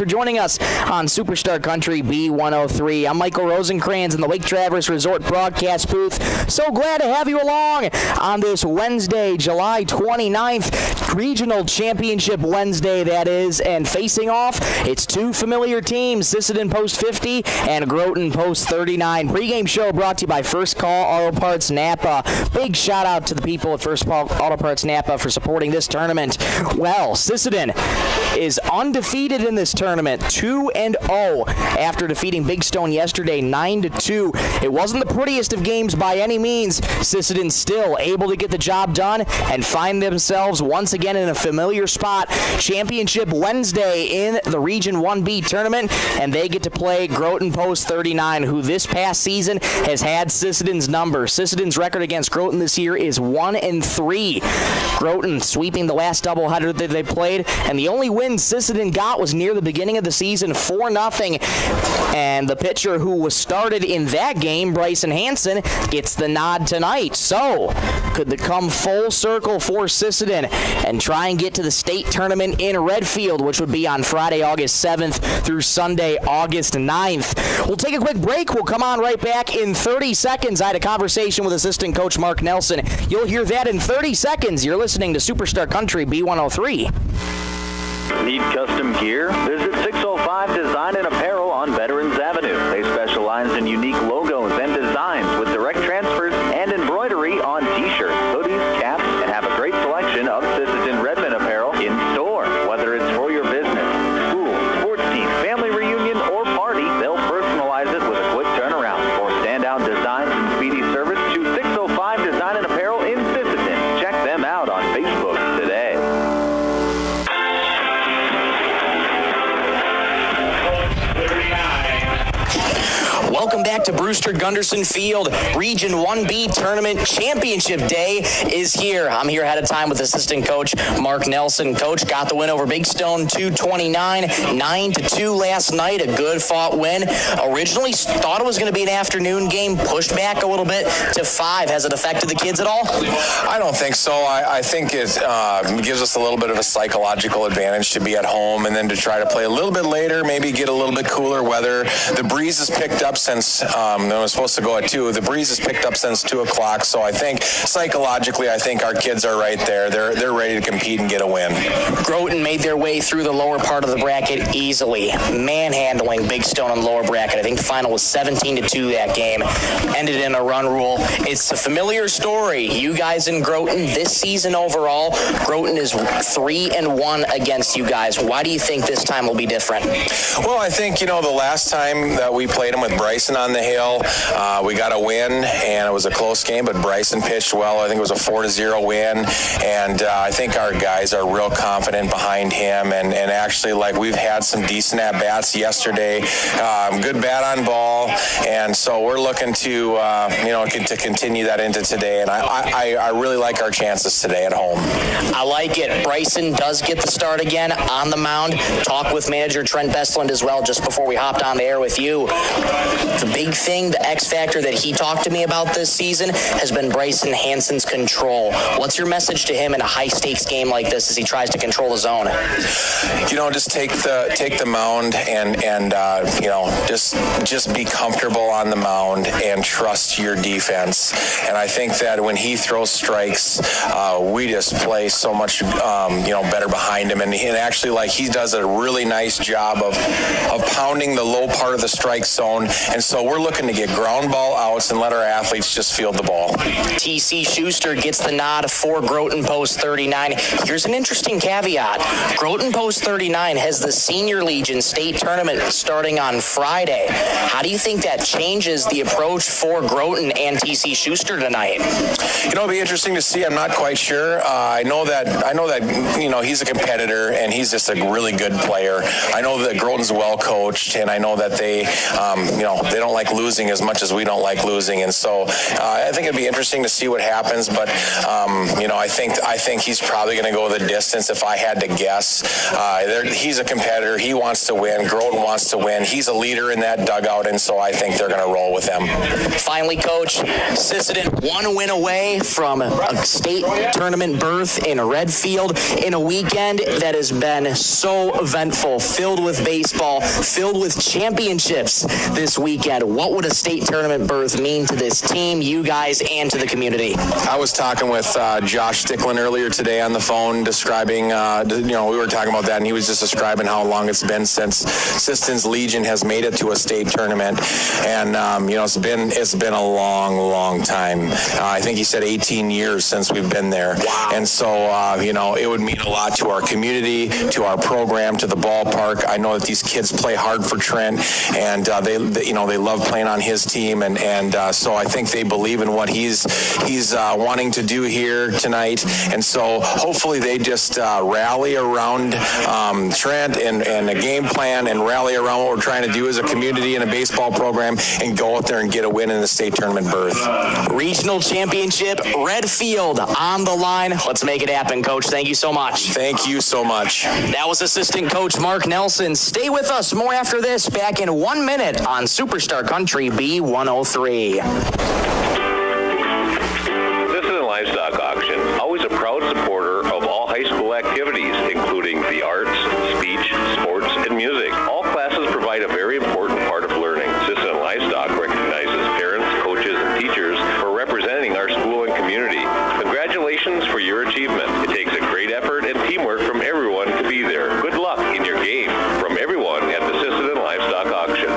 for joining us on Superstar Country B103. I'm Michael Rosencrans in the Lake Traverse Resort broadcast booth. So glad to have you along on this Wednesday, July 29th, Regional Championship Wednesday, that is. And facing off, it's two familiar teams, Sisseton Post 50 and Groton Post 39. Pre-game show brought to you by First Call Auto Parts Napa. Big shout out to the people at First Call Auto Parts Napa for supporting this tournament. Well, Sisseton is undefeated in this tournament, 2-0 after defeating Big Stone yesterday 9-2. It wasn't the prettiest of games by any means. Sisseton still able to get the job done and find themselves once again in a familiar spot. Championship Wednesday in the Region 1B tournament, and they get to play Groton Post 39, who this past season has had Sisseton's number. Sisseton's record against Groton this year is 1-3. Groton sweeping the last doubleheader that they played, and the only win Sisseton got was near the beginning of the season, 4-0. And the pitcher who was started in that game, Bryson Hansen, gets the nod tonight. So, could they come full circle for Sisseton and try and get to the state tournament in Redfield, which would be on Friday, August 7th through Sunday, August 9th. We'll take a quick break. We'll come on right back in 30 seconds. I had a conversation with assistant coach Mark Nelson. You'll hear that in 30 seconds. You're listening to Superstar Country B103. Need custom gear? Visit 605 Design and Apparel on Veterans Avenue. They specialize in unique logos and designs with direct transfers and embroidery on t-shirts, hoodies, caps, and have a great selection of Sisseton Redmond apparel in store. Whether it's for your business, school, sports team, family reunion, or party, they'll personalize it with a quick turnaround. For standout designs and speedy service, choose 605 Design and Apparel in Sisseton. Check them out on Facebook today. Welcome back to Brewster Gunderson Field. Region 1B Tournament Championship Day is here. I'm here ahead of time with assistant coach Mark Nelson. Coach got the win over Big Stone 229, 9-2 last night. A good fought win. Originally thought it was going to be an afternoon game, pushed back a little bit to 5. Has it affected the kids at all? I don't think so. I think it gives us a little bit of a psychological advantage to be at home and then to try to play a little bit later, maybe get a little bit cooler weather. The breeze has picked up since it was supposed to go at 2. The breeze has picked up since 2 o'clock, so I think psychologically, I think our kids are right there. They're ready to compete and get a win. Groton made their way through the lower part of the bracket easily, manhandling Big Stone on the lower bracket. I think the final was 17-2 that game. Ended in a run rule. It's a familiar story. You guys in Groton this season overall, Groton is 3-1 against you guys. Why do you think this time will be different? Well, I think, the last time that we played them with Bryson on the hill, we got a win, and it was a close game, but Bryson pitched well. I think it was a 4-0 win, and I think our guys are real confident behind him, and actually, we've had some decent at-bats yesterday, good bat on ball, and so we're looking to, to continue that into today, and I really like our chances today at home. I like it. Bryson does get the start again on the mound. Talk with manager Trent Bestland as well just before we hopped on the air with you. The big thing, the X factor that he talked to me about this season has been Bryson Hansen's control. What's your message to him in a high-stakes game like this as he tries to control the zone? Just take the mound and just be comfortable on the mound and trust your defense. And I think that when he throws strikes, we just play so much better behind him. And actually, he does a really nice job of pounding the low part of the strike zone. And so we're looking to get ground ball outs and let our athletes just field the ball. TC Schuster gets the nod for Groton Post 39. Here's an interesting caveat. Groton Post 39 has the Senior Legion State Tournament starting on Friday. How do you think that changes the approach for Groton and TC Schuster tonight? It'll be interesting to see. I'm not quite sure. I know that he's a competitor and he's just a really good player. I know that Groton's well coached, and I know that they they don't like losing as much as we don't like losing, and so I think it'd be interesting to see what happens. But I think he's probably going to go the distance. If I had to guess, he's a competitor. He wants to win. Groton wants to win. He's a leader in that dugout, and so I think they're going to roll with him. Finally, Coach, Sisseton 1 win away from a state tournament berth in Redfield in a weekend that has been so eventful, filled with baseball, filled with championships this weekend. What would a state tournament berth mean to this team, you guys, and to the community? I was talking with Josh Sticklin earlier today on the phone, describing, we were talking about that, and he was just describing how long it's been since Sisseton's Legion has made it to a state tournament, and it's been a long time. I think he said 18 years since we've been there. Wow. And so it would mean a lot to our community, to our program, to the ballpark. I know that these kids play hard for Trent, and they love playing on his team, and so I think they believe in what he's wanting to do here tonight, and so hopefully they just rally around Trent and a game plan, and rally around what we're trying to do as a community and a baseball program, and go out there and get a win in the state tournament berth. Regional championship, Redfield on the line. Let's make it happen, Coach. Thank you so much. Thank you so much. That was assistant coach Mark Nelson. Stay with us. More after this. Back in 1 minute on Superstar Country B103. Sisseton Livestock Auction, always a proud supporter of all high school activities, including the arts, speech, sports, and music. All classes provide a very important part of learning. Sisseton Livestock recognizes parents, coaches, and teachers for representing our school and community. Congratulations for your achievement. It takes a great effort and teamwork from everyone to be there. Good luck in your game. From everyone at the Sisseton Livestock Auction.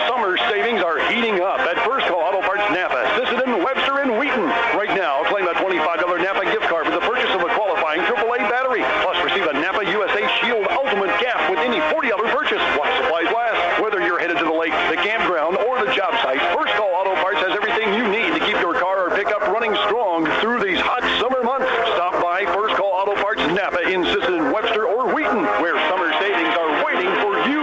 Summer savings are heating up at First Call Auto Parts Napa, Sisseton, Webster, and Wheaton. Right now, claim a $25 Napa gift card with the purchase of a qualifying AAA battery. Plus, receive a Napa USA Shield Ultimate Cap with any $40 purchase while supplies last. Whether you're headed to the lake, the campground, or the job site, First Call Auto Parts has everything you need to keep your car or pickup running strong through these hot summer months. Stop by First Call Auto Parts Napa in Sisseton, Webster, or Wheaton, where summer savings are waiting for you.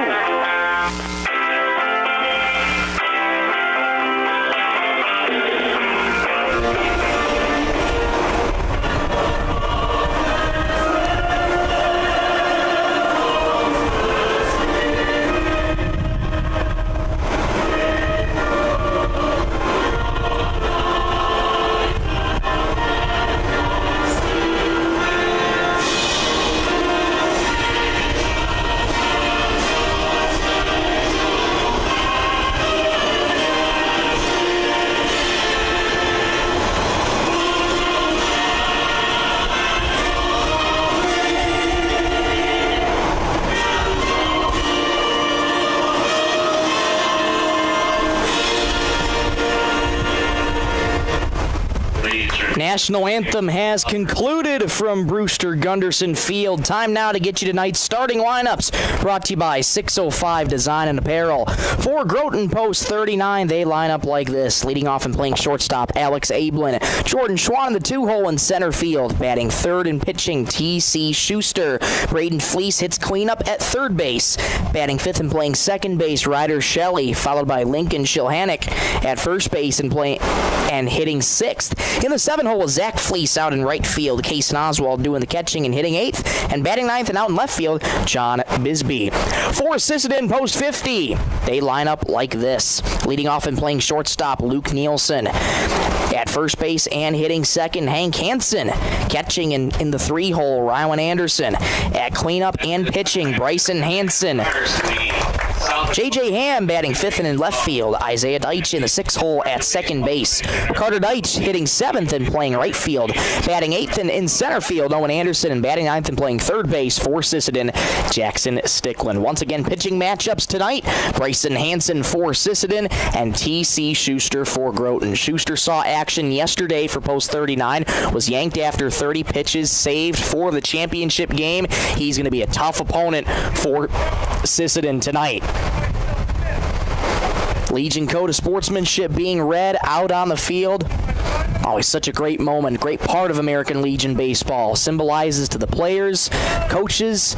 National anthem has concluded from Brewster Gunderson Field. Time now to get you tonight's starting lineups, brought to you by 605 Design and Apparel. For Groton Post 39, they line up like this. Leading off and playing shortstop, Alex Ablin. Jordan Schwann in the 2-hole in center field. Batting third and pitching, T.C. Schuster. Braden Fleece hits cleanup at third base. Batting fifth and playing second base, Ryder Shelley, followed by Lincoln Shilhanick at first base and hitting sixth. In the 7-hole, Zach Fleece out in right field. Cason Oswald doing the catching and hitting eighth. And batting ninth and out in left field, John Bisbee. For Sisseton Post 50, they line up like this. Leading off and playing shortstop, Luke Nielsen. At first base and hitting second, Hank Hansen. Catching in the 3-hole, Rylan Anderson. At cleanup and pitching, Bryson Hansen. J.J. Ham batting fifth and in left field. Isaiah Deitch in the 6-hole at second base. Carter Deitch hitting seventh and playing right field. Batting eighth and in center field, Owen Anderson. And batting ninth and playing third base for Sisseton, Jackson Sticklin. Once again, pitching matchups tonight. Bryson Hansen for Sisseton and T.C. Schuster for Groton. Schuster saw action yesterday for Post 39. Was yanked after 30 pitches, saved for the championship game. He's going to be a tough opponent for Sisseton tonight. Legion Code of Sportsmanship being read out on the field. Always such a great moment, great part of American Legion baseball. Symbolizes to the players, coaches,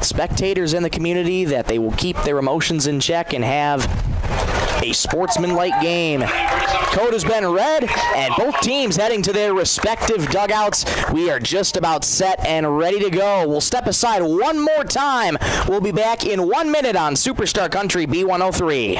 spectators in the community that they will keep their emotions in check and have a sportsmanlike game. Code has been read, and both teams heading to their respective dugouts. We are just about set and ready to go. We'll step aside one more time. We'll be back in 1 minute on Superstar Country B103.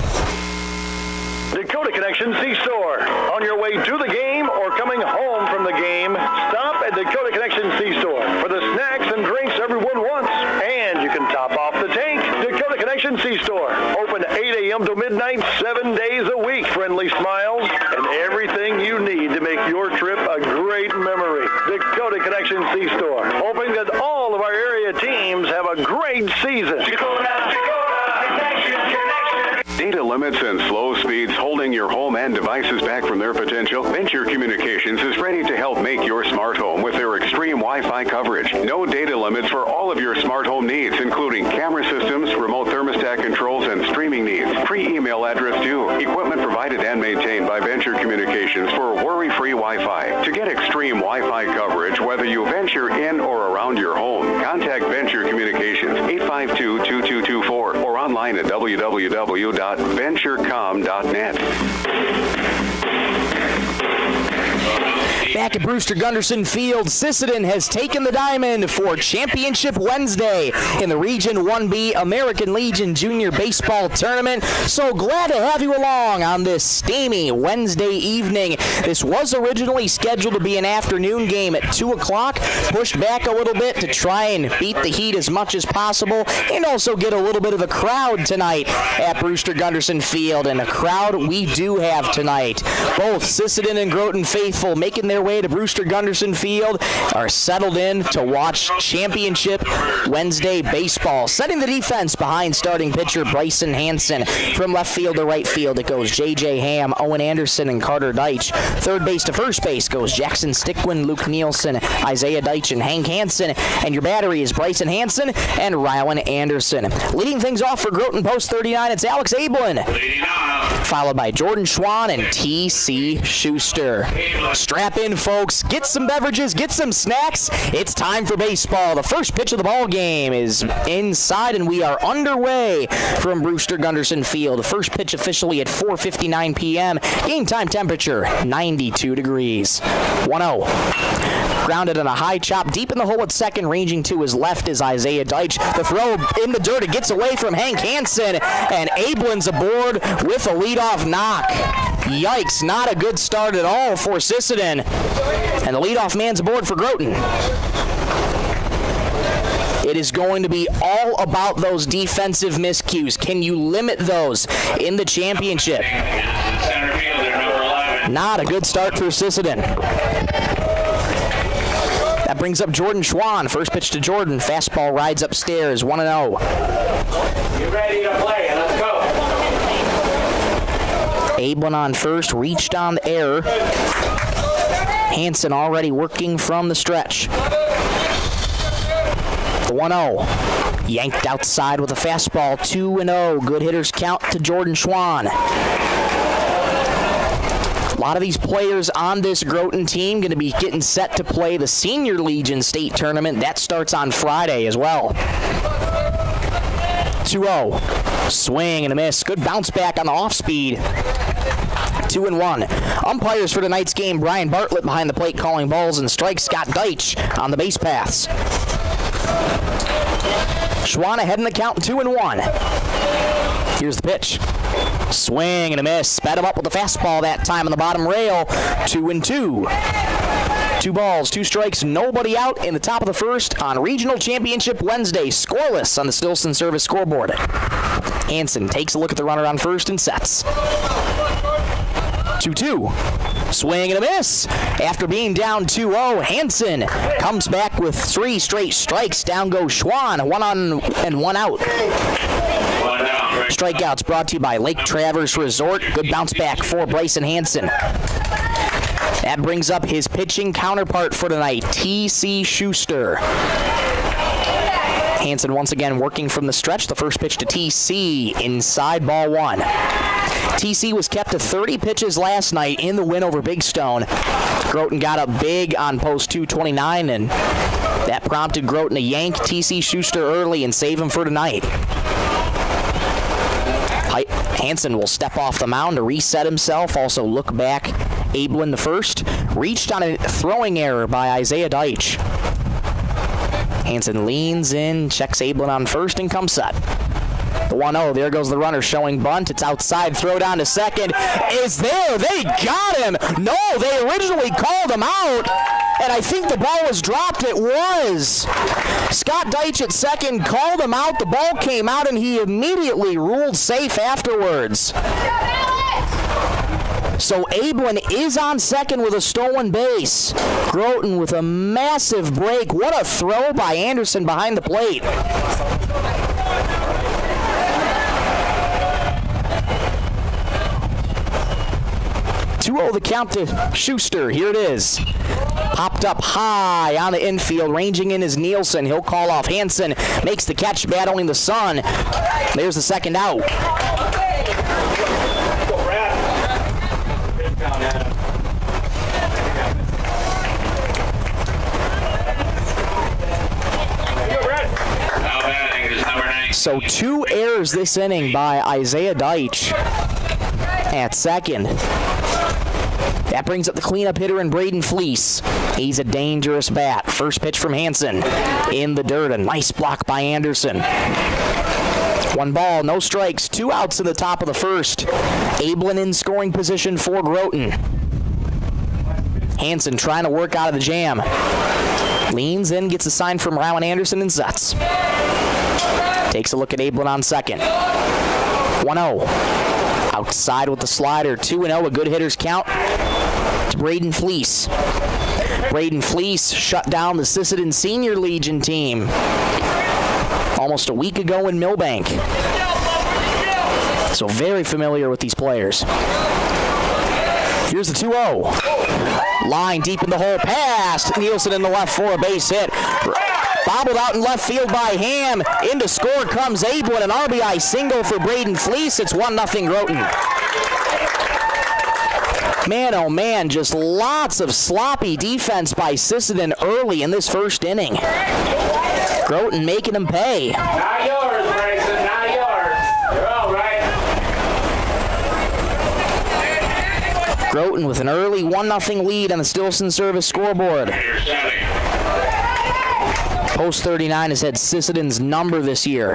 Dakota Connection C-Store. On your way to the game or coming home from the game, stop at Dakota Connection C-Store for the snacks and drinks everyone wants. And you can top off the tank. Dakota Connection C-Store. Open 8 a.m. to midnight, 7 days a week. Friendly smiles and everything you need to make your trip a great memory. Dakota Connection C-Store. Hoping that all of our area teams have a great season. Dakota Connection. Data limits and slow speeds holding your home and devices back from their potential? Venture Communications is ready to help make your smart home with their extreme Wi-Fi coverage. No data limits for all of your smart home needs, including camera systems, remote thermostat controls, and streaming needs. Free email address too. Equipment provided and maintained by Venture Communications for worry-free Wi-Fi. To get extreme Wi-Fi coverage, whether you venture in or around your home, contact Venture Communications 852-2224 or online at www.venturecom.net. Back at Brewster Gunderson Field, Sisseton has taken the diamond for Championship Wednesday in the Region 1B American Legion Junior Baseball Tournament. So glad to have you along on this steamy Wednesday evening. This was originally scheduled to be an afternoon game at 2 o'clock, pushed back a little bit to try and beat the heat as much as possible and also get a little bit of a crowd tonight at Brewster Gunderson Field, and a crowd we do have tonight. Both Sisseton and Groton faithful making their way to Brewster Gunderson Field are settled in to watch Championship Wednesday baseball. Setting the defense behind starting pitcher Bryson Hansen. From left field to right field, it goes J.J. Ham, Owen Anderson, and Carter Deitch. Third base to first base goes Jackson Stickwin, Luke Nielsen, Isaiah Deitch, and Hank Hansen. And your battery is Bryson Hansen and Rylan Anderson. Leading things off for Groton Post 39, it's Alex Ablin. Followed by Jordan Schwan and T.C. Schuster. Strap in, folks. Get some beverages, get some snacks. It's time for baseball. The first pitch of the ball game is inside, and we are underway from Brewster Gunderson Field. The first pitch officially at 4:59 p.m. Game time temperature, 92 degrees. 1-0. Grounded on a high chop deep in the hole at second, ranging to his left is Isaiah Deitch. The throw in the dirt, it gets away from Hank Hansen, and Ablin's aboard with a leadoff knock. Yikes, not a good start at all for Sisseton. And the leadoff man's aboard for Groton. It is going to be all about those defensive miscues. Can you limit those in the championship? Not a good start for Sisseton. That brings up Jordan Schwan. First pitch to Jordan. Fastball rides upstairs. 1-0. You ready to play? Let's go. Ablin on first. Reached on the error. Hansen already working from the stretch. The 1-0. Yanked outside with a fastball. 2-0. Good hitters count to Jordan Schwan. A lot of these players on this Groton team going to be getting set to play the Senior Legion State Tournament. That starts on Friday as well. 2-0. Swing and a miss. Good bounce back on the off speed. 2-1. Umpires for tonight's game, Brian Bartlett behind the plate calling balls and strikes. Scott Deitch on the base paths. Schwan ahead in the count, 2-1. Here's the pitch. Swing and a miss. Sped him up with the fastball that time on the bottom rail. 2-2. 2 balls, 2 strikes, nobody out in the top of the first on Regional Championship Wednesday. Scoreless on the Stillson Service scoreboard. Hansen takes a look at the runner on first and sets. 2-2. Swing and a miss. After being down 2-0, Hansen comes back with 3 straight strikes. Down goes Schwan, 1 on and 1 out. Strikeouts brought to you by Lake Traverse Resort. Good bounce back for Bryson Hansen. That brings up his pitching counterpart for tonight, T.C. Schuster. Hansen once again working from the stretch. The first pitch to T.C. inside, ball 1. TC was kept to 30 pitches last night in the win over Big Stone. Groton got up big on post 229, and that prompted Groton to yank T.C. Schuster early and save him for tonight. Hansen will step off the mound to reset himself, also look back. Ablin the first, reached on a throwing error by Isaiah Deitch. Hansen leans in, checks Ablin on first, and comes set. The 1-0, there goes the runner showing bunt. It's outside, throw down to second. Is there, they got him. No, they originally called him out, and I think the ball was dropped. It was. Scott Deitch at second called him out. The ball came out, and he immediately ruled safe afterwards. So Ablin is on second with a stolen base. Groton with a massive break. What a throw by Anderson behind the plate. 2-0 the count to Schuster. Here it is. Popped up high on the infield. Ranging in is Nielsen. He'll call off Hansen. Makes the catch, battling the sun. There's the second out. So 2 errors this inning by Isaiah Deitch at second. That brings up the cleanup hitter in Braden Fleece. He's a dangerous bat. First pitch from Hansen in the dirt. A nice block by Anderson. 1 ball, no strikes, 2 outs in the top of the first. Ablin in scoring position for Groton. Hansen trying to work out of the jam. Leans in, gets a sign from Rowan Anderson, and sets. Takes a look at Ablin on second. 1-0. Outside with the slider. 2-0, a good hitter's count to Braden Fleece. Braden Fleece shut down the Sisseton Senior Legion team almost a week ago in Millbank. So very familiar with these players. Here's the 2-0. Line deep in the hole, past Nielsen in the left for a base hit. Bobbled out in left field by Ham. Into score comes Ablin, an RBI single for Braden Fleece. It's 1-0 Groton. Man, oh man, just lots of sloppy defense by Sisseton early in this first inning. Groton making them pay. Not yours, Grayson, not yours. You're all right. Groton with an early 1-0 lead on the Stilson Service scoreboard. Post 39 has had Sisseton's number this year.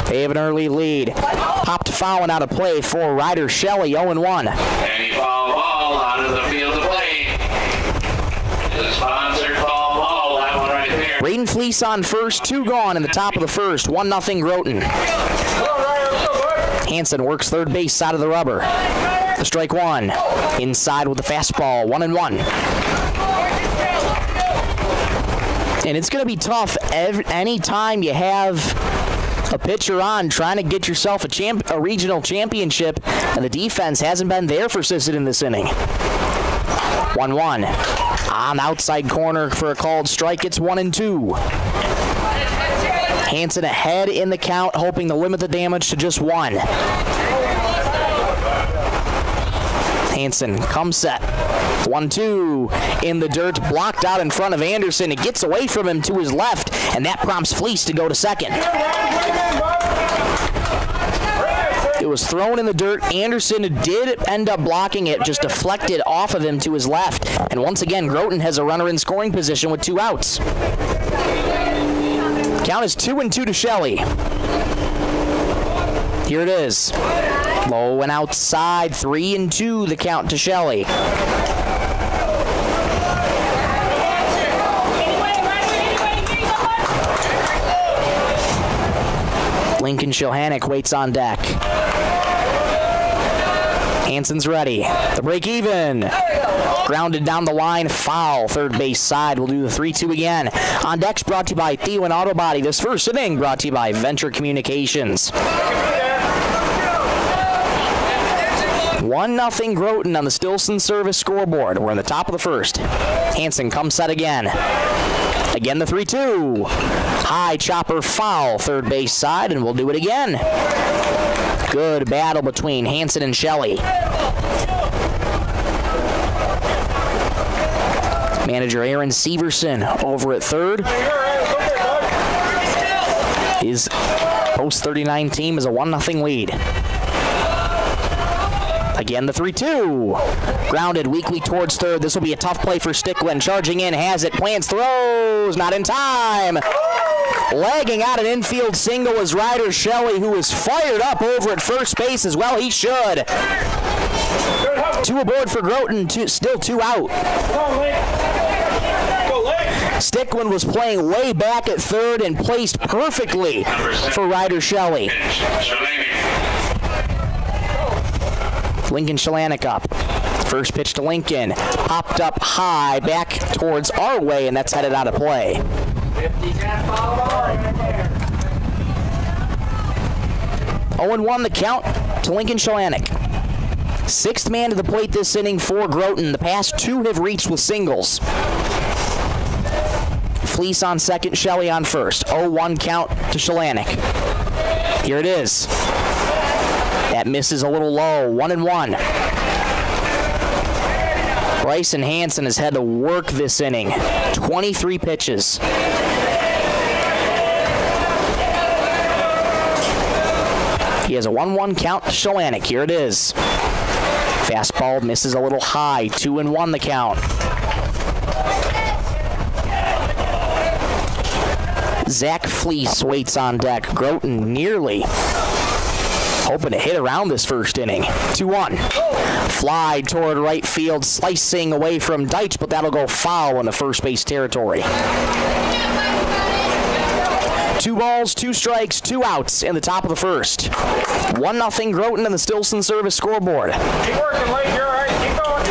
They have an early lead. Popped fouling out of play for Ryder Shelley, 0-1. And he foul ball out of the field of play. The sponsored foul ball, that one right there. Braden Fleece on first, 2 gone in the top of the first, 1-0 Groton. Hansen works third base side of the rubber. The strike 1. Inside with the fastball, 1-1. And it's going to be tough any time you have a pitcher on trying to get yourself a regional championship, and the defense hasn't been there for Sisseton this inning. 1-1. On the outside corner for a called strike, it's 1-2. Hansen ahead in the count, hoping to limit the damage to just 1. Hansen comes set. 1-2 in the dirt, blocked out in front of Anderson. It gets away from him to his left, and that prompts Fleece to go to second. It was thrown in the dirt. Anderson did end up blocking it, just deflected off of him to his left. And once again, Groton has a runner in scoring position with 2 outs. Count is 2-2 to Shelley. Here it is. Low and outside, 3-2 the count to Shelley. Lincoln Shohanek waits on deck. Hansen's ready. The break even. Grounded down the line, foul. Third base side. We'll do the 3-2 again. On deck's brought to you by Thielen Auto Body. This first inning brought to you by Venture Communications. 1-0 Groton on the Stilson Service scoreboard. We're in the top of the first. Hansen comes set again. Again the 3-2. High chopper foul, third base side, and we'll do it again. Good battle between Hansen and Shelley. Manager Aaron Severson over at third. His post 39 team is a 1-0 lead. Again, the 3-2. Grounded weakly towards third. This will be a tough play for Sticklin. Charging in, has it, plants, throws, not in time. Lagging out an infield single was Ryder Shelley, who is fired up over at first base as well. He should. 2 aboard for Groton, still 2 out. Sticklin was playing way back at third and placed perfectly for Ryder Shelley. Lincoln Shalanik up. First pitch to Lincoln. Popped up high back towards our way, and that's headed out of play. 0-1 the count to Lincoln Shalanik. 6th man to the plate this inning for Groton. The past 2 have reached with singles. Fleece on second, Shelley on first. 0-1 count to Shalanik. Here it is. That misses a little low. 1-1. Bryson Hansen has had to work this inning. 23 pitches. He has a 1-1 count to Shalanik. Here it is. Fastball misses a little high. 2-1 the count. Zach Fleece waits on deck. Groton nearly hoping to hit around this first inning. 2-1. Fly toward right field, slicing away from Deitch, but that'll go foul in the first base territory. 2 balls, 2 strikes, 2 outs in the top of the first. 1-0 Groton in the Stilson Service scoreboard. Keep working, Lake. You're all right. Keep going.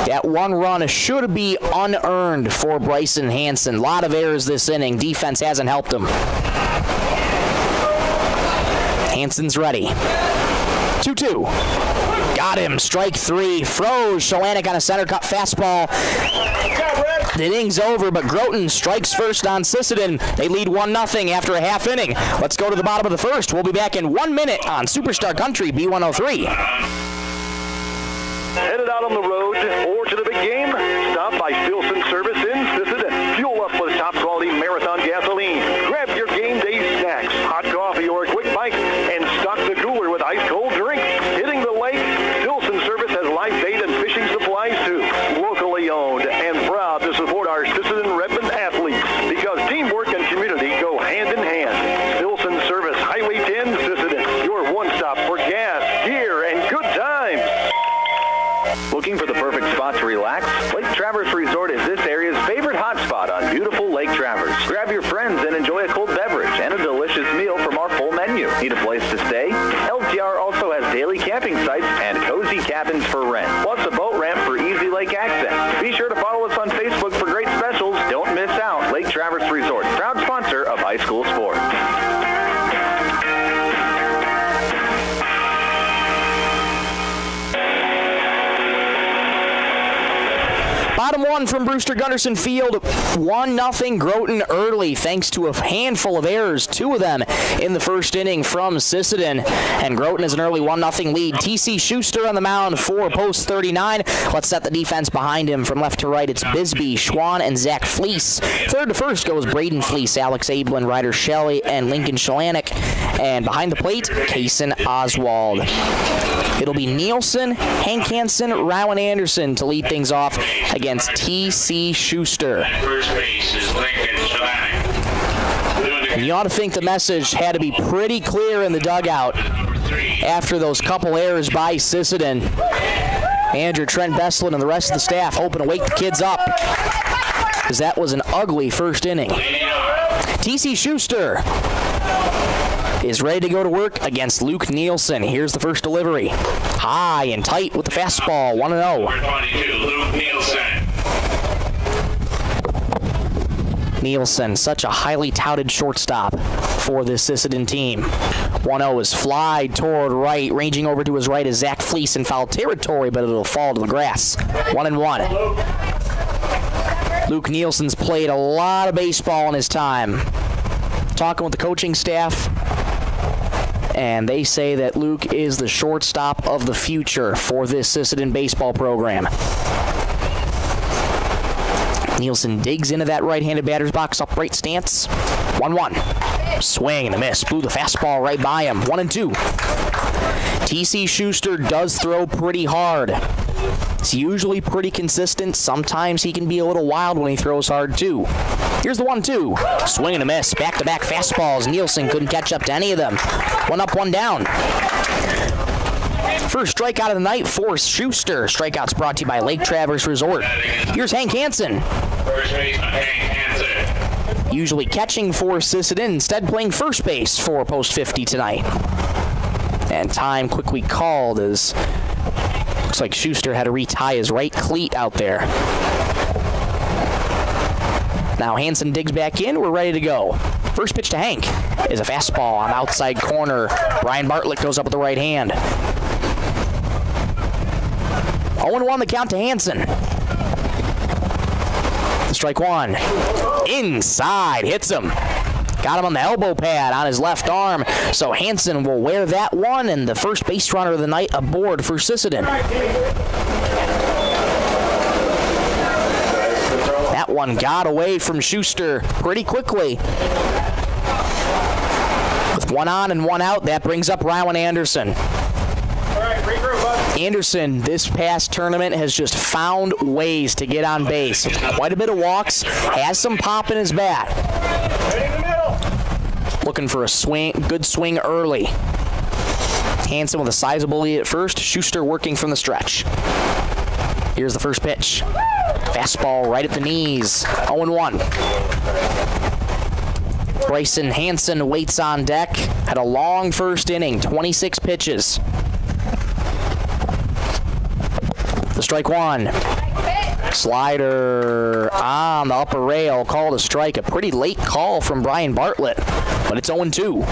That 1 run should be unearned for Bryson Hansen. A lot of errors this inning. Defense hasn't helped him. Hansen's ready. 2-2. Got him. Strike 3. Froze. Shalanik on a center cut fastball. The inning's over, but Groton strikes first on Sisseton. They lead 1-0 after a half inning. Let's go to the bottom of the first. We'll be back in 1 minute on Superstar Country B103. Headed out on the road or to the big game? Stop by Stilson Service in Sisseton. Fuel up with top quality Marathon gasoline. Grab your game day snacks, hot coffee, or a quick bite, and stock the cooler with ice cold drinks. Hitting the lake, Stilson Service has live bait and fishing supplies too. Locally owned and proud to support our Sisseton Redmond athletes because teamwork and community go hand in hand. Stilson Service, Highway 10, Sisseton. Your one stop for gas, gear, and good times. Looking for the perfect spot to relax? Lake Traverse Resort is this area's favorite hotspot on beautiful Lake Traverse. Grab your friends and enjoy a cold beverage and a delicious meal from our full menu. Need a place to stay? LTR also has daily camping sites and cozy cabins for rent, plus a boat ramp for easy lake access. Be sure to follow us on Facebook for great specials. Don't miss out. Lake Traverse Resort, proud sponsor of high school sports. Bottom 1 from Brewster Gunderson Field. 1-0 Groton early thanks to a handful of errors, 2 of them in the first inning from Sisseton. And Groton has an early 1-0 lead. TC Schuster on the mound for post 39. Let's set the defense behind him from left to right. It's Bisbee, Schwann, and Zach Fleece. Third to first goes Braden Fleece, Alex Ablin, Ryder Shelley, and Lincoln Shalanik. And behind the plate, Kaysen Oswald. It'll be Nielsen, Hank Hansen, Rowan Anderson to lead things off against TC Schuster. First base is Lincoln Shalanik. And you ought to think the message had to be pretty clear in the dugout after those couple errors by Sisseton. Manager Trent Bestlin and the rest of the staff hoping to wake the kids up, because that was an ugly first inning. TC Schuster is ready to go to work against Luke Nielsen. Here's the first delivery. High and tight with the fastball, 1-0. 22, Luke Nielsen. Nielsen, such a highly touted shortstop for this Sisseton team. 1-0 is fly toward right. Ranging over to his right is Zach Fleece in foul territory, but it'll fall to the grass. 1-1. Luke Nielsen's played a lot of baseball in his time. Talking with the coaching staff, and they say that Luke is the shortstop of the future for this Sisseton baseball program. Nielsen digs into that right-handed batter's box, upright stance. 1-1. Swing and a miss. Blew the fastball right by him. 1-2. TC Schuster does throw pretty hard. It's usually pretty consistent. Sometimes he can be a little wild when he throws hard, too. Here's the 1-2. Swing and a miss. Back-to-back fastballs. Nielsen couldn't catch up to any of them. 1 up, 1 down. First strikeout of the night for Schuster. Strikeouts brought to you by Lake Traverse Resort. Here's Hank Hansen. First baseman Hank Hansen. Usually catching for Sisseton, instead playing first base for post 50 tonight. And time quickly called as looks like Schuster had to retie his right cleat out there. Now Hansen digs back in. We're ready to go. First pitch to Hank is a fastball on the outside corner. Brian Bartlett goes up with the right hand. 0-1 the count to Hansen. Strike 1. Inside. Hits him. Got him on the elbow pad on his left arm. So Hansen will wear that one, and the first base runner of the night aboard for Sisseton. That one got away from Schuster pretty quickly. With 1 on and 1 out, that brings up Rowan Anderson. Anderson, this past tournament, has just found ways to get on base. Quite a bit of walks, has some pop in his bat. Looking for a swing, good swing early. Hansen with a sizable lead at first. Schuster working from the stretch. Here's the first pitch. Fastball right at the knees. 0-1. Bryson Hansen waits on deck. Had a long first inning, 26 pitches. The strike 1. Slider on the upper rail, called a strike. A pretty late call from Brian Bartlett, but it's 0-2.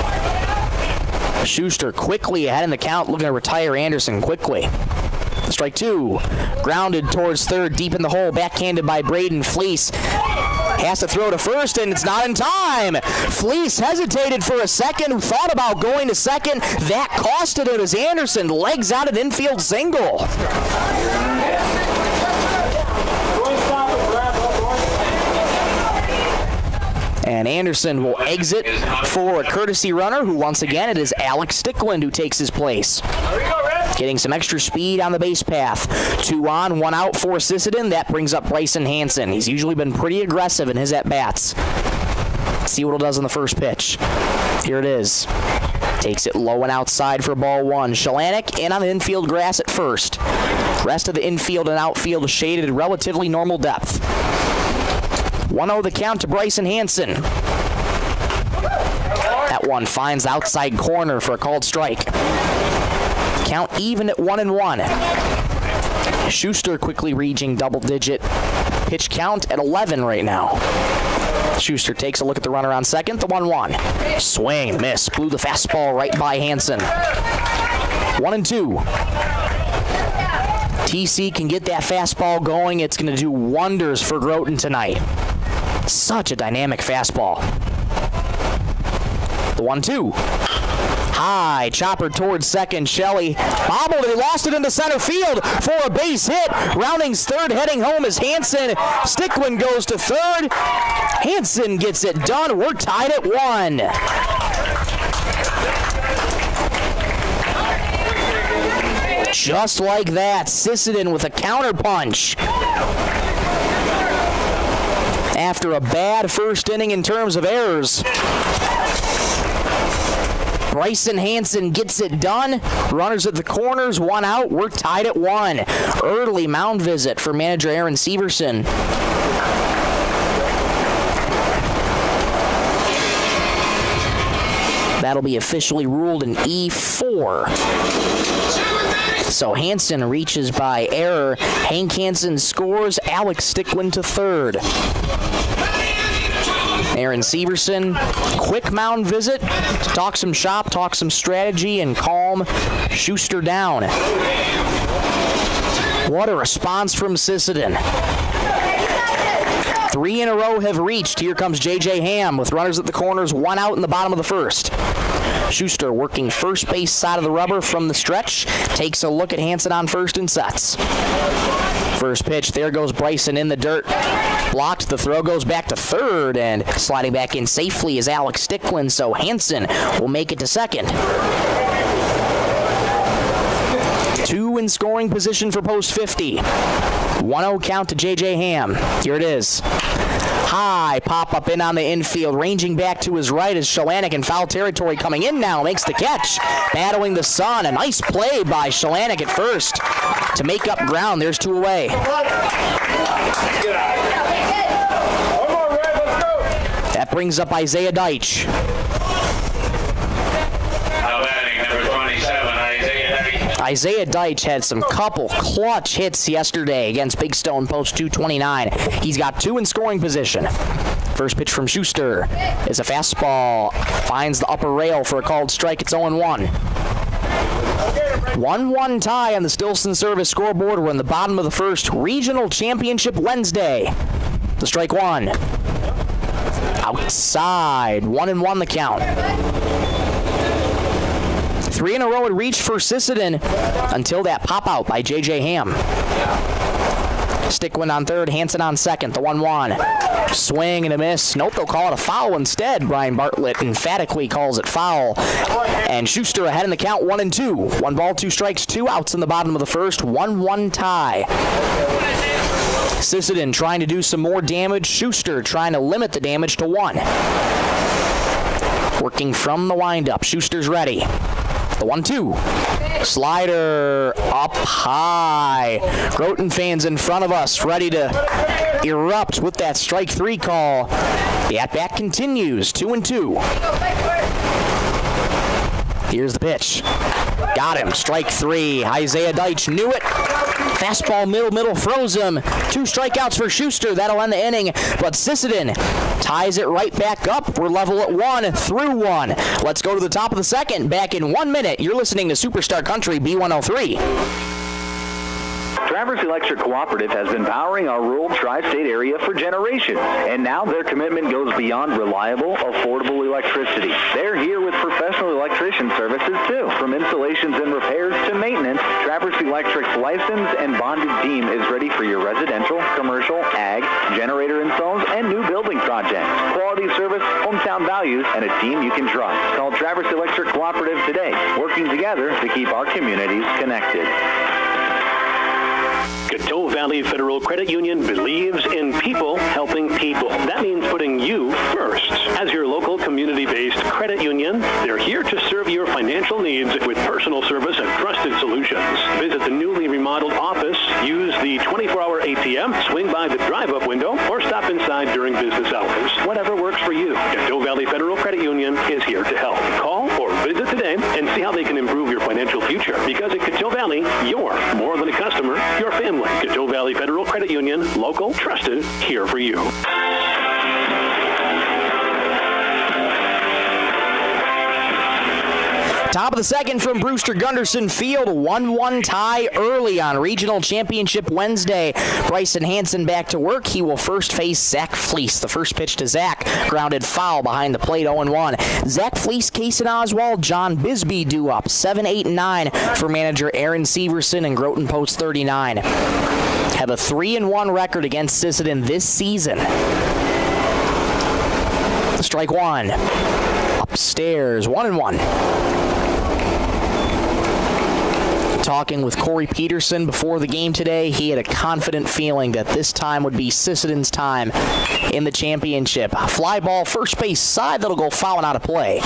Schuster quickly ahead in the count, looking to retire Anderson quickly. Strike 2. Grounded towards third, deep in the hole, backhanded by Braden Fleece. Has to throw to first, and it's not in time. Fleece hesitated for a second, thought about going to second. That costed it as Anderson legs out an infield single. And Anderson will exit for a courtesy runner, who once again it is Alex Stickland who takes his place. Getting some extra speed on the base path. 2 on, 1 out for Sisseton. That brings up Bryson Hansen. He's usually been pretty aggressive in his at-bats. Let's see what it does on the first pitch. Here it is. Takes it low and outside for ball 1. Shalanek in on the infield grass at first. Rest of the infield and outfield shaded at relatively normal depth. 1-0 the count to Bryson Hansen. That one finds the outside corner for a called strike. Count even at 1-1. Schuster quickly reaching double-digit pitch count at 11 right now. Schuster takes a look at the runner on second, the 1-1. Swing, miss, blew the fastball right by Hansen. 1-2. TC can get that fastball going. It's going to do wonders for Groton tonight. Such a dynamic fastball. The 1-2. High, chopper towards second. Shelley bobbled it. He lost it into center field for a base hit. Rounding's third, heading home is Hansen. Stickland goes to third. Hansen gets it done. We're tied at 1. Just like that, Sisseton with a counterpunch. After a bad first inning in terms of errors, Bryson Hansen gets it done. Runners at the corners, 1 out. We're tied at 1. Early mound visit for manager Aaron Severson. That'll be officially ruled an E4. So Hansen reaches by error. Hank Hansen scores. Alex Stickland to third. Aaron Severson, quick mound visit to talk some shop, talk some strategy, and calm Schuster down. What a response from Sisseton. 3 in a row have reached. Here comes J.J. Ham with runners at the corners, 1 out in the bottom of the first. Schuster working first base side of the rubber from the stretch. Takes a look at Hansen on first and sets. First pitch, there goes Bryson in the dirt. blocked. The throw goes back to third, and sliding back in safely is Alex Sticklin, so Hansen will make it to second. 2 in scoring position for post 50. 1-0 count to J.J. Ham. Here it is. High pop-up in on the infield. Ranging back to his right is Shalanek in foul territory. Coming in now, makes the catch. Battling the sun. A nice play by Shalanek at first to make up ground. There's 2 away. That brings up Isaiah Deitch. Isaiah Deitch had some couple clutch hits yesterday against Big Stone Post 229. He's got 2 in scoring position. First pitch from Schuster is a fastball. Finds the upper rail for a called strike. It's 0-1. 1-1 tie on the Stilson Service scoreboard. We're in the bottom of the first. Regional Championship Wednesday. The strike 1. Outside. 1-1 the count. 3 in a row at reach for Sisseton until that pop out by J.J. Ham. Sticklin on third, Hansen on second, the 1-1. Swing and a miss. Nope, they'll call it a foul instead. Brian Bartlett emphatically calls it foul. And Schuster ahead in the count, 1-2. 1 ball, 2 strikes, 2 outs in the bottom of the first, 1-1 tie. Sisseton trying to do some more damage. Schuster trying to limit the damage to 1. Working from the windup. Schuster's ready. The 1-2. Slider up high. Groton fans in front of us ready to erupt with that strike 3 call. The at-bat continues. 2-2. Here's the pitch. Got him. Strike 3. Isaiah Deitch knew it. Fastball middle froze him. 2 strikeouts for Schuster. That'll end the inning. But Sisseton ties it right back up. We're level at 1 through 1. Let's go to the top of the second. Back in 1 minute. You're listening to Superstar Country B103. Traverse Electric Cooperative has been powering our rural tri-state area for generations, and now their commitment goes beyond reliable, affordable electricity. They're here with professional electrician services too. From installations and repairs to maintenance, Traverse Electric's licensed and bonded team is ready for your residential, commercial, ag, generator installs, and new building projects. Quality service, hometown values, and a team you can trust. Call Traverse Electric Cooperative today, working together to keep our communities connected. Coteau Valley Federal Credit Union believes in people helping people. That means putting you first. As your local community-based credit union, they're here to serve your financial needs with personal service and trusted solutions. Visit the newly remodeled office, use the 24-hour ATM, swing by the drive-up window, or stop inside during business hours. Whatever works for you, Coteau Valley Federal Credit Union is here to help. Call or visit today and see how they can improve your financial future. Because at Coteau Valley, you're more than a customer, you're family. Coteau Valley Federal Credit Union, local, trusted, here for you. Top of the second from Brewster Gunderson Field. 1-1 tie early on Regional Championship Wednesday. Bryson Hansen back to work. He will first face Zach Fleece. The first pitch to Zach. Grounded foul behind the plate, 0-1. Zach Fleece, Kason Oswald, John Bisbee due up. 7, 8, and 9 for manager Aaron Severson and Groton Post 39. Have a 3-1 record against Sisseton this season. Strike 1. Upstairs, 1-1. Talking with Corey Peterson before the game today, he had a confident feeling that this time would be Sisseton's time in the championship. Fly ball, first base side, that'll go foul and out of play.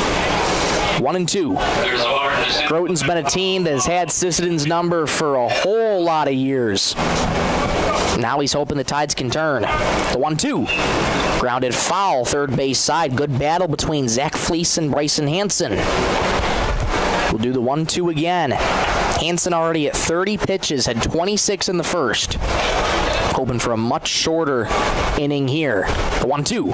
1-2. Groton's been a team that has had Sisseton's number for a whole lot of years. Now he's hoping the tides can turn. The 1-2. Grounded foul, third base side. Good battle between Zach Fleece and Bryson Hansen. We'll do the 1-2 again. Hansen already at 30 pitches, had 26 in the first. Hoping for a much shorter inning here. The 1-2.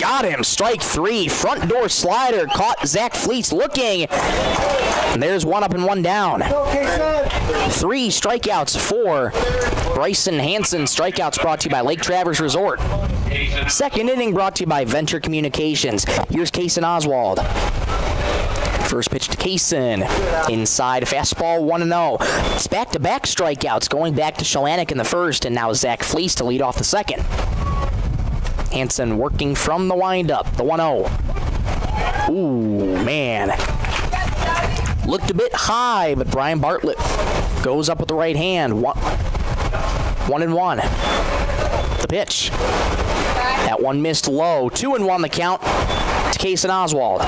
Got him. Strike 3. Front door slider. Caught Zach Fleece looking. And there's 1 up and 1 down. 3 strikeouts for Bryson Hansen. Strikeouts brought to you by Lake Traverse Resort. Second inning brought to you by Venture Communications. Here's Kason Oswald. First pitch to Kason. Inside, fastball, 1-0. It's back-to-back strikeouts going back to Shalanek in the first, and now Zach Fleece to lead off the second. Hansen working from the windup. The 1-0. Ooh, man. Looked a bit high, but Brian Bartlett goes up with the right hand. 1-1. The pitch. That one missed low. 2-1 the count to Kason Oswald.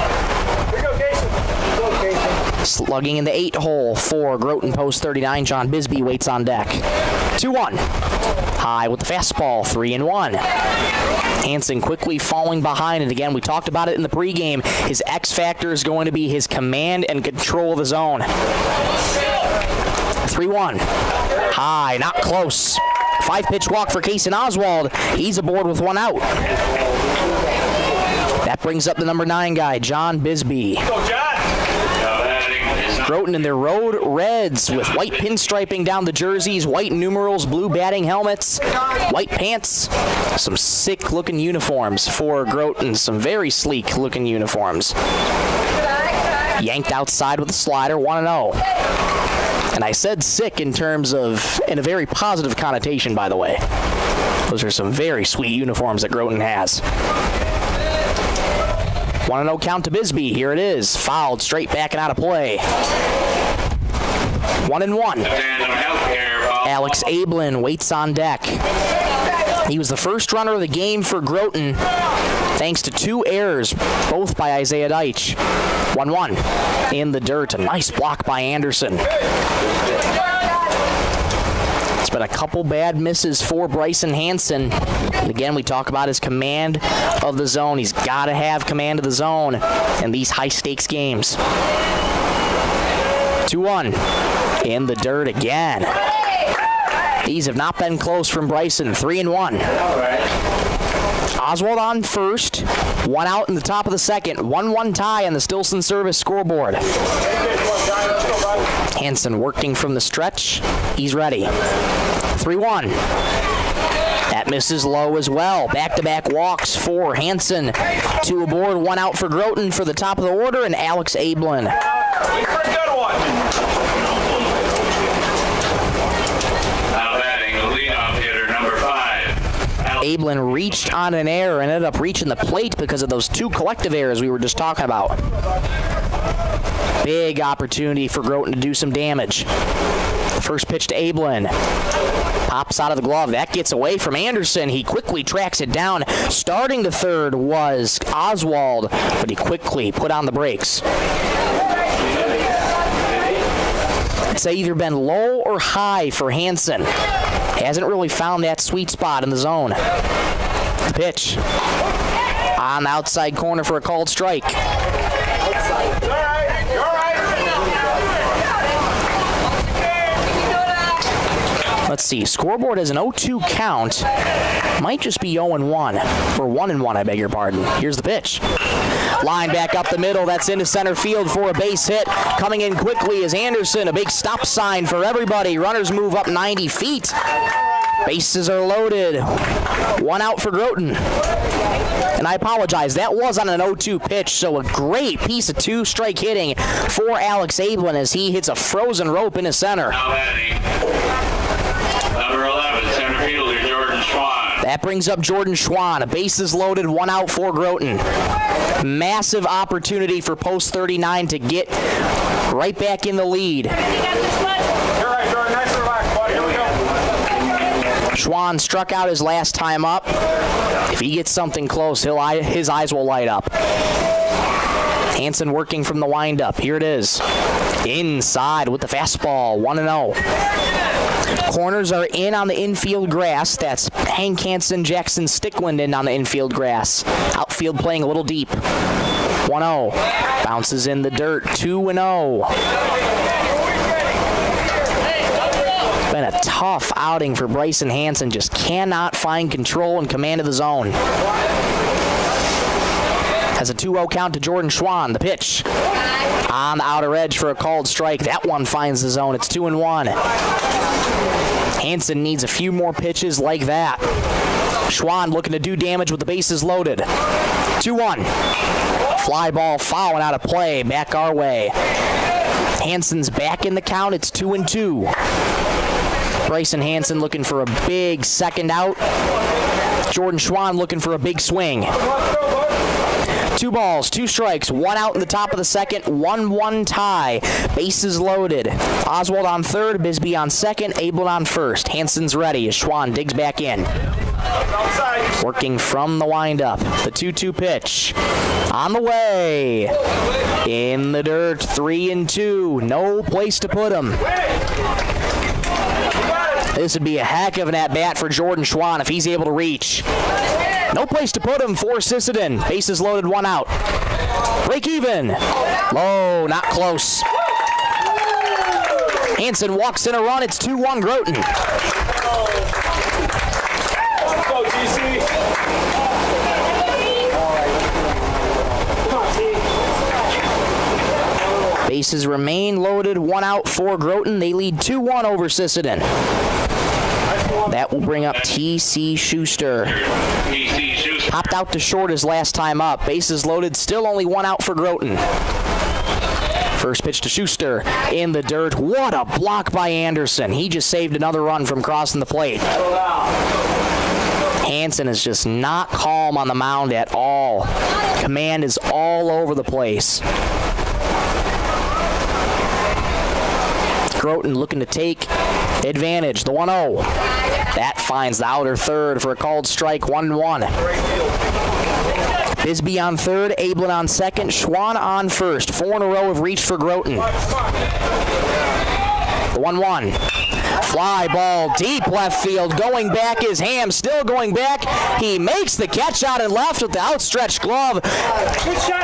Slugging in the 8-hole for Groton post 39. John Bisbee waits on deck. 2-1. High with the fastball. 3-1. Hansen quickly falling behind, and again, we talked about it in the pregame. His X factor is going to be his command and control of the zone. 3-1. High, not close. 5-pitch walk for Kason Oswald. He's aboard with 1 out. That brings up the number 9 guy, John Bisbee. Go, John! Groton in their road reds with white pinstriping down the jerseys, white numerals, blue batting helmets, white pants. Some sick-looking uniforms for Groton. Some very sleek-looking uniforms. Yanked outside with a slider, 1-0. And I said sick in terms of, in a very positive connotation, by the way. Those are some very sweet uniforms that Groton has. 1-0 count to Bisbee. Here it is. Fouled straight back and out of play. 1-1. Alex Ablin waits on deck. He was the first runner of the game for Groton, thanks to 2 errors, both by Isaiah Deitch. 1-1 in the dirt. A nice block by Anderson. It's been a couple bad misses for Bryson Hansen. And again, we talk about his command of the zone. He's got to have command of the zone in these high-stakes games. 2-1 in the dirt again. These have not been close from Bryson. 3-1. Oswald on first. 1 out in the top of the second. 1-1 tie on the Stilson Service scoreboard. Hansen working from the stretch. He's ready. 3-1. That misses low as well. Back-to-back walks for Hansen. 2 aboard, 1 out for Groton for the top of the order, and Alex Ablin. Now batting, the leadoff hitter, number 5. Ablin reached on an error and ended up reaching the plate because of those 2 collective errors we were just talking about. Big opportunity for Groton to do some damage. First pitch to Ablin. Pops out of the glove. That gets away from Anderson. He quickly tracks it down. Starting to third was Oswald, but he quickly put on the brakes. It's either been low or high for Hansen. Hasn't really found that sweet spot in the zone. The pitch. On the outside corner for a called strike. Let's see. Scoreboard has an 0-2 count. Might just be 0-1. Or 1-1, I beg your pardon. Here's the pitch. Line back up the middle. That's into center field for a base hit. Coming in quickly is Anderson. A big stop sign for everybody. Runners move up 90 feet. Bases are loaded. 1 out for Groton. And I apologize, that was on an 0-2 pitch, so a great piece of 2-strike hitting for Alex Ablin as he hits a frozen rope into center. Now batting, number 11, center fielder Jordan Schwan. That brings up Jordan Schwan. A bases loaded, 1 out for Groton. Massive opportunity for post 39 to get right back in the lead. Schwan struck out his last time up. If he gets something close, his eyes will light up. Hansen working from the windup. Here it is. Inside with the fastball. 1-0. Corners are in on the infield grass. That's Hank Hansen, Jackson Stickland in on the infield grass. Outfield playing a little deep. 1-0. Bounces in the dirt. 2-0. Been a tough outing for Bryson Hansen. Just cannot find control and command of the zone. Has a 2-0 count to Jordan Schwan. The pitch on the outer edge for a called strike. That one finds the zone. It's 2-1. Hansen needs a few more pitches like that. Schwan looking to do damage with the bases loaded. 2-1. Fly ball fouling out of play. Back our way. Hansen's back in the count. It's 2-2. Bryson Hansen looking for a big second out. Jordan Schwann looking for a big swing. 2 balls, 2 strikes, 1 out in the top of the second, 1-1 tie. Bases loaded. Oswald on third, Bisbee on second, Abel on first. Hansen's ready as Schwann digs back in. Working from the windup. The 2-2 pitch. On the way. In the dirt, 3-2. No place to put him. This would be a heck of an at-bat for Jordan Schwann if he's able to reach. No place to put him for Sisseton. Bases loaded, 1 out. Break even. Low, not close. Hansen walks in a run. It's 2-1 Groton. Go, GC. Bases remain loaded, 1 out for Groton. They lead 2-1 over Sisseton. That will bring up T.C. Schuster. Hopped out to short his last time up. Bases loaded, still only 1 out for Groton. First pitch to Schuster in the dirt. What a block by Anderson. He just saved another run from crossing the plate. Hansen is just not calm on the mound at all. Command is all over the place. Groton looking to take advantage. The 1-0. That finds the outer third for a called strike, 1-1. Bisbee on third, Ablin on second, Schwann on first. 4 in a row have reached for Groton. The 1-1. Fly ball deep left field. Going back is Ham. Still going back. He makes the catch out and left with the outstretched glove.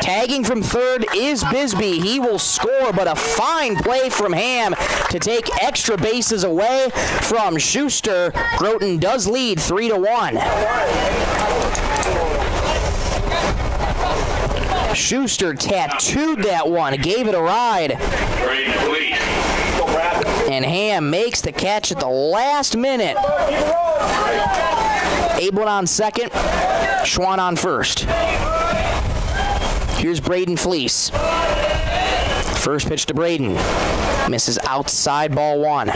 Tagging from third is Bisbee. He will score, but a fine play from Ham to take extra bases away from Schuster. Groton does lead 3-1. Schuster tattooed that one, gave it a ride. And Ham makes the catch at the last minute. Ablin on second, Schwann on first. Here's Braden Fleece. First pitch to Braden. Misses outside, ball 1.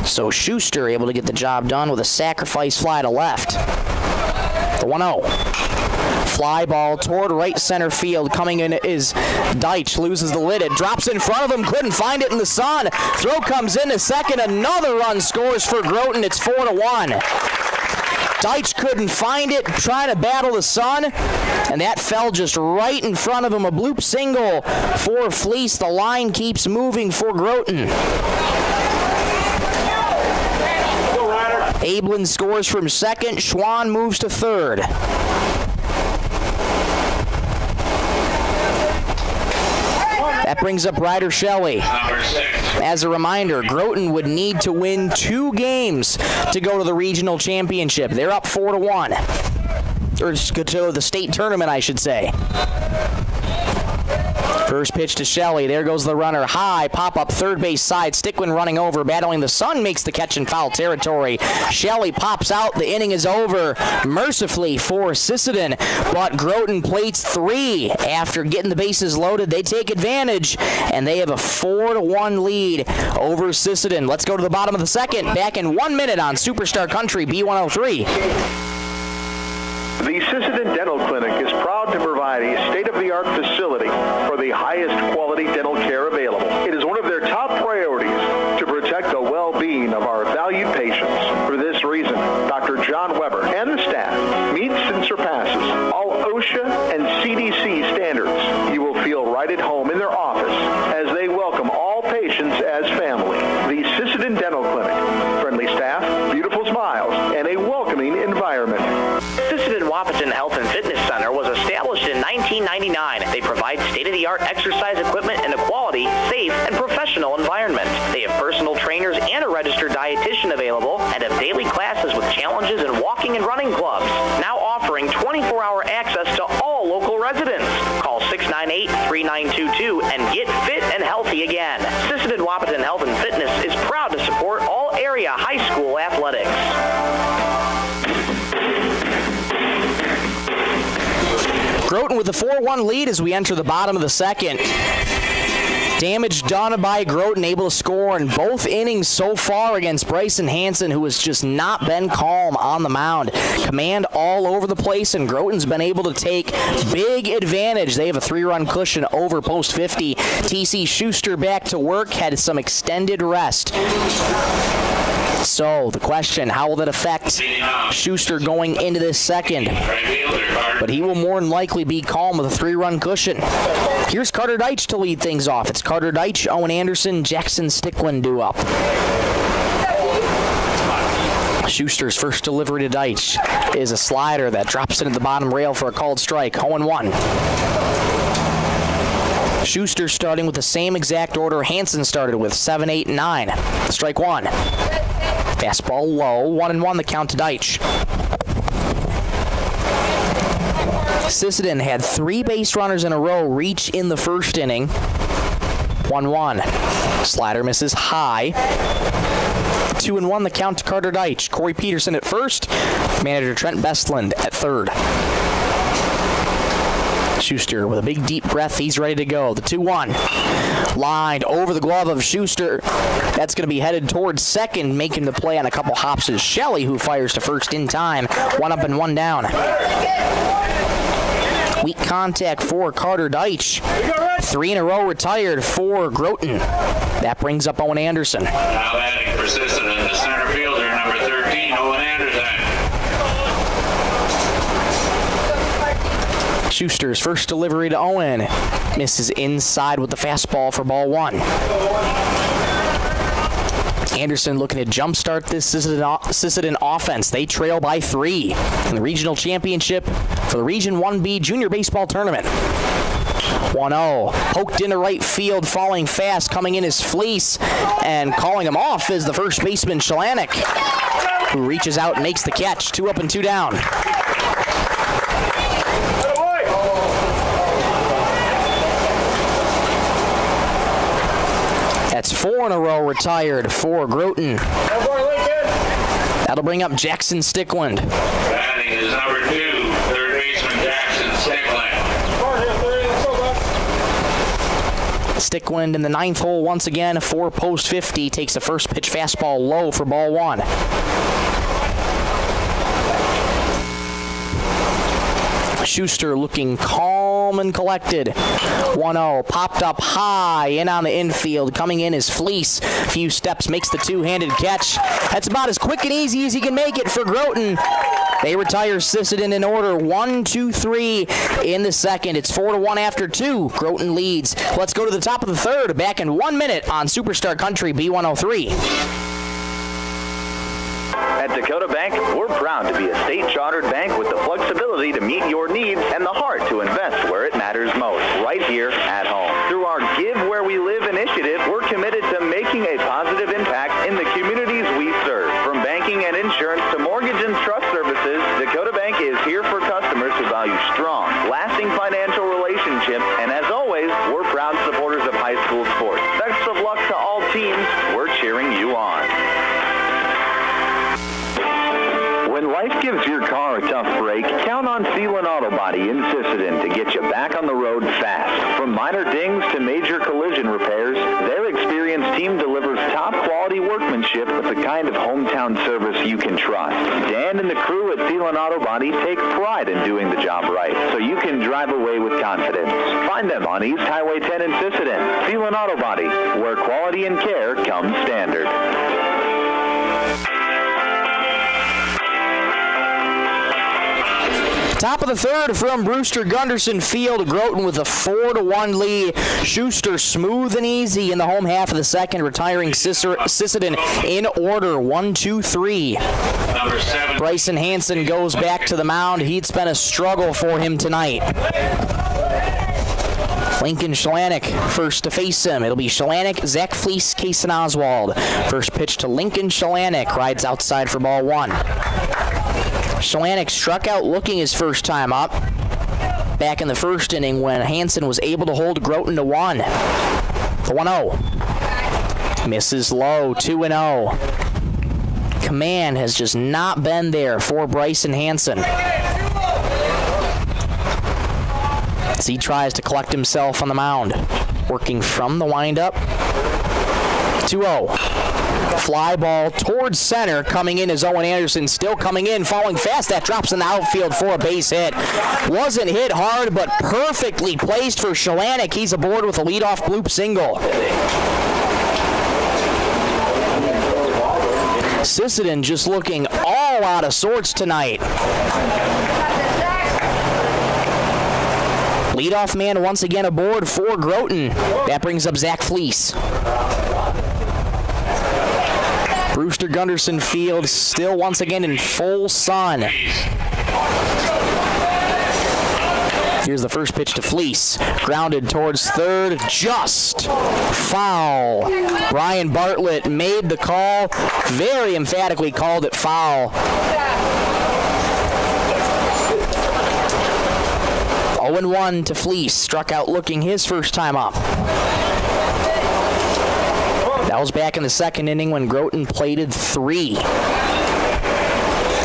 So Schuster able to get the job done with a sacrifice fly to left. The 1-0. Fly ball toward right center field. Coming in is Deitch. Loses the lid. It drops in front of him. Couldn't find it in the sun. Throw comes into second. Another run scores for Groton. It's 4-1. Deitch couldn't find it. Trying to battle the sun. And that fell just right in front of him. A bloop single for Fleece. The line keeps moving for Groton. Ablin scores from second. Schwann moves to third. That brings up Ryder Shelley. As a reminder, Groton would need to win 2 games to go to the regional championship. They're up 4-1. Or to the state tournament, I should say. First pitch to Shelley. There goes the runner. High, pop up third base side. Sticklin running over, battling the sun, makes the catch in foul territory. Shelley pops out. The inning is over, mercifully for Sisseton. But Groton plates 3 after getting the bases loaded. They take advantage, and they have a 4-1 lead over Sisseton. Let's go to the bottom of the second. Back in 1 minute on Superstar Country B103. The Sisseton Dental Clinic is proud to provide a state-of-the-art facility for the highest quality dental care available. It is one of their top priorities to protect the well-being of our valued patients. For this reason, Dr. John Weber and the staff meets and surpasses all OSHA and CDC standards. You will feel right at home in their office as they welcome all patients as family. The Sisseton Dental Clinic. Friendly staff, beautiful smiles, and a welcoming environment. Sisseton Wahpeton Health and Fitness Center was established in 1999. They provide state-of-the-art exercise equipment in a quality, safe, and professional environment. They have personal trainers and a registered dietitian available and have daily classes with challenges in walking and running clubs. Now offering 24-hour access to all local residents. Call 698-3922 and get fit and healthy again. Sisseton Wahpeton Health and Fitness is proud to support all area high school athletics. Groton with a 4-1 lead as we enter the bottom of the second. Damage done by Groton, able to score in both innings so far against Bryson Hansen, who has just not been calm on the mound. Command all over the place, and Groton's been able to take big advantage. They have a 3-run cushion over post 50. TC Schuster back to work, had some extended rest. So the question, how will that affect Schuster going into this second? But he will more than likely be calm with a 3-run cushion. Here's Carter Deitch to lead things off. It's Carter Deitch, Owen Anderson, Jackson Stickland due up. Schuster's first delivery to Deitch is a slider that drops into the bottom rail for a called strike. 0-1. Schuster starting with the same exact order Hansen started with, 7, 8, 9. Strike 1. Fastball low, 1-1 the count to Deitch. Sisseton had 3 base runners in a row reach in the first inning. 1-1. Slider misses high. 2-1 the count to Carter Deitch. Corey Peterson at first. Manager Trent Bestland at third. Schuster with a big deep breath. He's ready to go. The 2-1. Lined over the glove of Schuster. That's going to be headed towards second, making the play on a couple hops is Shelley, who fires to first in time. 1 up and 1 down. Weak contact for Carter Deitch. 3 in a row retired for Groton. That brings up Owen Anderson. Now batting for Sisseton, the center fielder, number 13, Owen Anderson. Schuster's first delivery to Owen. Misses inside with the fastball for ball 1. Anderson looking to jumpstart this Sisseton offense. They trail by 3 in the regional championship for the Region 1B Junior Baseball Tournament. 1-0. Poked into right field, falling fast. Coming in is Fleece, and calling him off is the first baseman, Shalanek, who reaches out and makes the catch. 2 up and 2 down. That's 4 in a row retired for Groton. That'll bring up Jackson Stickland. Batting is number 2, third baseman Jackson Stickland. Stickland in the 9th hole once again for post 50. Takes a first pitch fastball low for ball 1. Schuster looking calm and collected. 1-0, popped up high, in on the infield. Coming in is Fleece. A few steps, makes the two-handed catch. That's about as quick and easy as he can make it for Groton. They retire Sisseton in order. 1, 2, 3 in the second. It's 4-1 after 2. Groton leads. Let's go to the top of the third. Back in 1 minute on Superstar Country B103. At Dakota Bank, we're proud to be a state-chartered bank with the flexibility to meet your needs and the heart to invest where it matters most, right here at home. Through our Give Where We Live initiative, we're committed to making a positive impact in the communities we serve. From banking and insurance to mortgage and trust services, Dakota Bank is here for customers who value strong, lasting financial relationships, and as always, we're proud supporters of high school sports. Best of luck to all teams. We're cheering you on. When life gives your car a tough break, count on Sealant Auto Body in Sisseton to get you back on the road fast. From minor dings to major collision repairs, their experienced team delivers top-quality workmanship with the kind of hometown service you can trust. Dan and the crew at Sealant Auto Body take pride in doing the job right, so you can drive away with confidence. Find them on East Highway 10 in Sisseton. Sealant Auto Body, where quality and care come standard. Top of the third from Brewster, Gunderson Field. Groton with a 4-1 lead. Schuster smooth and easy in the home half of the second, retiring Sisseton in order. 1, 2, 3. Number 7. Bryson Hansen goes back to the mound. It's been a struggle for him tonight. Lincoln Shalanek first to face him. It'll be Shalanek, Zach Fleece, Kason Oswald. First pitch to Lincoln Shalanek. Rides outside for ball 1. Shalanek struck out looking his first time up back in the first inning when Hansen was able to hold Groton to 1. The 1-0. Misses low, 2-0. Command has just not been there for Bryson Hansen as he tries to collect himself on the mound. working from the windup. 2-0. Fly ball towards center. Coming in is Owen Anderson. Still coming in. Falling fast. That drops in the outfield for a base hit. Wasn't hit hard, but perfectly placed for Shelanek. He's aboard with a leadoff bloop single. Sisseton just looking all out of sorts tonight. Leadoff man once again aboard for Groton. That brings up Zach Fleece. Brewster Gunderson Field still once again in full sun. Here's the first pitch to Fleece. Grounded towards third, just foul. Brian Bartlett made the call, very emphatically called it foul. 0-1 to Fleece, struck out looking his first time up. That was back in the second inning when Groton plated 3.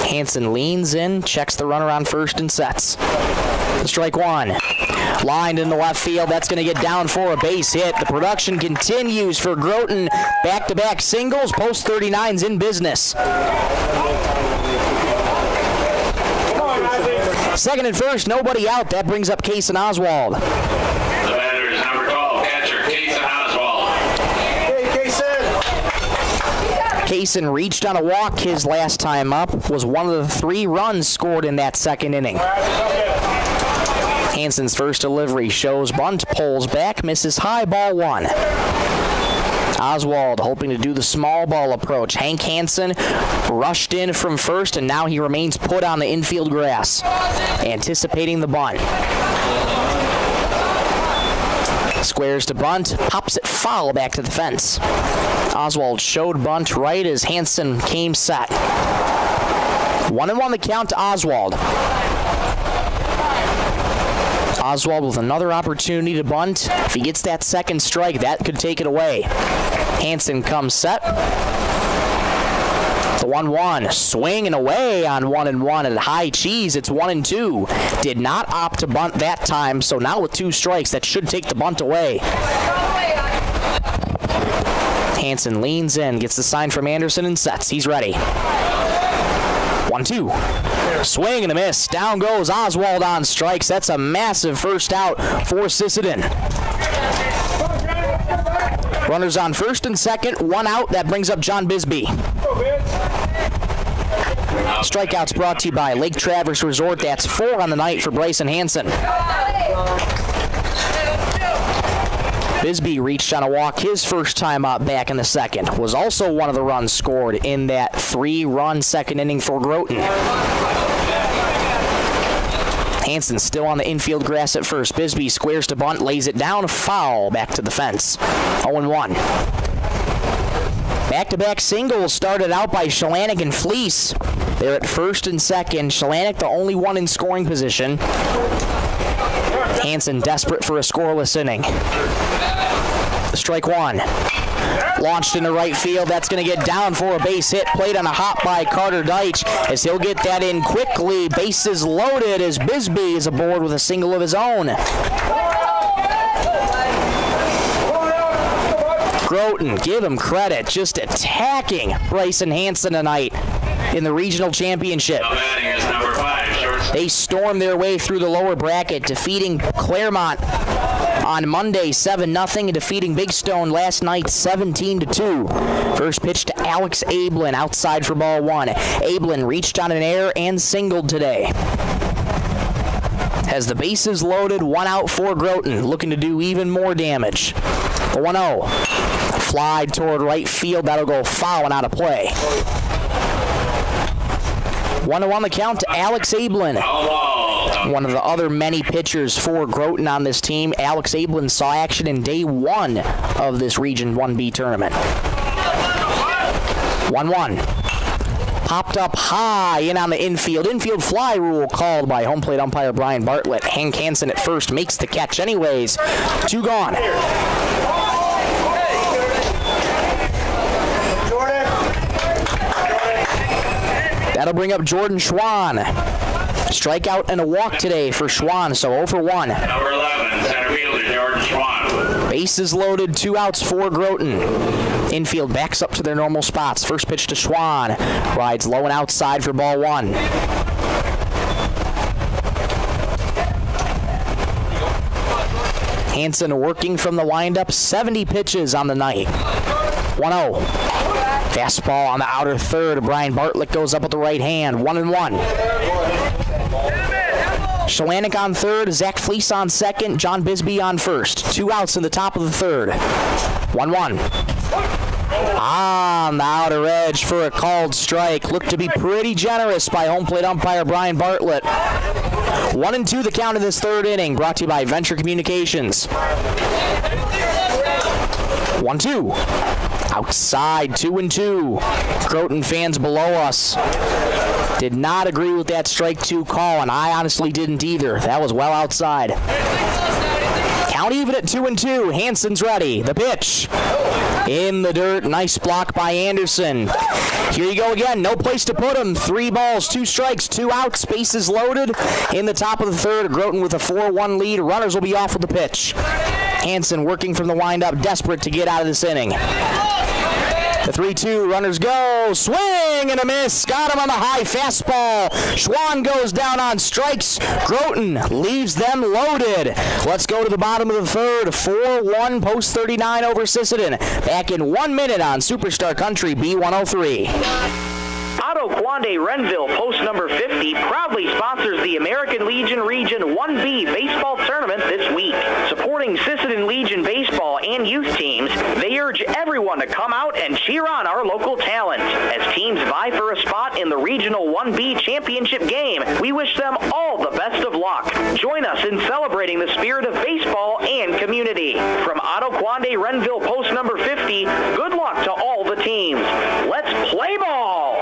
Hansen leans in, checks the runner on first and sets. Strike one. Lined in the left field. That's going to get down for a base hit. The production continues for Groton. Back-to-back singles. Post 39's in business. Second and first, nobody out. That brings up Kaysen Oswald. The batter is number 12, catcher Kaysen Oswald. Hey, Kaysen. Kaysen reached on a walk his last time up. Was one of the 3 runs scored in that second inning. Hansen's first delivery shows bunt, pulls back, misses high, ball 1. Oswald hoping to do the small ball approach. Hank Hansen rushed in from first, and now he remains put on the infield grass, anticipating the bunt. Squares to bunt, pops it foul back to the fence. Oswald showed bunt right as Hansen came set. 1-1 the count to Oswald. Oswald with another opportunity to bunt. If he gets that second strike, that could take it away. Hansen comes set. The 1-1, swinging away on 1-1 at high cheese. It's 1-2. Did not opt to bunt that time, so now with 2 strikes, that should take the bunt away. Hansen leans in, gets the sign from Anderson and sets. He's ready. 1-2. Swing and a miss. Down goes Oswald on strikes. That's a massive first out for Sisseton. Runners on first and second, 1 out. That brings up John Bisbee. Strikeouts brought to you by Lake Traverse Resort. That's 4 on the night for Bryson Hansen. Bisbee reached on a walk his first time up back in the second. Was also one of the runs scored in that 3-run second inning for Groton. Hansen still on the infield grass at first. Bisbee squares to bunt, lays it down, foul back to the fence. 0-1. Back-to-back singles started out by Shelanek and Fleece. They're at first and second. Shelanek the only one in scoring position. Hansen desperate for a scoreless inning. Strike 1. Launched into right field. That's going to get down for a base hit. Played on a hop by Carter Deitch as he'll get that in quickly. Bases loaded as Bisbee is aboard with a single of his own. Groton, give him credit, just attacking Bryson Hansen tonight in the regional championship. They stormed their way through the lower bracket, defeating Claremont on Monday 7-0 and defeating Big Stone last night 17-2. First pitch to Alex Ablin outside for ball 1. Ablin reached on an error and singled today. Has the bases loaded, 1 out for Groton, looking to do even more damage. The 1-0. Fly toward right field, that'll go foul and out of play. 1-1 the count to Alex Ablin. One of the other many pitchers for Groton on this team. Alex Ablin saw action in day 1 of this Region 1B tournament. 1-1. Popped up high in on the infield. Infield fly rule called by home plate umpire Brian Bartlett. Hank Hansen at first makes the catch anyways. 2 gone. That'll bring up Jordan Schwann. Strikeout and a walk today for Schwann, so 0 for 1. Number 11, center fielder Jordan Schwann. Bases loaded, 2 outs for Groton. Infield backs up to their normal spots. First pitch to Schwann. Rides low and outside for ball 1. Hansen working from the windup. 70 pitches on the night. 1-0. Fastball on the outer third. Brian Bartlett goes up with the right hand. 1-1. Shalanik on third. Zach Fleece on second. John Bisbee on first. 2 outs in the top of the third. 1-1. On the outer edge for a called strike. Looked to be pretty generous by home plate umpire Brian Bartlett. 1-2 the count of this third inning, brought to you by Venture Communications. 1-2. Outside, 2-2. Groton fans below us did not agree with that strike 2 call, and I honestly didn't either. That was well outside. Count even at 2-2. Hansen's ready. The pitch. In the dirt. Nice block by Anderson. Here you go again. No place to put him. 3 balls, 2 strikes, 2 outs. Bases loaded. In the top of the third, Groton with a 4-1 lead. Runners will be off with the pitch. Hansen working from the windup, desperate to get out of this inning. The 3-2, runners go, swing and a miss, got him on the high fastball. Schwann goes down on strikes. Groton leaves them loaded. Let's go to the bottom of the third, 4-1 post 39 over Sisseton. Back in 1 minute on Superstar Country B103. Otto Quande Renville, post number 50, proudly sponsors the American Legion Region 1B Baseball Tournament this week. Supporting Sisseton Legion baseball and youth teams, they urge everyone to come out and cheer on our local talent. As teams vie for a spot in the Regional 1B Championship game, we wish them all the best of luck. Join us in celebrating the spirit of baseball and community. From Otto Quande Renville, post number 50, good luck to all the teams. Let's play ball!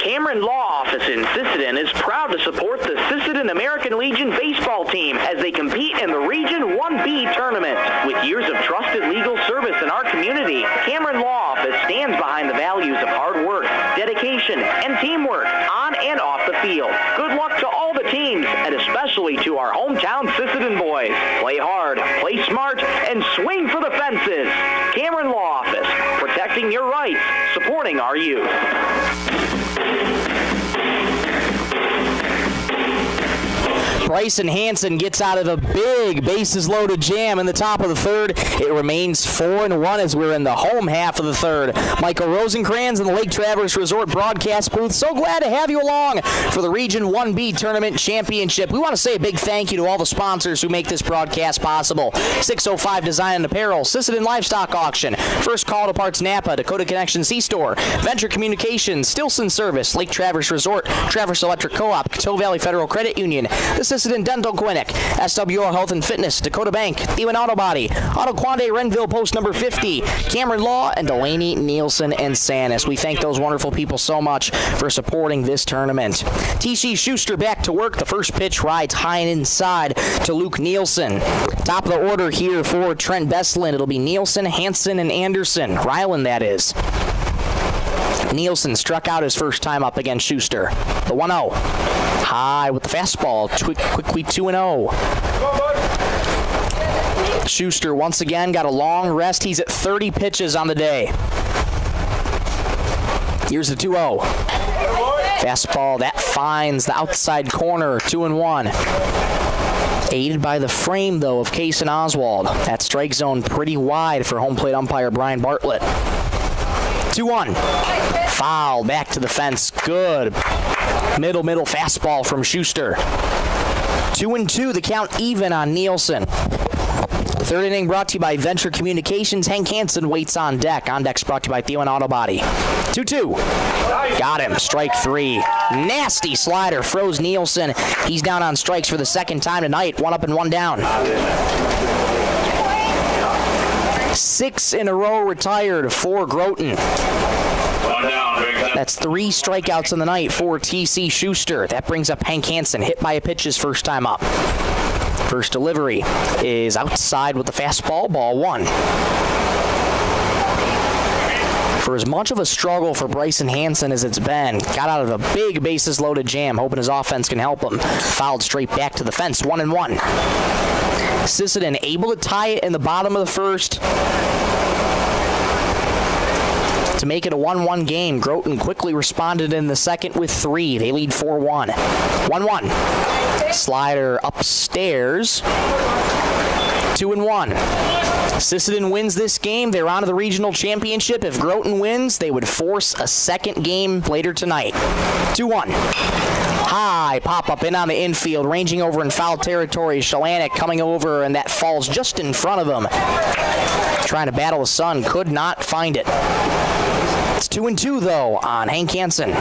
Cameron Law Office in Sisseton is proud to support the Sisseton American Legion baseball team as they compete in the Region 1B tournament. With years of trusted legal service in our community, Cameron Law Office stands behind the values of hard work, dedication, and teamwork on and off the field. Good luck to all the teams, and especially to our hometown Sisseton boys. Play hard, play smart, and swing for the fences. Cameron Law Office, protecting your rights, supporting our youth. Bryson Hansen gets out of a big bases-loaded jam in the top of the third. It remains 4-1 as we're in the home half of the third. Michael Rosencrans in the Lake Traverse Resort broadcast booth. So glad to have you along for the Region 1B Tournament Championship. We want to say a big thank you to all the sponsors who make this broadcast possible. 605 Design and Apparel, Sisseton Livestock Auction, First Call to Parts Napa, Dakota Connection C-Store, Venture Communications, Stilson Service, Lake Traverse Resort, Traverse Electric Co-op, Coteau Valley Federal Credit Union, the Sisseton Dental Clinic, SWR Health and Fitness, Dakota Bank, Thewen Auto Body, Otto Quande Renville post number 50, Cameron Law, and Delaney Nielsen and Sanis. We thank those wonderful people so much for supporting this tournament. TC Schuster back to work. The first pitch rides high and inside to Luke Nielsen. Top of the order here for Trent Bestlin. It'll be Nielsen, Hansen, and Anderson. Ryland, that is. Nielsen struck out his first time up against Schuster. The 1-0. High with the fastball. Quickly 2-0. Schuster once again got a long rest. He's at 30 pitches on the day. Here's the 2-0. Fastball that finds the outside corner. 2-1. Aided by the frame, though, of Case and Oswald. That strike zone pretty wide for home plate umpire Brian Bartlett. 2-1. Foul back to the fence. Good. Middle fastball from Schuster. 2-2, the count even on Nielsen. Third inning brought to you by Venture Communications. Hank Hansen waits on deck. On deck's brought to you by Thewen Auto Body. 2-2. Got him. Strike 3. Nasty slider froze Nielsen. He's down on strikes for the second time tonight. 1 up and 1 down. 6 in a row retired for Groton. That's 3 strikeouts in the night for TC Schuster. That brings up Hank Hansen, hit by a pitch his first time up. First delivery is outside with the fastball, ball 1. For as much of a struggle for Bryson Hansen as it's been, got out of a big bases-loaded jam, hoping his offense can help him. Fouled straight back to the fence, 1-1. Sisseton able to tie it in the bottom of the first to make it a 1-1 game. Groton quickly responded in the second with 3. They lead 4-1. 1-1. Slider upstairs. 2-1. Sisseton wins this game. They're on to the regional championship. If Groton wins, they would force a second game later tonight. 2-1. High pop-up in on the infield, ranging over in foul territory. Shalanek coming over, and that falls just in front of him. Trying to battle the sun, could not find it. It's 2-2, though, on Hank Hansen.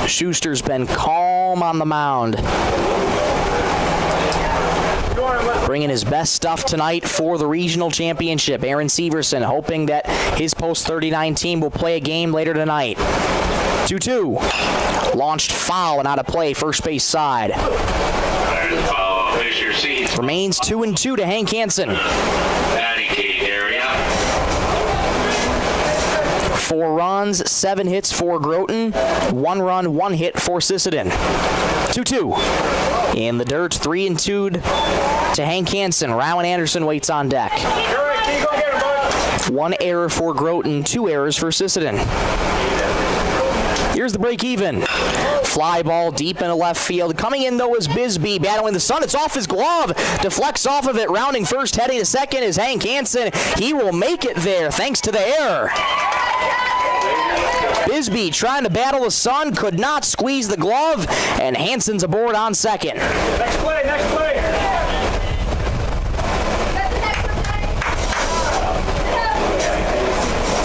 Schuster's been calm on the mound. Bringing his best stuff tonight for the regional championship. Aaron Severson hoping that his post-39 team will play a game later tonight. 2-2. Launched foul and out of play, first base side. Remains 2-2 to Hank Hansen. 4 runs, 7 hits for Groton. 1 run, 1 hit for Sisseton. 2-2. In the dirt, 3-2 to Hank Hansen. Rowan Anderson waits on deck. 1 error for Groton, 2 errors for Sisseton. Here's the break even. Fly ball deep into left field. Coming in, though, is Bisbee battling the sun. It's off his glove. Deflects off of it. Rounding first, heading to second is Hank Hansen. He will make it there thanks to the error. Bisbee trying to battle the sun, could not squeeze the glove, and Hansen's aboard on second. Next play, next play.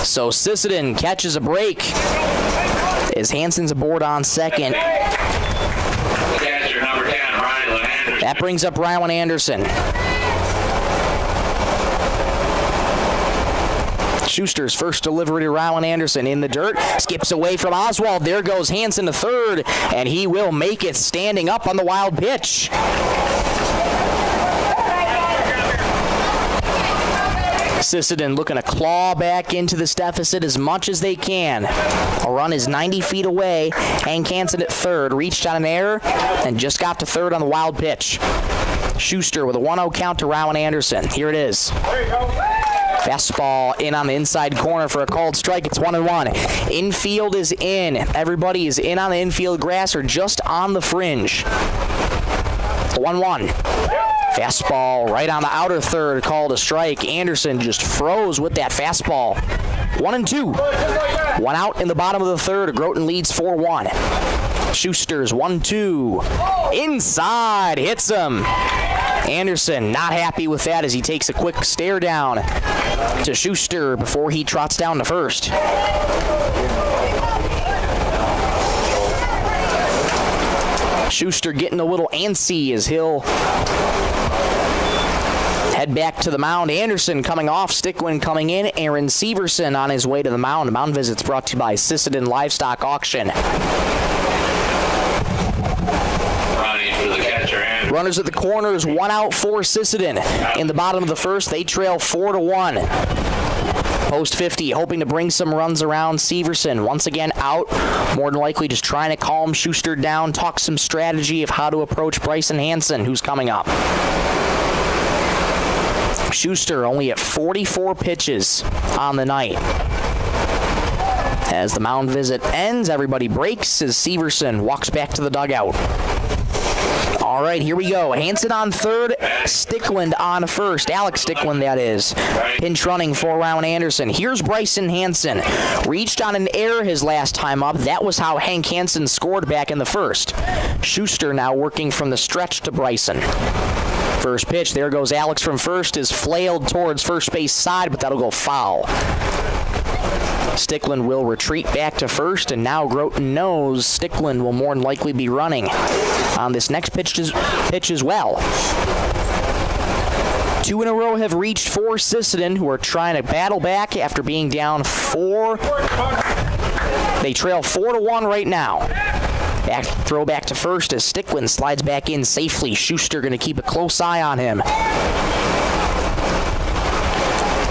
So Sisseton catches a break as Hansen's aboard on second. Catcher number 10, Rylan Anderson. That brings up Rylan Anderson. Schuster's first delivery to Rylan Anderson in the dirt. Skips away from Oswald. There goes Hansen to third, and he will make it standing up on the wild pitch. Sisseton looking to claw back into this deficit as much as they can. A run is 90 feet away. Hank Hansen at third, reached on an error, and just got to third on the wild pitch. Schuster with a 1-0 count to Rowan Anderson. Here it is. There you go. Fastball in on the inside corner for a called strike. It's 1-1. Infield is in. Everybody is in on the infield grass or just on the fringe. 1-1. Fastball right on the outer third, called a strike. Anderson just froze with that fastball. 1-2. 1 out in the bottom of the third. Groton leads 4-1. Schuster's 1-2. Inside, hits him. Anderson not happy with that as he takes a quick stare down to Schuster before he trots down to first. Schuster getting a little antsy as he'll head back to the mound. Anderson coming off, Stickland coming in, Aaron Severson on his way to the mound. Mound visits brought to you by Sisseton Livestock Auction. Runners at the corners, 1 out for Sisseton. In the bottom of the first, they trail 4-1. Post 50, hoping to bring some runs around. Severson once again out, more than likely just trying to calm Schuster down, talk some strategy of how to approach Bryson Hansen, who's coming up. Schuster only at 44 pitches on the night. As the mound visit ends, everybody breaks as Severson walks back to the dugout. All right, here we go. Hansen on third, Stickland on first. Alex Stickland, that is. Pinch running for Rowan Anderson. Here's Bryson Hansen. Reached on an error his last time up. That was how Hank Hansen scored back in the first. Schuster now working from the stretch to Bryson. First pitch, there goes Alex from first, is flailed towards first base side, but that'll go foul. Stickland will retreat back to first, and now Groton knows Stickland will more than likely be running on this next pitch as well. 2 in a row have reached for Sisseton, who are trying to battle back after being down 4. They trail 4-1 right now. Throw back to first as Stickland slides back in safely. Schuster going to keep a close eye on him.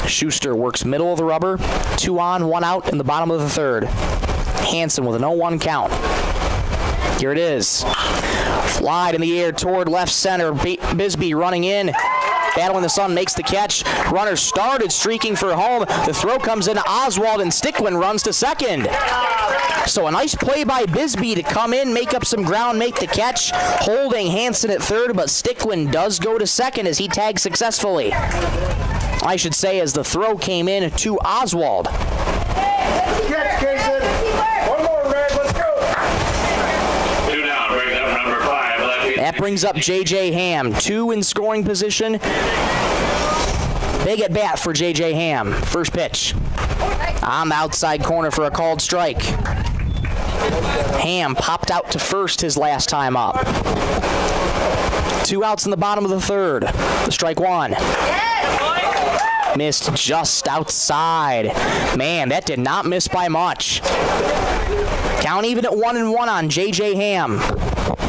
Schuster works middle of the rubber. 2 on, 1 out in the bottom of the third. Hansen with an 0-1 count. Here it is. Flied in the air toward left center. Bisbee running in. Battle in the sun makes the catch. Runner started streaking for home. The throw comes in. Oswald and Sticklin runs to second. So a nice play by Bisbee to come in, make up some ground, make the catch. Holding Hansen at third, but Sticklin does go to second as he tags successfully. I should say as the throw came in to Oswald. Catch, Jason. One more, Red. Let's go. 2 down, bring up number 5. That brings up J.J. Ham. 2 in scoring position. Big at bat for J.J. Ham. First pitch. On the outside corner for a called strike. Ham popped out to first his last time up. 2 outs in the bottom of the third. The strike 1. Missed just outside. Man, that did not miss by much. Count even at 1-1 on J.J. Ham.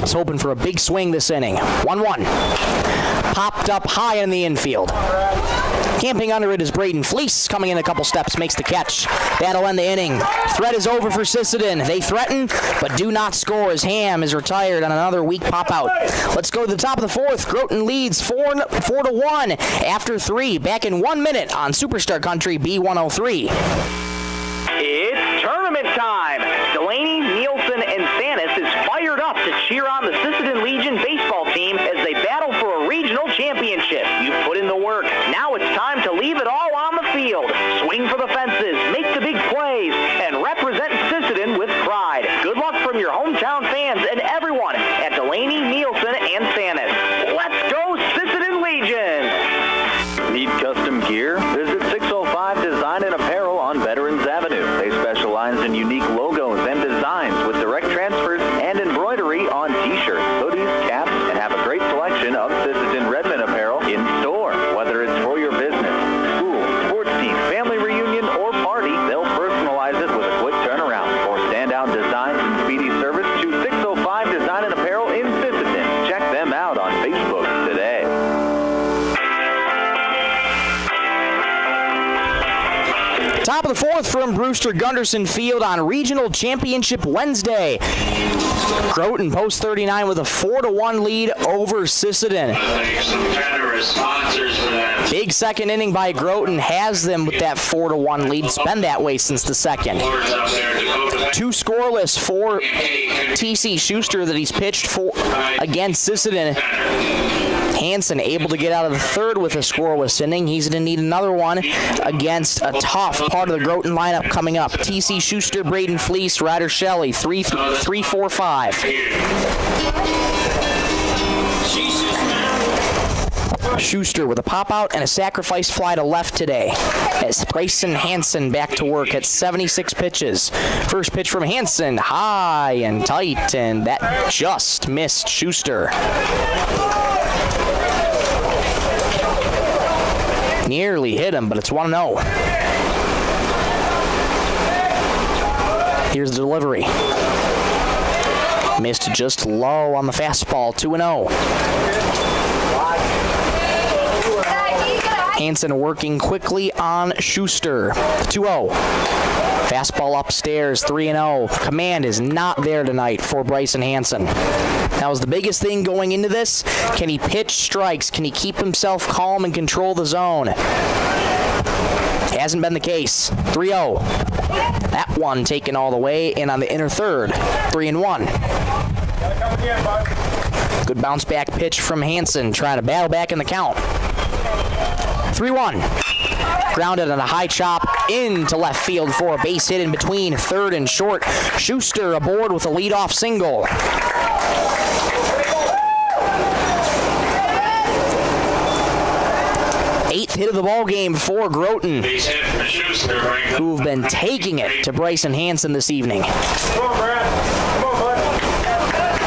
He's hoping for a big swing this inning. 1-1. Popped up high in the infield. Camping under it is Braden Fleece, coming in a couple steps, makes the catch. That'll end the inning. Threat is over for Sisseton. They threaten, but do not score as Ham is retired on another weak pop-out. Let's go to the top of the fourth. Groton leads 4-1 after 3. Back in 1 minute on Superstar Country B103. It's tournament time. Delaney, Nielsen, and Sanis is fired up to cheer on the Sisseton Legion baseball team as they battle for a regional championship. You've put in the work. Now it's time to leave it all on the field. Swing for the fences, make the big plays, and represent Sisseton with pride. Good luck from your hometown fans and everyone at Delaney, Nielsen, and Sanis. Let's go Sisseton Legion! Need custom gear? Visit 605 Design and Apparel on Veterans Avenue. They specialize in unique logos and designs with direct transfers and embroidery on t-shirts, hoodies, caps, and have a great selection of Sisseton Redmond apparel in store. Whether it's for your business, school, sports team, family reunion, or party, they'll personalize it with a quick turnaround. For standout designs and speedy service, choose 605 Design and Apparel in Sisseton. Check them out on Facebook today. Top of the fourth from Brewster Gunderson Field on Regional Championship Wednesday. Groton posts 39 with a 4-1 lead over Sisseton. Some generous sponsors for that. Big second inning by Groton has them with that 4-1 lead. It's been that way since the second. 2 scoreless for T.C. Schuster that he's pitched for against Sisseton. Hansen able to get out of the third with a scoreless inning. He's going to need another one against a tough part of the Groton lineup coming up. T.C. Schuster, Braden Fleece, Ryder Shelley, 3-4-5. Schuster with a pop-out and a sacrifice fly to left today as Bryson Hansen back to work at 76 pitches. First pitch from Hansen, high and tight, and that just missed Schuster. Nearly hit him, but it's 1-0. Here's the delivery. Missed just low on the fastball, 2-0. Hansen working quickly on Schuster, 2-0. Fastball upstairs, 3-0. Command is not there tonight for Bryson Hansen. That was the biggest thing going into this. Can he pitch strikes? Can he keep himself calm and control the zone? Hasn't been the case. 3-0. That one taken all the way in on the inner third. 3-1. Good bounce back pitch from Hansen, trying to battle back in the count. 3-1. Grounded on a high chop into left field for a base hit in between third and short. Schuster aboard with a leadoff single. Eighth hit of the ball game for Groton, who've been taking it to Bryson Hansen this evening.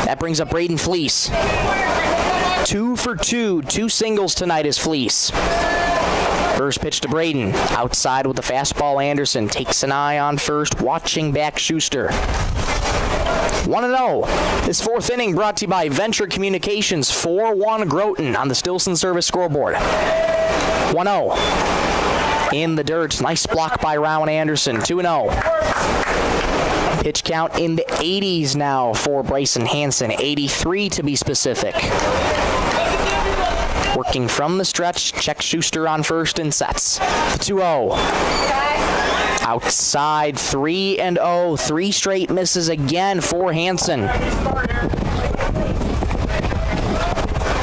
That brings up Braden Fleece. 2 for 2, 2 singles tonight is Fleece. First pitch to Braden, outside with the fastball. Anderson takes an eye on first, watching back Schuster. 1-0. This fourth inning brought to you by Venture Communications, 4-1 Groton on the Stilson Service scoreboard. 1-0. in the dirt. Nice block by Rowan Anderson. 2-0. Pitch count in the 80s now for Bryson Hansen. 83 to be specific. Working from the stretch, check Schuster on first and sets. 2-0. Outside, 3-0. 3 straight misses again for Hansen.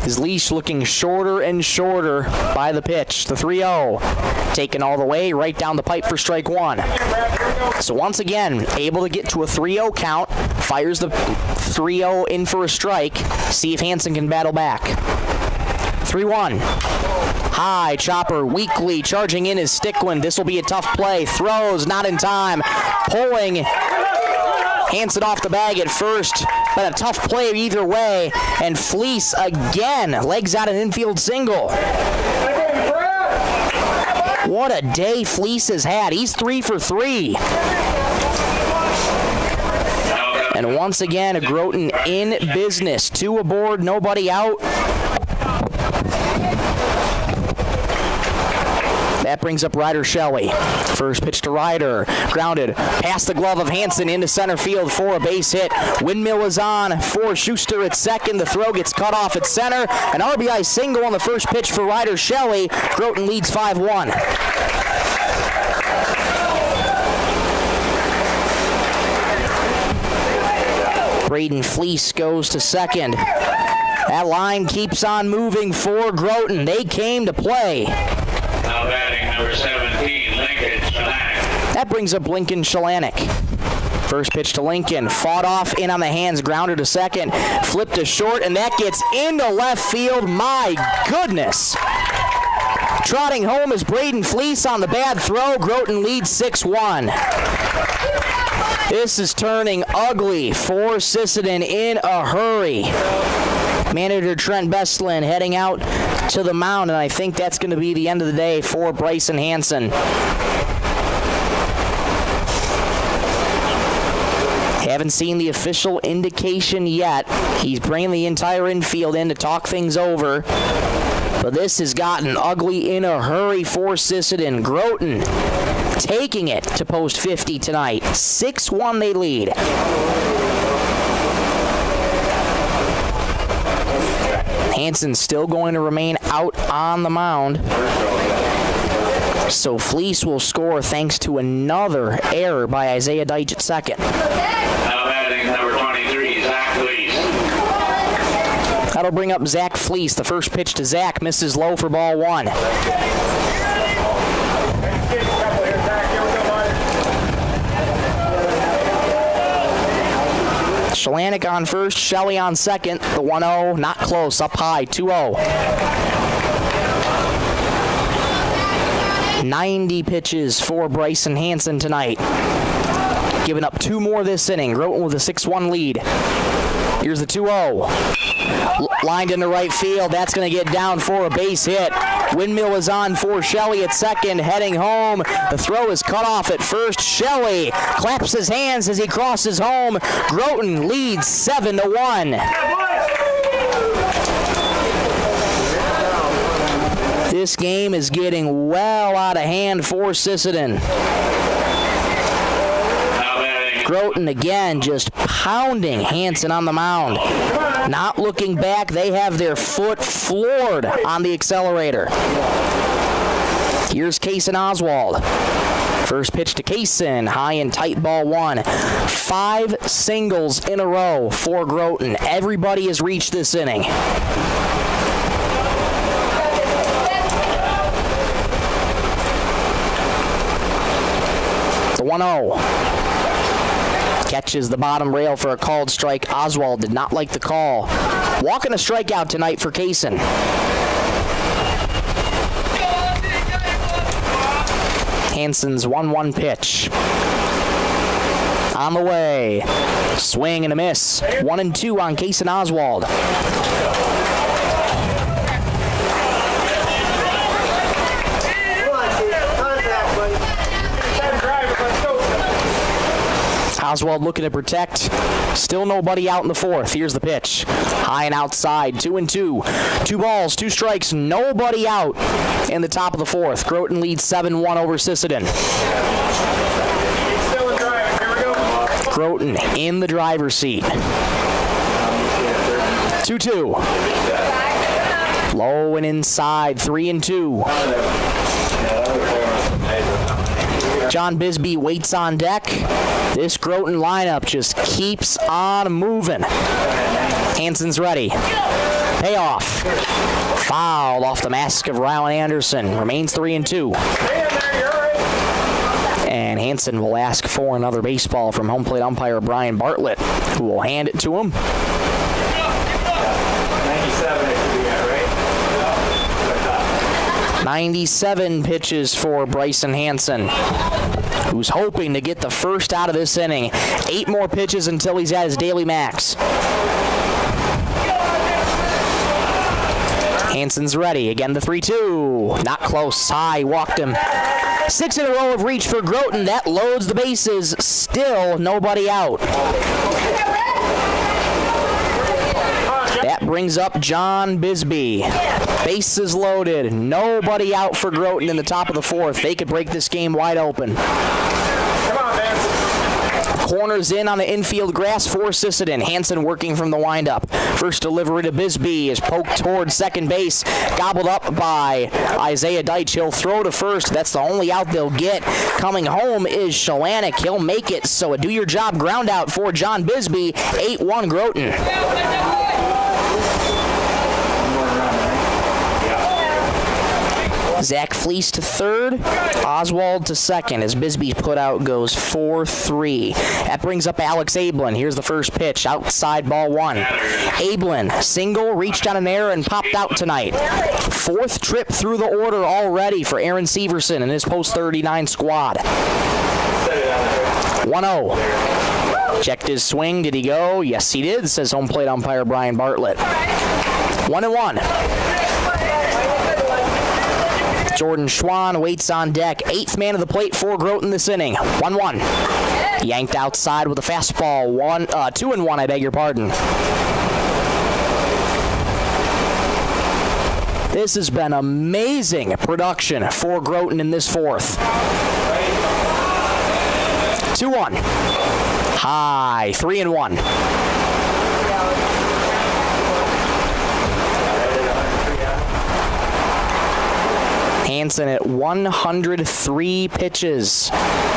His leash looking shorter and shorter by the pitch. The 3-0. Taken all the way right down the pipe for strike one. So once again, able to get to a 3-0 count. Fires the 3-0 in for a strike. See if Hansen can battle back. 3-1. High chopper, weakly charging in is Stickland. This will be a tough play. Throws, not in time. Pulling Hansen off the bag at first, but a tough play either way. And Fleece again legs out an infield single. What a day Fleece has had. He's 3 for 3. And once again, a Groton in business. 2 aboard, nobody out. That brings up Ryder Shelley. First pitch to Ryder. Grounded past the glove of Hansen into center field for a base hit. Windmill is on for Schuster at second. The throw gets cut off at center. An RBI single on the first pitch for Ryder Shelley. Groton leads 5-1. Braden Fleece goes to second. That line keeps on moving for Groton. They came to play. Now batting number 17, Lincoln Shalanek. That brings up Lincoln Shalanek. First pitch to Lincoln. Fought off in on the hands. Grounder to second. Flipped to short, and that gets into left field. My goodness. Trotting home is Braden Fleece on the bad throw. Groton leads 6-1. This is turning ugly for Sisseton in a hurry. Manager Trent Bestlin heading out to the mound, and I think that's going to be the end of the day for Bryson Hansen. Haven't seen the official indication yet. He's bringing the entire infield in to talk things over. But this has gotten ugly in a hurry for Sisseton. Groton taking it to post 50 tonight. 6-1 they lead. Hansen still going to remain out on the mound. So Fleece will score thanks to another error by Isaiah Deitch at second. Now batting number 23, Zach Fleece. That'll bring up Zach Fleece. The first pitch to Zach misses low for ball one. Shalanek on first, Shelley on second. The 1-0, not close, up high, 2-0. 90 pitches for Bryson Hansen tonight. Giving up 2 more this inning. Groton with a 6-1 lead. Here's the 2-0. Lined into right field. That's going to get down for a base hit. Windmill is on for Shelley at second, heading home. The throw is cut off at first. Shelley claps his hands as he crosses home. Groton leads 7-1. This game is getting well out of hand for Sisseton. Groton again just pounding Hansen on the mound. Not looking back, they have their foot floored on the accelerator. Here's Kaysen Oswald. First pitch to Kaysen, high and tight, ball one. 5 singles in a row for Groton. Everybody has reached this inning. The 1-0. Catches the bottom rail for a called strike. Oswald did not like the call. Walking a strikeout tonight for Kaysen. Hansen's 1-1 pitch. On the way. Swing and a miss. 1-2 on Kaysen Oswald. Oswald looking to protect. Still nobody out in the fourth. Here's the pitch. High and outside, 2-2. 2 balls, 2 strikes, nobody out in the top of the fourth. Groton leads 7-1 over Sisseton. Groton in the driver's seat. 2-2. Low and inside, 3-2. John Bisbee waits on deck. This Groton lineup just keeps on moving. Hansen's ready. Payoff. Fouled off the mask of Rylan Anderson. Remains 3-2. And Hansen will ask for another baseball from home plate umpire Brian Bartlett, who will hand it to him. 97 pitches for Bryson Hansen, who's hoping to get the first out of this inning. 8 more pitches until he's at his daily max. Hansen's ready. Again, the 3-2. Not close. High. Walked him. 6 in a row of reach for Groton. That loads the bases. Still nobody out. That brings up John Bisbee. Bases loaded. Nobody out for Groton in the top of the fourth. They could break this game wide open. Corners in on the infield grass for Sisseton. Hansen working from the windup. First delivery to Bisbee is poked toward second base. Gobbled up by Isaiah Deitch. He'll throw to first. That's the only out they'll get. Coming home is Shalanek. He'll make it. So a do-your-job ground out for John Bisbee. 8-1 Groton. Zach Fleece to third, Oswald to second as Bisbee's putout goes 4-3. That brings up Alex Ablin. Here's the first pitch, outside ball 1. Ablin, single, reached on an error and popped out tonight. 4th trip through the order already for Aaron Severson and his post-39 squad. 1-0. Checked his swing. Did he go? Yes, he did, says home plate umpire Brian Bartlett. 1-1. Jordan Schwann waits on deck. 8th man of the plate for Groton this inning. 1-1. Yanked outside with a fastball. 2-1, I beg your pardon. This has been amazing production for Groton in this fourth. 2-1. High. 3-1. Hansen at 103 pitches.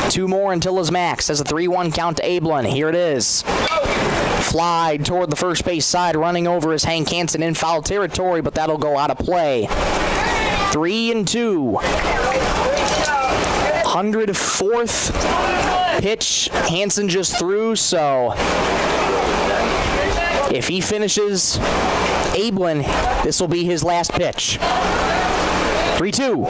2 more until his max. Has a 3-1 count to Ablin. Here it is. Fly toward the first base side. Running over is Hank Hansen in foul territory, but that'll go out of play. 3-2. 104th pitch Hansen just threw, so if he finishes Ablin, this will be his last pitch. 3-2.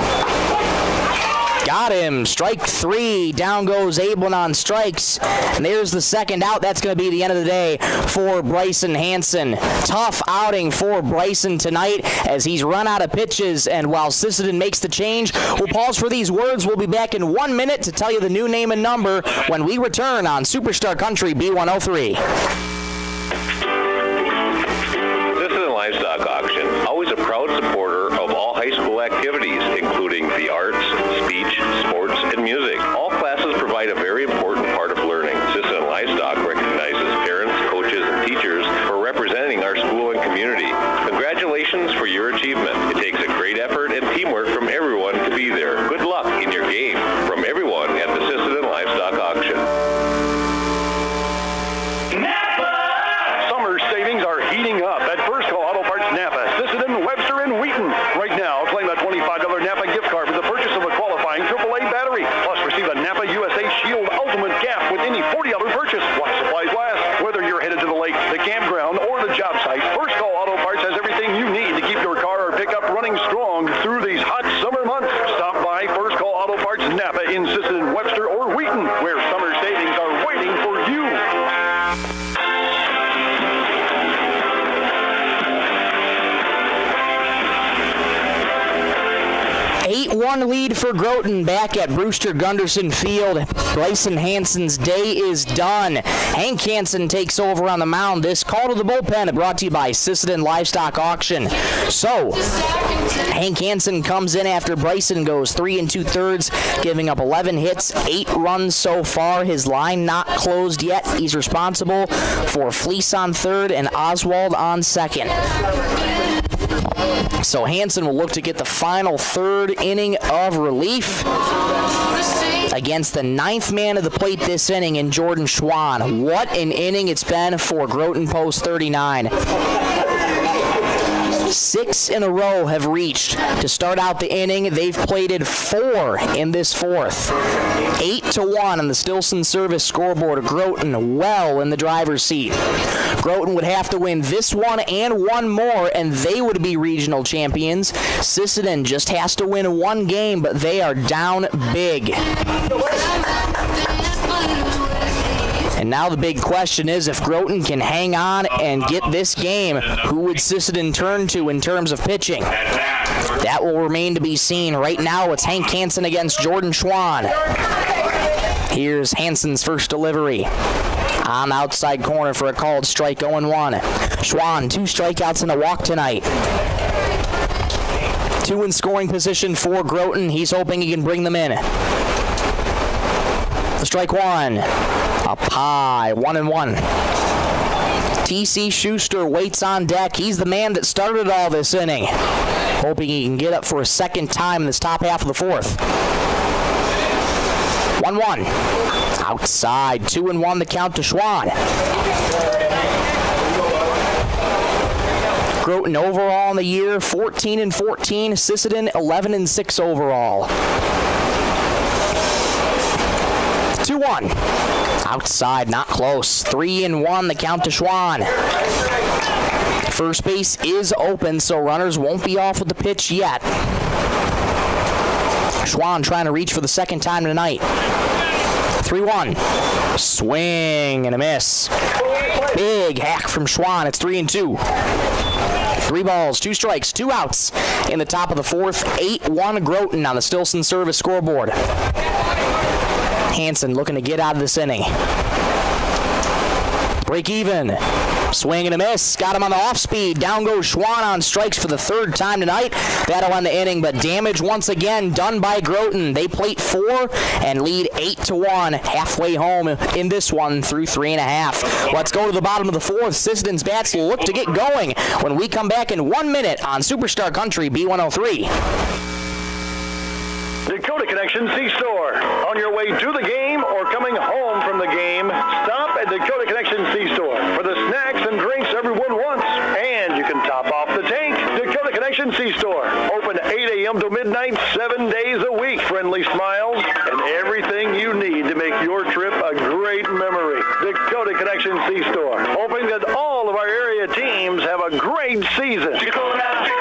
Got him. Strike 3. Down goes Ablin on strikes. And there's the second out. That's going to be the end of the day for Bryson Hansen. Tough outing for Bryson tonight as he's run out of pitches. And while Sisseton makes the change, we'll pause for these words. We'll be back in 1 minute to tell you the new name and number when we return on Superstar Country B103. Sisseton Livestock Auction, always a proud supporter of all high school activities, including the arts, speech, sports, and music. All classes provide a very important part of learning. Sisseton Livestock recognizes parents, coaches, and teachers for representing our school and community. Congratulations for your achievement. It takes a great effort and teamwork from everyone to be there. Good luck in your game from everyone at the Sisseton Livestock Auction. Summer savings are heating up at First Call Auto Parts Napa, Sisseton, Webster, and Wheaton. Right now, claim a $25 Napa gift card with the purchase of a qualifying AAA battery. Plus, receive a Napa USA Shield Ultimate Gap with any $40 purchase. While supplies last. Whether you're headed to the lake, the campground, or the job site, First Call Auto Parts has everything you need to keep your car or pickup running strong through these hot summer months. Stop by First Call Auto Parts Napa in Sisseton, Webster, or Wheaton, where summer savings are waiting for you. 8-1 8-1 lead for Groton back at Brewster Gunderson Field. Bryson Hansen's day is done. Hank Hansen takes over on the mound. This call to the bullpen brought to you by Sisseton Livestock Auction. So, Hank Hansen comes in after Bryson goes 3 2/3, giving up 11 hits, 8 runs so far. His line not closed yet. He's responsible for Fleece on third and Oswald on second. So Hansen will look to get the final third inning of relief against the 9th man of the plate this inning in Jordan Schwann. What an inning it's been for Groton Post 39. 6 in a row have reached to start out the inning. They've plated 4 in this fourth. 8-1 on the Stilson Service scoreboard. Groton well in the driver's seat. Groton would have to win this one and one more, and they would be regional champions. Sisseton just has to win one game, but they are down big. And now the big question is, if Groton can hang on and get this game, who would Sisseton turn to in terms of pitching? That will remain to be seen. Right now, it's Hank Hansen against Jordan Schwann. Here's Hansen's first delivery. On the outside corner for a called strike, 0-1. Schwann, 2 strikeouts and a walk tonight. 2 in scoring position for Groton. He's hoping he can bring them in. The strike 1. Up high, 1-1. TC Schuster waits on deck. He's the man that started all this inning. Hoping he can get up for a second time in this top half of the fourth. 1-1. Outside, 2-1 the count to Schwann. Groton overall in the year, 14-14. Sisseton, 11-6 overall. 2-1. Outside, not close. 3-1 the count to Schwann. First base is open, so runners won't be off with the pitch yet. Schwann trying to reach for the second time tonight. 3-1. Swing and a miss. Big hack from Schwann. It's 3-2. 3 balls, 2 strikes, 2 outs in the top of the fourth. 8-1 Groton on the Stilson Service scoreboard. Hansen looking to get out of this inning. Break even. Swing and a miss. Got him on the off speed. Down goes Schwann on strikes for the 3rd time tonight. That'll end the inning, but damage once again done by Groton. They plate 4 and lead 8-1. Halfway home in this one through 3.5. Let's go to the bottom of the fourth. Sisseton's bats will look to get going when we come back in 1 minute on Superstar Country B103. Dakota Connection C-Store. On your way to the game or coming home from the game, stop at Dakota Connection C-Store for the snacks and drinks everyone wants. And you can top off the tank. Dakota Connection C-Store. Open 8 a.m. to midnight, 7 days a week. Friendly smiles and everything you need to make your trip a great memory. Dakota Connection C-Store. Hoping that all of our area teams have a great season. Dakota Connection.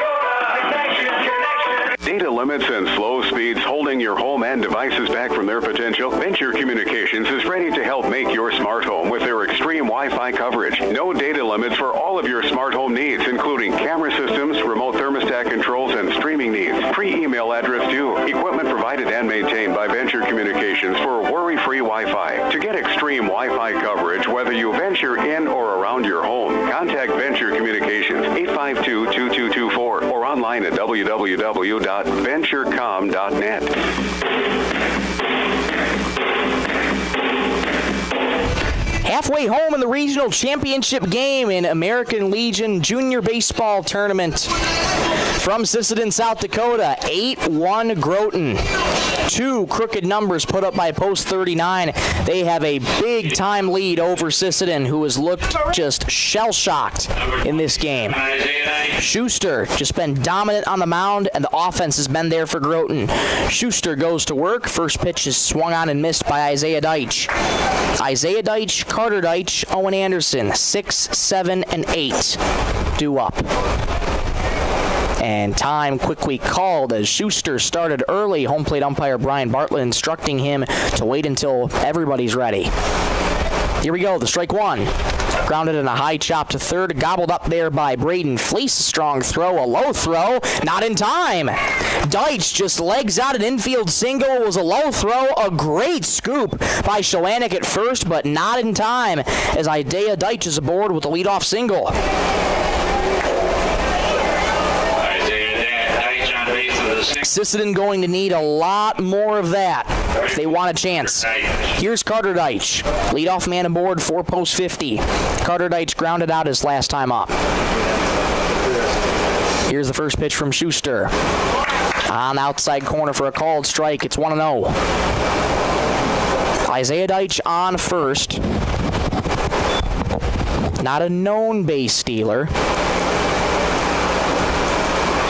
Data limits and slow speeds holding your home and devices back from their potential? Venture Communications is ready to help make your smart home with their extreme Wi-Fi coverage. No data limits for all of your smart home needs, including camera systems, remote thermostat controls, and streaming needs. Free email address too. Equipment provided and maintained by Venture Communications for worry-free Wi-Fi. To get extreme Wi-Fi coverage, whether you venture in or around your home, contact Venture Communications 852-2224 or online at www.venturecom.net. Halfway home in the regional championship game in American Legion Junior Baseball Tournament from Sisseton, South Dakota. 8-1 Groton. 2 crooked numbers put up by Post 39. They have a big-time lead over Sisseton, who has looked just shell-shocked in this game. Schuster just been dominant on the mound, and the offense has been there for Groton. Schuster goes to work. First pitch is swung on and missed by Isaiah Deitch. Isaiah Deitch, Carter Deitch, Owen Anderson, 6, 7, and 8 due up. And time quickly called as Schuster started early. Home plate umpire Brian Bartlett instructing him to wait until everybody's ready. Here we go, the strike 1. Grounded in a high chop to third. Gobbled up there by Braden Fleece. Strong throw, a low throw. Not in time. Deitch just legs out an infield single. It was a low throw. A great scoop by Schwanek at first, but not in time as Isaiah Deitch is aboard with the leadoff single. Sisseton going to need a lot more of that if they want a chance. Here's Carter Deitch. Leadoff man aboard, 4-post 50. Carter Deitch grounded out his last time up. Here's the first pitch from Schuster. On the outside corner for a called strike. It's 1-0. Isaiah Deitch on first. Not a known base stealer.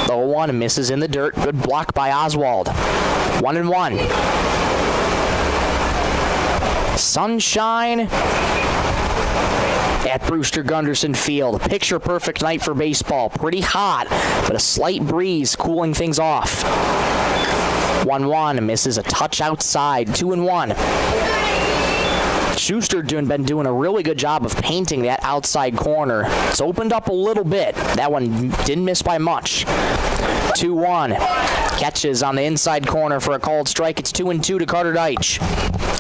The 0-1 misses in the dirt. Good block by Oswald. 1-1. Sunshine at Brewster Gunderson Field. Picture perfect night for baseball. Pretty hot, but a slight breeze cooling things off. 1-1 misses a touch outside. 2-1. Schuster been doing a really good job of painting that outside corner. It's opened up a little bit. That one didn't miss by much. 2-1. Catches on the inside corner for a called strike. It's 2-2 to Carter Deitch.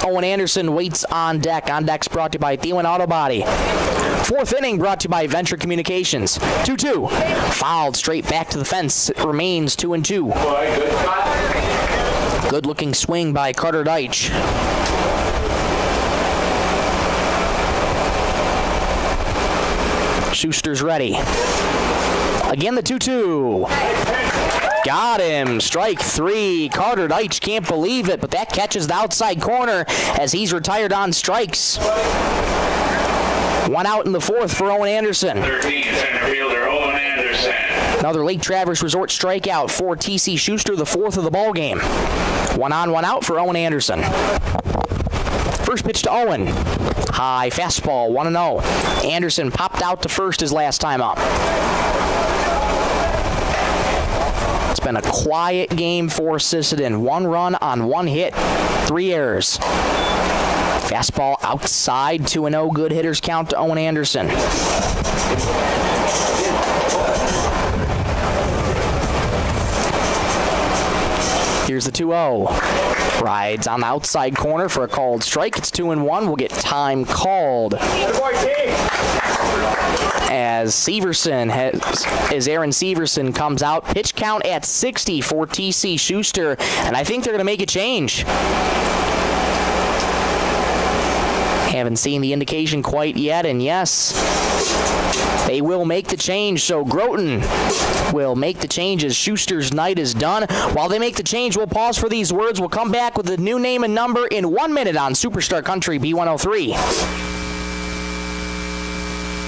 Owen Anderson waits on deck. On deck's brought to you by Thielen Auto Body. Fourth inning brought to you by Venture Communications. 2-2. Fouled straight back to the fence. It remains 2-2. Good looking swing by Carter Deitch. Schuster's ready. Again, the 2-2. Got him. Strike 3. Carter Deitch can't believe it, but that catches the outside corner as he's retired on strikes. One out in the fourth for Owen Anderson. 13, center fielder Owen Anderson. Another Lake Traverse Resort strikeout for TC Schuster, the fourth of the ball game. 1 on, 1 out for Owen Anderson. First pitch to Owen. High fastball, 1-0. Anderson popped out to first his last time up. It's been a quiet game for Sisseton. 1 run on 1 hit, 3 errors. Fastball outside, 2-0. Good hitters count to Owen Anderson. Here's the 2-0. Rides on the outside corner for a called strike. It's 2-1. We'll get time called. As Aaron Severson comes out. Pitch count at 60 for TC Schuster, and I think they're going to make a change. Haven't seen the indication quite yet, and yes, they will make the change. So Groton will make the change as Schuster's night is done. While they make the change, we'll pause for these words. We'll come back with the new name and number in 1 minute on Superstar Country B103.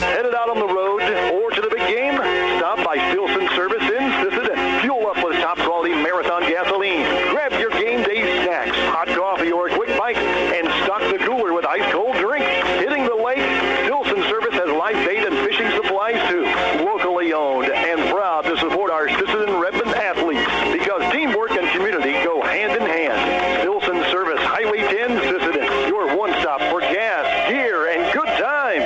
Headed out on the road or to the big game? Stop by Stilson Service in Sisseton. Fuel up with top quality Marathon gasoline. Grab your game day snacks, hot coffee or a quick bite, and stock the cooler with ice cold drinks. Hitting the lake, Stilson Service has live bait and fishing supplies too. Locally owned and proud to support our Sisseton Redmond athletes because teamwork and community go hand in hand. Stilson Service, Highway 10, Sisseton, your one stop for gas, gear, and good times.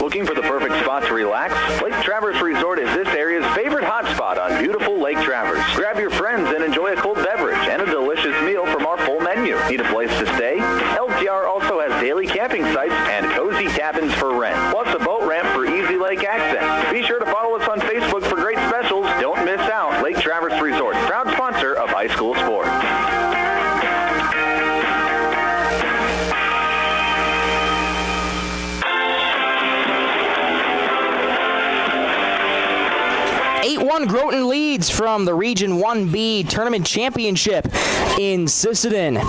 Looking for the perfect spot to relax? Lake Traverse Resort is this area's favorite hotspot on beautiful Lake Traverse. Grab your friends and enjoy a cold beverage and a delicious meal from our full menu. Need a place to stay? LTR also has daily camping sites and cozy cabins for rent, plus a boat ramp for easy lake access. Be sure to follow us on Facebook for great specials. Don't miss out. Lake Traverse Resort, proud sponsor of high school sports. 8-1 Groton leads from the Region 1B Tournament Championship in Sisseton.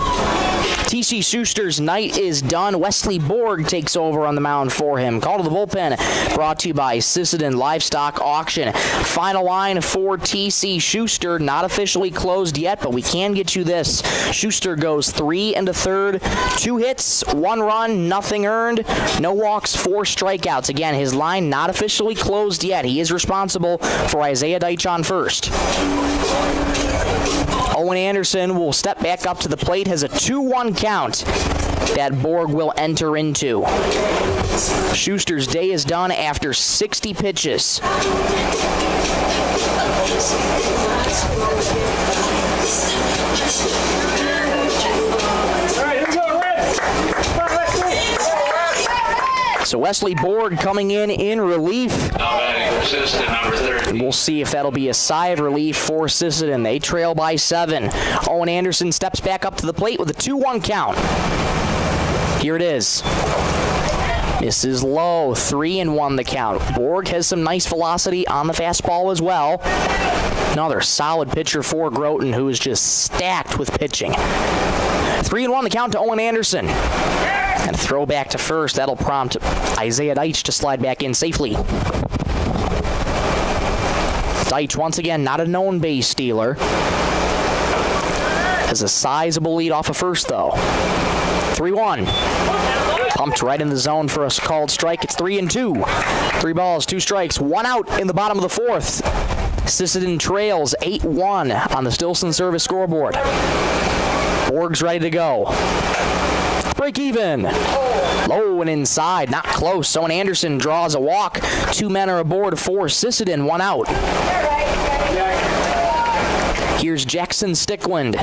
TC Schuster's night is done. Wesley Borg takes over on the mound for him. Call to the bullpen brought to you by Sisseton Livestock Auction. Final line for TC Schuster, not officially closed yet, but we can get you this. Schuster goes 3 1/3, 2 hits, 1 run, nothing earned, no walks, 4 strikeouts. Again, his line not officially closed yet. He is responsible for Isaiah Deitch on first. Owen Anderson will step back up to the plate, has a 2-1 count that Borg will enter into. Schuster's day is done after 60 pitches. So Wesley Borg coming in relief. We'll see if that'll be a sigh of relief for Sisseton. They trail by 7. Owen Anderson steps back up to the plate with a 2-1 count. Here it is. This is low, 3-1 the count. Borg has some nice velocity on the fastball as well. Another solid pitcher for Groton, who is just stacked with pitching. 3-1 the count to Owen Anderson. And a throw back to first. That'll prompt Isaiah Deitch to slide back in safely. Deitch, once again, not a known base stealer. Has a sizable lead off of first, though. 3-1. Pumped right in the zone for a called strike. It's 3-2. 3 balls, 2 strikes, 1 out in the bottom of the 4th. Sisseton trails 8-1 on the Stilson service scoreboard. Borg's ready to go. Break even. Low and inside, not close. Owen Anderson draws a walk. 2 men are aboard for Sisseton, 1 out. Here's Jackson Stickland.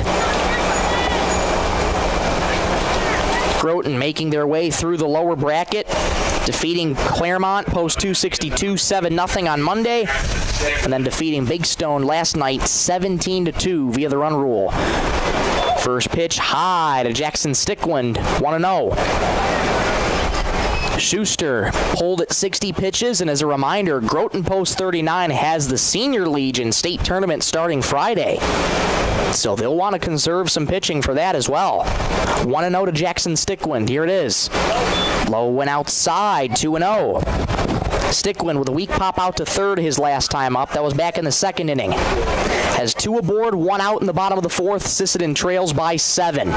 Groton making their way through the lower bracket, defeating Claremont post 262 7-0 on Monday, and then defeating Big Stone last night 17-2 via the run rule. First pitch high to Jackson Stickland, 1-0. Schuster pulled at 60 pitches, and as a reminder, Groton Post 39 has the Senior Legion State Tournament starting Friday. So they'll want to conserve some pitching for that as well. 1-0 to Jackson Stickland. Here it is. Low went outside, 2-0. Stickland with a weak pop out to third his last time up. That was back in the 2nd inning. Has 2 aboard, 1 out in the bottom of the 4th. Sisseton trails by 7.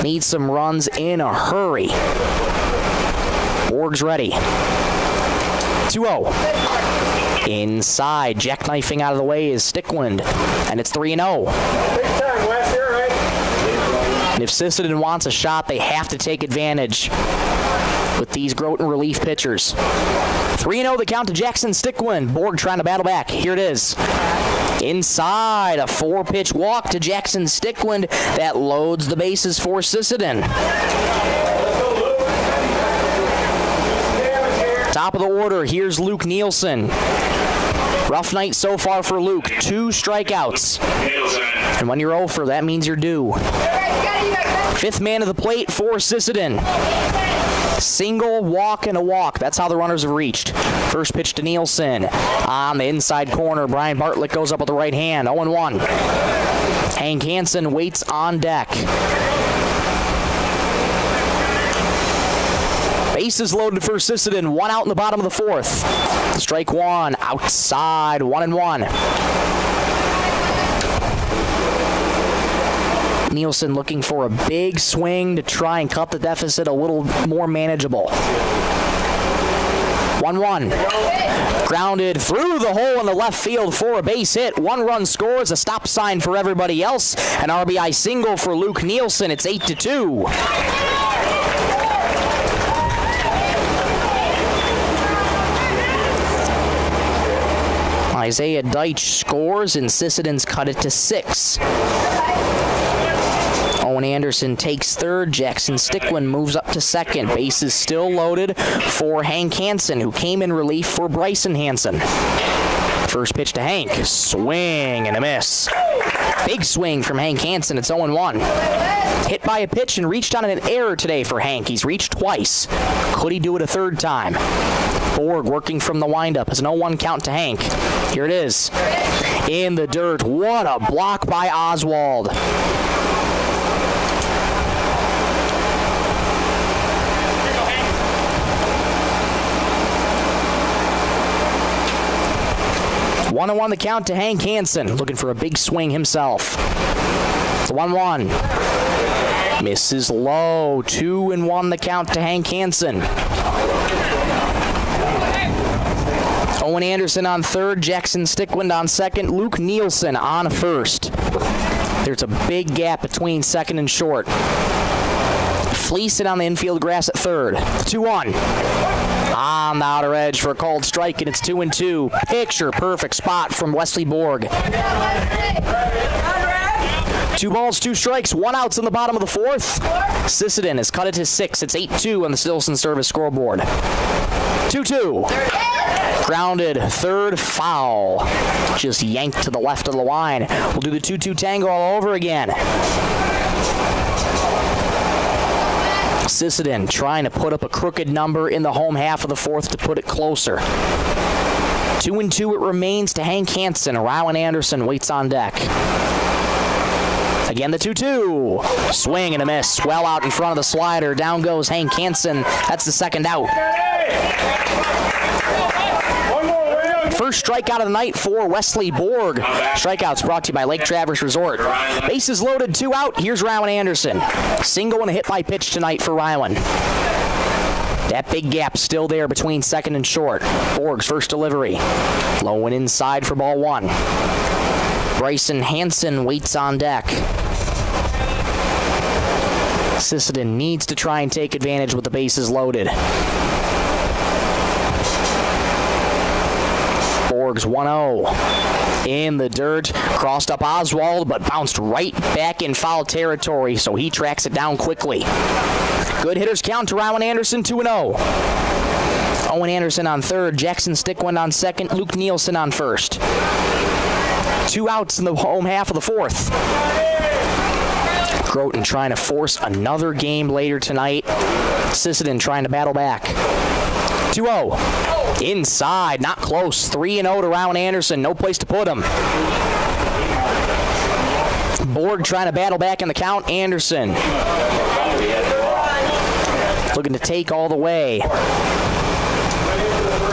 Needs some runs in a hurry. Borg's ready. 2-0. Inside, jackknifing out of the way is Stickland, and it's 3-0. And if Sisseton wants a shot, they have to take advantage with these Groton relief pitchers. 3-0 the count to Jackson Stickland. Borg trying to battle back. Here it is. Inside, a 4-pitch walk to Jackson Stickland that loads the bases for Sisseton. Top of the order, here's Luke Nielsen. Rough night so far for Luke. 2 strikeouts. And when you're over, that means you're due. 5th man of the plate for Sisseton. Single, walk, and a walk. That's how the runners have reached. First pitch to Nielsen. On the inside corner, Brian Bartlett goes up with the right hand. 0-1. Hank Hansen waits on deck. Bases loaded for Sisseton. 1 out in the bottom of the 4th. Strike 1. Outside. 1-1. Nielsen looking for a big swing to try and cut the deficit a little more manageable. 1-1. Grounded through the hole in the left field for a base hit. 1 run scores, a stop sign for everybody else. An RBI single for Luke Nielsen. It's 8-2. Isaiah Deitch scores, and Sisseton's cut it to 6. Owen Anderson takes 3rd. Jackson Stickland moves up to 2nd. Bases still loaded for Hank Hansen, who came in relief for Bryson Hansen. First pitch to Hank. Swing and a miss. Big swing from Hank Hansen. It's 0-1. Hit by a pitch and reached on an error today for Hank. He's reached twice. Could he do it a 3rd time? Borg working from the windup as an 0-1 count to Hank. Here it is. In the dirt. What a block by Oswald. One and 1 the count to Hank Hansen, looking for a big swing himself. 1-1. Misses low. 2-1 the count to Hank Hansen. Owen Anderson on 3rd, Jackson Stickland on 2nd, Luke Nielsen on 1st. There's a big gap between 2nd and short. Fleece it on the infield grass at 3rd. 2-1. On the outer edge for a called strike, and it's 2-2. Picture perfect spot from Wesley Borg. 2 balls, 2 strikes, 1 out in the bottom of the 4th. Sisseton has cut it to 6. It's 8-2 on the Stilson service scoreboard. 2-2. Grounded, third foul. Just yanked to the left of the line. We'll do the 2-2 tango all over again. Sisseton trying to put up a crooked number in the home half of the 4th to put it closer. 2-2 it remains to Hank Hansen. Rowan Anderson waits on deck. Again, the 2-2. Swing and a miss. Well out in front of the slider. Down goes Hank Hansen. That's the second out. First strikeout of the night for Wesley Borg. Strikeouts brought to you by Lake Traverse Resort. Bases loaded, 2 out. Here's Rowan Anderson. Single and a hit by pitch tonight for Rowan. That big gap still there between second and short. Borg's first delivery. Low and inside for ball 1. Bryson Hansen waits on deck. Sisseton needs to try and take advantage with the bases loaded. Borg's 1-0. In the dirt, crossed up Oswald, but bounced right back in foul territory, so he tracks it down quickly. Good hitters count to Rowan Anderson, 2-0. Owen Anderson on third, Jackson Stickwind on second, Luke Nielsen on first. 2 outs in the home half of the 4th. Groton trying to force another game later tonight. Sisseton trying to battle back. 2-0. Inside, not close. 3-0 to Rowan Anderson. No place to put him. Borg trying to battle back in the count. Anderson looking to take all the way.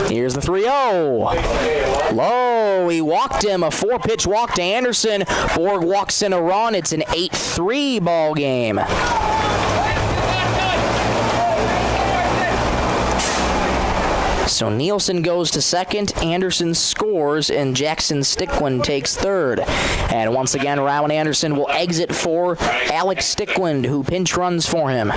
Here's the 3-0. Low, he walked him. A 4-pitch walk to Anderson. Borg walks in a run. It's an 8-3 ball game. So Nielsen goes to second, Anderson scores, and Jackson Stickwind takes third. And once again, Rowan Anderson will exit for Alex Stickwind, who pinch runs for him.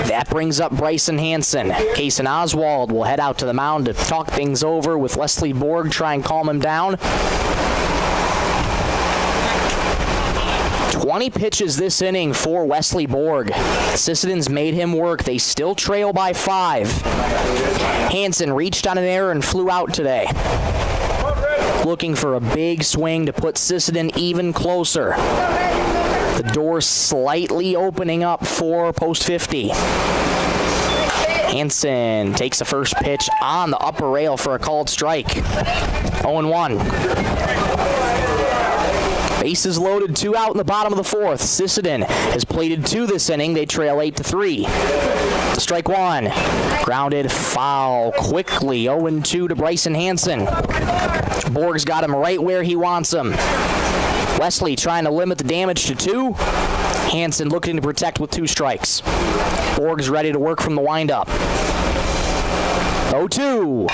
That brings up Bryson Hansen. Kason Oswald will head out to the mound to talk things over with Wesley Borg, try and calm him down. 20 pitches this inning for Wesley Borg. Sisseton's made him work. They still trail by 5. Hansen reached on an error and flew out today. Looking for a big swing to put Sisseton even closer. The door slightly opening up for post 50. Hansen takes a first pitch on the upper rail for a called strike. 0-1. Bases loaded, 2 out in the bottom of the 4th. Sisseton has plated 2 this inning. They trail 8-3. Strike 1. Grounded foul quickly. 0-2 to Bryson Hansen. Borg's got him right where he wants him. Wesley trying to limit the damage to 2. Hansen looking to protect with 2 strikes. Borg's ready to work from the windup. 0-2.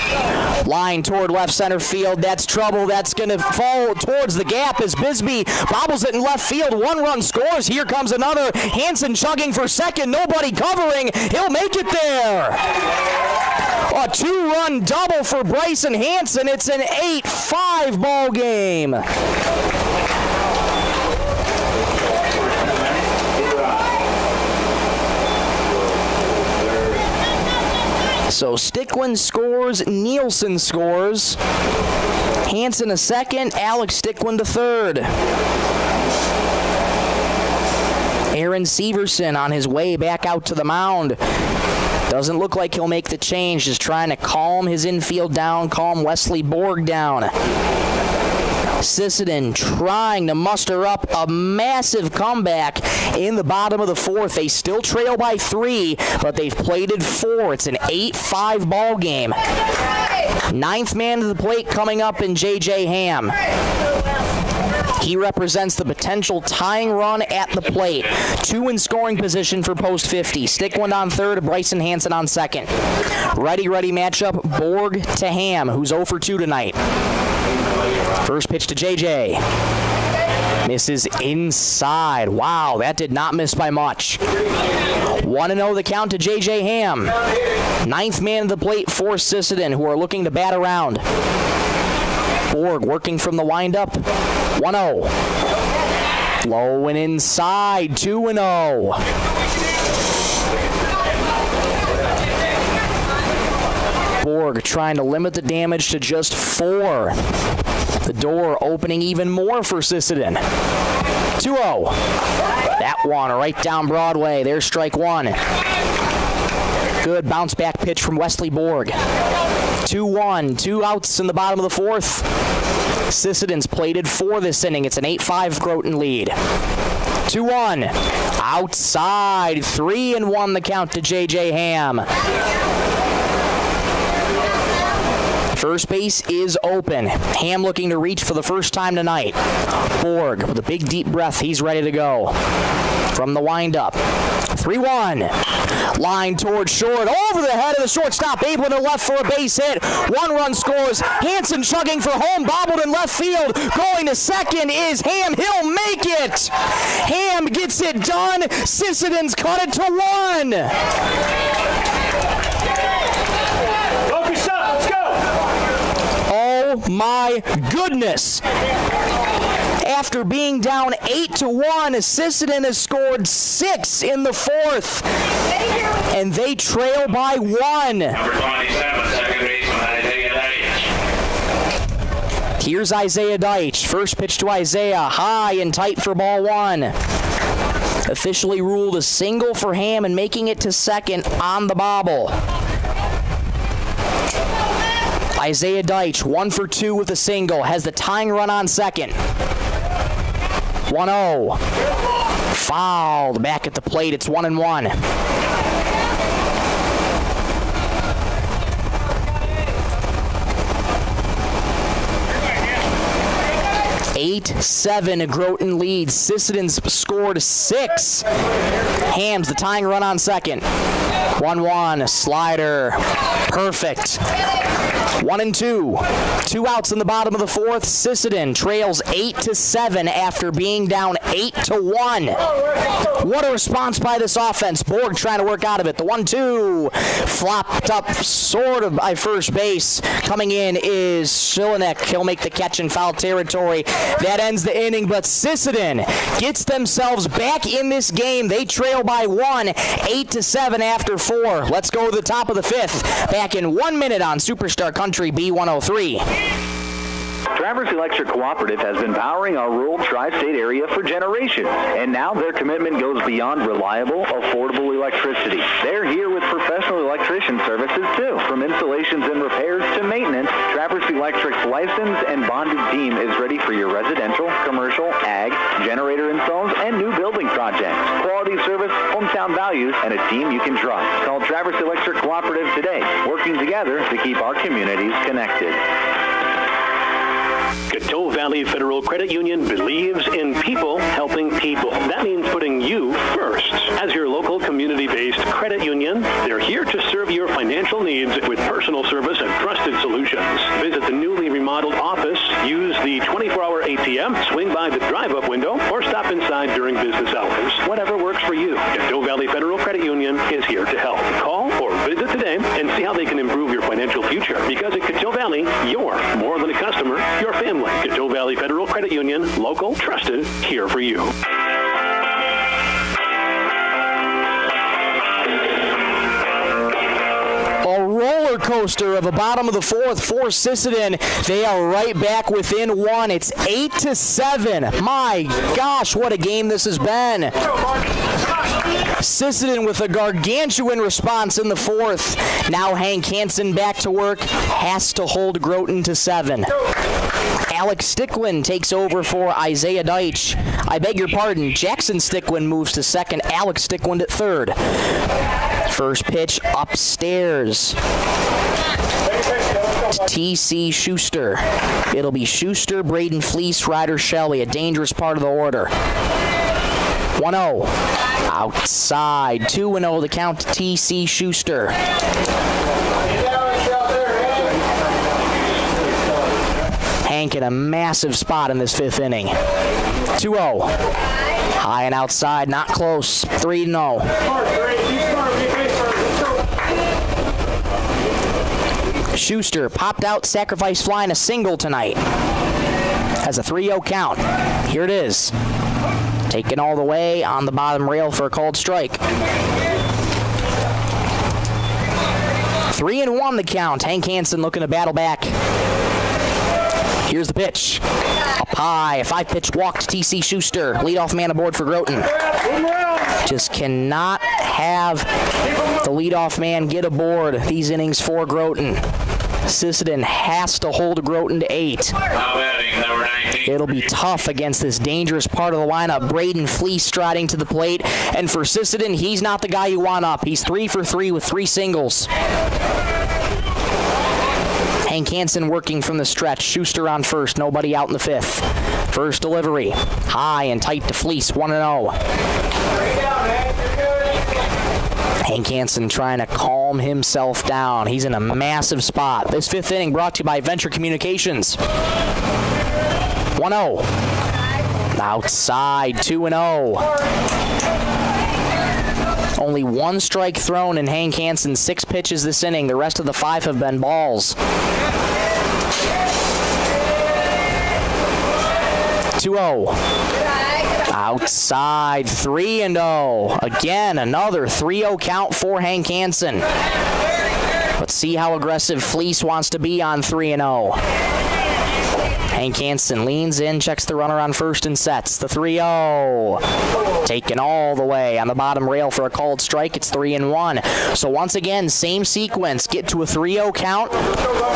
Line toward left center field. That's trouble. That's going to fall towards the gap as Bisbee bobbles it in left field. 1 run scores. Here comes another. Hansen chugging for second. Nobody covering. He'll make it there. A 2-run double for Bryson Hansen. It's an 8-5 ball game. So Stickwind scores, Nielsen scores, Hansen a second, Alex Stickwind a third. Aaron Severson on his way back out to the mound. Doesn't look like he'll make the change, just trying to calm his infield down, calm Wesley Borg down. Sisseton trying to muster up a massive comeback in the bottom of the 4th. They still trail by 3, but they've plated 4. It's an 8-5 ball game. 9th man to the plate coming up in J.J. Ham. He represents the potential tying run at the plate. 2 in scoring position for post 50. Stickwind on third, Bryson Hansen on second. Ready matchup, Borg to Ham, who's 0 for 2 tonight. First pitch to JJ. Misses inside. Wow, that did not miss by much. 1-0 the count to J.J. Ham. Ninth man of the plate for Sisseton, who are looking to bat around. Borg working from the windup. 1-0. Low and inside. 2-0. Borg trying to limit the damage to just 4. The door opening even more for Sisseton. 2-0. That one right down Broadway. There's strike 1. Good bounce back pitch from Wesley Borg. 2-1. 2 outs in the bottom of the 4th. Sisseton's plated 4 this inning. It's an 8-5 Groton lead. 2-1. Outside. 3-1 the count to J.J. Ham. First base is open. Ham looking to reach for the first time tonight. Borg with a big deep breath. He's ready to go. From the windup. 3-1. Line towards short. Over the head of the shortstop. Able to left for a base hit. 1 run scores. Hanson chugging for home. Bobbled in left field. Going to second is Ham. He'll make it. Ham gets it done. Sisseton's cut it to 1. Oh my goodness. After being down 8-1, Sisseton has scored 6 in the 4th. And they trail by 1. Number 27, second baseman Isaiah Deitch. Here's Isaiah Deitch. First pitch to Isaiah. High and tight for ball 1. Officially ruled a single for Ham and making it to second on the bobble. Isaiah Deitch, 1 for 2 with a single, has the tying run on second. 1-0. Fouled back at the plate. It's 1-1. (8-7) Groton leads. Sisseton's scored 6. Ham's the tying run on second. 1-1. Slider. Perfect. 1-2. 2 outs in the bottom of the 4th. Sisseton trails 8-7 after being down 8-1. What a response by this offense. Borg trying to work out of it. The 1-2 flopped up sort of by first base. Coming in is Shilinek. He'll make the catch in foul territory. That ends the inning, but Sisseton gets themselves back in this game. They trail by 1, 8-7 after 4. Let's go to the top of the 5th. Back in 1 minute on Superstar Country B103. Traverse Electric Cooperative has been powering our rural tri-state area for generations, and now their commitment goes beyond reliable, affordable electricity. They're here with professional electrician services too. From installations and repairs to maintenance, Traverse Electric's licensed and bonded team is ready for your residential, commercial, ag, generator installs, and new building projects. Quality service, hometown values, and a team you can trust. Call Traverse Electric Cooperative today, working together to keep our communities connected. Coteau Valley Federal Credit Union believes in people helping people. That means putting you first. As your local community-based credit union, they're here to serve your financial needs with personal service and trusted solutions. Visit the newly remodeled office, use the 24-hour ATM, swing by the drive-up window, or stop inside during business hours. Whatever works for you, Coteau Valley Federal Credit Union is here to help. Call or visit today and see how they can improve your financial future. Because at Coteau Valley, you're more than a customer, you're family. Coteau Valley Federal Credit Union, local, trusted, here for you. A roller coaster of a bottom of the 4th for Sisseton. They are right back within 1. It's 8-7. My gosh, what a game this has been. Sisseton with a gargantuan response in the 4th. Now Hank Hansen back to work. Has to hold Groton to 7. Alex Sticklin takes over for Isaiah Deitch. I beg your pardon, Jackson Sticklin moves to second. Alex Sticklin at third. First pitch upstairs. T.C. Schuster. It'll be Schuster, Braden Fleece, Ryder Shelley, a dangerous part of the order. 1-0. Outside. 2-0 the count to T.C. Schuster. Hank in a massive spot in this 5th inning. 2-0. High and outside, not close. 3-0. Schuster popped out, sacrifice fly, and a single tonight. Has a 3-0 count. Here it is. Taken all the way on the bottom rail for a called strike. 3-1 the count. Hank Hansen looking to battle back. Here's the pitch. Up high, a 5-pitch walk to T.C. Schuster. Leadoff man aboard for Groton. Just cannot have the leadoff man get aboard these innings for Groton. Sisseton has to hold Groton to 8. It'll be tough against this dangerous part of the lineup. Braden Fleece striding to the plate. And for Sisseton, he's not the guy you want up. He's 3 for 3 with 3 singles. Hank Hansen working from the stretch. Schuster on first. Nobody out in the 5th. First delivery. High and tight to Fleece. 1-0. Hank Hansen trying to calm himself down. He's in a massive spot. This 5th inning brought to you by Venture Communications. 1-0. Outside, 2-0. Only 1 strike thrown in Hank Hansen's 6 pitches this inning. The rest of the 5 have been balls. 2-0. Outside, 3-0. Again, another 3-0 count for Hank Hansen. Let's see how aggressive Fleece wants to be on 3-0. Hank Hansen leans in, checks the runner on first and sets. The 3-0. Taken all the way on the bottom rail for a called strike. It's 3-1. So once again, same sequence. Get to a 3-0 count.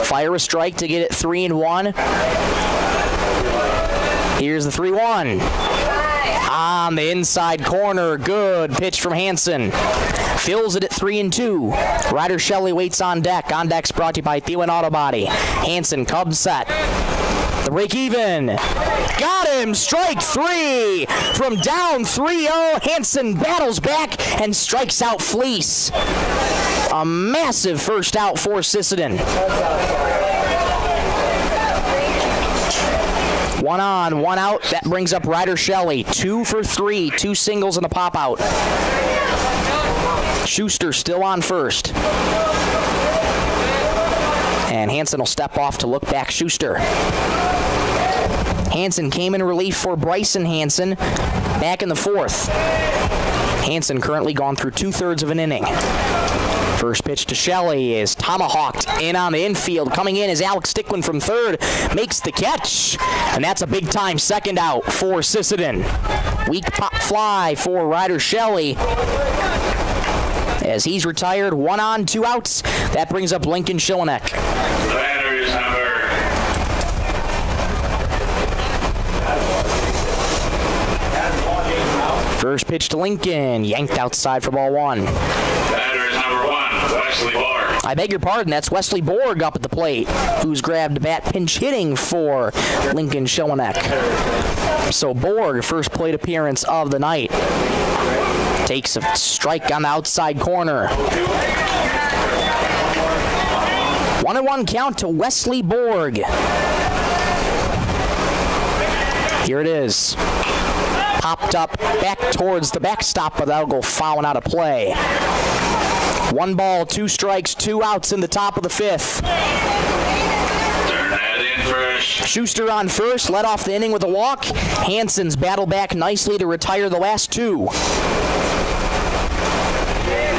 Fire a strike to get it 3-1. Here's the 3-1. On the inside corner. Good pitch from Hansen. Fills it at 3-2. Ryder Shelley waits on deck. On deck's brought to you by Thielen Auto Body. Hansen, Cubs set. The break even. Got him. Strike 3. From down 3-0, Hansen battles back and strikes out Fleece. A massive first out for Sisseton. 1 on, 1 out. That brings up Ryder Shelley. 2 for 3. 2 singles and a pop out. Schuster still on first. And Hansen will step off to look back Schuster. Hansen came in relief for Bryson Hansen back in the 4th. Hansen currently gone through 2/3 of an inning. First pitch to Shelley is tomahawked in on the infield. Coming in is Alex Stickland from third. Makes the catch. And that's a big-time second out for Sisseton. Weak pop fly for Ryder Shelley. As he's retired, 1 on, 2 outs. That brings up Lincoln Schillenek. The batter is number... First pitch to Lincoln. Yanked outside for ball 1. Batter is number 1, Wesley Borg. I beg your pardon, that's Wesley Borg up at the plate, who's grabbed the bat pinch hitting for Lincoln Schillenek. So Borg, first plate appearance of the night. Takes a strike on the outside corner. 1-1 count to Wesley Borg. Here it is. Popped up back towards the backstop, but that'll go fouling out of play. 1 ball, 2 strikes, 2 outs in the top of the 5th. Turn that in first. Schuster on first, led off the inning with a walk. Hansen's battled back nicely to retire the last 2.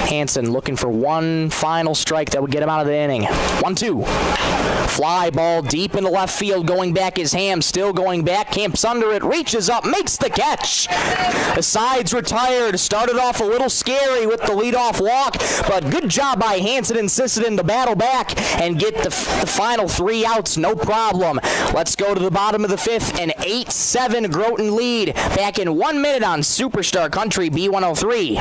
Hansen looking for 1 final strike that would get him out of the inning. 1-2. Fly ball deep into left field. Going back is Ham. Still going back. Camps under it. Reaches up. Makes the catch. The side's retired. Started off a little scary with the leadoff walk. But good job by Hansen and Sisseton to battle back and get the final 3 outs. No problem. Let's go to the bottom of the 5th. An 8-7 Groton lead. Back in 1 minute on Superstar Country B103.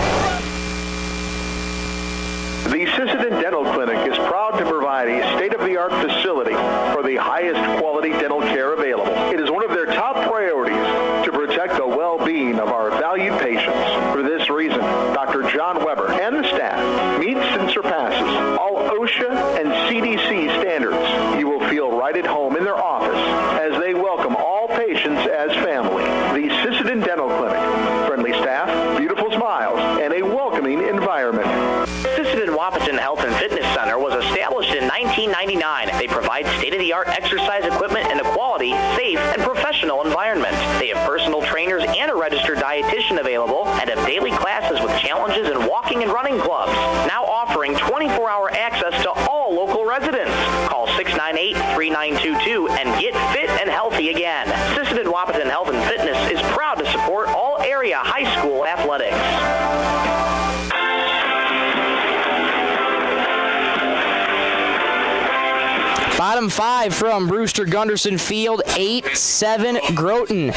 The Sisseton Dental Clinic is proud to provide a state-of-the-art facility for the highest quality dental care available. It is one of their top priorities to protect the well-being of our valued patients. For this reason, Dr. John Weber and the staff meets and surpasses all OSHA and CDC standards. You will feel right at home in their office as they welcome all patients as family. The Sisseton clean environment. Sisseton Wahpeton Health and Fitness Center was established in 1999. They provide state-of-the-art exercise equipment in a quality, safe, and professional environment. They have personal trainers and a registered dietitian available and have daily classes with challenges in walking and running clubs. Now offering 24-hour access to all local residents. Call 698-3922 and get fit and healthy again. Sisseton Wahpeton Health and Fitness is proud to support all area high school athletics. Bottom 5 from Brewster Gunderson Field, 8-7 Groton.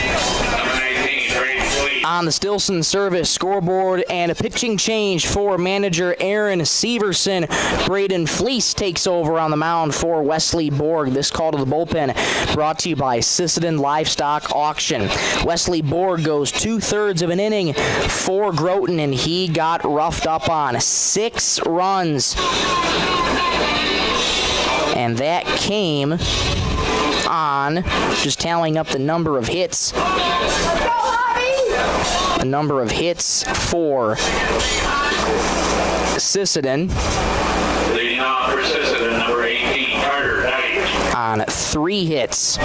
On the Stilson service scoreboard, and a pitching change for manager Aaron Severson. Braden Fleece takes over on the mound for Wesley Borg. This call to the bullpen brought to you by Sisseton Livestock Auction. Wesley Borg goes 2/3 of an inning for Groton, and he got roughed up on. 6 runs. And that came on, just tallying up the number of hits. The number of hits for Sisseton. Leading off for Sisseton, number 18, Carter Deitch. On 3 hits.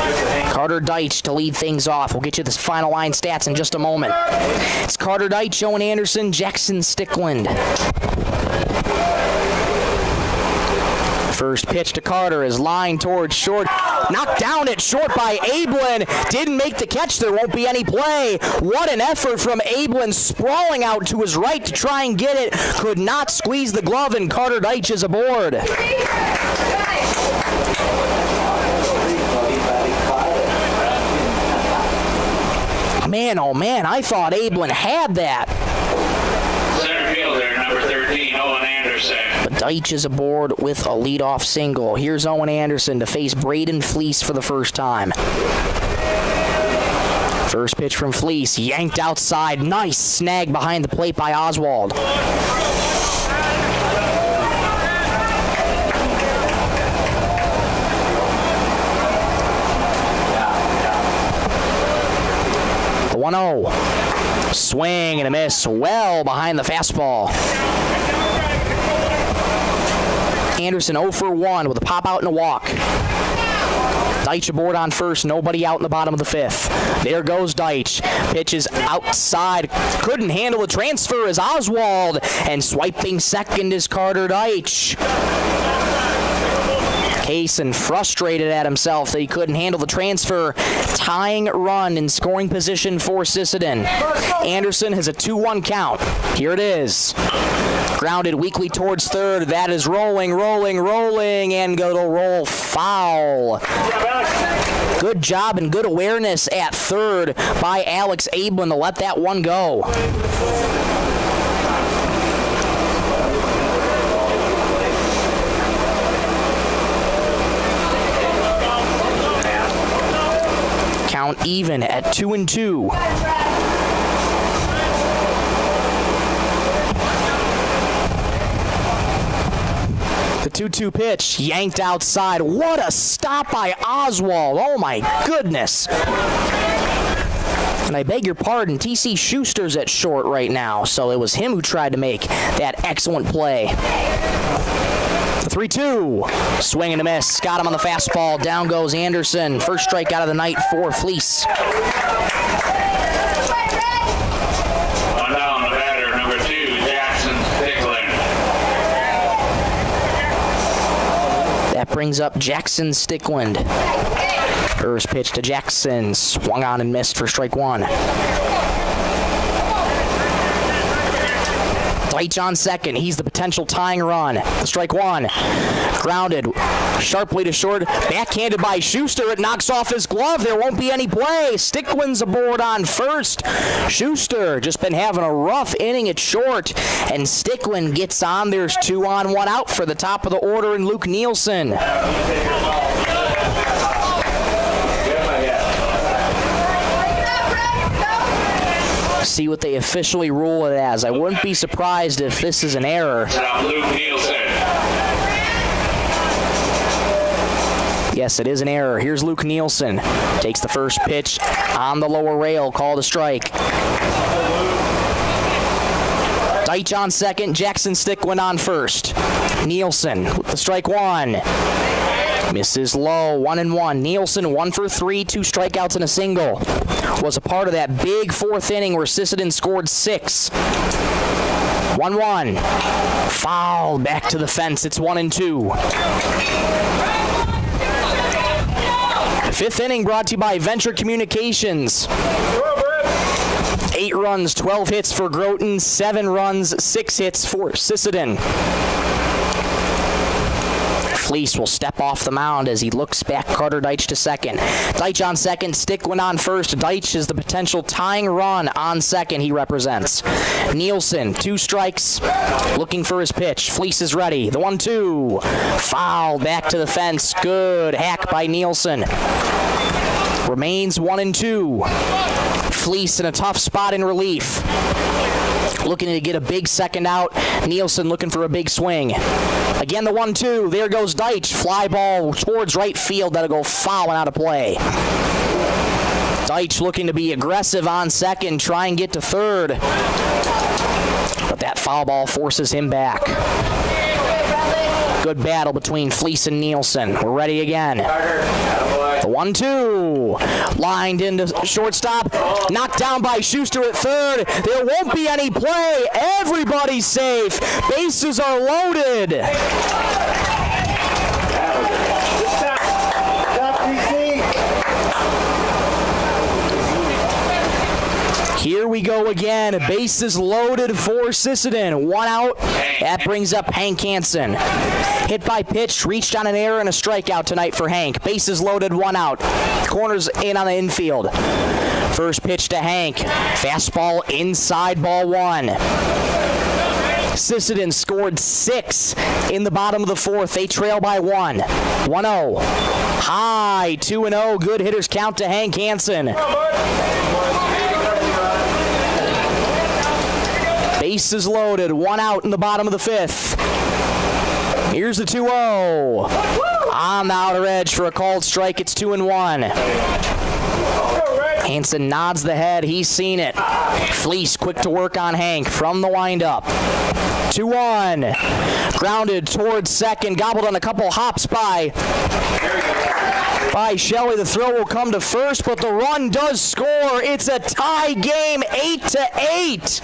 Carter Deitch to lead things off. We'll get you the final line stats in just a moment. It's Carter Deitch, Owen Anderson, Jackson Stickland. First pitch to Carter is lined towards short. Knocked down at short by Ablin. Didn't make the catch. There won't be any play. What an effort from Ablin, sprawling out to his right to try and get it. Could not squeeze the glove, and Carter Deitch is aboard. Man, oh man, I thought Ablin had that. Center fielder, number 13, Owen Anderson. But Deitch is aboard with a leadoff single. Here's Owen Anderson to face Braden Fleece for the first time. First pitch from Fleece, yanked outside. Nice snag behind the plate by Oswald. The 1-0. Swing and a miss well behind the fastball. Anderson 0 for 1 with a pop out and a walk. Deitch aboard on first, nobody out in the bottom of the 5th. There goes Deitch. Pitches outside. Couldn't handle the transfer as Oswald. And swiping second is Carter Deitch. Kaysen frustrated at himself that he couldn't handle the transfer. Tying run in scoring position for Sisseton. Anderson has a 2-1 count. Here it is. Grounded weakly towards third. That is rolling, and going to roll foul. Good job and good awareness at third by Alex Ablin to let that one go. Count even at 2-2. The 2-2 pitch, yanked outside. What a stop by Oswald. Oh my goodness. And I beg your pardon, T.C. Schuster's at short right now, so it was him who tried to make that excellent play. The 3-2. Swing and a miss. Got him on the fastball. Down goes Anderson. First strikeout of the night for Fleece. On down the batter, number 2, Jackson Stickland. That brings up Jackson Stickland. First pitch to Jackson. Swung on and missed for strike 1. Deitch on second. He's the potential tying run. Strike 1. Grounded sharply to short. Backhanded by Schuster. It knocks off his glove. There won't be any play. Stickland's aboard on first. Schuster just been having a rough inning at short. And Stickland gets on. There's 2 on, 1 out for the top of the order and Luke Nielsen. See what they officially rule it as. I wouldn't be surprised if this is an error. Luke Nielsen. Yes, it is an error. Here's Luke Nielsen. Takes the first pitch on the lower rail. Called a strike. Deitch on second, Jackson Stickwind on first. Nielsen with the strike one. Misses low, 1-1. Nielsen 1 for 3, 2 strikeouts and a single. Was a part of that big fourth inning where Sisseton scored 6. 1-1. Foul back to the fence. It's 1-2. The fifth inning brought to you by Venture Communications. 8 runs, 12 hits for Groton, 7 runs, 6 hits for Sisseton. Fleece will step off the mound as he looks back Carter Deitch to second. Deitch on second, Stickwind on first. Deitch is the potential tying run on second he represents. Nielsen, 2 strikes, looking for his pitch. Fleece is ready. The 1-2. Foul back to the fence. Good hack by Nielsen. Remains 1-2. Fleece in a tough spot in relief. Looking to get a big second out. Nielsen looking for a big swing. Again, the 1-2. There goes Deitch. Fly ball towards right field. That'll go foul and out of play. Deitch looking to be aggressive on second. Try and get to third. But that foul ball forces him back. Good battle between Fleece and Nielsen. We're ready again. The 1-2. Lined into shortstop. Knocked down by Schuster at third. There won't be any play. Everybody's safe. Bases are loaded. Here we go again. Bases loaded for Sisseton. 1 out. That brings up Hank Hansen. Hit by pitch, reached on an error and a strikeout tonight for Hank. Bases loaded, 1 out. Corners in on the infield. First pitch to Hank. Fastball inside, ball 1. Sisseton scored 6 in the bottom of the fourth. They trail by 1. 1-0. High, 2-0. Good hitters count to Hank Hansen. Bases loaded, 1 out in the bottom of the fifth. Here's the 2-0. On the outer edge for a called strike, it's 2-1. Hansen nods the head, he's seen it. Fleece quick to work on Hank from the windup. 2-1. Grounded towards second, gobbled on a couple hops by Shelley. The throw will come to first, but the run does score. It's a tie game, 8-8.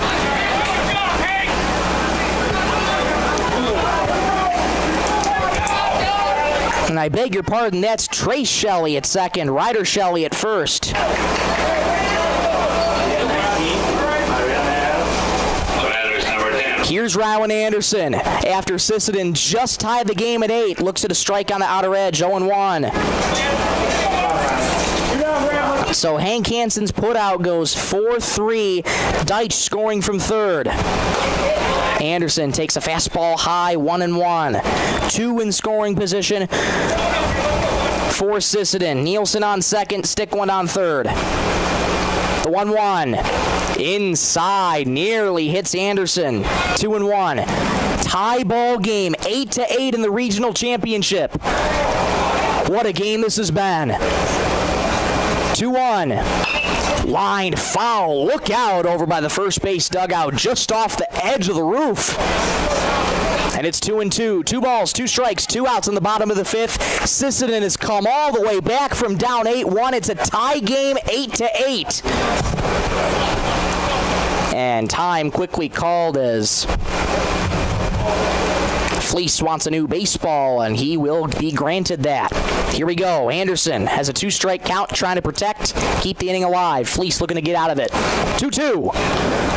And I beg your pardon, that's Trace Shelley at second, Ryder Shelley at first. Here's Rowan Anderson. After Sisseton just tied the game at 8, looks at a strike on the outer edge, 0-1. So Hank Hansen's putout goes 4-3. Deitch scoring from third. Anderson takes a fastball high, 1-1. 2 in scoring position for Sisseton. Nielsen on second, Stickwind on third. The 1-1. Inside, nearly hits Anderson. 2-1. Tie ball game, 8-8 in the regional championship. What a game this has been. 2-1. Lined foul. Look out over by the first base dugout, just off the edge of the roof. And it's 2-2. 2 balls, 2 strikes, 2 outs in the bottom of the fifth. Sisseton has come all the way back from down 8-1. It's a tie game, 8-8. And time quickly called as Fleece wants a new baseball, and he will be granted that. Here we go. Anderson has a 2-strike count, trying to protect, keep the inning alive. Fleece looking to get out of it. 2-2.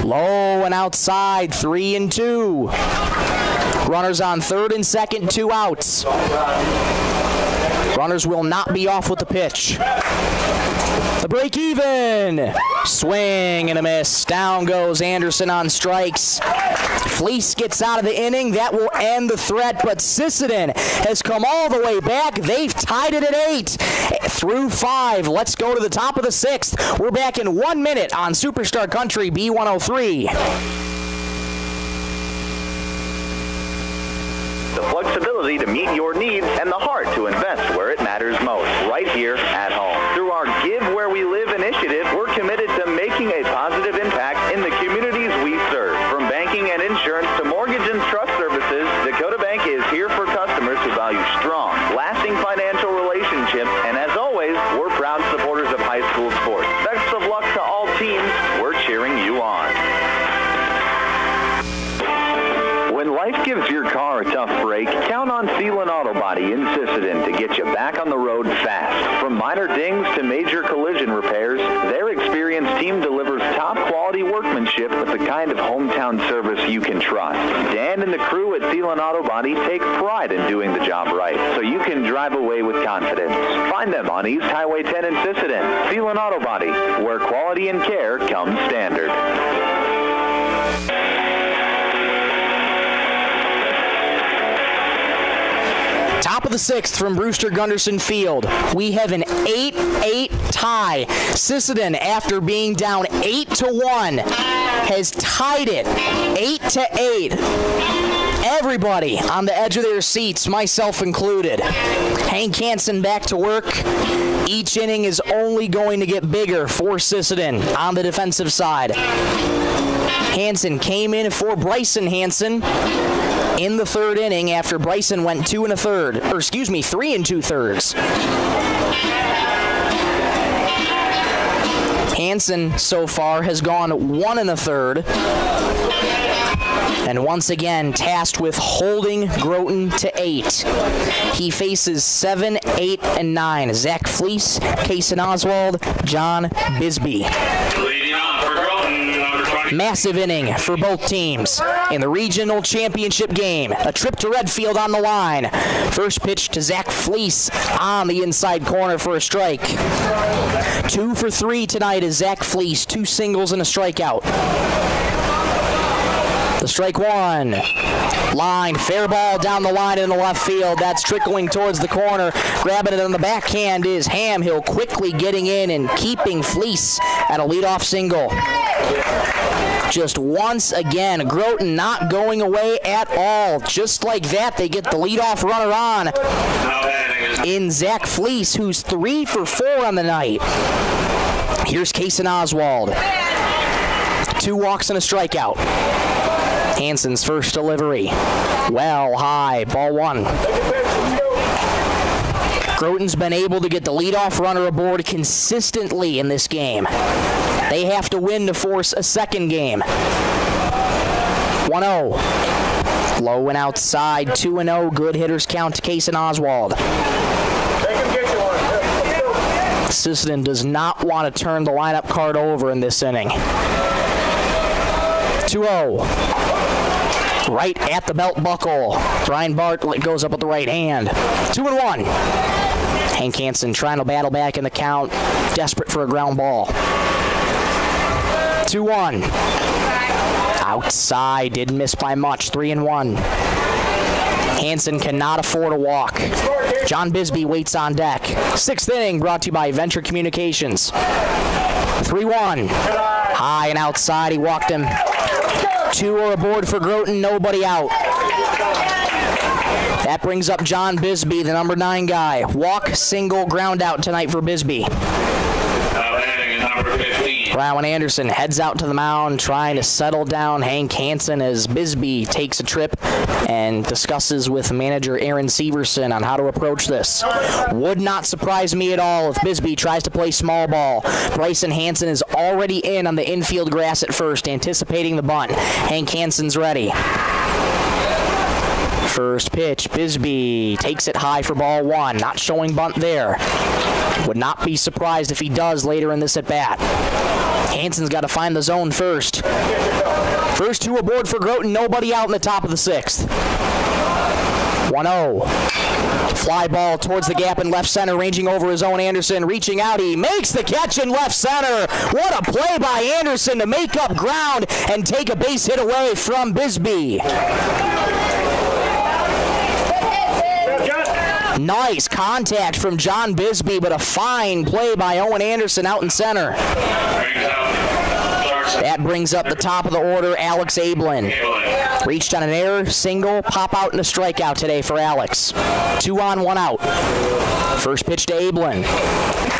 Low and outside, 3-2. Runners on third and second, 2 outs. Runners will not be off with the pitch. The break even. Swing and a miss. Down goes Anderson on strikes. Fleece gets out of the inning. That will end the threat, but Sisseton has come all the way back. They've tied it at 8 through 5. Let's go to the top of the 6th. We're back in 1 minute on Superstar Country B103. The flexibility to meet your needs and the heart to invest where it matters most, right here at home. Through our Give Where We Live initiative, we're committed to making a positive impact in the communities we serve. From banking and insurance mortgage and trust services, Dakota Bank is here for customers who value strong, lasting financial relationships, and as always, we're proud supporters of high school sports. Best of luck to all teams. We're cheering you on. When life gives your car a tough break, count on Sealant Auto Body in Sisseton to get you back on the road fast. From minor dings to major collision repairs, their experienced team delivers top-quality workmanship with the kind of hometown service you can trust. Dan and the crew at Sealant Auto Body take pride in doing the job right, so you can drive away with confidence. Find them on East Highway 10 in Sisseton. Sealant Auto Body, where quality and care comes standard. Top of the 6th from Brewster Gunderson Field. We have an 8-8 tie. Sisseton, after being down 8-1, has tied it 8-8. Everybody on the edge of their seats, myself included. Hank Hansen back to work. Each inning is only going to get bigger for Sisseton on the defensive side. Hansen came in for Bryson Hansen in the third inning after Bryson went 3 2/3. Hansen so far has gone 1 1/3. And once again, tasked with holding Groton to 8. He faces 7, 8, and 9. Zach Fleece, Kason Oswald, John Bisbee. Leading on for Groton, number 20. Massive inning for both teams in the regional championship game. A trip to Redfield on the line. First pitch to Zach Fleece on the inside corner for a strike. 2 for 3 tonight is Zach Fleece. 2 singles and a strikeout. The strike one. Line, fair ball down the line in the left field. That's trickling towards the corner. Grabbing it on the backhand is Hamhill, quickly getting in and keeping Fleece at a leadoff single. Just once again, Groton not going away at all. Just like that, they get the leadoff runner on in Zach Fleece, who's 3 for 4 on the night. Here's Kason Oswald. 2 walks and a strikeout. Hansen's first delivery. Well high, ball 1. Groton's been able to get the leadoff runner aboard consistently in this game. They have to win to force a second game. 1-0. Low and outside, 2-0. Good hitters count to Kason Oswald. Sisseton does not want to turn the lineup card over in this inning. 2-0. Right at the belt buckle. Brian Bartlett goes up with the right hand. 2-1. Hank Hansen trying to battle back in the count. Desperate for a ground ball. 2-1. Outside. Didn't miss by much. 3-1. Hansen cannot afford a walk. John Bisbee waits on deck. 6th inning brought to you by Venture Communications. 3-1. High and outside. He walked him. 2 are aboard for Groton, nobody out. That brings up John Bisbee, the number 9 guy. Walk, single, ground out tonight for Bisbee. Number 15. Rowan Anderson heads out to the mound, trying to settle down Hank Hansen as Bisbee takes a trip and discusses with manager Aaron Severson on how to approach this. Would not surprise me at all if Bisbee tries to play small ball. Bryson Hansen is already in on the infield grass at first, anticipating the bunt. Hank Hansen's ready. First pitch, Bisbee takes it high for ball 1. Not showing bunt there. Would not be surprised if he does later in this at-bat. Hansen's got to find the zone first. First 2 aboard for Groton, nobody out in the top of the 6th. 1-0. Fly ball towards the gap in left center, ranging over his own Anderson. Reaching out, he makes the catch in left center. What a play by Anderson to make up ground and take a base hit away from Bisbee. Nice contact from John Bisbee, but a fine play by Owen Anderson out in center. That brings up the top of the order, Alex Ablin. Reached on an error, single, pop out and a strikeout today for Alex. 2 on, 1 out. First pitch to Ablin.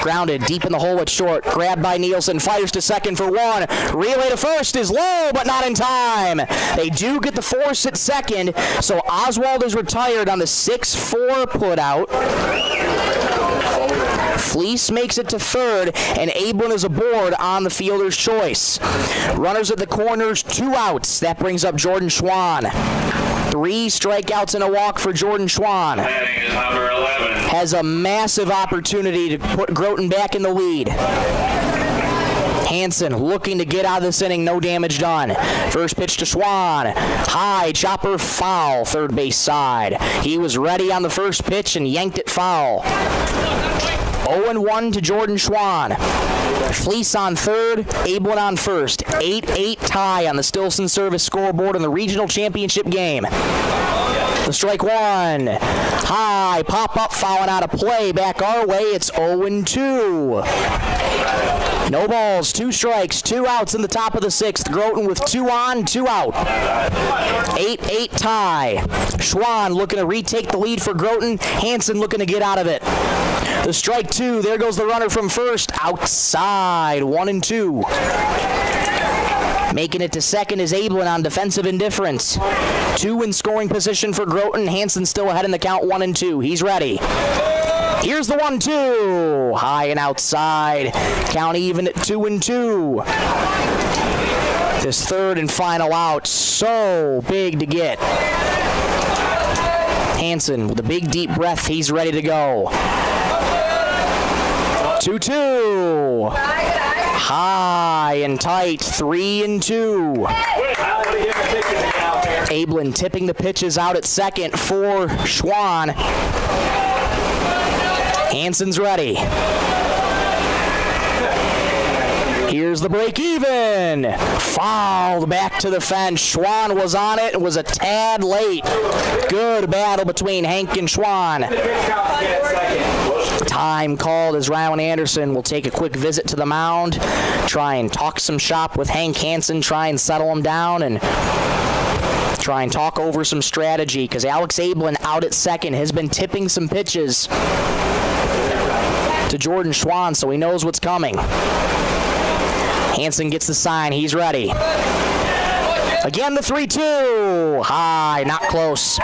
Grounded deep in the hole at short. Grabbed by Nielsen. Fires to second for one. Relay to first is low, but not in time. They do get the force at second, so Oswald is retired on the 6-4 putout. Fleece makes it to third, and Ablin is aboard on the fielder's choice. Runners at the corners, 2 outs. That brings up Jordan Schwan. 3 strikeouts and a walk for Jordan Schwan. Batting is number 11. Has a massive opportunity to put Groton back in the lead. Hansen looking to get out of this inning, no damage done. First pitch to Schwan. High, chopper, foul, third base side. He was ready on the first pitch and yanked it foul. 0-1 to Jordan Schwan. Fleece on third, Ablin on first. 8-8 tie on the Stilson Service scoreboard in the regional championship game. The strike one. High, pop up, fouling out of play. Back our way, it's 0-2. No balls, 2 strikes, 2 outs in the top of the 6th. Groton with 2 on, 2 out. 8-8 tie. Schwan looking to retake the lead for Groton. Hansen looking to get out of it. The strike 2, there goes the runner from first. Outside, 1-2. Making it to second is Ablin on defensive indifference. 2 in scoring position for Groton. Hansen still ahead in the count, 1-2. He's ready. Here's the 1-2. High and outside. Count even at 2-2. This third and final out, so big to get. Hansen with a big deep breath. He's ready to go. 2-2. High and tight, 3-2. Ablin tipping the pitches out at second for Schwan. Hansen's ready. Here's the break even. Fouled back to the fence. Schwan was on it and was a tad late. Good battle between Hank and Schwan. Time called as Ryan Anderson will take a quick visit to the mound, try and talk some shop with Hank Hansen, try and settle him down and try and talk over some strategy, because Alex Ablin out at second has been tipping some pitches to Jordan Schwan, so he knows what's coming. Hansen gets the sign. He's ready. Again, the 3-2. High, not close.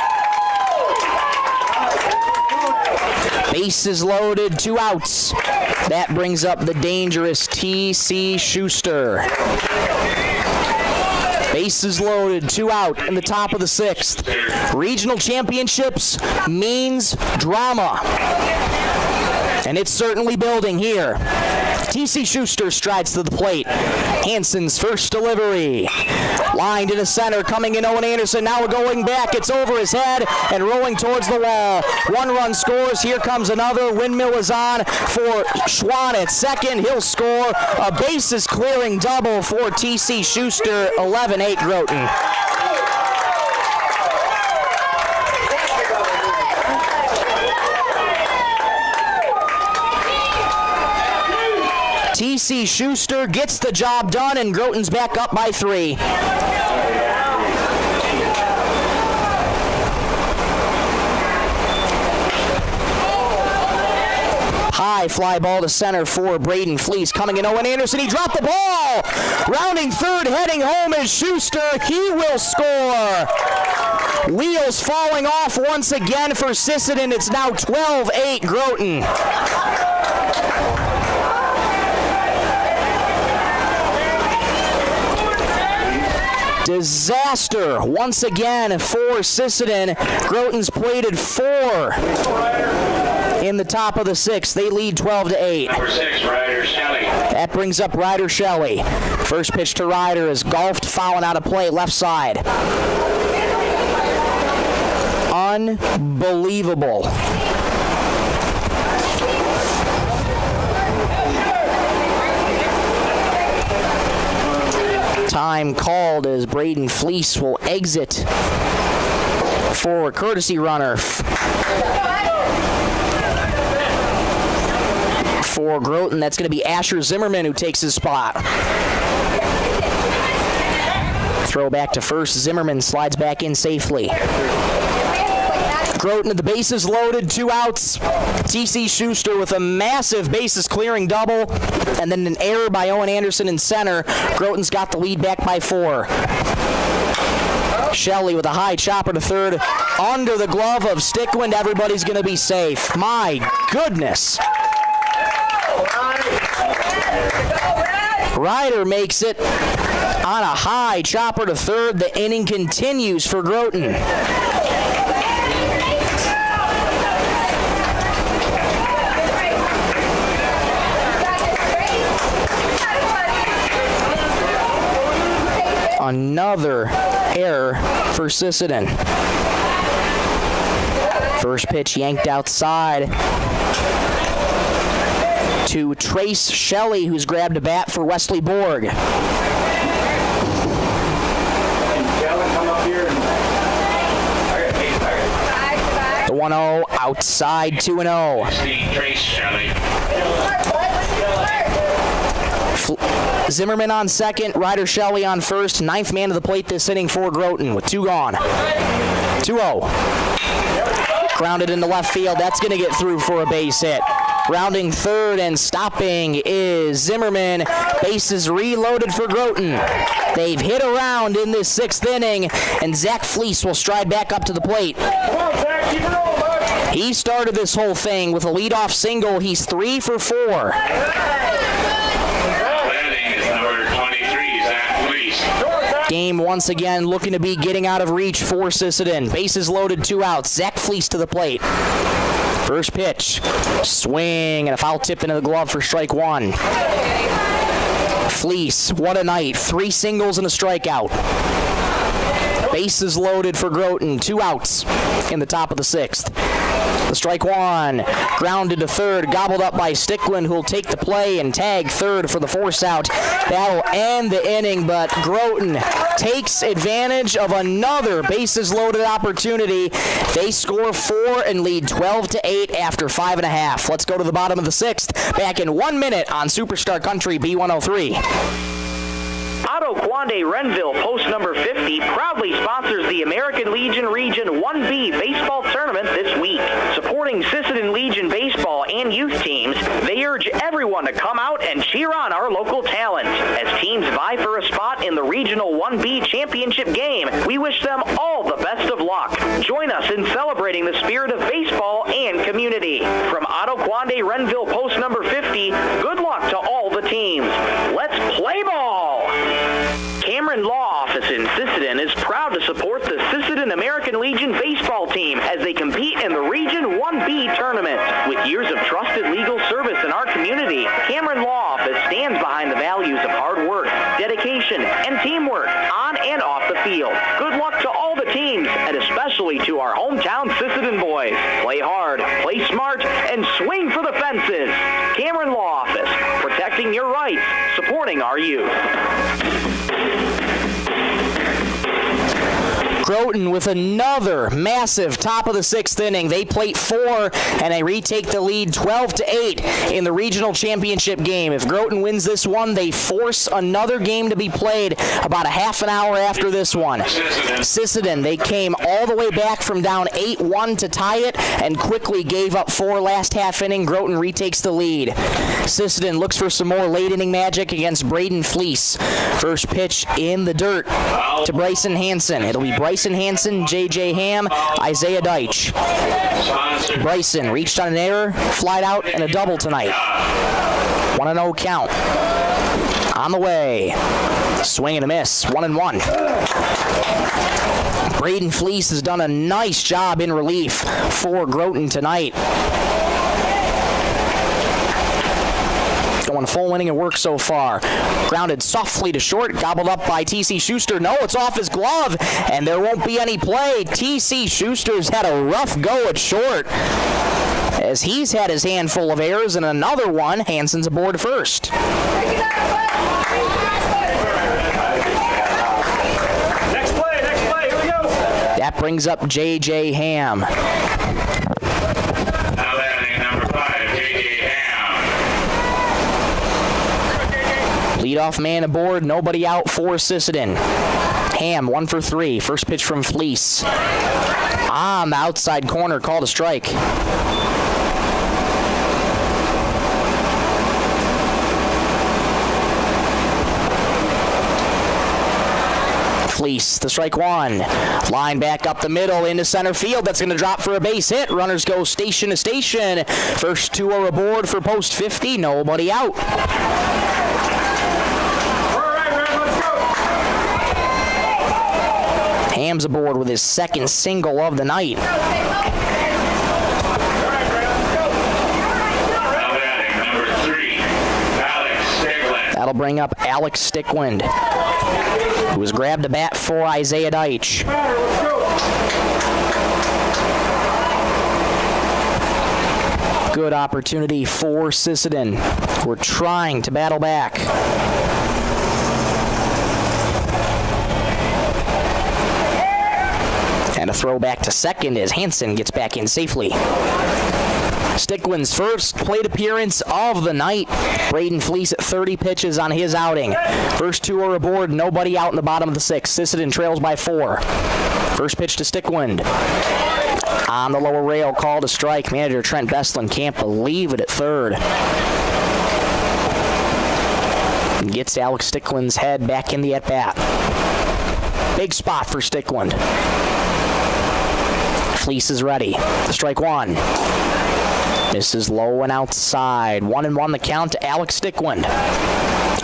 Bases loaded, 2 outs. That brings up the dangerous T.C. Schuster. Bases loaded, 2 out in the top of the 6th. Regional championships means drama. And it's certainly building here. T.C. Schuster strides to the plate. Hansen's first delivery. Lined into center, coming in Owen Anderson. Now we're going back. It's over his head and rolling towards the wall. 1 run scores. Here comes another. Windmill is on for Schwan at second. He'll score a bases clearing double for T.C. Schuster. 11-8 Groton. T.C. Schuster gets the job done, and Groton's back up by 3. High fly ball to center for Braden Fleece. Coming in Owen Anderson. He dropped the ball. Rounding third, heading home is Schuster. He will score. Wheels falling off once again for Sisseton. It's now 12-8 Groton. Disaster once again for Sisseton. Groton's plated 4 in the top of the 6th. They lead 12-8. Number 6, Ryder Shelley. That brings up Ryder Shelley. First pitch to Ryder is golfed, fouling out of play, left side. Unbelievable. Time called as Braden Fleece will exit for a courtesy runner for Groton. That's going to be Asher Zimmerman who takes his spot. Throw back to first. Zimmerman slides back in safely. Groton at the bases loaded, 2 outs. T.C. Schuster with a massive bases clearing double, and then an error by Owen Anderson in center. Groton's got the lead back by 4. Shelley with a high chopper to third. Under the glove of Stickland, everybody's going to be safe. My goodness. Ryder makes it on a high chopper to third. The inning continues for Groton. Another error for Sisseton. First pitch yanked outside to Trace Shelley, who's grabbed a bat for Wesley Borg. The 1-0 outside, 2-0. Trace Shelley. Zimmerman on second, Ryder Shelley on first. 9th man to the plate this inning for Groton with 2 gone. 2-0. Grounded into left field. That's going to get through for a base hit. Rounding third and stopping is Zimmerman. Bases reloaded for Groton. They've hit around in this 6th inning, and Zach Fleece will stride back up to the plate. Come on, Zach, keep it rolling, bud. He started this whole thing with a leadoff single. He's 3 for 4. Game once again looking to be getting out of reach for Sisseton. Bases loaded, 2 outs. Zach Fleece to the plate. First pitch, swing, and a foul tip into the glove for strike 1. Fleece, what a night. 3 singles and a strikeout. Bases loaded for Groton, 2 outs in the top of the 6th. The strike 1, grounded to third, gobbled up by Stickland, who will take the play and tag third for the force out. That'll end the inning, but Groton takes advantage of another bases loaded opportunity. They score 4 and lead 12-8 after 5.5. Let's go to the bottom of the 6th. Back in 1 minute on Superstar Country B103. Otto Quande Renville, post number 50, proudly sponsors the American Legion Region 1B Baseball Tournament this week. Supporting Sisseton Legion baseball and youth teams, they urge everyone to come out and cheer on our local talent. As teams vie for a spot in the Regional 1B Championship game, we wish them all the best of luck. Join us in celebrating the spirit of baseball and community. From Otto Quande Renville, post number 50, good luck to all the teams. Let's play ball! Cameron Law Office in Sisseton is proud to support the Sisseton American Legion baseball team as they compete in the Region 1B tournament. With years of trusted legal service in our community, Cameron Law Office stands behind the values of hard work, dedication, and teamwork on and off the field. Good luck to all the teams, and especially to our hometown Sisseton boys. Play hard, play smart, and swing for the fences. Cameron Law Office, protecting your rights, supporting our youth. Groton with another massive top of the 6th inning. They plate 4, and they retake the lead 12-8 in the regional championship game. If Groton wins this one, they force another game to be played about a half an hour after this one. Sisseton, they came all the way back from down 8-1 to tie it and quickly gave up 4 last half inning. Groton retakes the lead. Sisseton looks for some more late inning magic against Braden Fleece. First pitch in the dirt to Bryson Hansen. It'll be Bryson Hansen, J.J. Ham, Isaiah Deitch. Bryson reached on an error, flied out, and a double tonight. 1-0 count. On the way. Swing and a miss. 1-1. Braden Fleece has done a nice job in relief for Groton tonight. Going full inning of work so far. Grounded softly to short, gobbled up by T.C. Schuster. No, it's off his glove, and there won't be any play. T.C. Schuster's had a rough go at short, as he's had his handful of errors, and another one. Hansen's aboard first. Next play, here we go. That brings up J.J. Ham. Leadoff man aboard, nobody out for Sisseton. Ham, 1 for 3. First pitch from Fleece. On the outside corner, called a strike. Fleece, the strike one. Line back up the middle into center field. That's going to drop for a base hit. Runners go station to station. First two are aboard for post 50. Nobody out. Ham's aboard with his second single of the night. That'll bring up Alex Stickwind, who was grabbed a bat for Isaiah Deitch. Good opportunity for Sisseton. We're trying to battle back. And a throw back to second as Hansen gets back in safely. Stickwin's first plate appearance of the night. Braden Fleece at 30 pitches on his outing. First two are aboard, nobody out in the bottom of the sixth. Sisseton trails by 4. First pitch to Stickwind. On the lower rail, called a strike. Manager Trent Bestlin can't believe it at third. And gets Alex Stickwind's head back in the at-bat. Big spot for Stickwind. Fleece is ready. Strike one. This is low and outside. 1-1 the count to Alex Stickwind.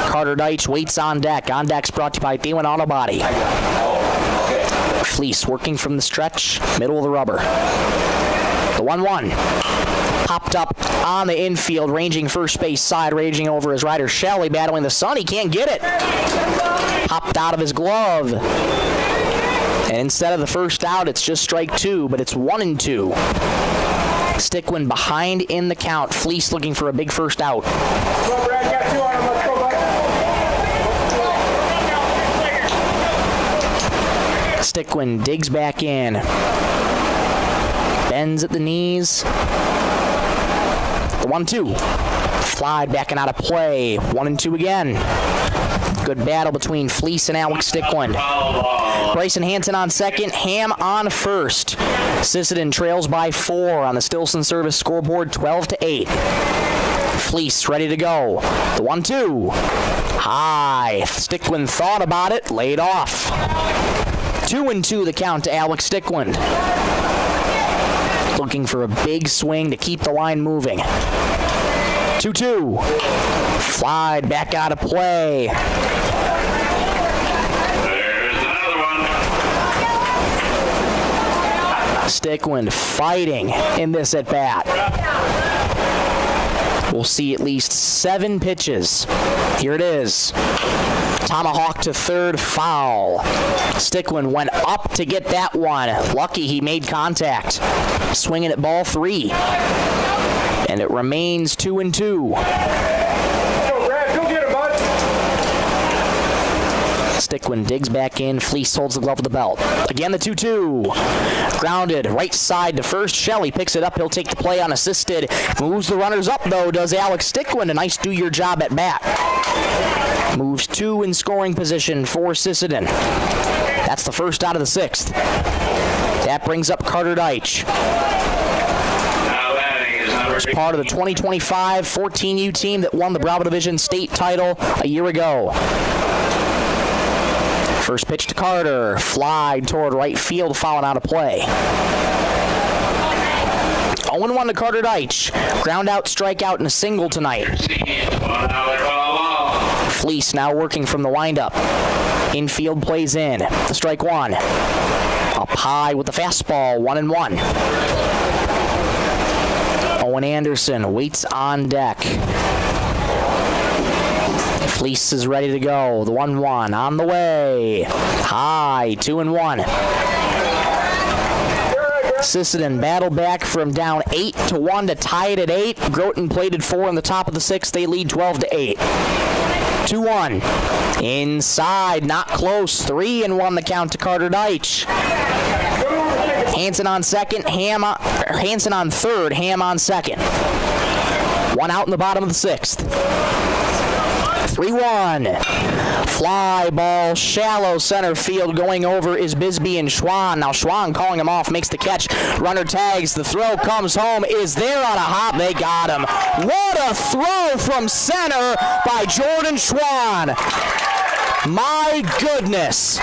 Carter Deitch waits on deck. On deck's brought to you by Thielen Auto Body. Fleece working from the stretch, middle of the rubber. The 1-1. Popped up on the infield, ranging first base side, raging over his rider Shelley, battling the sun. He can't get it. Popped out of his glove. And instead of the first out, it's just strike 2, but it's 1-2. Stickwind behind in the count. Fleece looking for a big first out. Stickwind digs back in. Bends at the knees. The 1-2. Flied back and out of play. 1-2 again. Good battle between Fleece and Alex Stickwind. Bryson Hansen on second, Ham on first. Sisseton trails by 4 on the Stilson Service scoreboard, 12-8. Fleece ready to go. The 1-2. High. Stickwind thought about it, laid off. 2-2 the count to Alex Stickwind. Looking for a big swing to keep the line moving. 2-2. Flied back out of play. There's another one. Stickwind fighting in this at bat. We'll see at least 7 pitches. Here it is. Tomahawk to third, foul. Stickwind went up to get that one. Lucky he made contact. Swinging at ball 3. And it remains 2-2. Stickwind digs back in. Fleece holds the glove of the belt. Again, the 2-2. Grounded right side to first. Shelley picks it up. He'll take the play unassisted. Moves the runners up, though, does Alex Stickwind. A nice do-your-job at bat. Moves 2 in scoring position for Sisseton. That's the first out of the 6th. That brings up Carter Deitch. As part of the 2025 14U team that won the Bravo Division state title a year ago. First pitch to Carter. Fly toward right field, fouling out of play. 0-1 to Carter Deitch. Ground out, strikeout, and a single tonight. Fleece now working from the windup. Infield plays in. Strike 1. Up high with the fastball. 1-1. Owen Anderson waits on deck. Fleece is ready to go. The 1-1 on the way. High, 2-1. Sisseton battled back from down 8-1 to tie it at 8. Groton plated 4 in the top of the 6th. They lead 12-8. 2-1. Inside, not close. 3-1 the count to Carter Deitch. Hansen on second, Hansen on third, Ham on second. 1 out in the bottom of the 6th. 3-1. Fly ball, shallow center field. Going over is Bisbee and Schwann. Now Schwann calling him off, makes the catch. Runner tags, the throw comes home. Is there on a hop? They got him. What a throw from center by Jordan Schwann. My goodness.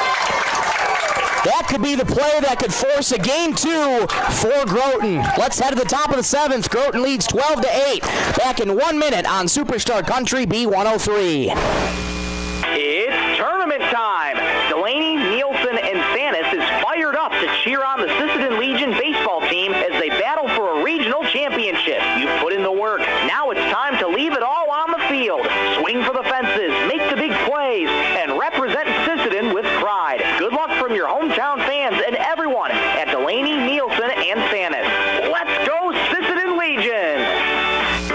That could be the play that could force a game 2 for Groton. Let's head to the top of the 7th. Groton leads 12-8. Back in 1 minute on Superstar Country B103. It's tournament time. Delaney, Nielsen, and Sanis is fired up to cheer on the Sisseton Legion baseball team as they battle for a regional championship. You've put in the work. Now it's time to leave it all on the field. Swing for the fences, make the big plays, and represent Sisseton with pride. Good luck from your hometown fans and everyone at Delaney, Nielsen, and Sanis. Let's go Sisseton Legion!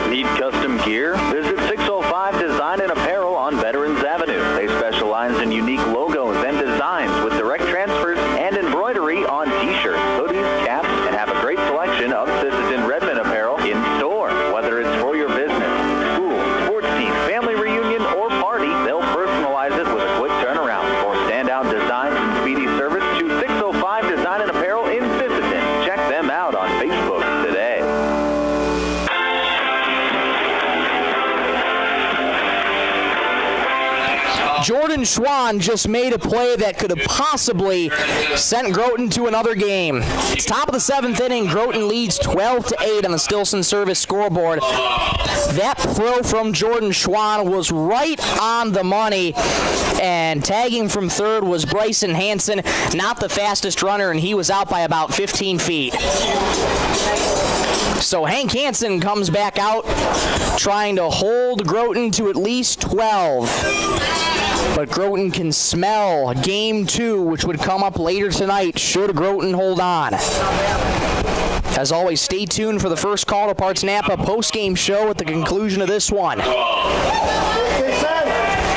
Need custom gear? Visit 605 Design and Apparel on Veterans Avenue. They specialize in unique logos and designs with direct transfers and embroidery on t-shirts, hoodies, caps, and have a great selection of Sisseton Redmond apparel in store. Whether it's for your business, school, sports team, family reunion, or party, they'll personalize it with a quick turnaround. For standout designs and speedy service, choose 605 Design and Apparel in Sisseton. Check them out on Facebook today. Jordan Schwann just made a play that could have possibly sent Groton to another game. It's top of the 7th inning. Groton leads 12-8 on the Stilson Service scoreboard. That throw from Jordan Schwann was right on the money, and tagging from third was Bryson Hansen, not the fastest runner, and he was out by about 15 feet. So Hank Hansen comes back out trying to hold Groton to at least 12. But Groton can smell game 2, which would come up later tonight should Groton hold on. As always, stay tuned for the first call to Parts Napa post-game show at the conclusion of this one.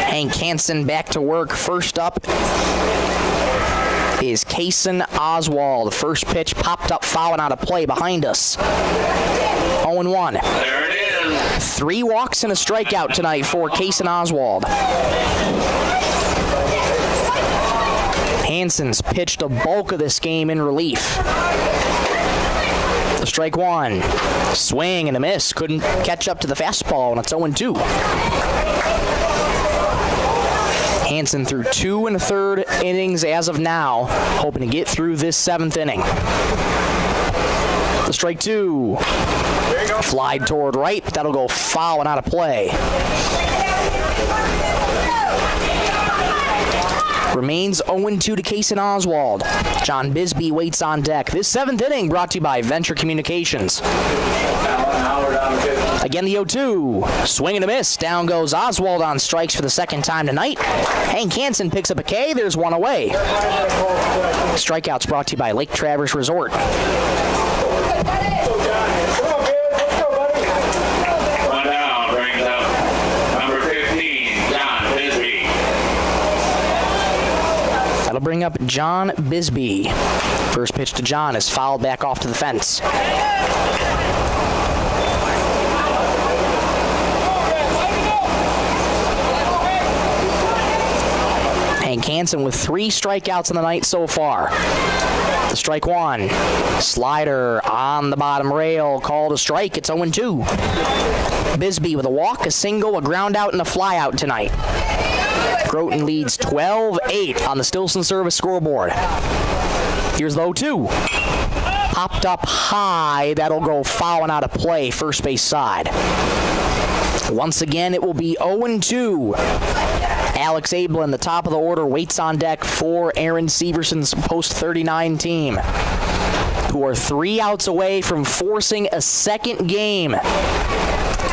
Hank Hansen back to work. First up is Kaysen Oswald. The first pitch popped up, fouling out of play behind us. 0-1. There it is. 3 walks and a strikeout tonight for Kaysen Oswald. Hansen's pitched a bulk of this game in relief. The strike 1. Swing and a miss. Couldn't catch up to the fastball, and it's 0-2. Hansen threw 2 1/3 innings as of now, hoping to get through this 7th inning. The strike 2. Fly toward right, but that'll go foul and out of play. Remains 0-2 to Kaysen Oswald. John Bisbee waits on deck. This 7th inning brought to you by Venture Communications. Again, the 0-2. Swing and a miss. Down goes Oswald on strikes for the second time tonight. Hank Hansen picks up a K. There's one away. Strikeouts brought to you by Lake Traverse Resort. That'll bring up John Bisbee. First pitch to John is fouled back off to the fence. Hank Hansen with 3 strikeouts on the night so far. The strike 1. Slider on the bottom rail. Called a strike. It's 0-2. Bisbee with a walk, a single, a ground out, and a fly out tonight. Groton leads 12-8 on the Stilson Service scoreboard. Here's the 0-2. Popped up high. That'll go foul and out of play, first base side. Once again, it will be 0-2. Alex Ablin, the top of the order, waits on deck for Aaron Severson's post-39 team, who are 3 outs away from forcing a second game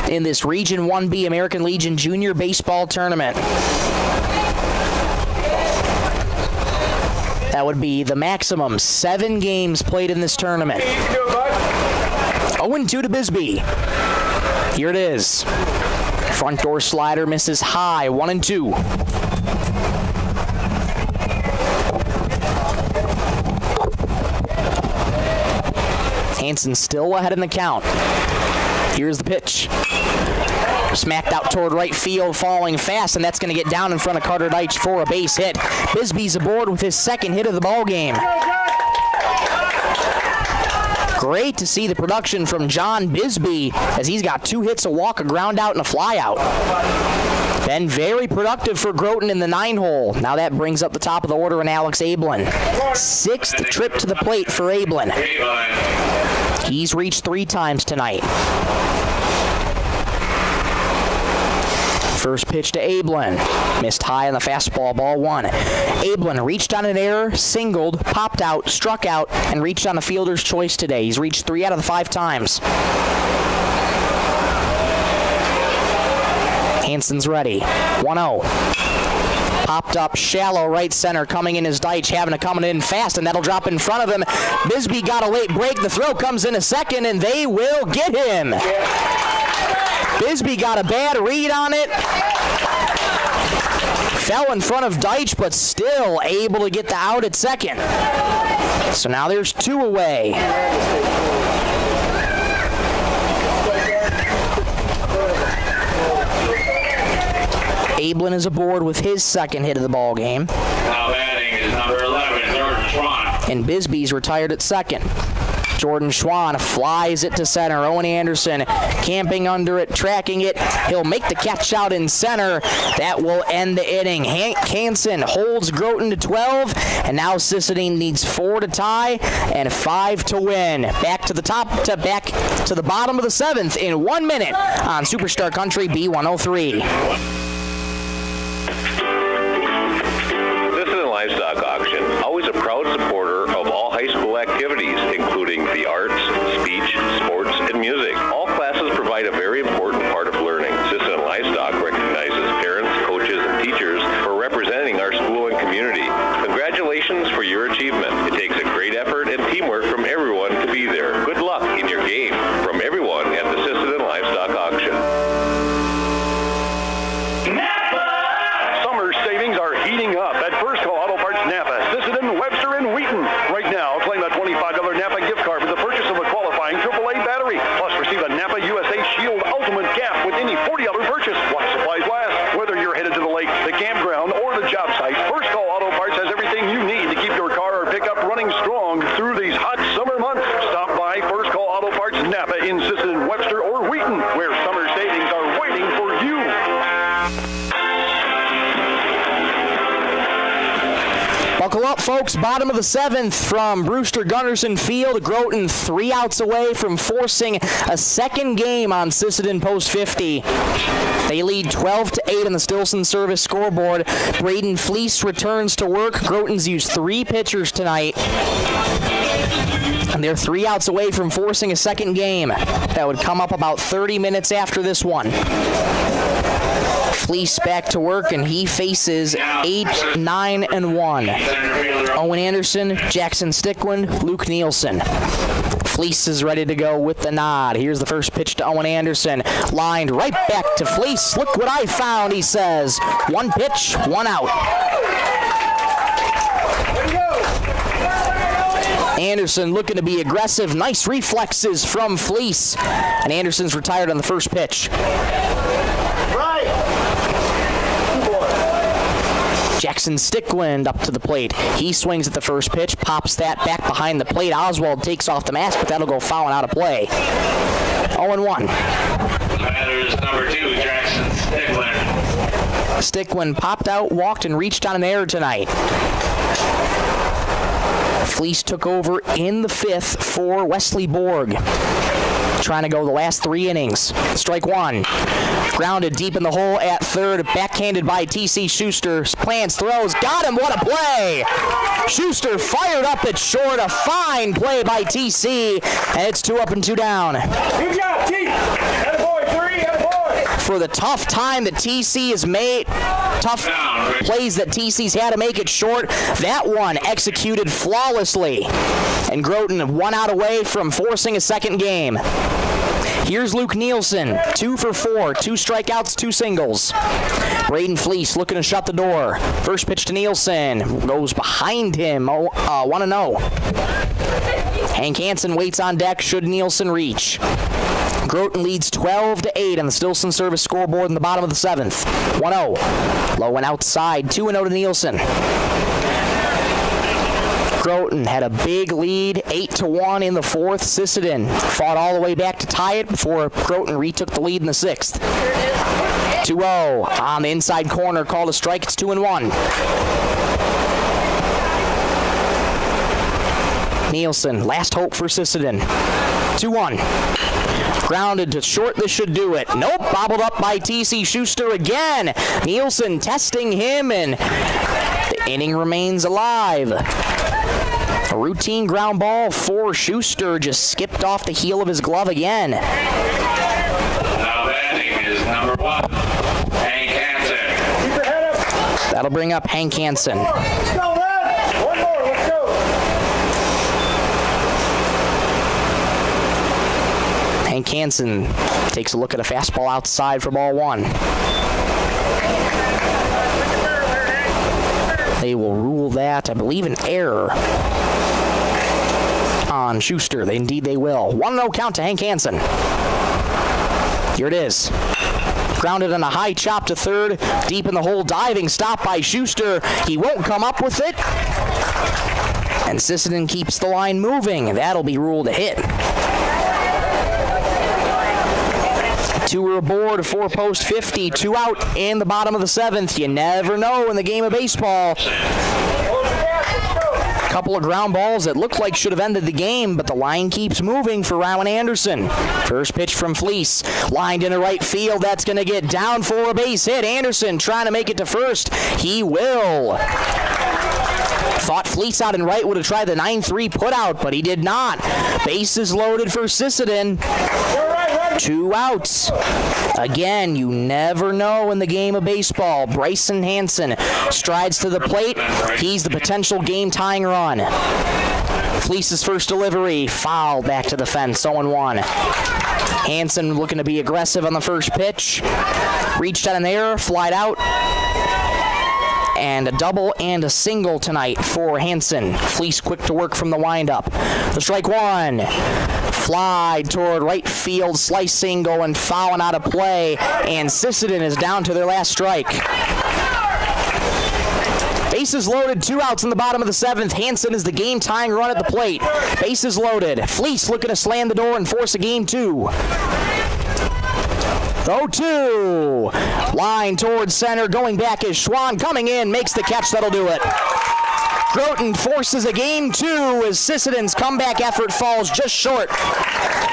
in this Region 1B American Legion Junior Baseball Tournament. That would be the maximum 7 games played in this tournament. 0-2 to Bisbee. Here it is. Front door slider misses high, 1-2. Hansen still ahead in the count. Here's the pitch. Smacked out toward right field, falling fast, and that's going to get down in front of Carter Deitch for a base hit. Bisbee's aboard with his second hit of the ball game. Great to see the production from John Bisbee as he's got 2 hits, a walk, a ground out, and a fly out. Been very productive for Groton in the 9-hole. Now that brings up the top of the order in Alex Ablin. 6th trip to the plate for Ablin. He's reached 3 times tonight. First pitch to Ablin. Missed high on the fastball, ball 1. Ablin reached on an error, singled, popped out, struck out, and reached on the fielder's choice today. He's reached 3 out of the 5 times. Hansen's ready. 1-0. Popped up shallow right center. Coming in is Deitch, having to come in fast, and that'll drop in front of him. Bisbee got a late break. The throw comes in a second, and they will get him. Bisbee got a bad read on it. Fell in front of Deitch, but still able to get the out at second. So now there's 2 away. Ablin is aboard with his second hit of the ball game. Now batting is number 11, Jordan Schwann. And Bisbee's retired at second. Jordan Schwann flies it to center. Owen Anderson camping under it, tracking it. He'll make the catch out in center. That will end the inning. Hansen holds Groton to 12, and now Sisseton needs 4 to tie and 5 to win. Back to the bottom of the 7th in 1 minute on Superstar Country B103. Sisseton Livestock Auction, always a proud supporter of all high school activities, including the arts, speech, sports, and music. All classes provide a very important part of learning. Sisseton Livestock recognizes parents, coaches, and teachers for representing our school and community. Congratulations for your achievement. It takes a great effort and teamwork from everyone to be there. Good luck in your game from everyone at the Sisseton Livestock Auction. Summer savings are heating up at First Call Auto Parts Napa, Sisseton, Webster, and Wheaton. Right now, claim a $25 Napa gift card with the purchase of a qualifying AAA battery. Plus, receive a Napa USA Shield Ultimate Cap with any $40 purchase. While supplies last. Whether you're headed to the lake, the campground, or the job site, First Call Auto Parts has everything you need to keep your car or pickup running strong through these hot summer months. Stop by First Call Auto Parts Napa in Sisseton, Webster, or Wheaton, where summer savings are waiting for you. Buckle up, folks. Bottom of the 7th from Brewster Gunderson Field. Groton 3 outs away from forcing a second game on Sisseton Post 50. They lead 12-8 on the Stilson Service scoreboard. Braden Fleece returns to work. Groton's used 3 pitchers tonight. And they're 3 outs away from forcing a second game. That would come up about 30 minutes after this one. Fleece back to work, and he faces 8, 9, and 1. Owen Anderson, Jackson Stickland, Luke Nielsen. Fleece is ready to go with the nod. Here's the first pitch to Owen Anderson. Lined right back to Fleece. Look what I found, he says. 1 pitch, 1 out. Anderson looking to be aggressive. Nice reflexes from Fleece. And Anderson's retired on the first pitch. Jackson Stickland up to the plate. He swings at the first pitch, pops that back behind the plate. Oswald takes off the mask, but that'll go foul and out of play. 0-1. Batter is number 2, Jackson Stickland. Stickland popped out, walked, and reached on an error tonight. Fleece took over in the 5th for Wesley Borg. Trying to go the last 3 innings. Strike 1. Grounded deep in the hole at third. Backhanded by T.C. Schuster. Plants, throws. Got him. What a play. Schuster fired up at short. A fine play by T.C. And it's 2 up and 2 down. Good job, T. Attaboy, 3, attaboy. For the tough time that T.C. has made, tough plays that T.C.'s had to make it short, that one executed flawlessly. And Groton 1 out away from forcing a second game. Here's Luke Nielsen, 2 for 4, 2 strikeouts, 2 singles. Braden Fleece looking to shut the door. First pitch to Nielsen, goes behind him, 1-0. Hank Hansen waits on deck should Nielsen reach. Groton leads 12-8 on the Stilson service scoreboard in the bottom of the 7th. 1-0. Low and outside. 2-0 to Nielsen. Groton had a big lead, 8-1 in the 4th. Sisseton fought all the way back to tie it before Groton retook the lead in the 6th. 2-0 on the inside corner, called a strike. It's 2-1. Nielsen, last hope for Sisseton. 2-1. Grounded to short, this should do it. Nope, bobbled up by T.C. Schuster again. Nielsen testing him, and the inning remains alive. A routine ground ball for Schuster, just skipped off the heel of his glove again. Now batting is number 1, Hank Hansen. Keep your head up. That'll bring up Hank Hansen. Let's go, man. One more, let's go. Hank Hansen takes a look at a fastball outside for ball 1. They will rule that, I believe, an error on Schuster. Indeed they will. 1-0 count to Hank Hansen. Here it is. Grounded on a high chop to third. Deep in the hole, diving stop by Schuster. He won't come up with it. And Sisseton keeps the line moving. That'll be ruled a hit. 2 are aboard, a 4-post 50, 2 out in the bottom of the 7th. You never know in the game of baseball. A couple of ground balls that looked like should have ended the game, but the line keeps moving for Rowan Anderson. First pitch from Fleece, lined into right field. That's going to get down for a base hit. Anderson trying to make it to first. He will. Thought Fleece out and right would have tried the 9-3 putout, but he did not. Bases loaded for Sisseton. 2 outs. Again, you never know in the game of baseball. Bryson Hansen strides to the plate. He's the potential game-tying run. Fleece's first delivery, foul back to the fence, 0-1. Hansen looking to be aggressive on the first pitch. Reached out in the air, flied out. And a double and a single tonight for Hansen. Fleece quick to work from the windup. The strike 1. Fly toward right field, slicing, going fouling out of play, and Sisseton is down to their last strike. Bases loaded, 2 outs in the bottom of the 7th. Hansen is the game-tying run at the plate. Bases loaded. Fleece looking to slam the door and force a game 2. 0-2. Line towards center. Going back is Schwann. Coming in. Makes the catch. That'll do it. Groton forces a game 2 as Sisseton's comeback effort falls just short.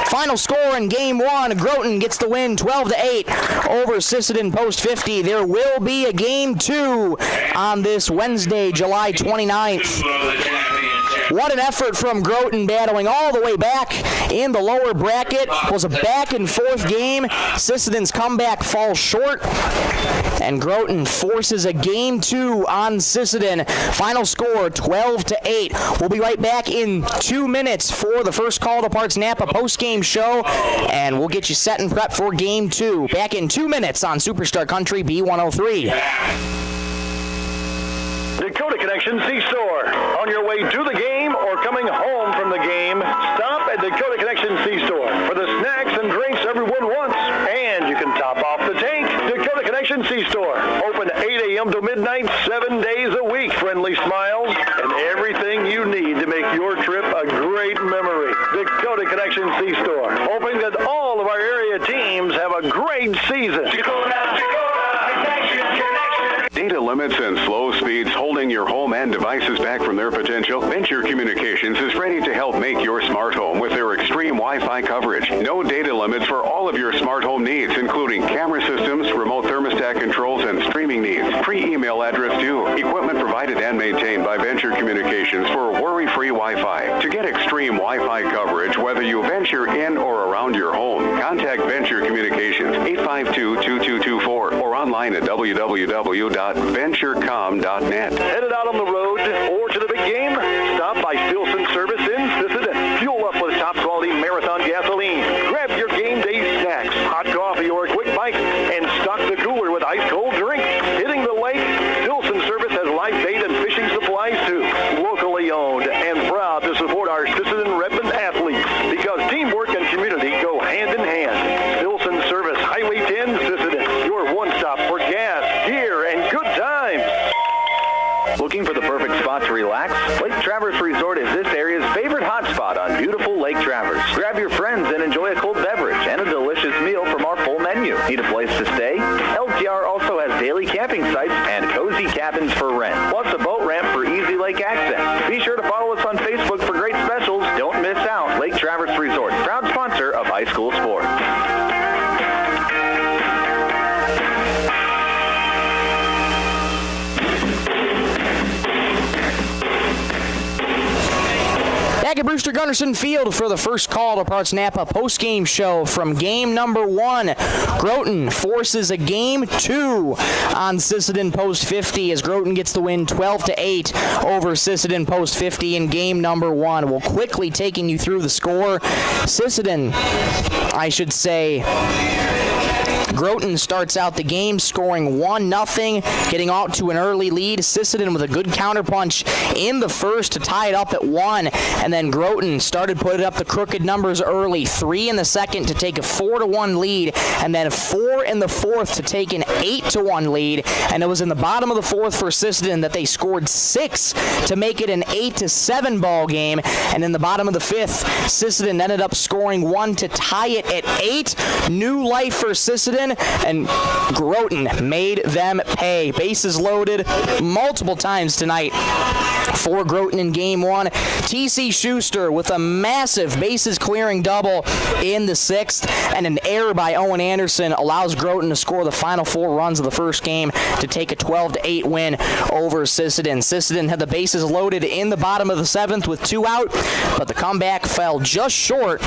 Final score in game 1. Groton gets the win 12-8 over Sisseton post 50. There will be a game 2 on this Wednesday, July 29th. What an effort from Groton, battling all the way back in the lower bracket. It was a back and forth game. Sisseton's comeback falls short, and Groton forces a game 2 on Sisseton. Final score 12-8. We'll be right back in 2 minutes for the first Call to Parks Napa post-game show, and we'll get you set and prep for game 2. Back in 2 minutes on Superstar Country B103. Dakota Connection C-Store. On your way to the game or coming home from the game, stop at Dakota Connection C-Store for the snacks and drinks everyone wants. And you can top off the tank. Dakota Connection C-Store. Open 8 a.m. to midnight, 7 days a week. Friendly smiles and everything you need to make your trip a great memory. Dakota Connection C-Store. Hoping that all of our area teams have a great season. Dakota Connection. Data limits and slow speeds holding your home and devices back from their potential? Venture Communications is ready to help make your smart home with their extreme Wi-Fi coverage. No data limits for all of your smart home needs, including camera systems, remote thermostat controls, and streaming needs. Free email address too. Equipment provided and maintained by Venture Communications for worry-free Wi-Fi. To get extreme Wi-Fi coverage, whether you venture in or around your home, contact Venture Communications 852-2224 or online at www.venturecom.net. Headed out on the road or to the big game? Stop by Stilson Service in Sisseton. Fuel up with top quality Marathon gasoline. Grab your game day snacks, hot coffee or a quick bite, and stock the cooler with ice cold drink. Hitting the lake, Stilson Service has live bait and fishing supplies too. Locally owned and proud to support our Sisseton Redmond athletes because teamwork and community go hand in hand. grab your friends and enjoy a cold beverage and a delicious meal from our full menu. Need a place to stay? LTR also has daily camping sites and cozy cabins for rent, plus a boat ramp for easy lake access. Be sure to follow us on Facebook for great specials. Don't miss out. Lake Traverse Resort, proud sponsor of high school sports. Back at Brewster Gunderson Field for the first Call to Parts Napa postgame show from game number 1. Groton forces a game 2 on Sisseton Post 50 as Groton gets the win 12-8 over Sisseton Post 50 in game number 1. We'll quickly taking you through the score. Sisseton, I should say, Groton starts out the game scoring 1-0, getting out to an early lead. Sisseton with a good counterpunch in the first to tie it up at 1, and then Groton started putting up the crooked numbers early. 3 in the second to take a 4-1 lead, and then 4 in the fourth to take an 8-1 lead. And it was in the bottom of the fourth for Sisseton that they scored 6 to make it an 8-7 ball game. And in the bottom of the fifth, Sisseton ended up scoring 1 to tie it at 8. New life for Sisseton, and Groton made them pay. Bases loaded multiple times tonight for Groton in game 1. T.C. Schuster with a massive bases clearing double in the 6th, and an error by Owen Anderson allows Groton to score the final 4 runs of the first game to take a 12-8 win over Sisseton. Sisseton had the bases loaded in the bottom of the 7th with 2 out, but the comeback fell just short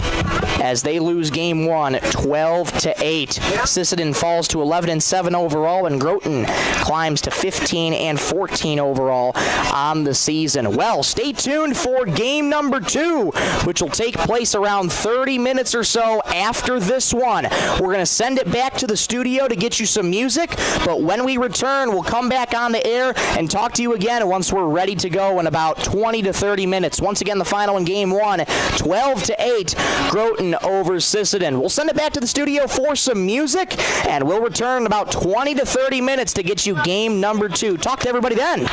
as they lose game 1 12-8. Sisseton falls to 11-7 overall, and Groton climbs to 15-14 overall on the season. Well, stay tuned for game number 2, which will take place around 30 minutes or so after this one. We're going to send it back to the studio to get you some music, but when we return, we'll come back on the air and talk to you again once we're ready to go in about 20 to 30 minutes. Once again, the final in game 1, 12-8, Groton over Sisseton. We'll send it back to the studio for some music, and we'll return in about 20 to 30 minutes to get you game number 2. Talk to everybody then.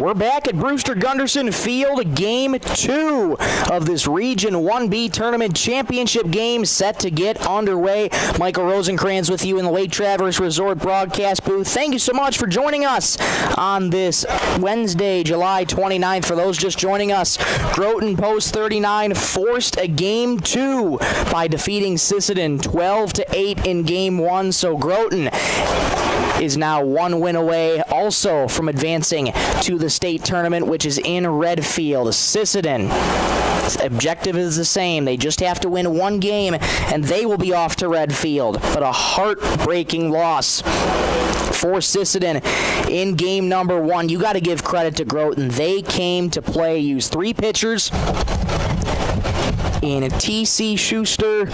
We're back at Brewster Gunderson Field, Game 2 of this Region 1B Tournament Championship game set to get underway. Michael Rosencrans with you in the Lake Traverse Resort broadcast booth. Thank you so much for joining us on this Wednesday, July 29th. For those just joining us, Groton Post 39 forced a Game 2 by defeating Sisseton 12-8 in Game 1. So Groton is now one win away also from advancing to the state tournament, which is in Redfield. Sisseton's objective is the same. They just have to win one game, and they will be off to Redfield. But a heartbreaking loss for Sisseton in game number 1. You got to give credit to Groton. They came to play, used 3 pitchers in T.C. Schuster,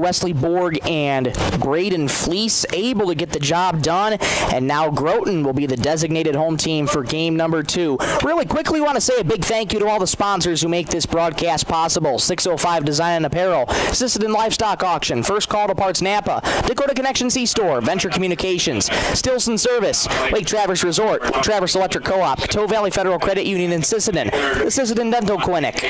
Wesley Borg, and Braden Fleece, able to get the job done, and now Groton will be the designated home team for game number 2. Really quickly want to say a big thank you to all the sponsors who make this broadcast possible. 605 Design and Apparel, Sisseton Livestock Auction, First Call to Parts Napa, Dakota Connection C-Store, Venture Communications, Stilson Service, Lake Traverse Resort, Traverse Electric Co-op, Coteau Valley Federal Credit Union in Sisseton, the Sisseton Dental Clinic,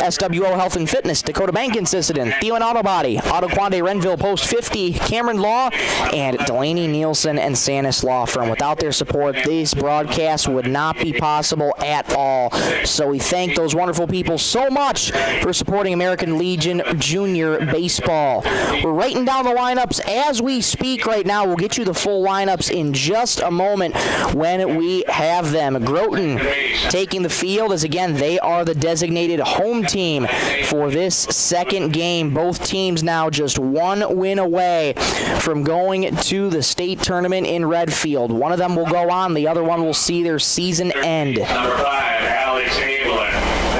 SWO Health and Fitness, Dakota Bank in Sisseton, Thielen Auto Body, Auto Quande Renville Post 50, Cameron Law, and Delaney Nielsen and Sanis Law Firm. Without their support, this broadcast would not be possible at all. So we thank those wonderful people so much for supporting American Legion Junior Baseball. We're writing down the lineups as we speak right now. We'll get you the full lineups in just a moment when we have them. Groton taking the field as, again, they are the designated home team for this second game. Both teams now just one win away from going to the state tournament in Redfield. One of them will go on, the other one will see their season end. Number 5, Alex Abler,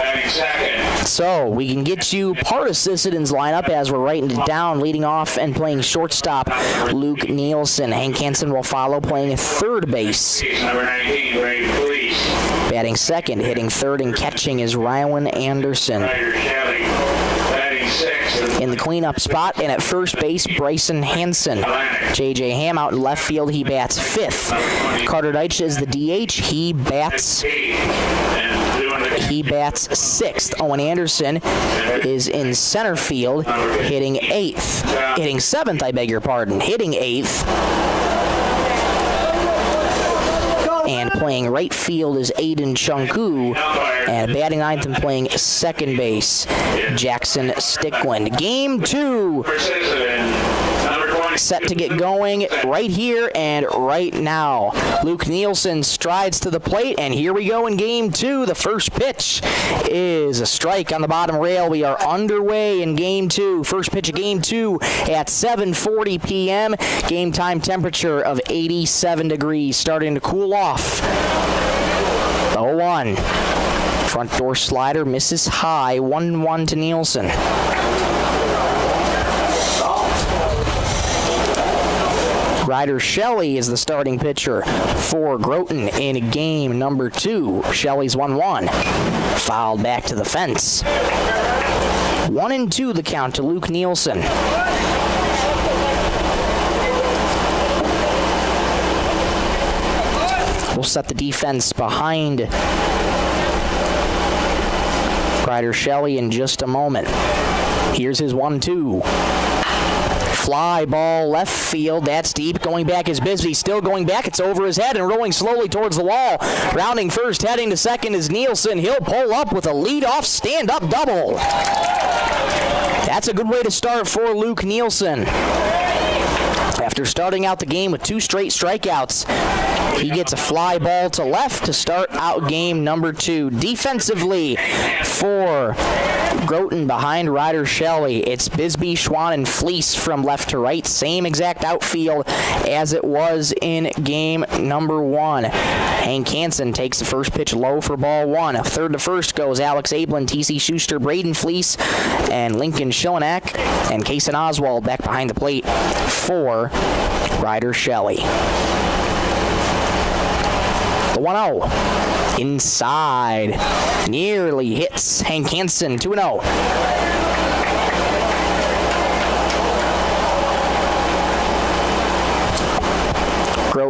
batting second. So we can get you part of Sisseton's lineup as we're writing it down. Leading off and playing shortstop, Luke Nielsen. Hank Hansen will follow, playing third base. Number 19, Braden Fleece. Batting second, hitting third and catching is Rylan Anderson. Ryder Shelley, batting sixth. In the cleanup spot and at first base, Bryson Hansen. J.J. Ham out in left field, he bats fifth. Carter Deitch is the DH, he bats sixth. Owen Anderson is in center field, hitting seventh, hitting eighth. And playing right field is Aiden Chunku. And batting ninth and playing second base, Jackson Stickland. Game 2 set to get going right here and right now. Luke Nielsen strides to the plate, and here we go in game 2. The first pitch is a strike on the bottom rail. We are underway in game 2. First pitch of game 2 at 7:40 p.m. Game time temperature of 87 degrees, starting to cool off. The 0-1. Front door slider misses high. 1-1 to Nielsen. Ryder Shelley is the starting pitcher for Groton in game number 2. Shelley's 1-1. Fouled back to the fence. 1-2 the count to Luke Nielsen. We'll set the defense behind Ryder Shelley in just a moment. Here's his 1-2. Fly ball left field. That's deep. Going back is Bisbee. Still going back. It's over his head and rolling slowly towards the wall. Rounding first, heading to second is Nielsen. He'll pull up with a leadoff stand-up double. That's a good way to start for Luke Nielsen. After starting out the game with 2 straight strikeouts, he gets a fly ball to left to start out game number 2. Defensively for Groton behind Ryder Shelley, it's Bisbee, Schwann, and Fleece from left to right. Same exact outfield as it was in game number 1. Hank Hansen takes the first pitch low for ball 1. A third to first goes Alex Ablin, T.C. Schuster, Braden Fleece, and Lincoln Schillenak, and Kason Oswald back behind the plate for Ryder Shelley. The 1-0. Inside. Nearly hits Hank Hansen. 2-0.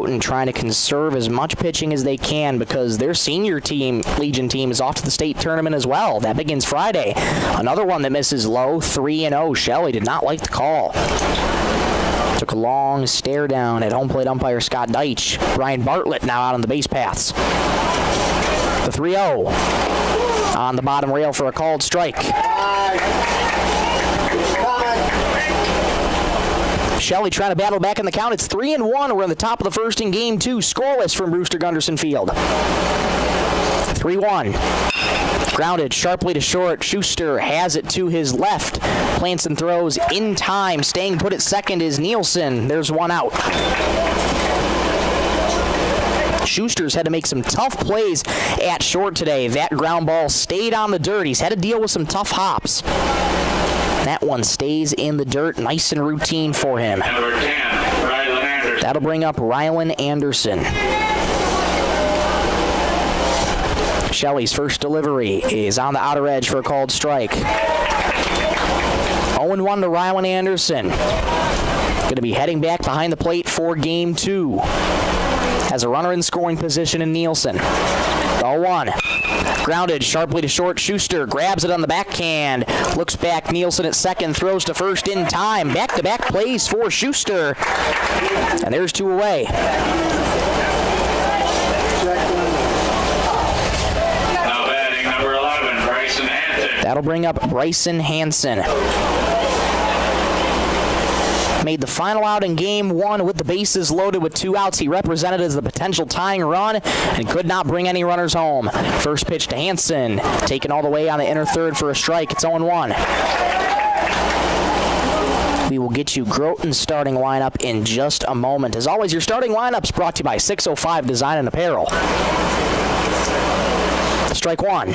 Groton trying to conserve as much pitching as they can because their senior team, Legion team, is off to the state tournament as well. That begins Friday. Another one that misses low, 3-0. Shelley did not like the call. Took a long stare down at home plate umpire Scott Deitch. Brian Bartlett now out on the base paths. The 3-0 on the bottom rail for a called strike. Shelley trying to battle back in the count. It's 3-1. We're in the top of the first in game 2. Scoreless from Brewster Gunderson Field. 3-1. Grounded sharply to short. Schuster has it to his left. Plants and throws in time. Staying put at second is Nielsen. There's one out. Schuster's had to make some tough plays at short today. That ground ball stayed on the dirt. He's had to deal with some tough hops. That one stays in the dirt. Nice and routine for him. Number 10, Rylan Anderson. That'll bring up Rylan Anderson. Shelley's first delivery is on the outer edge for a called strike. 0-1 to Rylan Anderson. Going to be heading back behind the plate for game 2. Has a runner in scoring position in Nielsen. 0-1. Grounded sharply to short. Schuster grabs it on the backhand. Looks back. Nielsen at second. Throws to first in time. Back-to-back plays for Schuster. And there's 2 away. Now batting number 11, Bryson Hansen. That'll bring up Bryson Hansen. Made the final out in game 1 with the bases loaded with 2 outs. He represented as the potential tying run and could not bring any runners home. First pitch to Hansen, taken all the way on the inner third for a strike. It's 0-1. We will get you Groton's starting lineup in just a moment. As always, your starting lineup's brought to you by 605 Design and Apparel. Strike 1.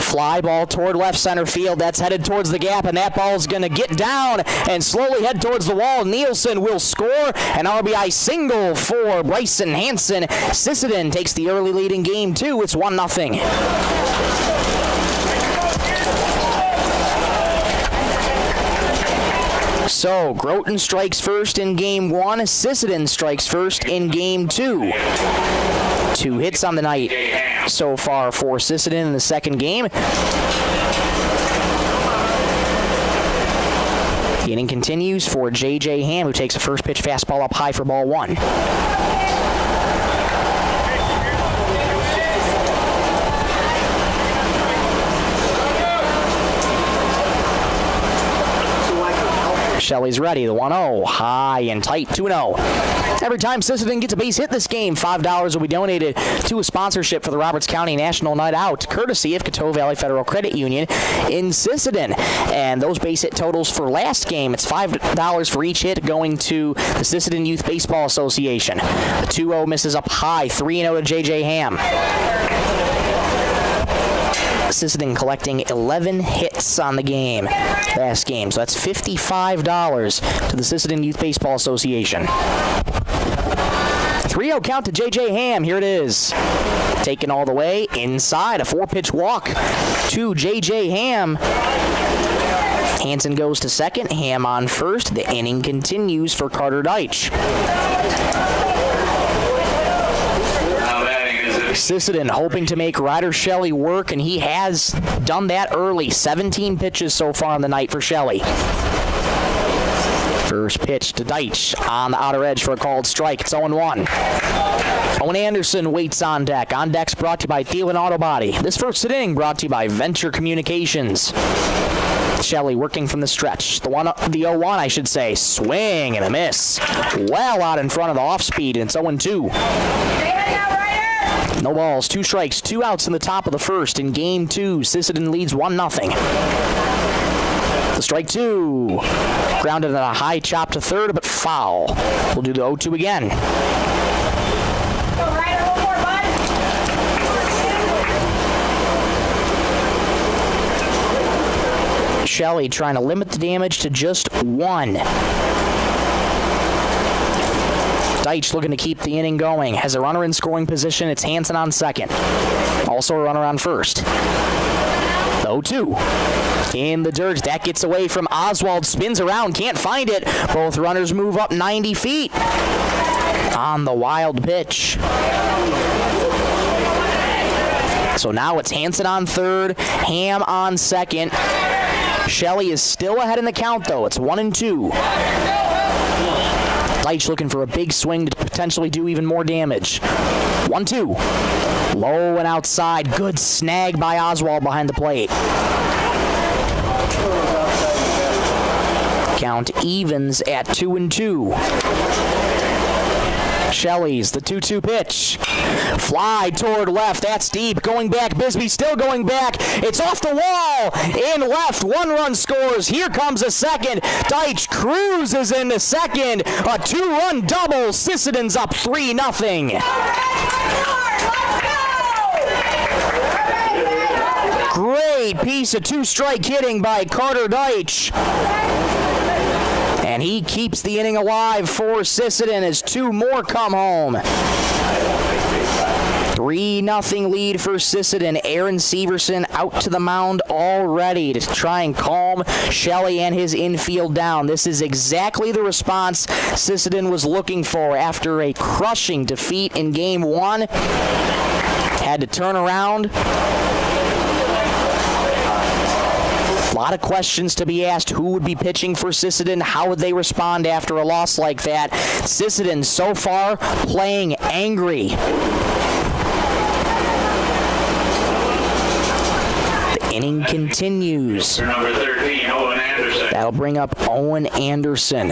Fly ball toward left center field. That's headed towards the gap, and that ball's going to get down and slowly head towards the wall. Nielsen will score. An RBI single for Bryson Hansen. Sisseton takes the early lead in game 2. It's 1-0. So, Groton strikes first in game 1. Sisseton strikes first in game 2. 2 hits on the night so far for Sisseton in the second game. The inning continues for J.J. Ham, who takes a first pitch fastball up high for ball 1. Shelley's ready. The 1-0. High and tight. 2-0. Every time Sisseton gets a base hit this game, $5 will be donated to a sponsorship for the Roberts County National Night Out, courtesy of Coteau Valley Federal Credit Union in Sisseton. And those base hit totals for last game, it's $5 for each hit going to the Sisseton Youth Baseball Association. The 2-0 misses up high. 3-0 to J.J. Ham. Sisseton collecting 11 hits on the game last game. So that's $55 to the Sisseton Youth Baseball Association. 3-0 count to J.J. Ham. Here it is. Taken all the way inside. A 4-pitch walk to J.J. Ham. Hansen goes to second. Ham on first. The inning continues for Carter Deitch. Sisseton hoping to make Ryder Shelley work, and he has done that early. 17 pitches so far on the night for Shelley. First pitch to Deitch on the outer edge for a called strike. It's 0-1. Owen Anderson waits on deck. On deck's brought to you by Thielen Auto Body. This first inning brought to you by Venture Communications. Shelley working from the stretch. The 0-1, I should say. Swing and a miss. Well out in front of the off speed, and it's 0-2. No balls, 2 strikes, 2 outs in the top of the first. In game 2, Sisseton leads 1-0. The strike 2. Grounded at a high chop to third, but foul. We'll do the 0-2 again. Shelley trying to limit the damage to just 1. Deitch looking to keep the inning going. Has a runner in scoring position. It's Hansen on second. Also a runner on first. 0-2. In the dirt. That gets away from Oswald. Spins around. Can't find it. Both runners move up 90 feet. on the wild pitch. So now it's Hansen on third, Ham on second. Shelley is still ahead in the count, though. It's 1-2. Deitch looking for a big swing to potentially do even more damage. 1-2. Low and outside. Good snag by Oswald behind the plate. Count evens at 2-2. Shelley's the 2-2 pitch. Fly toward left. That's deep. Going back. Bisbee still going back. It's off the wall. In left. 1 run scores. Here comes a second. Deitch cruises into second. A 2-run double. Sisseton's up 3-0. Great piece of 2-strike hitting by Carter Deitch. And he keeps the inning alive for Sisseton as 2 more come home. 3-0 lead for Sisseton. Aaron Severson out to the mound already to try and calm Shelley and his infield down. This is exactly the response Sisseton was looking for after a crushing defeat in Game 1. Had to turn around. A lot of questions to be asked. Who would be pitching for Sisseton? How would they respond after a loss like that? Sisseton so far playing angry. The inning continues. Number 13, Owen Anderson. That'll bring up Owen Anderson.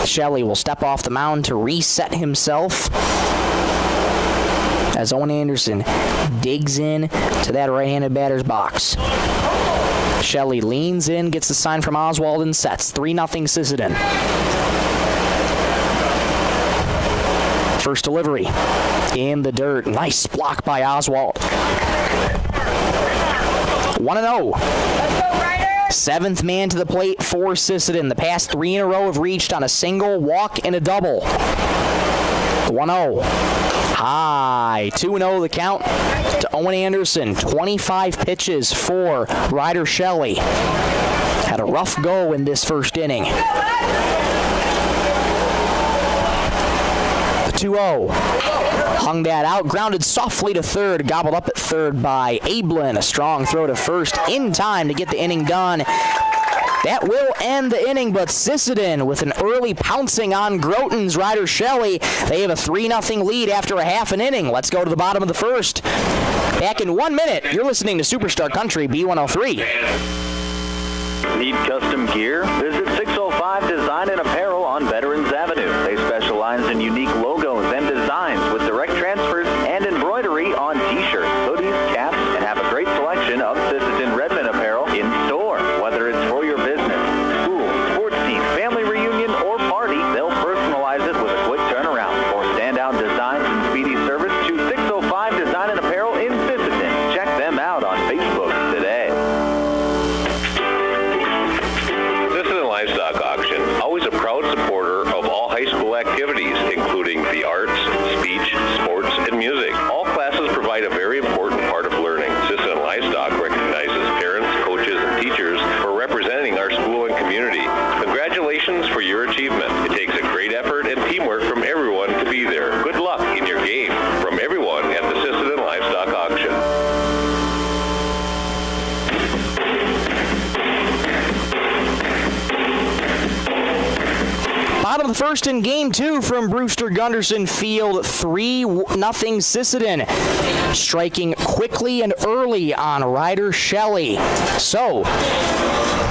Shelley will step off the mound to reset himself as Owen Anderson digs in to that right-handed batter's box. Shelley leans in, gets the sign from Oswald, and sets. 3-0 Sisseton. First delivery in the dirt. Nice block by Oswald. 1-0. Seventh man to the plate for Sisseton. The past 3 in a row have reached on a single, walk, and a double. 1-0. High. 2-0 the count to Owen Anderson. 25 pitches for Ryder Shelley. Had a rough go in this first inning. The 2-0. Hung that out, grounded softly to third, gobbled up at third by Ablin. A strong throw to first in time to get the inning done. That will end the inning, but Sisseton with an early pouncing on Groton's Ryder Shelley. They have a 3-0 lead after a half an inning. Let's go to the bottom of the first. Back in 1 minute, you're listening to Superstar Country B103. Need custom gear? Visit 605 Design and Apparel on Veterans Avenue. They specialize in unique logos and designs with direct transfers and embroidery on t-shirts, hoodies, caps, and have a great selection of Sisseton Redmond apparel in store. Whether it's for your business, school, sports team, family reunion, or party, they'll personalize it with a quick turnaround. For standout designs and speedy service, choose 605 Design and Apparel in Sisseton. Check them out on Facebook today. Sisseton Livestock Auction, always a proud supporter of all high school activities, including the arts, speech, sports, and music. All classes provide a very important part of learning. Sisseton Livestock recognizes parents, coaches, and teachers for representing our school and community. Congratulations for your achievement. It takes a great effort and teamwork from everyone to be there. Good luck in your game. From everyone at the Sisseton Livestock Auction. Bottom of the first in Game 2 from Brewster Gunderson Field, 3-0 Sisseton. Striking quickly and early on Ryder Shelley. So,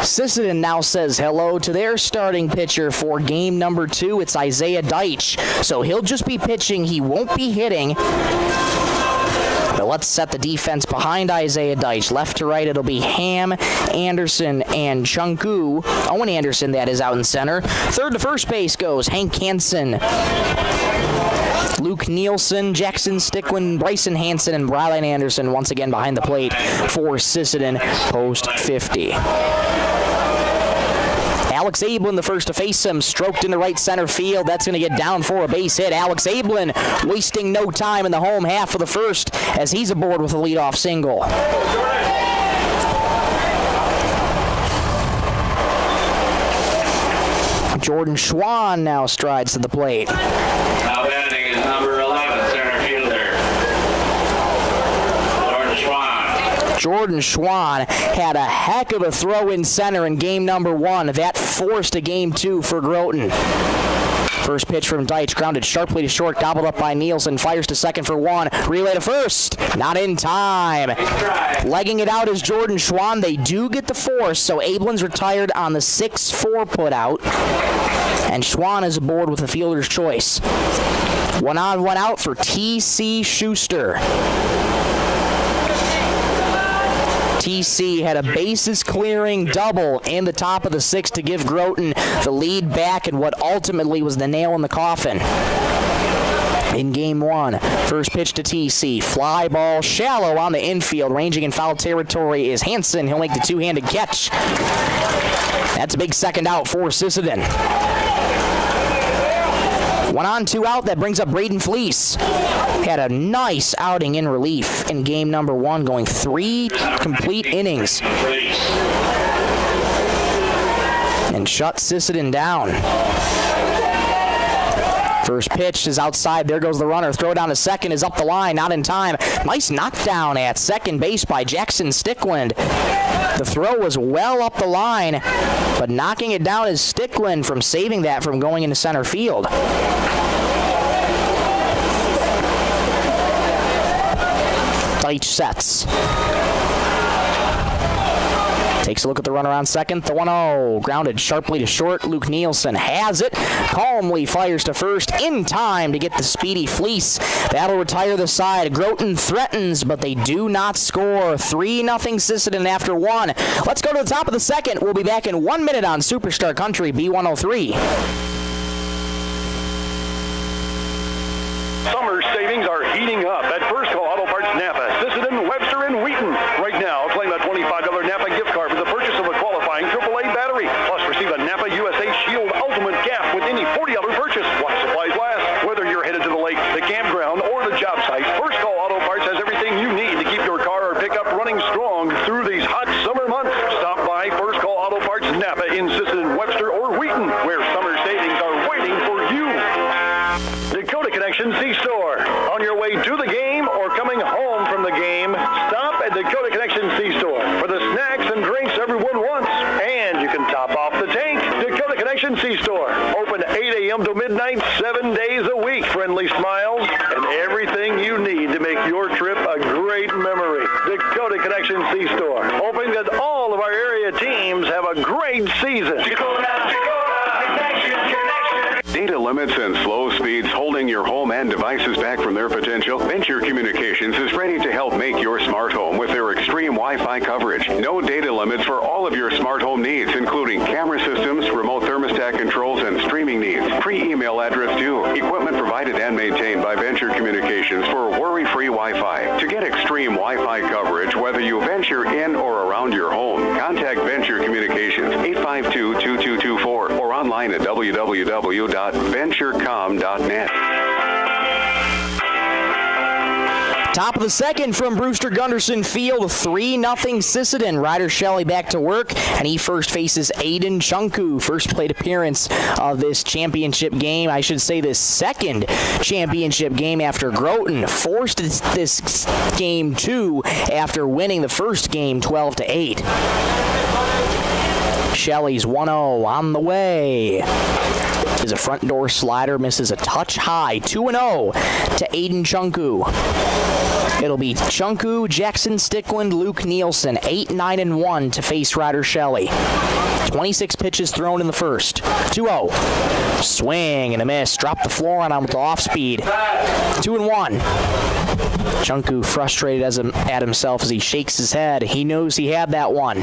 Sisseton now says hello to their starting pitcher for game number 2. It's Isaiah Deitch. So he'll just be pitching. He won't be hitting. But let's set the defense behind Isaiah Deitch. Left to right, it'll be Ham, Anderson, and Chunku. Owen Anderson, that is, out in center. Third to first base goes Hank Hansen, Luke Nielsen, Jackson Stickwin, Bryson Hansen, and Brylan Anderson once again behind the plate for Sisseton post 50. Alex Ablin, the first to face him, stroked into right center field. That's going to get down for a base hit. Alex Ablin wasting no time in the home half of the first as he's aboard with a leadoff single. Jordan Schwann now strides to the plate. Now batting is number 11, center fielder, Jordan Schwann. Jordan Schwann had a heck of a throw in center in game number 1. That forced a game 2 for Groton. First pitch from Deitch, grounded sharply to short, gobbled up by Nielsen, fires to second for 1, relay to first, not in time. Legging it out is Jordan Schwann. They do get the force, so Ablin's retired on the 6-4 put out, and Schwann is aboard with a fielder's choice. 1 on, 1 out for T.C. Schuster. TC had a bases-clearing double in the top of the 6th to give Groton the lead back in what ultimately was the nail in the coffin. In game 1, first pitch to TC, fly ball shallow on the infield. Ranging in foul territory is Hansen. He'll make the two-handed catch. That's a big second out for Sisseton. 1 on, 2 out. That brings up Braden Fleece. Had a nice outing in relief in game number 1, going 3 complete innings. And shut Sisseton down. First pitch is outside. There goes the runner. Throw down to second is up the line. Not in time. Nice knockdown at second base by Jackson Stickland. The throw was well up the line, but knocking it down is Stickland from saving that from going into center field. Deitch sets. Takes a look at the runner on second. The 1-0. Grounded sharply to short. Luke Nielsen has it. Calmly fires to first in time to get the speedy Fleece. That'll retire the side. Groton threatens, but they do not score. 3-0 Sisseton after 1. Let's go to the top of the second. We'll be back in 1 minute on Superstar Country B103. Summer savings are heating up at First Call Auto Parts Napa, Sisseton, Webster, and Wheaton. Right now, claim a $25 Napa gift card for the purchase of a qualifying AAA battery. Plus, receive a Napa USA Shield Ultimate Cap with any $40 purchase. While supplies last. Whether you're headed to the lake, the campground, or the job site, First Call Auto Parts has everything you need to keep your car or pickup running strong through these hot summer months. Stop by First Call Auto Parts Napa in Sisseton, Webster, or Wheaton, where summer savings are waiting for you. Dakota Connection C-Store. On your way to the game or coming home from the game, stop at Dakota Connection C-Store for the snacks and drinks everyone wants. And you can top off the tank. Dakota Connection C-Store. Open 8 a.m. to midnight, 7 days a week. Friendly smiles and everything you need to make your trip a great memory. Dakota Connection C-Store. Hoping that all of our area teams have a great season. Dakota Connection. Data limits and slow speeds holding your home and devices back from their potential? Venture Communications is ready to help make your smart home with their extreme Wi-Fi coverage. No data limits for all of your smart home needs, including camera systems, remote thermostat controls, and streaming needs. Free email address due. Equipment provided and maintained by Venture Communications for worry-free Wi-Fi. To get extreme Wi-Fi coverage, whether you venture in or around your home, contact Venture Communications 852-2224 or online at www.venturecom.net. Top of the second from Brewster Gunderson Field, 3-0 Sisseton. Ryder Shelley back to work, and he first faces Aiden Chunku. First plate appearance of this championship game. I should say this second championship game after Groton forced this game 2 after winning the first game 12-8. Shelley's 1-0 on the way. Is a front door slider, misses a touch high. 2-0 to Aiden Chunku. It'll be Chunku, Jackson Stickland, Luke Nielsen, 8, 9, and 1 to face Ryder Shelley. 26 pitches thrown in the first. 2-0. Swing and a miss. Drop the floor on him with the off speed. 2-1. Chunku frustrated at himself as he shakes his head. He knows he had that one.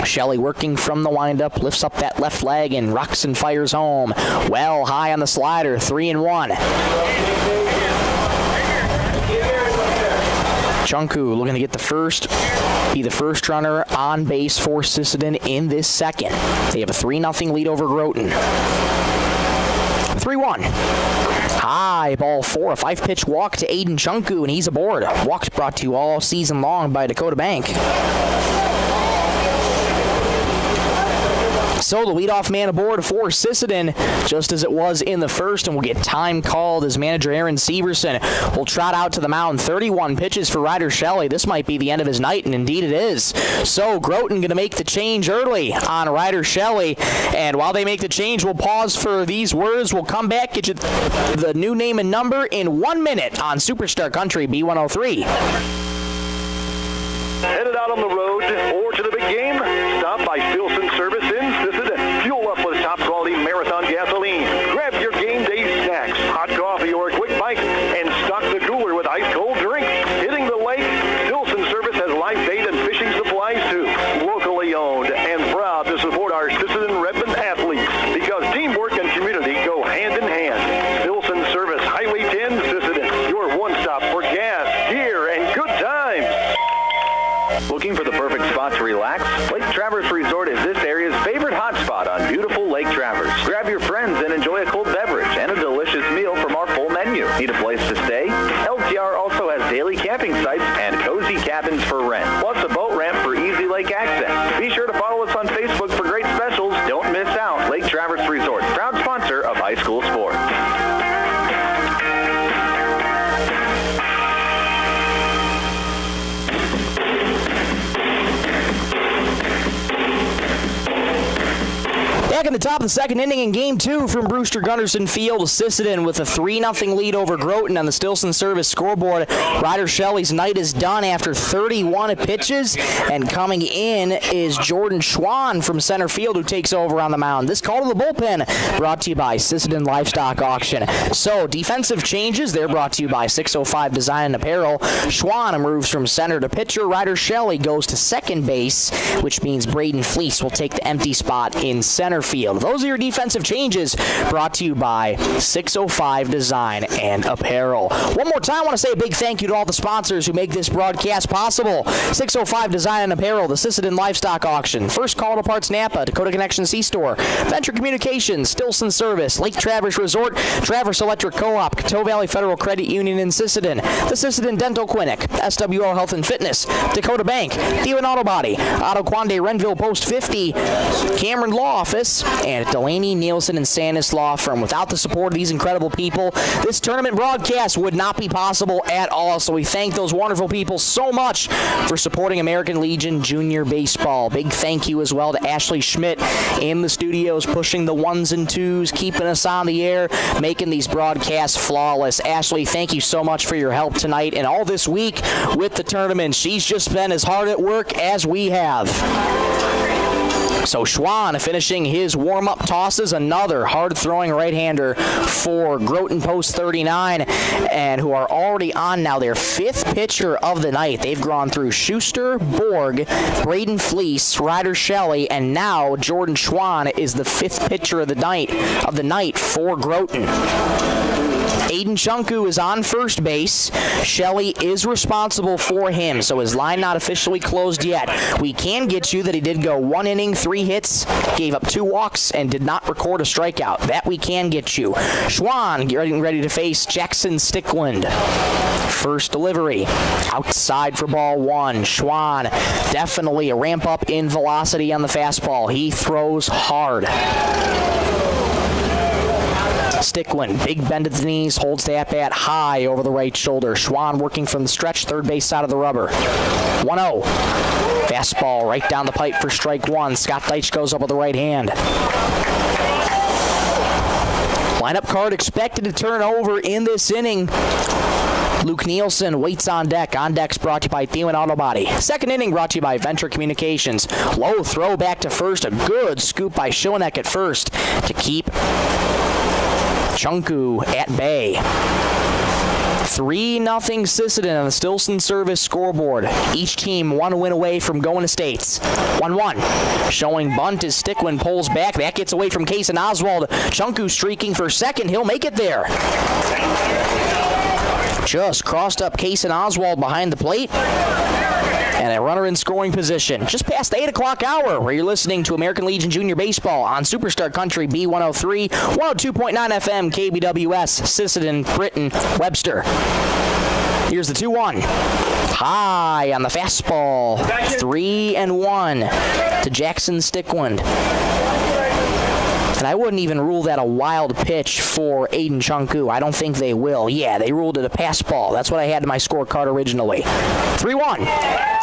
Shelley working from the windup, lifts up that left leg and rocks and fires home. Well high on the slider, 3-1. Chunku looking to get be the first runner on base for Sisseton in this second. They have a 3-0 lead over Groton. 3-1. High ball 4, a 5-pitch walk to Aiden Chunku, and he's aboard. Walks brought to you all season long by Dakota Bank. So the leadoff man aboard for Sisseton, just as it was in the first, and we'll get time called as manager Aaron Severson will trot out to the mound. 31 pitches for Ryder Shelley. This might be the end of his night, and indeed it is. So Groton going to make the change early on Ryder Shelley, and while they make the change, we'll pause for these words. We'll come back, get you the new name and number in 1 minute on Superstar Country B103. Headed out on the road or to the big game? Stop by Stilson Service in Sisseton. Fuel up with top quality Marathon gasoline. Grab your game day snacks, hot coffee, or a quick bite, and stock the cooler with ice cold drinks. Hitting the lake, Stilson Service has live bait and fishing supplies too. Locally owned and proud to support our Sisseton Redmond athletes because teamwork and community go hand in hand. Stilson Service, Highway 10, Sisseton, your one stop for gas, gear, and good times. Looking for the perfect spot to relax? Lake Traverse Resort is this area's favorite hotspot on beautiful Lake Traverse. Grab your friends and enjoy a cold beverage and a delicious meal from our full menu. Need a place to stay? LTR also has daily camping sites and cozy cabins for rent, plus a boat ramp for easy lake access. Be sure to follow us on Facebook for great specials. Don't miss out. Lake Traverse Resort, proud sponsor of high school sports. Back in the top of the second inning in Game 2 from Brewster Gunderson Field, Sisseton with a 3-0 lead over Groton on the Stilson Service scoreboard. Ryder Shelley's night is done after 31 pitches, and coming in is Jordan Schwann from center field who takes over on the mound. This call to the bullpen brought to you by Sisseton Livestock Auction. So defensive changes, they're brought to you by 605 Design and Apparel. Schwann moves from center to pitcher. Ryder Shelley goes to second base, which means Braden Fleece will take the empty spot in center field. Those are your defensive changes brought to you by 605 Design and Apparel. One more time, I want to say a big thank you to all the sponsors who make this broadcast possible. 605 Design and Apparel, the Sisseton Livestock Auction, First Call to Parts Napa, Dakota Connection C-Store, Venture Communications, Stilson Service, Lake Traverse Resort, Traverse Electric Co-op, Coteau Valley Federal Credit Union in Sisseton, the Sisseton Dental Clinic, SWO Health and Fitness, Dakota Bank, Thielen Auto Body, Auto Quande Renville Post 50, Cameron Law Office, and Delaney, Nielsen, and Sandus Law Firm. Without the support of these incredible people, this tournament broadcast would not be possible at all. So we thank those wonderful people so much for supporting American Legion Junior Baseball. Big thank you as well to Ashley Schmidt in the studios, pushing the ones and twos, keeping us on the air, making these broadcasts flawless. Ashley, thank you so much for your help tonight and all this week with the tournament. She's just been as hard at work as we have. So Schwann finishing his warm-up tosses, another hard-throwing right-hander for Groton Post 39, and who are already on now their fifth pitcher of the night. They've gone through Schuster, Borg, Braden Fleece, Ryder Shelley, and now Jordan Schwann is the fifth pitcher of the night for Groton. Aiden Chunku is on first base. Shelley is responsible for him, so his line not officially closed yet. We can get you that he did go 1 inning, 3 hits, gave up 2 walks, and did not record a strikeout. That we can get you. Schwann getting ready to face Jackson Stickland. First delivery, outside for ball 1. Schwann, definitely a ramp up in velocity on the fastball. He throws hard. Stickland, big bend at the knees, holds the at-bat high over the right shoulder. Schwann working from the stretch, third base side of the rubber. 1-0. Fastball right down the pipe for strike 1. Scott Deitch goes up with the right hand. Lineup card expected to turn over in this inning. Luke Nielsen waits on deck. On deck's brought to you by Thielen Auto Body. Second inning brought to you by Venture Communications. Low throw back to first. A good scoop by Schillenek at first to keep Chunku at bay. 3-0 Sisseton on the Stilson Service scoreboard. Each team 1 win away from going to states. 1-1. Showing bunt as Stickland pulls back. That gets away from Case and Oswald. Chunku streaking for second. He'll make it there. Just crossed up Case and Oswald behind the plate. And a runner in scoring position. Just past the 8 o'clock hour, where you're listening to American Legion Junior Baseball on Superstar Country B103, 102.9 FM KBWS, Sisseton, Britton, Webster. Here's the 2-1. High on the fastball. 3-1 to Jackson Stickland. And I wouldn't even rule that a wild pitch for Aiden Chunku. I don't think they will. Yeah, they ruled it a pass ball. That's what I had in my scorecard originally. 3-1.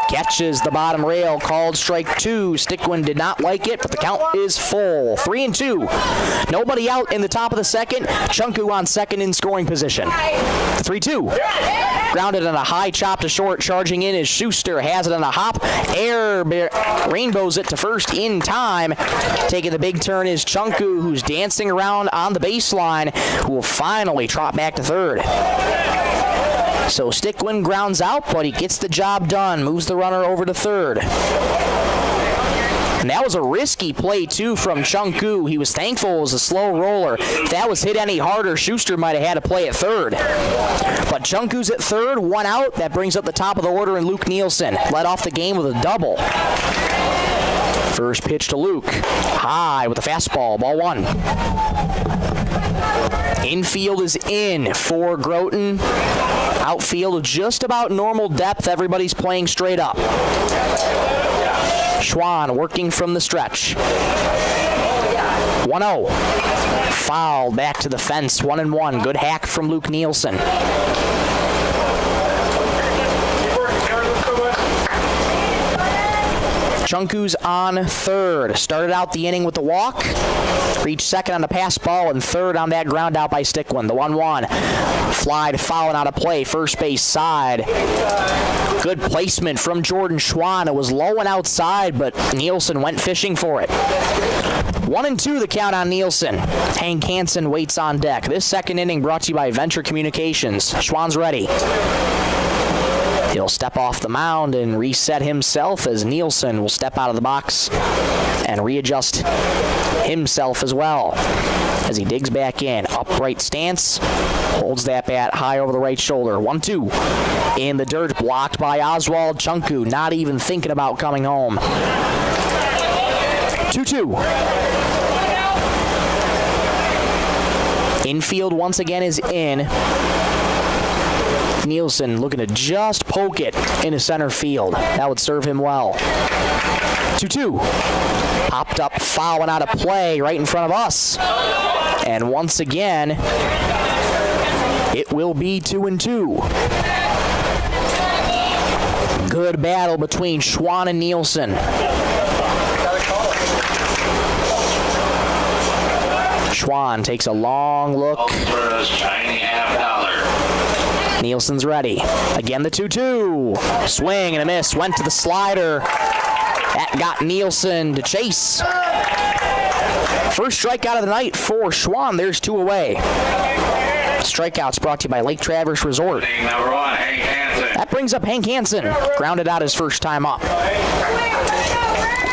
Catches the bottom rail, called strike 2. Stickwind did not like it, but the count is full. 3-2. Nobody out in the top of the second. Chunku on second in scoring position. 3-2. Grounded on a high chop to short. Charging in is Schuster. Has it on a hop. Rainbows it to first in time. Taking the big turn is Chunku, who's dancing around on the baseline, who will finally trot back to third. So Stickwind grounds out, but he gets the job done. Moves the runner over to third. And that was a risky play, too, from Chunku. He was thankful it was a slow roller. If that was hit any harder, Schuster might have had to play at third. But Chunku's at third, one out. That brings up the top of the order, and Luke Nielsen led off the game with a double. First pitch to Luke. High with a fastball, ball 1. Infield is in for Groton. Outfield just about normal depth. Everybody's playing straight up. Schwann working from the stretch. 1-0. Foul back to the fence. 1-1. Good hack from Luke Nielsen. Chunku's on third. Started out the inning with the walk. Reached second on the pass ball and third on that ground out by Stickwind. The 1-1. Fly to foul and out of play. First base side. Good placement from Jordan Schwann. It was low and outside, but Nielsen went fishing for it. 1-2 the count on Nielsen. Hank Hansen waits on deck. This second inning brought to you by Venture Communications. Schwann's ready. He'll step off the mound and reset himself as Nielsen will step out of the box and readjust himself as well as he digs back in. Upright stance, holds that bat high over the right shoulder. 1-2 in the dirt, blocked by Oswald. Chunku not even thinking about coming home. 2-2. Infield once again is in. Nielsen looking to just poke it into center field. That would serve him well. 2-2. Popped up, foul and out of play right in front of us. And once again, it will be 2-2. Good battle between Schwann and Nielsen. Schwann takes a long look. Shiny $50. Nielsen's ready. Again, the 2-2. Swing and a miss. Went to the slider. That got Nielsen to chase. First strikeout of the night for Schwann. There's 2 away. Strikeouts brought to you by Lake Traverse Resort. Number 1, Hank Hansen. That brings up Hank Hansen. Grounded out his first time up.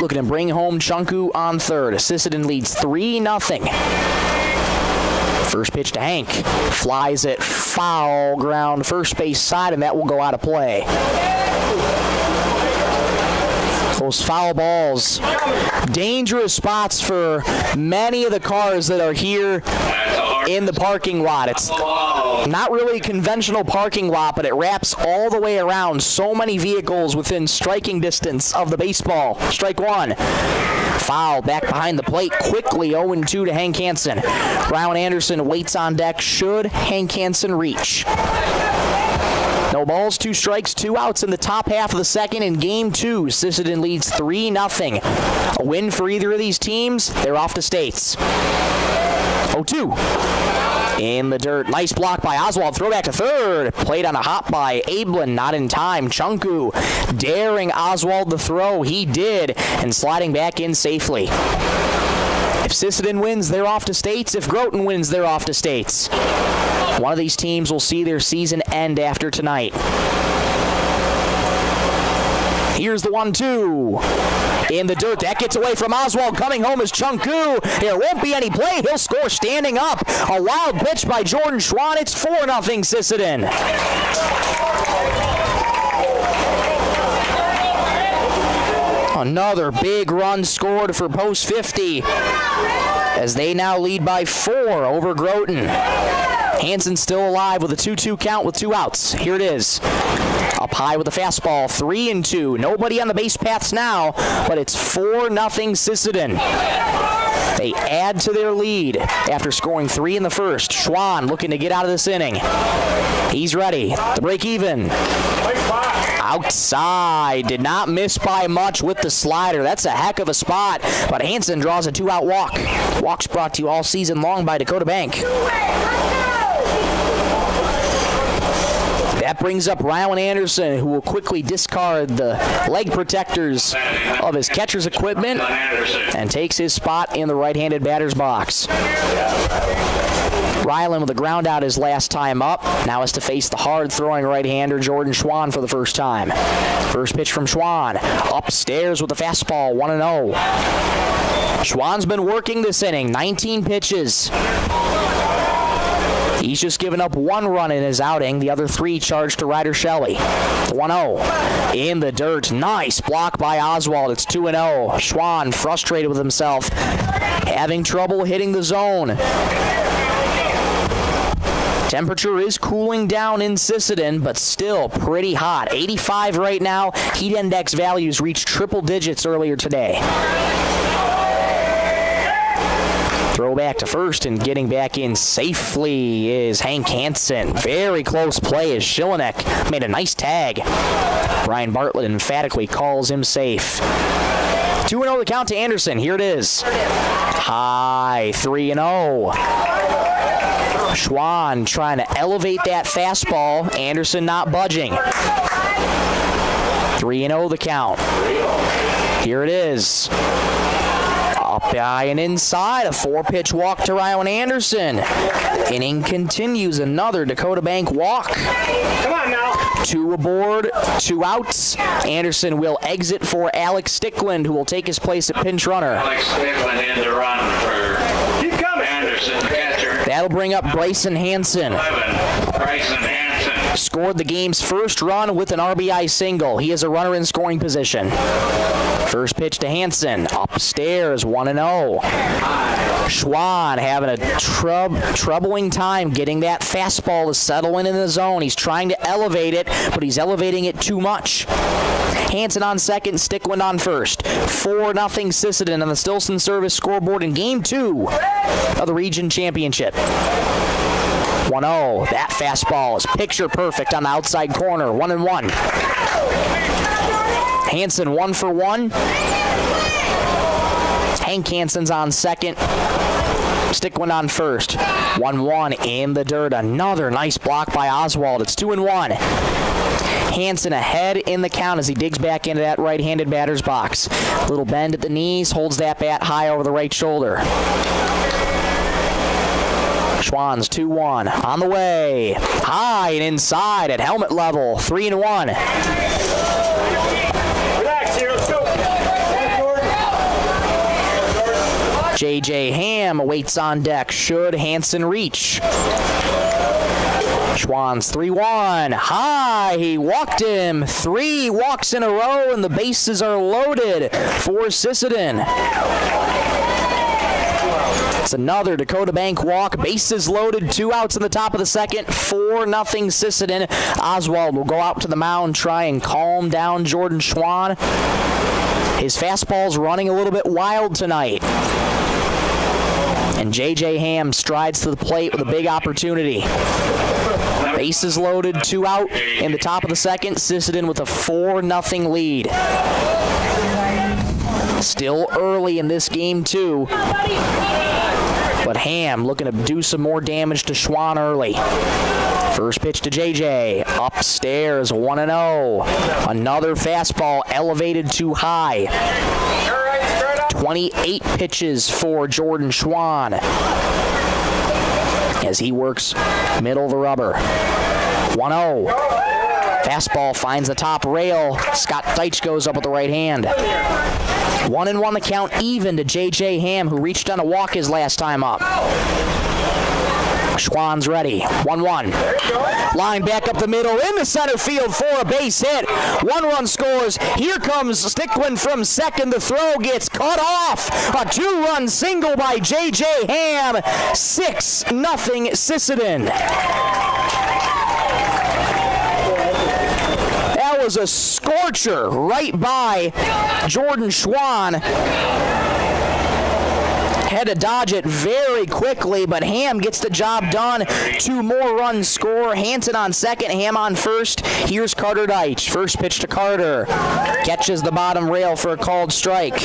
Looking to bring home Chunku on third. Sisseton leads 3-0. First pitch to Hank. Flies it foul ground first base side, and that will go out of play. Those foul balls. Dangerous spots for many of the cars that are here in the parking lot. It's not really a conventional parking lot, but it wraps all the way around. So many vehicles within striking distance of the baseball. Strike 1. Foul back behind the plate. Quickly 0-2 to Hank Hansen. Ryan Anderson waits on deck. Should Hank Hansen reach? No balls, 2 strikes, 2 outs in the top half of the second in Game 2. Sisseton leads 3-0. A win for either of these teams. They're off to states. 0-2. In the dirt. Nice block by Oswald. Throw back to third. Played on a hop by Ablin. Not in time. Chunku daring Oswald to throw. He did. And sliding back in safely. If Sisseton wins, they're off to states. If Groton wins, they're off to states. One of these teams will see their season end after tonight. Here's the 1-2. In the dirt. That gets away from Oswald. Coming home is Chunku. There won't be any play. He'll score standing up. A wild pitch by Jordan Schwann. It's 4-0 Sisseton. Another big run scored for Post 50 as they now lead by 4 over Groton. Hansen still alive with a 2-2 count with 2 outs. Here it is. Up high with a fastball, 3-2. Nobody on the base paths now, but it's 4-0 Sisseton. They add to their lead after scoring 3 in the first. Schwann looking to get out of this inning. He's ready to break even. Outside. Did not miss by much with the slider. That's a heck of a spot. But Hansen draws a 2-out walk. Walks brought to you all season long by Dakota Bank. That brings up Ryan Anderson, who will quickly discard the leg protectors of his catcher's equipment and takes his spot in the right-handed batter's box. Ryland with a ground out his last time up. Now has to face the hard-throwing right-hander Jordan Schwann for the first time. First pitch from Schwann. Upstairs with the fastball, 1-0. Schwann's been working this inning, 19 pitches. He's just given up 1 run in his outing. The other 3 charged to Ryder Shelley. 1-0. In the dirt. Nice block by Oswald. It's 2-0. Schwann frustrated with himself, having trouble hitting the zone. Temperature is cooling down in Sisseton, but still pretty hot. 85 right now. Heat index values reached triple digits earlier today. Throw back to first, and getting back in safely is Hank Hansen. Very close play as Schillenek made a nice tag. Brian Bartlett emphatically calls him safe. 2-0 the count to Anderson. Here it is. High, 3-0. Schwann trying to elevate that fastball. Anderson not budging. 3-0 the count. Here it is. Up by and inside, a 4-pitch walk to Ryan Anderson. Inning continues, another Dakota Bank walk. Come on now. 2 aboard, 2 outs. Anderson will exit for Alex Stickland, who will take his place at pinch runner. Alex Stickland in to run for Anderson, catcher. That'll bring up Bryson Hansen. 11, Bryson Hansen. Scored the game's first run with an RBI single. He is a runner in scoring position. First pitch to Hansen. Upstairs, 1-0. Schwann having a troubling time getting that fastball to settle in the zone. He's trying to elevate it, but he's elevating it too much. Hansen on second, Stickland on first. 4-0 Sisseton on the Stilson Service scoreboard in Game 2 of the Region Championship. 1-0. That fastball is picture perfect on the outside corner. 1-1. Hansen 1 for 1. Hank Hansen's on second. Stickland on first. 1-1 in the dirt. Another nice block by Oswald. It's 2-1. Hansen ahead in the count as he digs back into that right-handed batter's box. Little bend at the knees, holds that bat high over the right shoulder. Schwann's 2-1 on the way. High and inside at helmet level. 3-1. Relax here, let's go. J.J. Ham waits on deck. Should Hansen reach? Schwann's 3-1. High. He walked him. 3 walks in a row, and the bases are loaded for Sisseton. It's another Dakota Bank walk. Bases loaded. 2 outs in the top of the second. 4-0 Sisseton. Oswald will go out to the mound, try and calm down Jordan Schwann. His fastball's running a little bit wild tonight. And J.J. Ham strides to the plate with a big opportunity. Bases loaded. 2 out in the top of the second. Sisseton with a 4-0 lead. Still early in this game, too. But Ham looking to do some more damage to Schwann early. First pitch to JJ. Upstairs, 1-0. Another fastball elevated too high. 28 pitches for Jordan Schwann as he works middle of the rubber. 1-0. Fastball finds the top rail. Scott Deitch goes up with the right hand. 1-1 the count, even to J.J. Ham, who reached on a walk his last time up. Schwann's ready. 1-1. Line back up the middle in the center field for a base hit. 1 run scores. Here comes Stickland from second. The throw gets cut off. A 2-run single by J.J. Ham. 6-0 Sisseton. That was a scorcher right by Jordan Schwann. had to dodge it very quickly, but Ham gets the job done. 2 more runs score. Hansen on second, Ham on first. Here's Carter Deitch. First pitch to Carter. Catches the bottom rail for a called strike.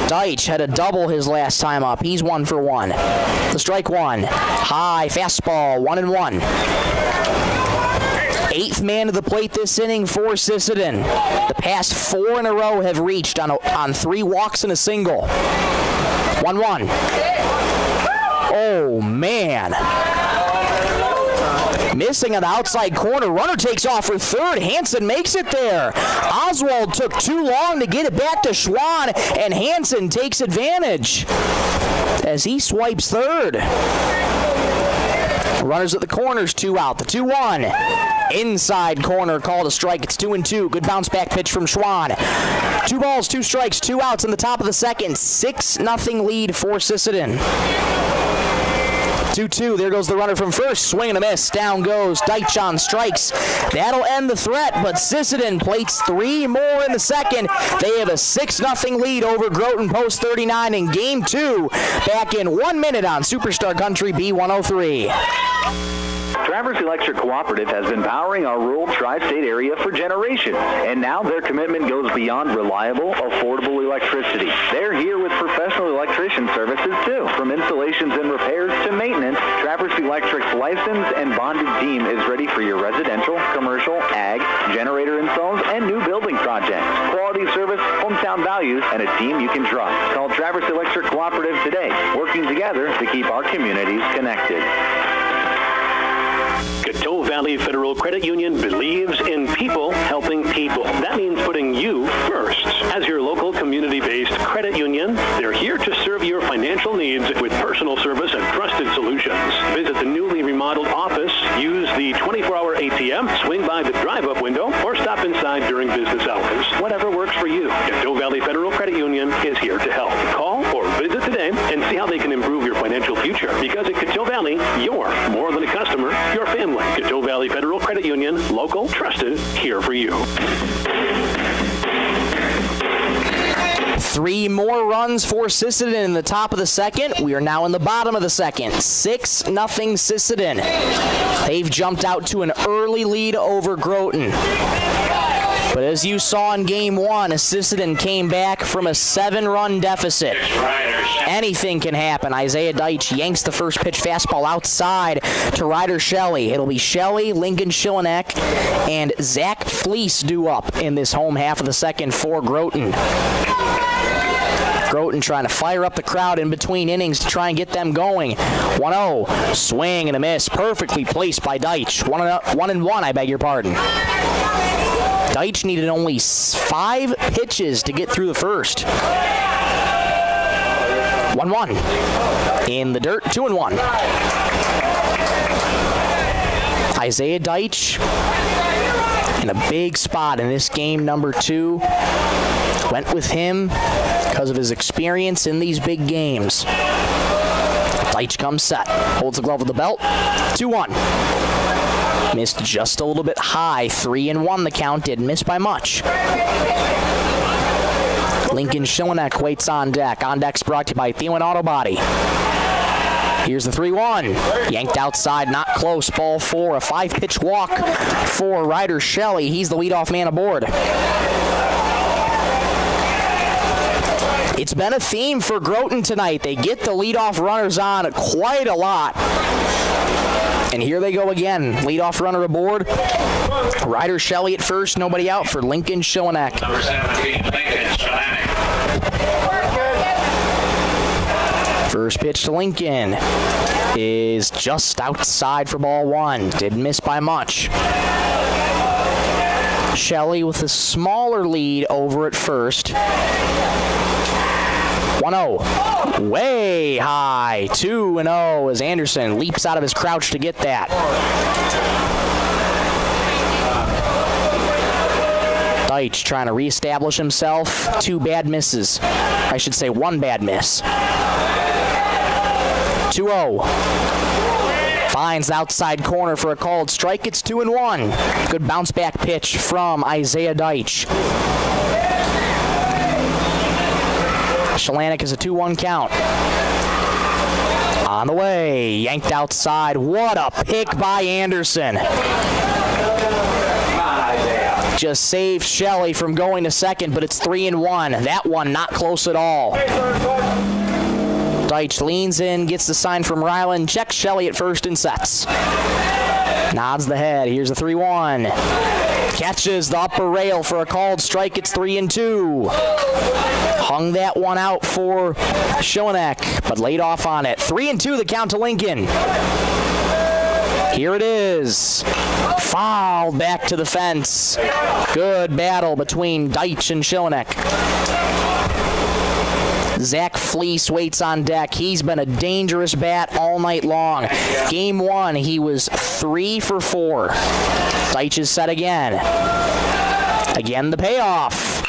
Deitch had a double his last time up. He's 1 for 1. The strike one. High fastball, 1-1. 8th man to the plate this inning for Sisseton. The past 4 in a row have reached on 3 walks and a single. 1-1. Oh, man. Missing on the outside corner. Runner takes off for third. Hansen makes it there. Oswald took too long to get it back to Schwann, and Hansen takes advantage as he swipes third. Runners at the corners, 2 out. The 2-1. Inside corner, called a strike. It's 2-2. Good bounce back pitch from Schwann. 2 balls, 2 strikes, 2 outs in the top of the second. 6-0 lead for Sisseton. 2-2. There goes the runner from first. Swing and a miss. Down goes Deitch on strikes. That'll end the threat, but Sisseton plates 3 more in the second. They have a 6-0 lead over Groton Post 39 in Game 2. Back in 1 minute on Superstar Country B103. Traverse Electric Cooperative has been powering our rural tri-state area for generations, and now their commitment goes beyond reliable, affordable electricity. They're here with professional electrician services too. From installations and repairs to maintenance, Traverse Electric's licensed and bonded team is ready for your residential, commercial, ag, generator installs, and new building projects. Quality service, hometown values, and a team you can trust. Call Traverse Electric Cooperative today, working together to keep our communities connected. Coteau Valley Federal Credit Union believes in people helping people. That means putting you first. As your local community-based credit union, they're here to serve your financial needs with personal service and trusted solutions. Visit the newly remodeled office, use the 24-hour ATM, swing by the drive-up window, or stop inside during business hours. Whatever works for you, Coteau Valley Federal Credit Union is here to help. Call or visit today and see how they can improve your financial future. Because at Coteau Valley, you're more than a customer, you're family. Coteau Valley Federal Credit Union, local, trusted, here for you. 3 more runs for Sisseton in the top of the second. We are now in the bottom of the second. 6-0 Sisseton. They've jumped out to an early lead over Groton. But as you saw in Game 1, Sisseton came back from a 7-run deficit. Anything can happen. Isaiah Deitch yanks the first pitch fastball outside to Ryder Shelley. It'll be Shelley, Lincoln Schillenek, and Zach Fleece due up in this home half of the second for Groton. Groton trying to fire up the crowd in between innings to try and get them going. 1-0. Swing and a miss. Perfectly placed by Deitch. 1-1, I beg your pardon. Deitch needed only 5 pitches to get through the first. 1-1. In the dirt, 2-1. Isaiah Deitch in a big spot in this game number 2. Went with him because of his experience in these big games. Deitch comes set. Holds the glove with the belt. 2-1. Missed just a little bit high. 3-1 the count. Didn't miss by much. Lincoln Schillenek waits on deck. On deck's brought to you by Thielen Auto Body. Here's the 3-1. Yanked outside, not close. Ball 4. A 5-pitch walk for Ryder Shelley. He's the leadoff man aboard. It's been a theme for Groton tonight. They get the leadoff runners on quite a lot. And here they go again. Leadoff runner aboard. Ryder Shelley at first. Nobody out for Lincoln Schillenek. Number 17, Lincoln Schillenek. First pitch to Lincoln is just outside for ball 1. Didn't miss by much. Shelley with a smaller lead over at first. 1-0. Way high. 2-0 as Anderson leaps out of his crouch to get that. Deitch trying to reestablish himself. 2 bad misses. I should say 1 bad miss. 2-0. Finds the outside corner for a called strike. It's 2-1. Good bounce back pitch from Isaiah Deitch. Shelanek is a 2-1 count. On the way, yanked outside. What a pick by Anderson. Just saved Shelley from going to second, but it's 3-1. That one not close at all. Deitch leans in, gets the sign from Ryland, checks Shelley at first and sets. Nods the head. Here's a 3-1. Catches the upper rail for a called strike. It's 3-2. Hung that one out for Shelanek, but laid off on it. 3-2 the count to Lincoln. Here it is. Fouled back to the fence. Good battle between Deitch and Shelanek. Zach Fleece waits on deck. He's been a dangerous bat all night long. Game 1, he was 3 for 4. Deitch is set again. Again, the payoff.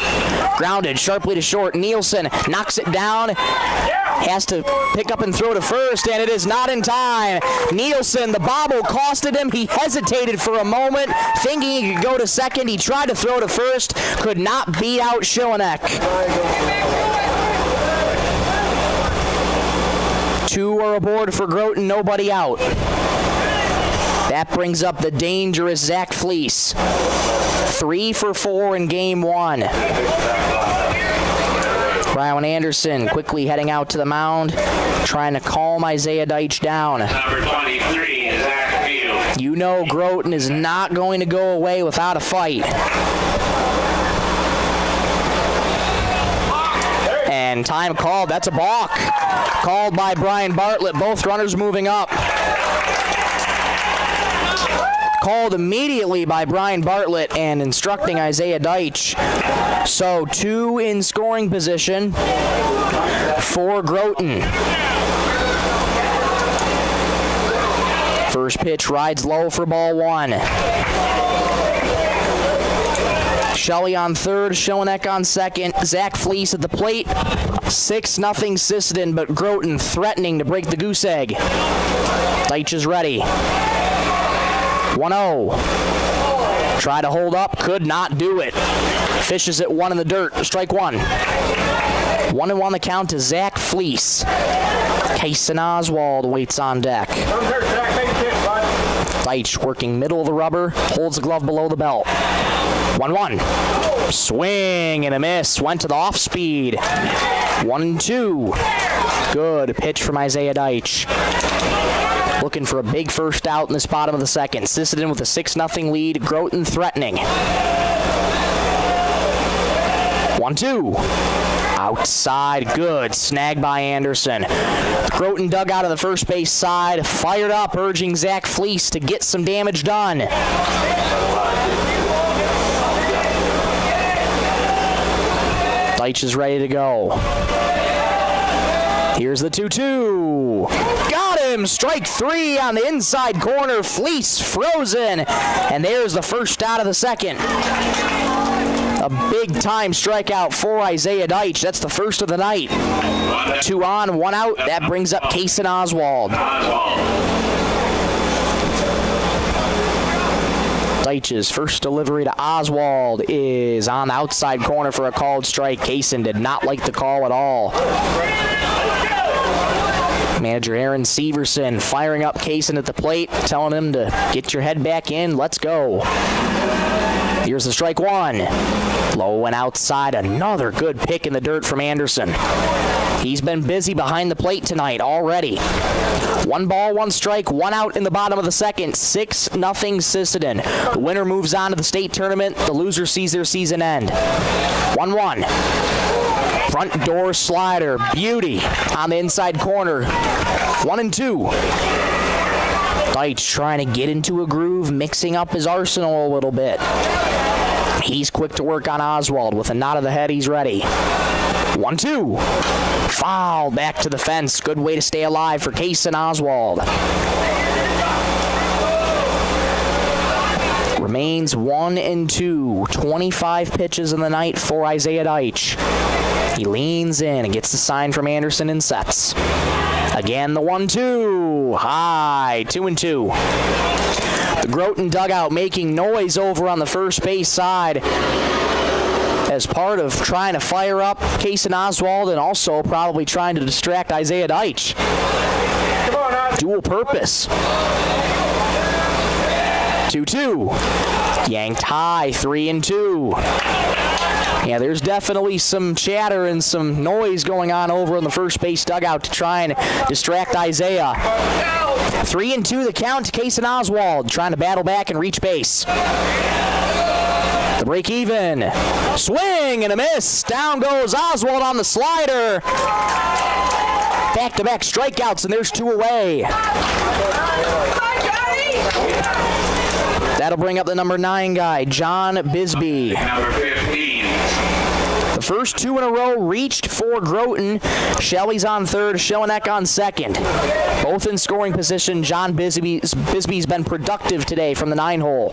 Grounded sharply to short. Nielsen knocks it down. Has to pick up and throw to first, and it is not in time. Nielsen, the bobble costed him. He hesitated for a moment, thinking he could go to second. He tried to throw to first, could not beat out Shelanek. 2 are aboard for Groton, nobody out. That brings up the dangerous Zach Fleece. 3 for 4 in game 1. Brian Anderson quickly heading out to the mound, trying to calm Isaiah Deitch down. Number 23 is Zach Field. You know Groton is not going to go away without a fight. And time called. That's a balk. Called by Brian Bartlett. Both runners moving up. Called immediately by Brian Bartlett and instructing Isaiah Deitch. So 2 in scoring position for Groton. First pitch rides low for ball 1. Shelley on third, Shelanek on second, Zach Fleece at the plate. 6-0 Sisseton, but Groton threatening to break the goose egg. Deitch is ready. 1-0. Try to hold up, could not do it. Fishes it 1 in the dirt, strike 1. 1-1 the count to Zach Fleece. Kason Oswald waits on deck. Deitch working middle of the rubber, holds the glove below the belt. 1-1. Swing and a miss, went to the off speed. 1-2. Good pitch from Isaiah Deitch. Looking for a big first out in this bottom of the second. Sisseton with a 6-0 lead. Groton threatening. 1-2. Outside, good. Snag by Anderson. Groton dug out of the first base side. Fired up, urging Zach Fleece to get some damage done. Deitch is ready to go. Here's the 2-2. Got him! Strike 3 on the inside corner. Fleece frozen. And there's the first out of the second. A big-time strikeout for Isaiah Deitch. That's the first of the night. 2 on, 1 out. That brings up Kason Oswald. Deitch's first delivery to Oswald is on the outside corner for a called strike. Kason did not like the call at all. Manager Aaron Severson firing up Kason at the plate, telling him to get your head back in. Let's go. Here's the strike 1. Low and outside. Another good pick in the dirt from Anderson. He's been busy behind the plate tonight already. 1 ball, 1 strike, 1 out in the bottom of the second. 6-0 Sisseton. The winner moves on to the state tournament. The loser sees their season end. 1-1. Front door slider. Beauty on the inside corner. 1-2. Deitch trying to get into a groove, mixing up his arsenal a little bit. He's quick to work on Oswald. With a nod of the head, he's ready. 1-2. Foul back to the fence. Good way to stay alive for Kason Oswald. Remains 1-2. 25 pitches in the night for Isaiah Deitch. He leans in and gets the sign from Anderson and sets. Again, the 1-2. High. 2-2. The Groton dugout making noise over on the first base side as part of trying to fire up Kason Oswald and also probably trying to distract Isaiah Deitch. Dual purpose. 2-2. Yanked high, 3-2. Yeah, there's definitely some chatter and some noise going on over in the first base dugout to try and distract Isaiah. 3-2 the count to Kason Oswald, trying to battle back and reach base. The break even. Swing and a miss. Down goes Oswald on the slider. Back-to-back strikeouts, and there's 2 away. That'll bring up the number 9 guy, John Bisbee. Number 15. The first 2 in a row reached for Groton. Shelley's on third, Schoeneck on second. Both in scoring position. John Bisbee's been productive today from the 9-hole.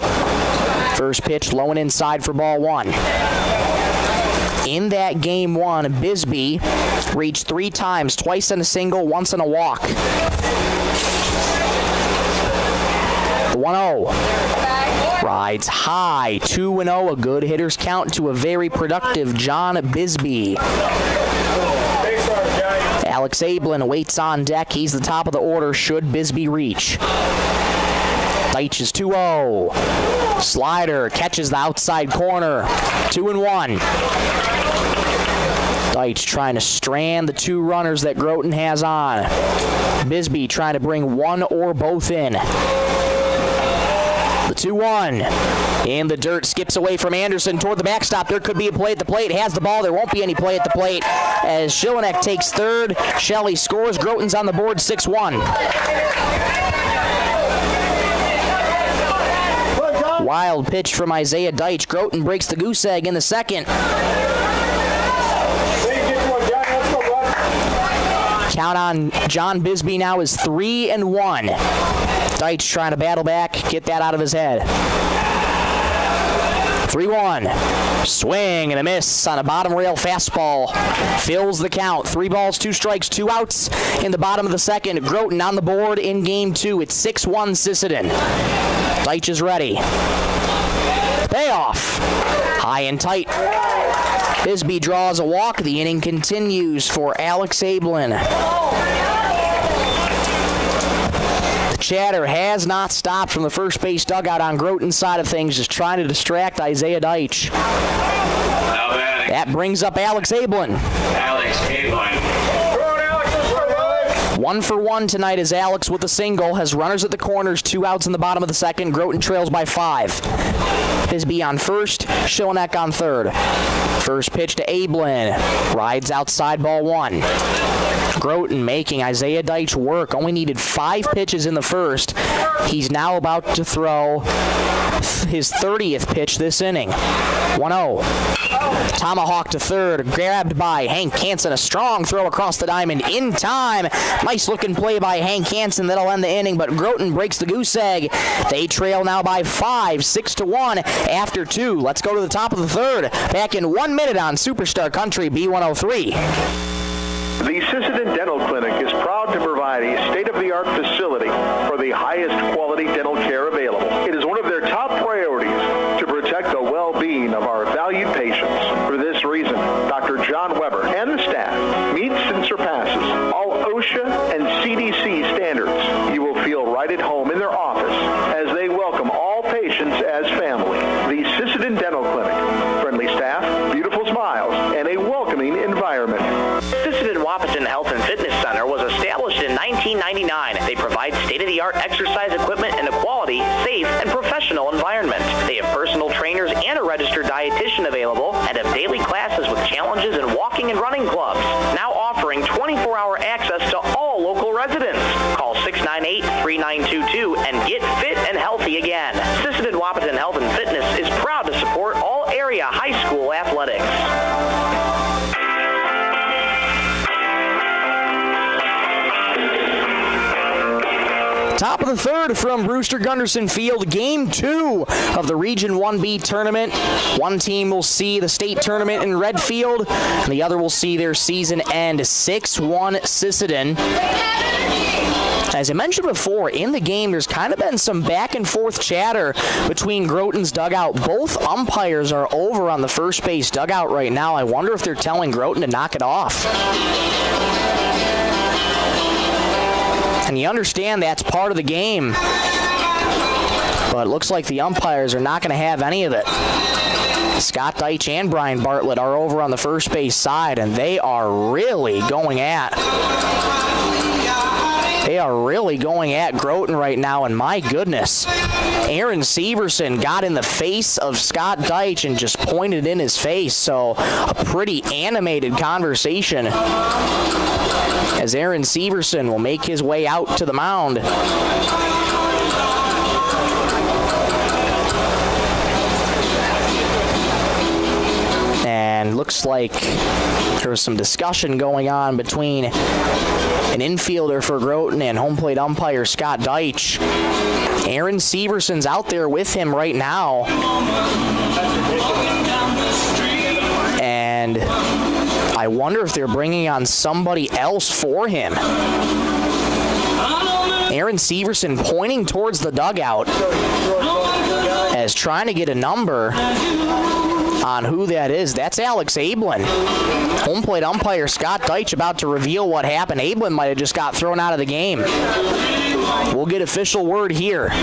First pitch low and inside for ball 1. In that game 1, Bisbee reached 3 times, twice in a single, once in a walk. The 1-0. Rides high, 2-0, a good hitter's count to a very productive John Bisbee. Alex Ablin waits on deck. He's the top of the order should Bisbee reach. Deitch is 2-0. Slider catches the outside corner. 2-1. Deitch trying to strand the 2 runners that Groton has on. Bisbee trying to bring one or both in. The 2-1. In the dirt, skips away from Anderson toward the backstop. There could be a play at the plate. Has the ball. There won't be any play at the plate as Schoeneck takes third. Shelley scores. Groton's on the board, 6-1. Wild pitch from Isaiah Deitch. Groton breaks the goose egg in the second. Count on John Bisbee now is 3-1. Deitch trying to battle back, get that out of his head. 3-1. Swing and a miss on a bottom rail fastball. Fills the count. 3 balls, 2 strikes, 2 outs in the bottom of the second. Groton on the board in game 2. It's 6-1 Sisseton. Deitch is ready. Payoff. High and tight. Bisbee draws a walk. The inning continues for Alex Ablin. The chatter has not stopped from the first base dugout on Groton's side of things, just trying to distract Isaiah Deitch. That brings up Alex Ablin. Alex Ablin. 1 for 1 tonight as Alex with a single has runners at the corners, 2 outs in the bottom of the second. Groton trails by 5. Bisbee on first, Schoeneck on third. First pitch to Ablin. Rides outside ball 1. Groton making Isaiah Deitch work. Only needed 5 pitches in the first. He's now about to throw his 30th pitch this inning. 1-0. Tomahawk to third, grabbed by Hank Hansen. A strong throw across the diamond in time. Nice looking play by Hank Hansen. That'll end the inning, but Groton breaks the goose egg. They trail now by 5, 6-1 after 2. Let's go to the top of the third. Back in 1 minute on Superstar Country B103. The Sisseton Dental Clinic is proud to provide a state-of-the-art facility for the highest quality dental care available. It is one of their top priorities to protect the well-being of our valued patients. For this reason, Dr. John Weber and the staff meets and surpasses all OSHA and CDC standards. You will feel right at home in their office as they welcome all patients as family. The Sisseton Dental Clinic. Friendly staff, beautiful smiles, and a welcoming environment. Sisseton Wahpeton Health and Fitness Center was established in 1999. They provide state-of-the-art exercise equipment in a quality, safe, and professional environment. They have personal trainers and a registered dietitian available and have daily classes with challenges in walking and running clubs. Now offering 24-hour access to all local residents. Call 698-3922 and get fit and healthy again. Sisseton Wahpeton Health and Fitness is proud to support all area high school athletics. Top of the third from Brewster Gunderson Field, game 2 of the Region 1B tournament. One team will see the state tournament in Redfield, and the other will see their season end. 6-1 Sisseton. As I mentioned before, in the game, there's kind of been some back and forth chatter between Groton's dugout. Both umpires are over on the first base dugout right now. I wonder if they're telling Groton to knock it off. And you understand that's part of the game. But it looks like the umpires are not going to have any of it. Scott Deitch and Brian Bartlett are over on the first base side, and they are really going at Groton right now, and my goodness. Aaron Severson got in the face of Scott Deitch and just pointed in his face, so a pretty animated conversation as Aaron Severson will make his way out to the mound. And looks like there was some discussion going on between an infielder for Groton and home plate umpire Scott Deitch. Aaron Severson's out there with him right now. And I wonder if they're bringing on somebody else for him. Aaron Severson pointing towards the dugout as trying to get a number on who that is. That's Alex Ablin. Home plate umpire Scott Deitch about to reveal what happened. Ablin might have just got thrown out of the game. We'll get official word here. Who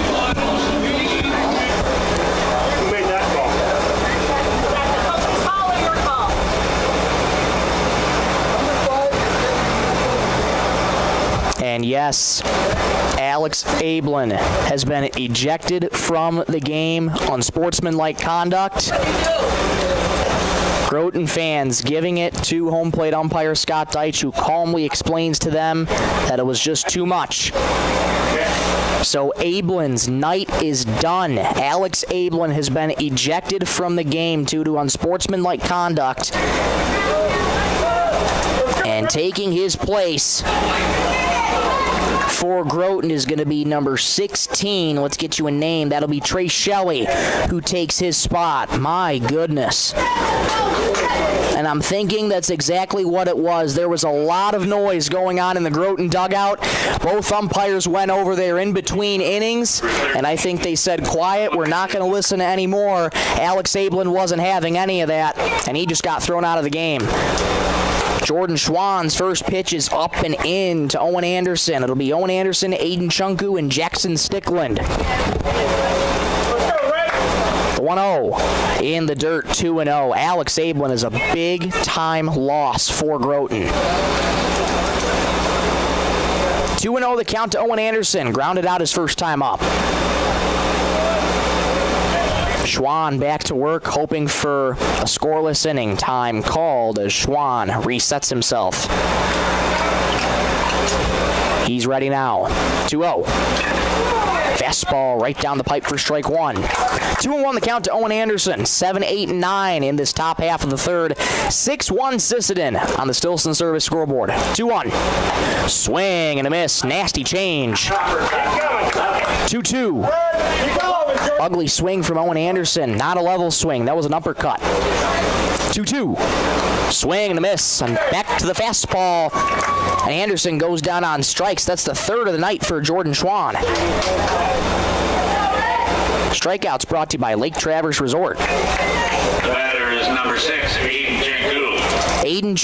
made that call? That's the coach's call or your call? And yes, Alex Ablin has been ejected from the game on sportsmanlike conduct. Groton fans giving it to home plate umpire Scott Deitch, who calmly explains to them that it was just too much. So Ablin's night is done. Alex Ablin has been ejected from the game due to unsportsmanlike conduct. And taking his place for Groton is going to be number 16. Let's get you a name. That'll be Trey Shelley, who takes his spot. My goodness. And I'm thinking that's exactly what it was. There was a lot of noise going on in the Groton dugout. Both umpires went over there in between innings, and I think they said, quiet, we're not going to listen to any more. Alex Ablin wasn't having any of that, and he just got thrown out of the game. Jordan Schwann's first pitch is up and in to Owen Anderson. It'll be Owen Anderson, Aiden Chunku, and Jackson Stickland. 1-0 in the dirt, 2-0. Alex Ablin is a big-time loss for Groton. 2-0 the count to Owen Anderson. Grounded out his first time up. Schwann back to work, hoping for a scoreless inning. Time called as Schwann resets himself. He's ready now. 2-0. Fastball right down the pipe for strike one. 2-1 the count to Owen Anderson. 7, 8, and 9 in this top half of the third. 6-1 Sisseton on the Stillson Service scoreboard. 2-1. Swing and a miss. Nasty change. 2-2. Ugly swing from Owen Anderson. Not a level swing. That was an uppercut. 2-2. Swing and a miss. And back to the fastball. And Anderson goes down on strikes. That's the third of the night for Jordan Schwann. Strikeouts brought to you by Lake Traverse Resort. The batter is number 6, Aiden Chunku. Aiden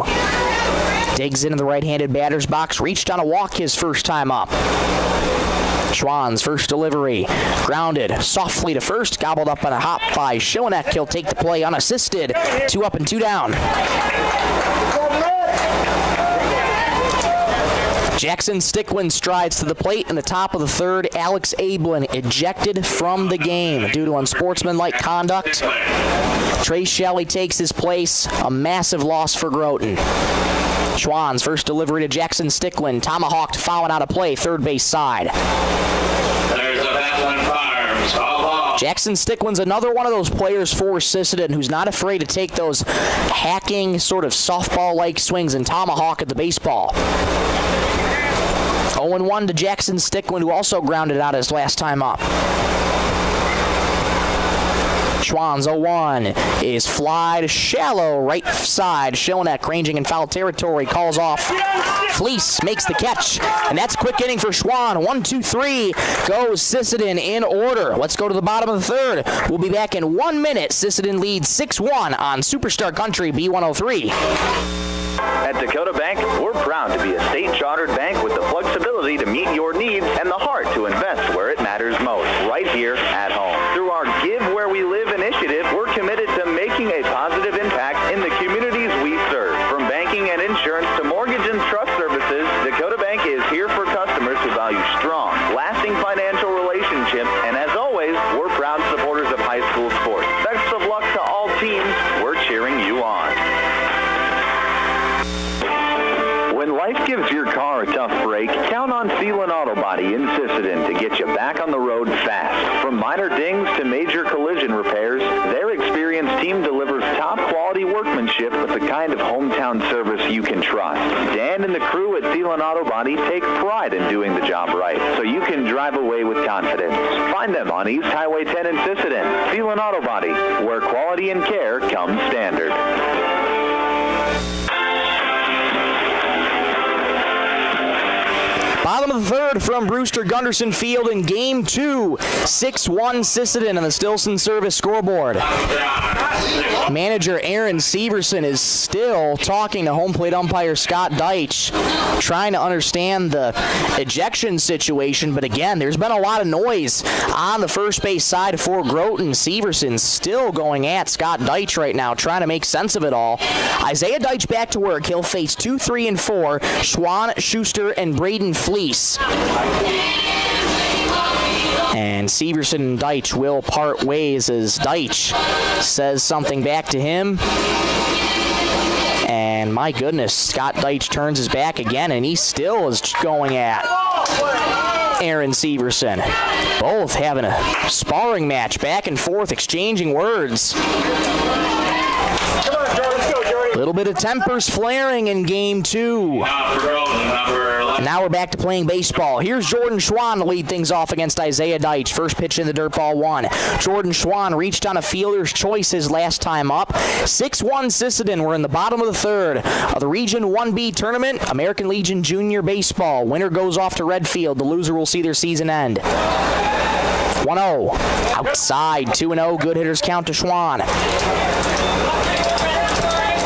Chunku digs into the right-handed batter's box. Reached on a walk his first time up. Schwann's first delivery. Grounded softly to first. Gobbled up on a hop by Schoeneck. He'll take the play unassisted. 2 up and 2 down. Jackson Stickland strides to the plate in the top of the third. Alex Ablin ejected from the game due to unsportsmanlike conduct. Trey Shelley takes his place. A massive loss for Groton. Schwann's first delivery to Jackson Stickland. Tomahawked, fouling out of play, third base side. There's a Bethlehem Farms. All ball. Jackson Stickland's another one of those players for Sisseton who's not afraid to take those hacking, sort of softball-like swings and tomahawk at the baseball. 0-1 to Jackson Stickland, who also grounded out his last time up. Schwann's 0-1 is fly to shallow right side. Schoeneck ranging in foul territory, calls off. Fleece makes the catch, and that's a quick inning for Schwann. 1-2-3 goes Sisseton in order. Let's go to the bottom of the third. We'll be back in 1 minute. Sisseton leads 6-1 on Superstar Country B103. At Dakota Bank, we're proud to be a state-chartered bank with the flexibility to meet your needs and the heart to invest where it matters most, right here at home. Through our Give Where We Live initiative, we're committed to making a positive impact in the communities we serve. From banking and insurance to mortgage and trust services, Dakota Bank is here for customers who value strong, lasting financial relationships, and as always, we're proud supporters of high school sports. Best of luck to all teams. We're cheering you on. When life gives your car a tough break, count on Sealant Auto Body in Sisseton to get you back on the road fast. From minor dings to major collision repairs, their experienced team delivers top-quality workmanship with the kind of hometown service you can trust. Dan and the crew at Sealant Auto Body take pride in doing the job right, so you can drive away with confidence. Find them on East Highway 10 in Sisseton. Sealant Auto Body, where quality and care come standard. Bottom of the third from Brewster Gunderson Field in Game 2. 6-1 Sisseton on the Stilson Service scoreboard. Manager Aaron Severson is still talking to home plate umpire Scott Deitch, trying to understand the ejection situation. But again, there's been a lot of noise on the first base side for Groton. Severson still going at Scott Deitch right now, trying to make sense of it all. Isaiah Deitch back to work. He'll face 2, 3, and 4. Schwann, Schuster, and Braden Fleece. And Severson and Deitch will part ways as Deitch says something back to him. And my goodness, Scott Deitch turns his back again, and he still is going at Aaron Severson. Both having a sparring match, back and forth, exchanging words. A little bit of tempers flaring in Game 2. And now we're back to playing baseball. Here's Jordan Schwann to lead things off against Isaiah Deitch. First pitch in the dirt, ball 1. Jordan Schwann reached on a fielder's choice his last time up. 6-1 Sisseton. We're in the bottom of the third of the Region 1B tournament, American Legion Junior Baseball. Winner goes off to Redfield. The loser will see their season end. 1-0. Outside, 2-0. Good hitters count to Schwann.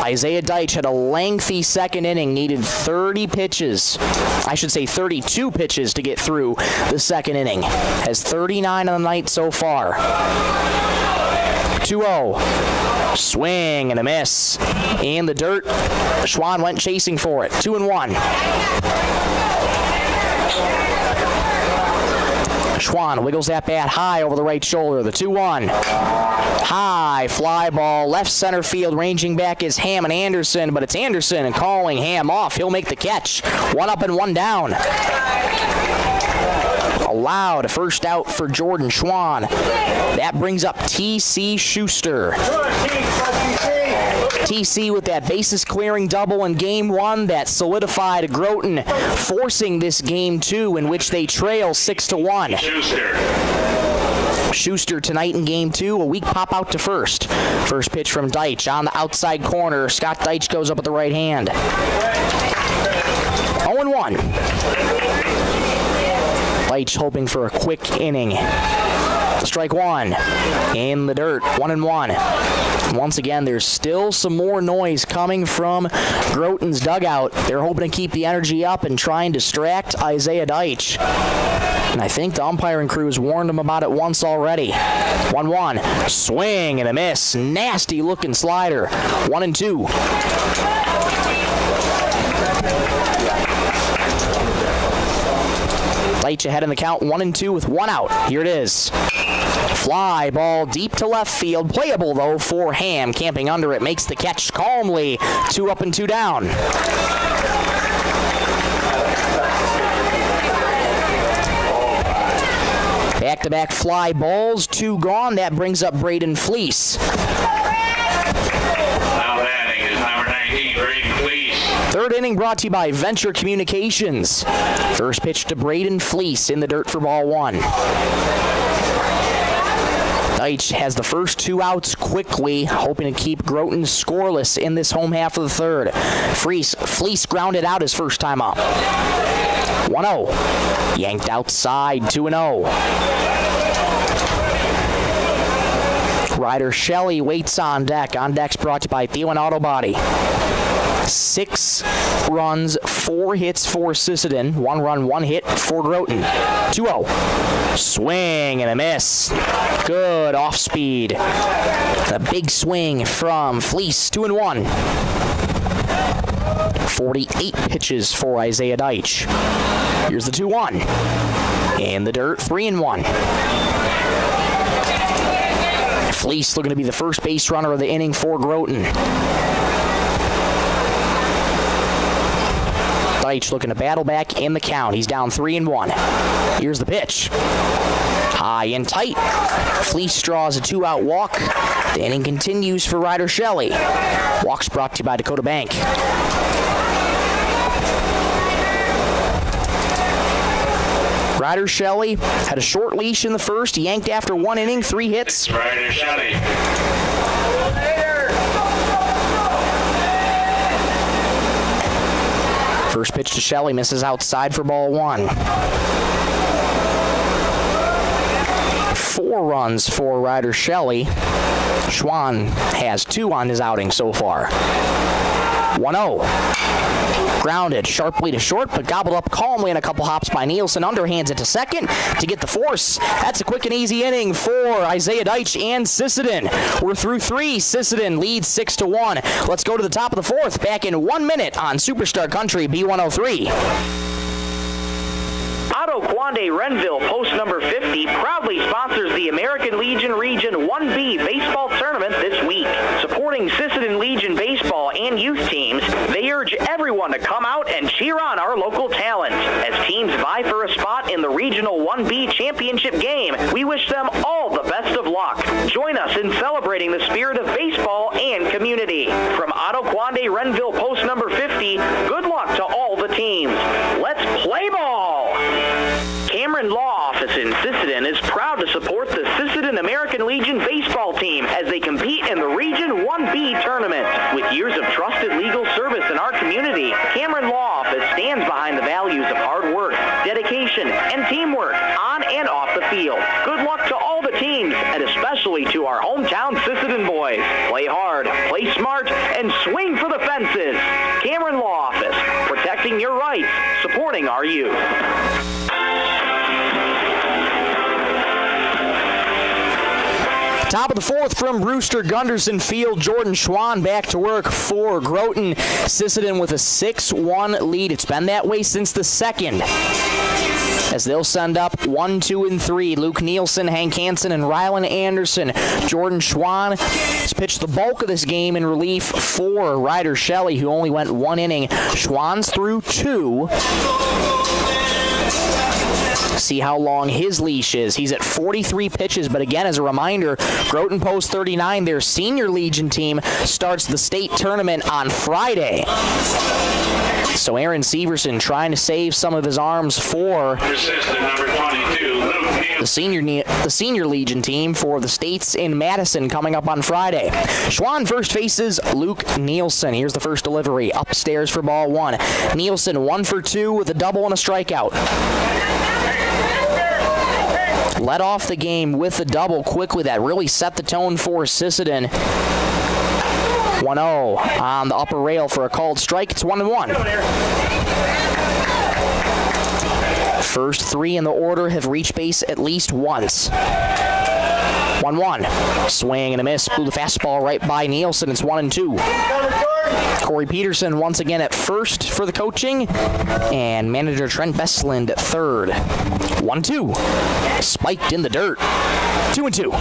Isaiah Deitch had a lengthy second inning, needed 30 pitches. I should say 32 pitches to get through the second inning. Has 39 on the night so far. 2-0. Swing and a miss. In the dirt. Schwann went chasing for it. 2-1. Schwann wiggles that bat high over the right shoulder. The 2-1. High fly ball, left center field. Ranging back is Ham and Anderson, but it's Anderson and calling Ham off. He'll make the catch. 1 up and 1 down. Allowed, first out for Jordan Schwann. That brings up T.C. Schuster. TC with that bases clearing double in Game 1 that solidified Groton forcing this Game 2 in which they trail 6-1. Schuster tonight in Game 2, a weak pop out to first. First pitch from Deitch on the outside corner. Scott Deitch goes up with the right hand. 0-1. Deitch hoping for a quick inning. Strike 1 in the dirt. 1-1. Once again, there's still some more noise coming from Groton's dugout. They're hoping to keep the energy up and try and distract Isaiah Deitch. And I think the umpiring crew has warned him about it once already. 1-1. Swing and a miss. Nasty looking slider. 1-2. Deitch ahead in the count. 1-2 with 1 out. Here it is. Fly ball deep to left field. Playable, though, for Ham. Camping under it. Makes the catch calmly. 2 up and 2 down. Back-to-back fly balls. 2 gone. That brings up Braden Fleece. Now batting is number 19, Braden Fleece. Third inning brought to you by Venture Communications. First pitch to Braden Fleece in the dirt for ball 1. Deitch has the first 2 outs quickly, hoping to keep Groton scoreless in this home half of the third. Fleece grounded out his first time up. 1-0. Yanked outside, 2-0. Ryder Shelley waits on deck. On deck's brought to you by Thielen Auto Body. 6 runs, 4 hits for Sisseton. 1 run, 1 hit for Groton. 2-0. Swing and a miss. Good off speed. The big swing from Fleece. 2-1. 48 pitches for Isaiah Deitch. Here's the 2-1. In the dirt, 3-1. Fleece looking to be the first base runner of the inning for Groton. Deitch looking to battle back in the count. He's down 3-1. Here's the pitch. High and tight. Fleece draws a 2-out walk. The inning continues for Ryder Shelley. Walks brought to you by Dakota Bank. Ryder Shelley had a short leash in the first. He yanked after 1 inning, 3 hits. Ryder Shelley. First pitch to Shelley misses outside for ball 1. 4 runs for Ryder Shelley. Schwann has 2 on his outing so far. 1-0. Grounded sharply to short, but gobbled up calmly in a couple hops by Nielsen. Underhands it to second to get the force. That's a quick and easy inning for Isaiah Deitch and Sisseton. We're through 3. Sisseton leads 6-1. Let's go to the top of the 4th. Back in 1 minute on Superstar Country B103. Otto Quande Renville, post number 50, proudly sponsors the American Legion Region 1B baseball tournament this week. Supporting Sisseton Legion baseball and youth teams, they urge everyone to come out and cheer on our local talent. As teams vie for a spot in the Regional 1B championship game, we wish them all the best of luck. Join us in celebrating the spirit of baseball and community. From Otto Quande Renville, post number 50, good luck to all the teams. Let's play ball! Cameron Law Office in Sisseton is proud to support the Sisseton American Legion baseball team as they compete in the Region 1B tournament. With years of trusted legal service in our community, Cameron Law Office stands behind the values of hard work, dedication, and teamwork on and off the field. Good luck to all the teams, and especially to our hometown Sisseton boys. Play hard, play smart, and swing for the fences. Cameron Law Office, protecting your rights, supporting our youth. Top of the 4th from Brewster, Gunderson Field. Jordan Schwann back to work for Groton. Sisseton with a 6-1 lead. It's been that way since the 2nd. As they'll send up 1, 2, and 3. Luke Nielsen, Hank Hansen, and Rylan Anderson. Jordan Schwann has pitched the bulk of this game in relief for Ryder Shelley, who only went 1 inning. Schwann's through 2. See how long his leash is. He's at 43 pitches, but again, as a reminder, Groton Post 39, their senior Legion team, starts the state tournament on Friday. So Aaron Severson trying to save some of his arms for Number 22, the senior Legion team for the states in Madison coming up on Friday. Schwann first faces Luke Nielsen. Here's the first delivery upstairs for ball 1. Nielsen 1 for 2 with a double and a strikeout. Led off the game with a double quickly. That really set the tone for Sisseton. 1-0 on the upper rail for a called strike. It's 1-1. First 3 in the order have reached base at least once. 1-1. Swing and a miss. Blew the fastball right by Nielsen. It's 1-2. Corey Peterson once again at first for the coaching, and manager Trent Bestland at third. 1-2. Spiked in the dirt. 2-2.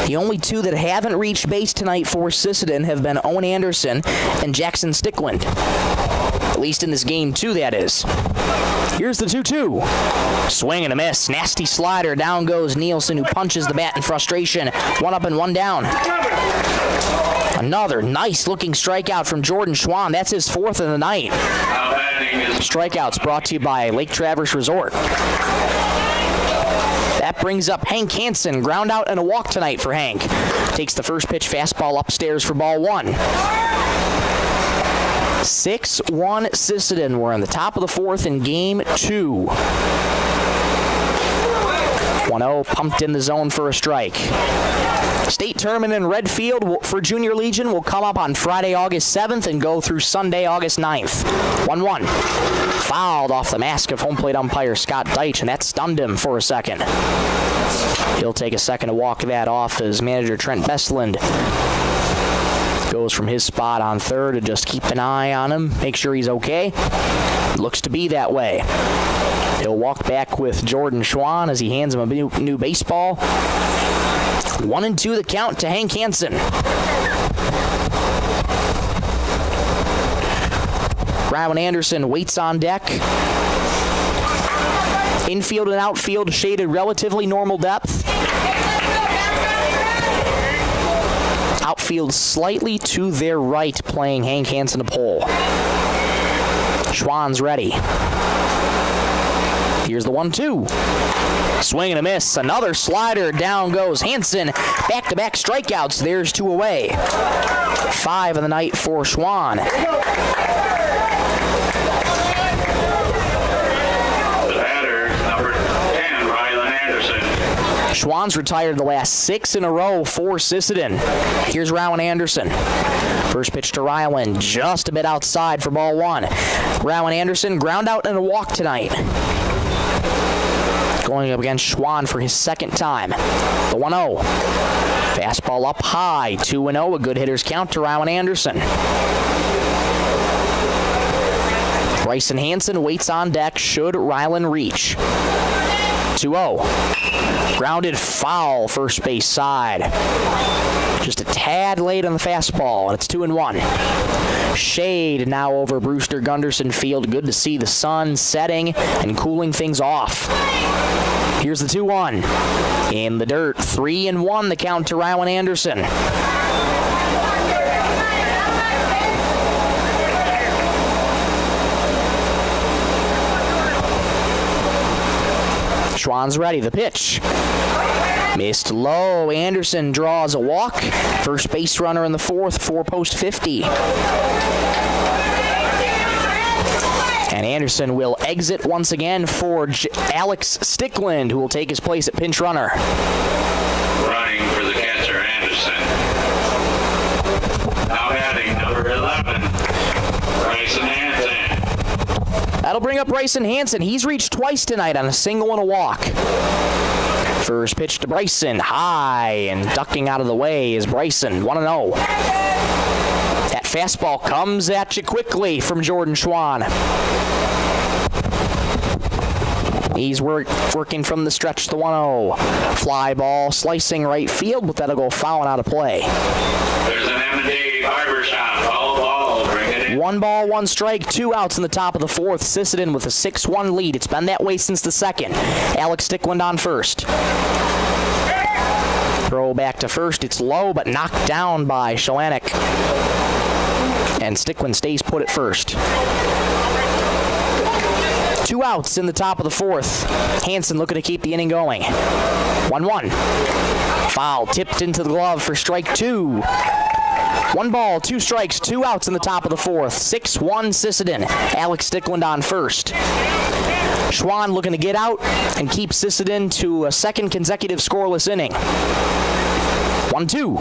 The only 2 that haven't reached base tonight for Sisseton have been Owen Anderson and Jackson Stickland. At least in this game 2, that is. Here's the 2-2. Swing and a miss. Nasty slider. Down goes Nielsen, who punches the bat in frustration. 1 up and 1 down. Another nice-looking strikeout from Jordan Schwann. That's his 4th of the night. Strikeouts brought to you by Lake Traverse Resort. That brings up Hank Hansen. Ground out and a walk tonight for Hank. Takes the first pitch fastball upstairs for ball 1. 6-1 Sisseton. We're in the top of the 4th in game 2. 1-0 pumped in the zone for a strike. State tournament in Redfield for Junior Legion will come up on Friday, August 7th and go through Sunday, August 9th. 1-1. Fouled off the mask of home plate umpire Scott Deitch, and that stunned him for a second. He'll take a second to walk that off as manager Trent Bestland goes from his spot on third to just keep an eye on him, make sure he's okay. Looks to be that way. He'll walk back with Jordan Schwann as he hands him a new baseball. 1-2 the count to Hank Hansen. Rowan Anderson waits on deck. Infield and outfield shaded relatively normal depth. Outfield slightly to their right, playing Hank Hansen a pole. Schwann's ready. Here's the 1-2. Swing and a miss. Another slider. Down goes Hansen. Back-to-back strikeouts. There's 2 away. 5 of the night for Schwann. Schwann's retired the last 6 in a row for Sisseton. Here's Rowan Anderson. First pitch to Ryland, just a bit outside for ball 1. Rowan Anderson, ground out and a walk tonight. Going up against Schwann for his second time. The 1-0. Fastball up high, 2-0, a good hitter's count to Rowan Anderson. Bryson Hansen waits on deck should Ryland reach. 2-0. Grounded foul first base side. Just a tad late on the fastball, and it's 2-1. Shade now over Brewster Gunderson Field. Good to see the sun setting and cooling things off. Here's the 2-1. In the dirt, 3-1 the count to Rowan Anderson. Schwann's ready. The pitch. Missed low. Anderson draws a walk. First base runner in the 4th, 4-post 50. And Anderson will exit once again for Alex Stickland, who will take his place at pinch runner. Running for the catcher, Anderson. Now batting number 11, Bryson Hansen. That'll bring up Bryson Hansen. He's reached twice tonight on a single and a walk. First pitch to Bryson, high, and ducking out of the way is Bryson, 1-0. That fastball comes at you quickly from Jordan Schwann. He's working from the stretch, the 1-0. Fly ball, slicing right field, but that'll go fouling out of play. There's an M&A barbershop, all ball. 1 ball, 1 strike, 2 outs in the top of the 4th. Sisseton with a 6-1 lead. It's been that way since the 2nd. Alex Stickland on first. Throw back to first. It's low, but knocked down by Shalanek. And Stickland stays put at first. 2 outs in the top of the 4th. Hansen looking to keep the inning going. 1-1. Foul tipped into the glove for strike 2. 1 ball, 2 strikes, 2 outs in the top of the 4th. 6-1 Sisseton. Alex Stickland on first. Schwann looking to get out and keep Sisseton to a second consecutive scoreless inning. 1-2.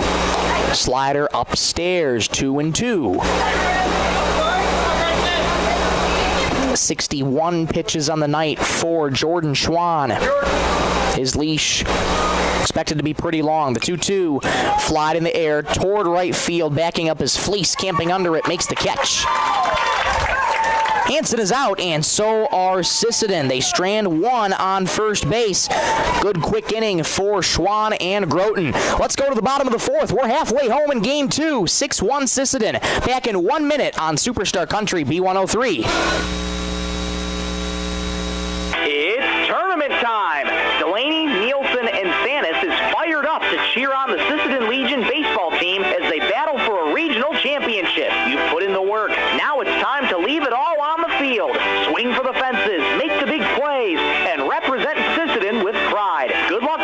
Slider upstairs, 2-2. 61 pitches on the night for Jordan Schwann. His leash expected to be pretty long. The 2-2 flied in the air toward right field, backing up his fleece, camping under it, makes the catch. Hansen is out, and so are Sisseton. They strand 1 on first base. Good quick inning for Schwann and Groton. Let's go to the bottom of the 4th. We're halfway home in game 2. 6-1 Sisseton. Back in 1 minute on Superstar Country B103. It's tournament time. Delaney, Nielsen, and Sanis is fired up to cheer on the Sisseton Legion baseball team as they battle for a regional championship. You've put in the work. Now it's time to leave it all on the field. Swing for the fences, make the big plays, and represent Sisseton with pride. Good luck.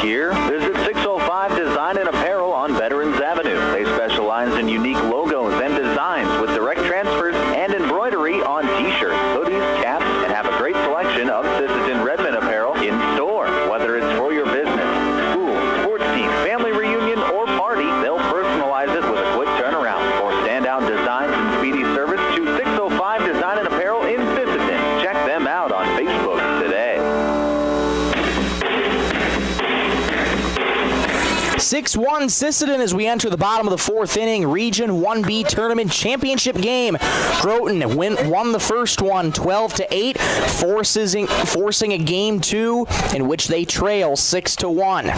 gear? Visit 605 Design and Apparel on Veterans Avenue. They specialize in unique logos and designs with direct transfers and embroidery on t-shirts, hoodies, caps, and have a great selection of Sisseton Redmond apparel in store. Whether it's for your business, school, sports team, family reunion, or party, they'll personalize it with a quick turnaround. For standout designs and speedy service, choose 605 Design and Apparel in Sisseton. Check them out on Facebook today. 6-1 Sisseton as we enter the bottom of the fourth inning. Region 1B Tournament Championship game. Groton won the first one 12-8, forcing a game 2 in which they trail 6-1.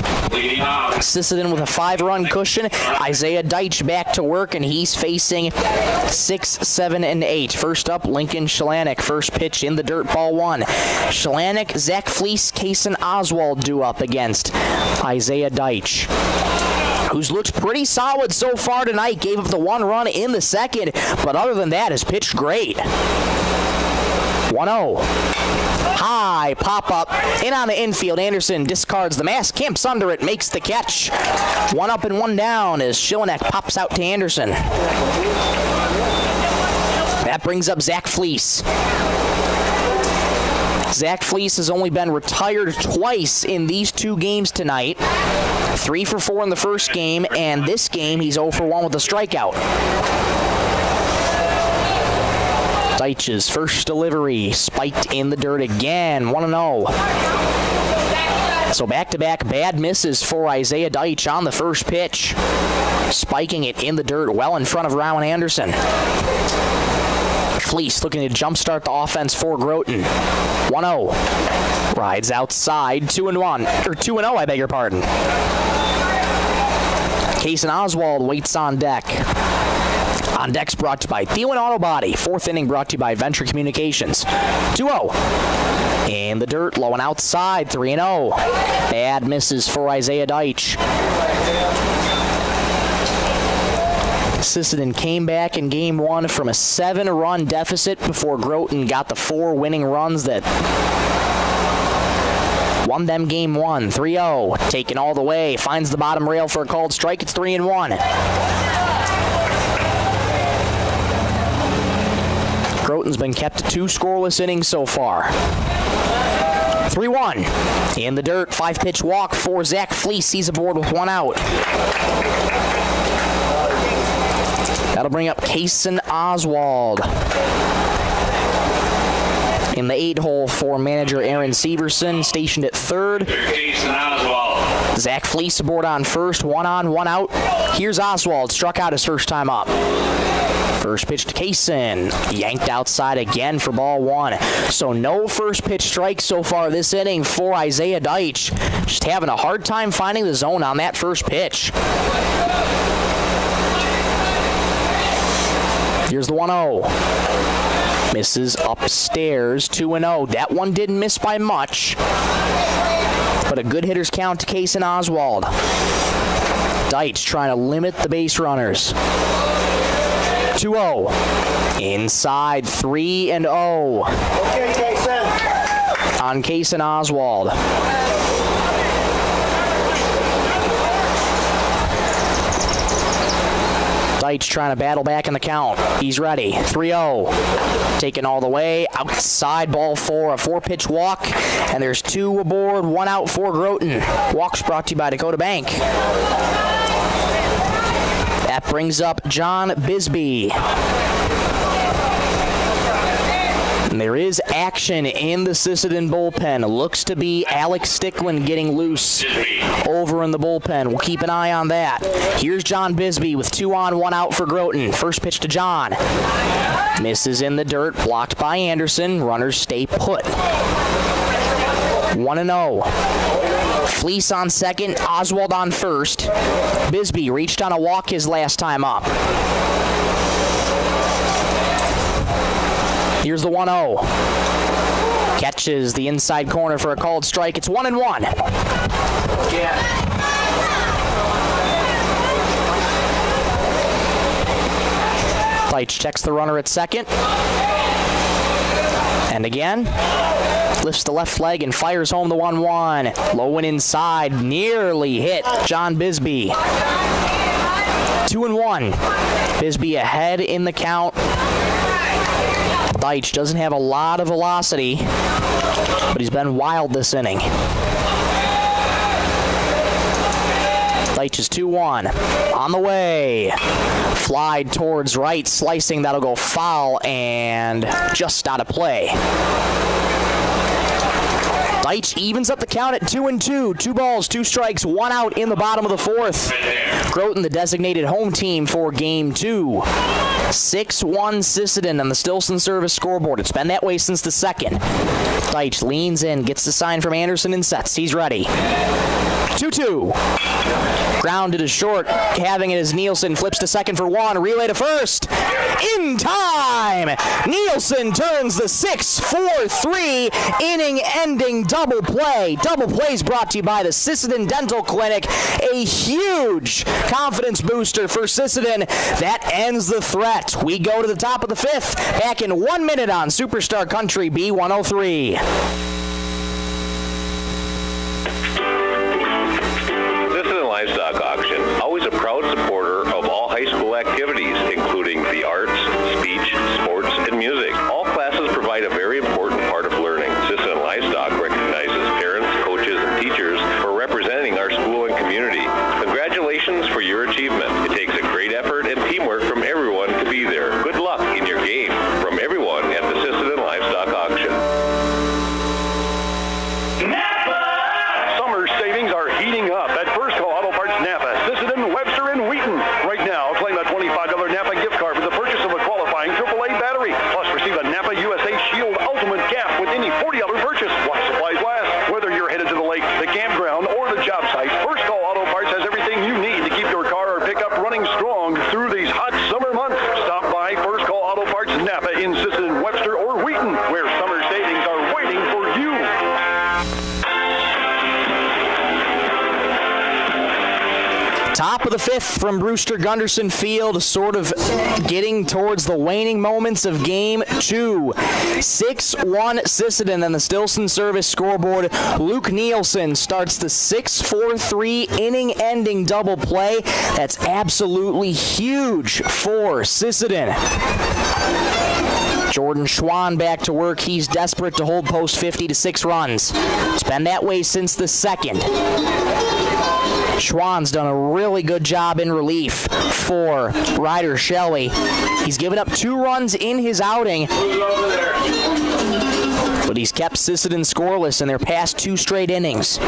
Sisseton with a 5-run cushion. Isaiah Deitch back to work, and he's facing 6, 7, and 8. First up, Lincoln Shelanek. First pitch in the dirt, ball 1. Shelanek, Zach Fleece, Kason Oswald due up against Isaiah Deitch, who's looked pretty solid so far tonight. Gave up the 1 run in the second, but other than that, has pitched great. 1-0. High pop-up, in on the infield. Anderson discards the mask, camps under it, makes the catch. 1 up and 1 down as Shelanek pops out to Anderson. That brings up Zach Fleece. Zach Fleece has only been retired twice in these 2 games tonight. 3 for 4 in the first game, and this game he's 0 for 1 with a strikeout. Deitch's first delivery spiked in the dirt again. 1-0. So back-to-back bad misses for Isaiah Deitch on the first pitch, spiking it in the dirt well in front of Rowan Anderson. Fleece looking to jumpstart the offense for Groton. 1-0. Rides outside. 2-1. Or 2-0, I beg your pardon. Kason Oswald waits on deck. On deck's brought to you by Thielen Auto Body. Fourth inning brought to you by Venture Communications. 2-0. In the dirt, low and outside. 3-0. Bad misses for Isaiah Deitch. Sisseton came back in game 1 from a 7-run deficit before Groton got the 4 winning runs that won them game 1. 3-0. Taken all the way. Finds the bottom rail for a called strike. It's 3-1. Groton's been kept to 2 scoreless innings so far. 3-1. In the dirt, 5-pitch walk for Zach Fleece. He's aboard with 1 out. That'll bring up Kason Oswald in the 8-hole for manager Aaron Severson, stationed at third. Zach Fleece aboard on first, 1 on, 1 out. Here's Oswald, struck out his first time up. First pitch to Kason, yanked outside again for ball 1. So no first pitch strikes so far this inning for Isaiah Deitch. Just having a hard time finding the zone on that first pitch. Here's the 1-0. Misses upstairs, 2-0. That one didn't miss by much, but a good hitter's count to Kason Oswald. Deitch trying to limit the base runners. 2-0. Inside, 3-0. Okay, Kason. On Kason Oswald. Deitch trying to battle back in the count. He's ready. 3-0. Taken all the way. Outside, ball 4. A 4-pitch walk. And there's 2 aboard. 1 out for Groton. Walks brought to you by Dakota Bank. That brings up John Bisbee. And there is action in the Sisseton bullpen. Looks to be Alex Stickland getting loose over in the bullpen. We'll keep an eye on that. Here's John Bisbee with 2 on, 1 out for Groton. First pitch to John. Misses in the dirt, blocked by Anderson. Runners stay put. 1-0. Fleece on second, Oswald on first. Bisbee reached on a walk his last time up. Here's the 1-0. Catches the inside corner for a called strike. It's 1-1. Yeah. Deitch checks the runner at second. And again. Lifts the left leg and fires home the 1-1. Low and inside, nearly hit John Bisbee. 2-1. Bisbee ahead in the count. Deitch doesn't have a lot of velocity, but he's been wild this inning. Deitch is 2-1. On the way. Fly towards right, slicing. That'll go foul and just out of play. Deitch evens up the count at 2-2. 2 balls, 2 strikes, 1 out in the bottom of the 4th. Groton, the designated home team for Game 2. 6-1 Sisseton on the Stilson service scoreboard. It's been that way since the 2nd. Deitch leans in, gets the sign from Anderson and sets. He's ready. 2-2. Grounded to short, having it as Nielsen flips to second for 1. Relay to first. In time! Nielsen turns the 6-4-3 inning-ending double play. Double plays brought to you by the Sisseton Dental Clinic. A huge confidence booster for Sisseton. That ends the threat. We go to the top of the 5th. Back in 1 minute on Superstar Country B103. Livestock auction. Always a proud supporter of all high school activities, including the arts, speech, sports, and music. All classes provide a very important part of learning. Sisseton Livestock recognizes parents, coaches, and teachers for representing our school and community. Congratulations for your achievement. It takes a great effort and teamwork from everyone to be there. Good luck in your game from everyone at the Sisseton Livestock auction. Summer savings are heating up at First Call Auto Parts Napa, Sisseton, Webster, and Wheaton. Right now, claim a $25 Napa gift card with the purchase of a qualifying AAA battery. Plus, receive a Napa USA Shield Ultimate Cap with any $40 purchase. While supplies last. Whether you're headed to the lake, the campground, or the job site, First Call Auto Parts has everything you need to keep your car or pickup running strong through these hot summer months. Stop by First Call Auto Parts Napa in Sisseton, Webster, or Wheaton, where summer savings are waiting for you. Top of the 5th from Brewster Gunderson Field, sort of getting towards the waning moments of Game 2. 6-1 Sisseton on the Stilson service scoreboard. Luke Nielsen starts the 6-4-3 inning-ending double play. That's absolutely huge for Sisseton. Jordan Schwann back to work. He's desperate to hold post 50 to 6 runs. It's been that way since the 2nd. Schwann's done a really good job in relief for Ryder Shelley. He's given up 2 runs in his outing, but he's kept Sisseton scoreless in their past 2 straight innings.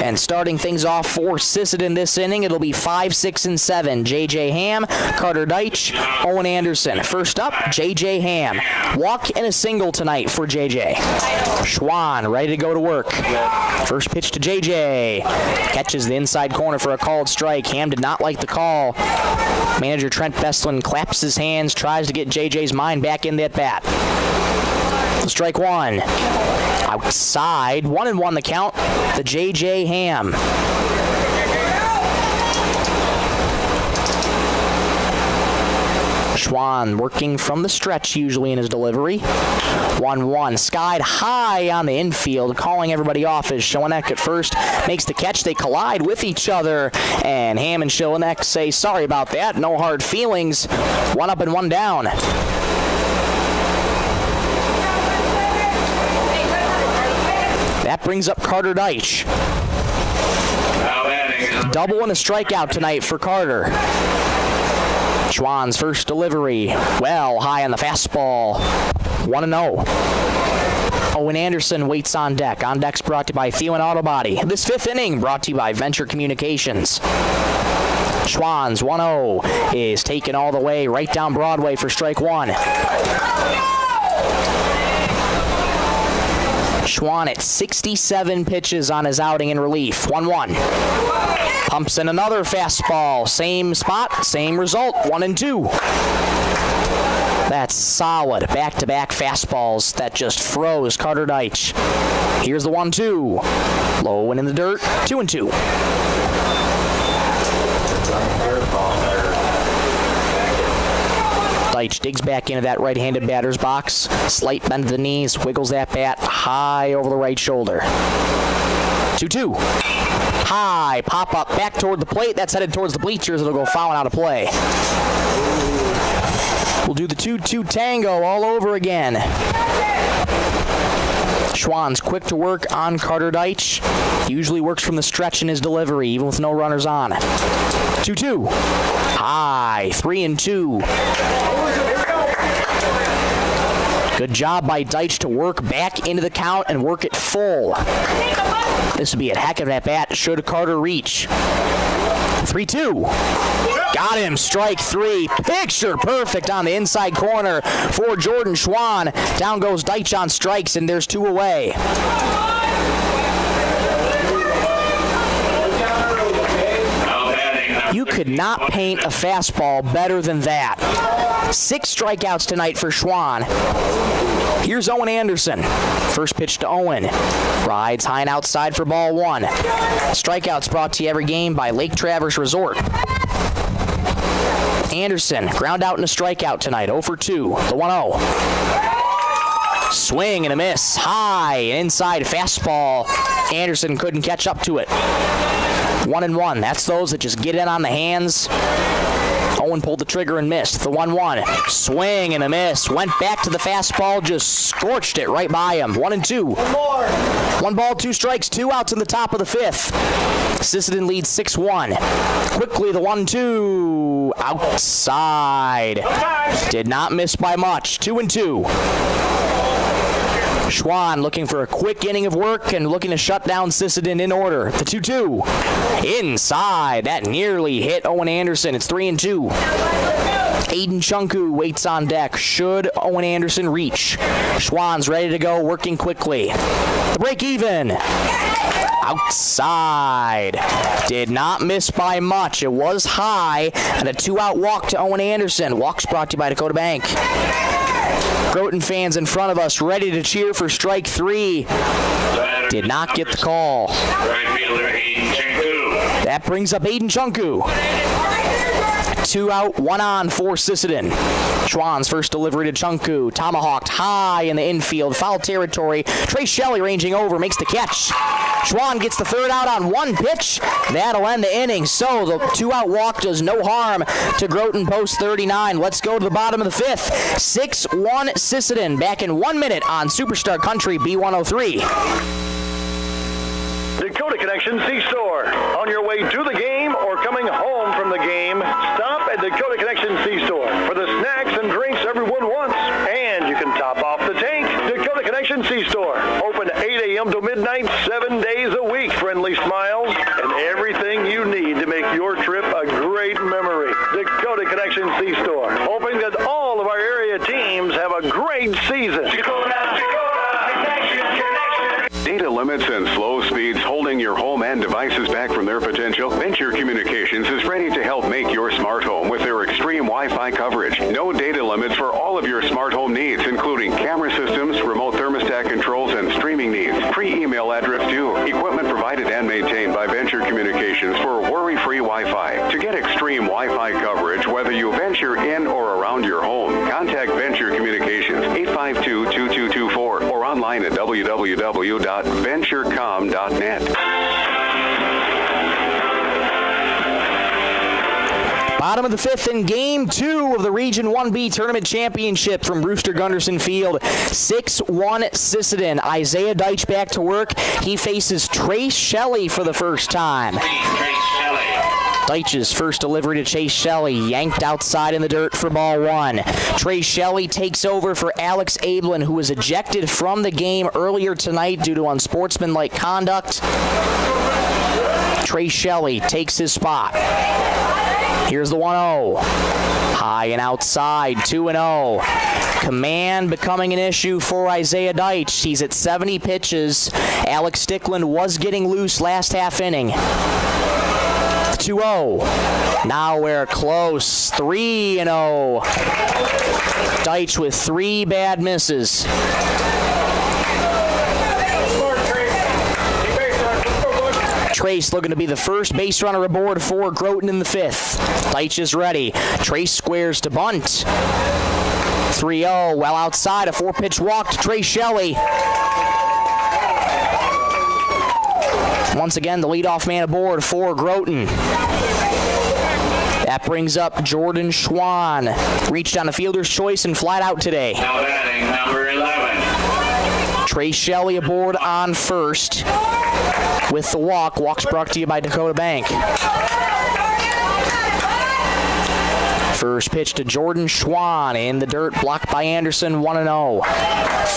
And starting things off for Sisseton this inning, it'll be 5, 6, and 7. J.J. Ham, Carter Deitch, Owen Anderson. First up, J.J. Ham. Walk and a single tonight for J.J. Schwann ready to go to work. First pitch to J.J. Catches the inside corner for a called strike. Ham did not like the call. Manager Trent Bestlin claps his hands, tries to get J.J.'s mind back in that bat. Strike 1. Outside. 1-1 the count. The J.J. Ham. Schwann working from the stretch usually in his delivery. 1-1. Skied high on the infield, calling everybody off as Schoeneck at first makes the catch. They collide with each other, and Ham and Schoeneck say, sorry about that, no hard feelings. 1 up and 1 down. That brings up Carter Deitch. Double and a strikeout tonight for Carter. Schwann's first delivery, well high on the fastball. 1-0. Owen Anderson waits on deck. On deck's brought to you by Thielen Auto Body. This 5th inning brought to you by Venture Communications. Schwann's 1-0 is taken all the way right down Broadway for strike 1. Schwann at 67 pitches on his outing in relief. 1-1. Pumps in another fastball. Same spot, same result. 1-2. That's solid. Back-to-back fastballs that just froze Carter Deitch. Here's the 1-2. Low and in the dirt. 2-2. Deitch digs back into that right-handed batter's box. Slight bend to the knees, wiggles that bat high over the right shoulder. 2-2. High, pop up, back toward the plate. That's headed towards the bleachers. It'll go fouling out of play. We'll do the 2-2 tango all over again. Schwann's quick to work on Carter Deitch. He usually works from the stretch in his delivery, even with no runners on. 2-2. High, 3-2. Good job by Deitch to work back into the count and work it full. This would be a heck of at bat should Carter reach. 3-2. Got him, strike 3. Picture perfect on the inside corner for Jordan Schwann. Down goes Deitch on strikes, and there's 2 away. You could not paint a fastball better than that. 6 strikeouts tonight for Schwann. Here's Owen Anderson. First pitch to Owen. Rides high and outside for ball 1. Strikeouts brought to you every game by Lake Traverse Resort. Anderson, ground out and a strikeout tonight, 0 for 2, the 1-0. Swing and a miss, high, inside fastball. Anderson couldn't catch up to it. 1-1, that's those that just get in on the hands. Owen pulled the trigger and missed, the 1-1. Swing and a miss, went back to the fastball, just scorched it right by him. 1-2. 1 ball, 2 strikes, 2 outs in the top of the 5th. Sisseton leads 6-1. Quickly, the 1-2. Outside. Did not miss by much. 2-2. Schwann looking for a quick inning of work and looking to shut down Sisseton in order. The 2-2. Inside. That nearly hit Owen Anderson. It's 3-2. Aiden Chunku waits on deck. Should Owen Anderson reach? Schwann's ready to go, working quickly. The break even. Outside. Did not miss by much. It was high, and a 2-out walk to Owen Anderson. Walks brought to you by Dakota Bank. Groton fans in front of us ready to cheer for strike 3. Did not get the call. Right fielder Aiden Chunku. That brings up Aiden Chunku. 2 out, 1 on for Sisseton. Schwann's first delivery to Chunku. Tomahawked high in the infield. Foul territory. Trey Shelley ranging over, makes the catch. Schwann gets the 3rd out on 1 pitch. That'll end the inning. So the 2-out walk does no harm to Groton post 39. Let's go to the bottom of the 5th. 6-1 Sisseton. Back in 1 minute on Superstar Country B103. Dakota Connection C-Store. On your way to the game or coming home from the game, stop at Dakota Connection C-Store for the snacks and drinks everyone wants. And you can top off the tank. Dakota Connection C-Store. Open 8 a.m. to midnight, 7 days a week. Friendly smiles and everything you need to make your trip a great memory. Dakota Connection C-Store. Hoping that all of our area teams have a great season. Dakota Connection. Data limits and slow speeds holding your home and devices back from their potential? Venture Communications is ready to help make your smart home with their extreme Wi-Fi coverage. No data limits for all of your smart home needs, including camera systems, remote thermostat controls, and streaming needs. Free email address due. Equipment provided and maintained by Venture Communications for worry-free Wi-Fi. To get extreme Wi-Fi coverage, whether you venture in or around your home, contact Venture Communications 852-2224 or online at www.venturecom.net. Bottom of the 5th in Game 2 of the Region 1B Tournament Championship from Brewster Gunderson Field. 6-1 Sisseton. Isaiah Deitch back to work. He faces Trey Shelley for the first time. Deitch's first delivery to Chase Shelley, yanked outside in the dirt for ball 1. Trey Shelley takes over for Alex Ablin, who was ejected from the game earlier tonight due to unsportsmanlike conduct. Trey Shelley takes his spot. Here's the 1-0. High and outside, 2-0. Command becoming an issue for Isaiah Deitch. He's at 70 pitches. Alex Stickland was getting loose last half inning. 2-0. Now we're close. 3-0. Deitch with 3 bad misses. Trace looking to be the first base runner aboard for Groton in the 5th. Deitch is ready. Trace squares to bunt. 3-0, well outside, a 4-pitch walk to Trey Shelley. Once again, the leadoff man aboard for Groton. That brings up Jordan Schwann. Reached on a fielder's choice and flat out today. Now batting, number 11. Trey Shelley aboard on first with the walk. Walk's brought to you by Dakota Bank. First pitch to Jordan Schwann in the dirt, blocked by Anderson, 1-0.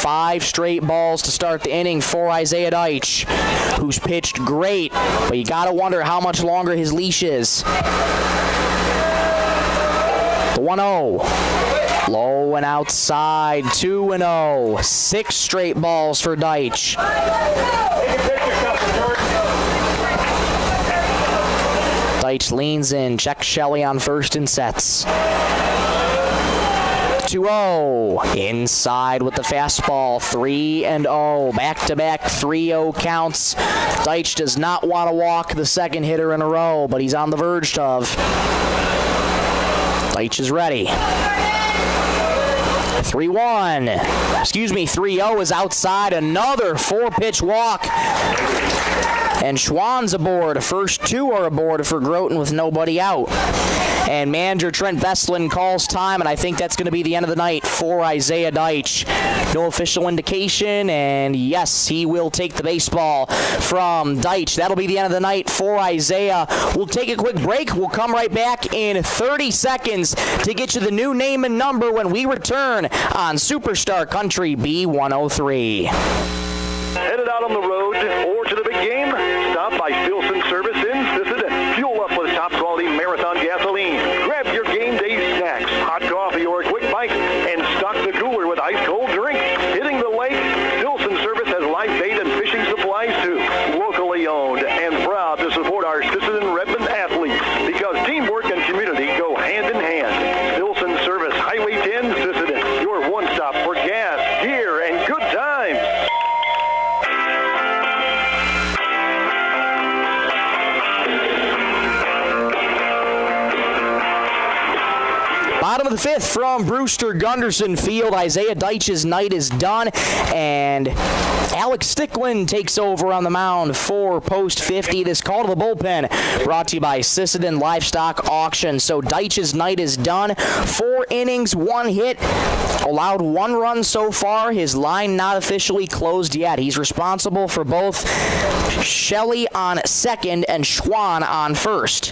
5 straight balls to start the inning for Isaiah Deitch, who's pitched great, but you gotta wonder how much longer his leash is. The 1-0. Low and outside, 2-0. 6 straight balls for Deitch. Deitch leans in, checks Shelley on first and sets. 2-0. Inside with the fastball, 3-0. Back-to-back 3-0 counts. Deitch does not want to walk the second hitter in a row, but he's on the verge of. Deitch is ready. 3-0 is outside. Another 4-pitch walk. And Schwann's aboard. First 2 are aboard for Groton with nobody out. And manager Trent Bestlin calls time, and I think that's going to be the end of the night for Isaiah Deitch. No official indication, and yes, he will take the baseball from Deitch. That'll be the end of the night for Isaiah. We'll take a quick break. We'll come right back in 30 seconds to get you the new name and number when we return on Superstar Country B103. Headed out on the road or to the big game? Stop by Stilson Service in Sisseton. Fuel up with top quality Marathon gasoline. Grab your game day snacks, hot coffee or a quick bite, and stock the cooler with ice cold drinks. Hitting the lake, Stilson Service has live bait and fishing supplies too. Locally owned and proud to support our Sisseton Redmond athletes because teamwork and community go hand in hand. Stilson Service, Highway 10, Sisseton. Your one stop for gas, gear, and good times. Bottom of the 5th from Brewster, Gunderson Field. Isaiah Deitch's night is done, and Alex Stickland takes over on the mound for post 50. This call to the bullpen brought to you by Sisseton Livestock Auction. So Deitch's night is done. 4 innings, 1 hit, allowed 1 run so far. His line not officially closed yet. He's responsible for both Shelley on second and Schwann on first.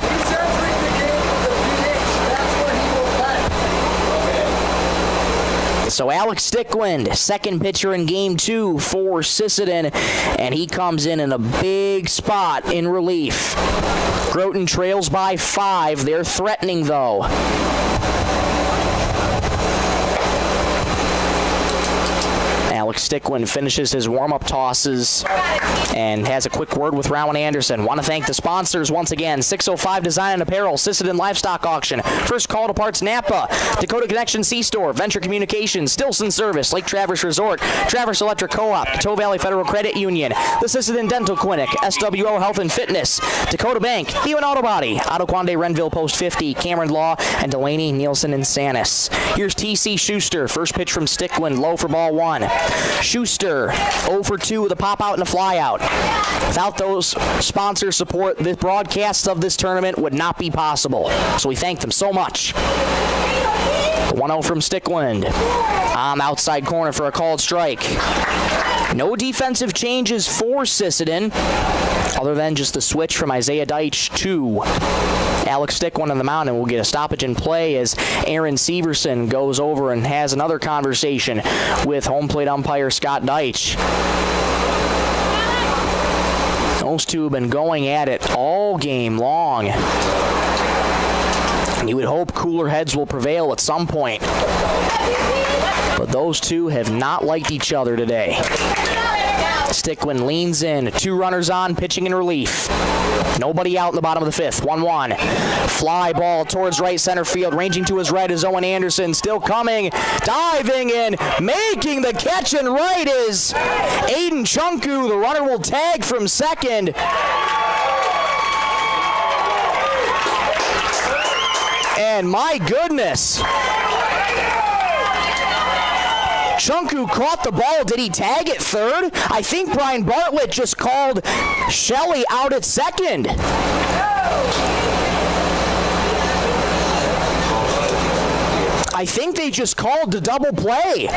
So Alex Stickland, second pitcher in Game 2 for Sisseton, and he comes in a big spot in relief. Groton trails by 5. They're threatening, though. Alex Stickland finishes his warm-up tosses and has a quick word with Rowan Anderson. Want to thank the sponsors once again. 605 Design and Apparel, Sisseton Livestock Auction, First Call to Parts Napa, Dakota Connection C-Store, Venture Communications, Stilson Service, Lake Traverse Resort, Traverse Electric Co-op, Tow Valley Federal Credit Union, the Sisseton Dental Clinic, SWO Health and Fitness, Dakota Bank, Thielen Auto Body, Ottaquande Renville Post 50, Cameron Law, and Delaney Nielsen and Sanis. Here's T.C. Schuster, first pitch from Stickland, low for ball 1. Schuster 0 for 2 with a pop out and a fly out. Without those sponsor support, the broadcast of this tournament would not be possible. So we thank them so much. 1-0 from Stickland. On the outside corner for a called strike. No defensive changes for Sisseton, other than just the switch from Isaiah Deitch to Alex Stickland on the mound, and we'll get a stoppage in play as Aaron Severson goes over and has another conversation with home plate umpire Scott Deitch. Those two have been going at it all game long. And you would hope cooler heads will prevail at some point. But those two have not liked each other today. Stickland leans in, 2 runners on, pitching in relief. Nobody out in the bottom of the 5th. 1-1. Fly ball towards right center field. Ranging to his right is Owen Anderson. Still coming. Diving in. Making the catch and right is Aiden Chunku. The runner will tag from second. And my goodness. Chunku caught the ball. Did he tag at third? I think Brian Bartlett just called Shelley out at second. I think they just called the double play.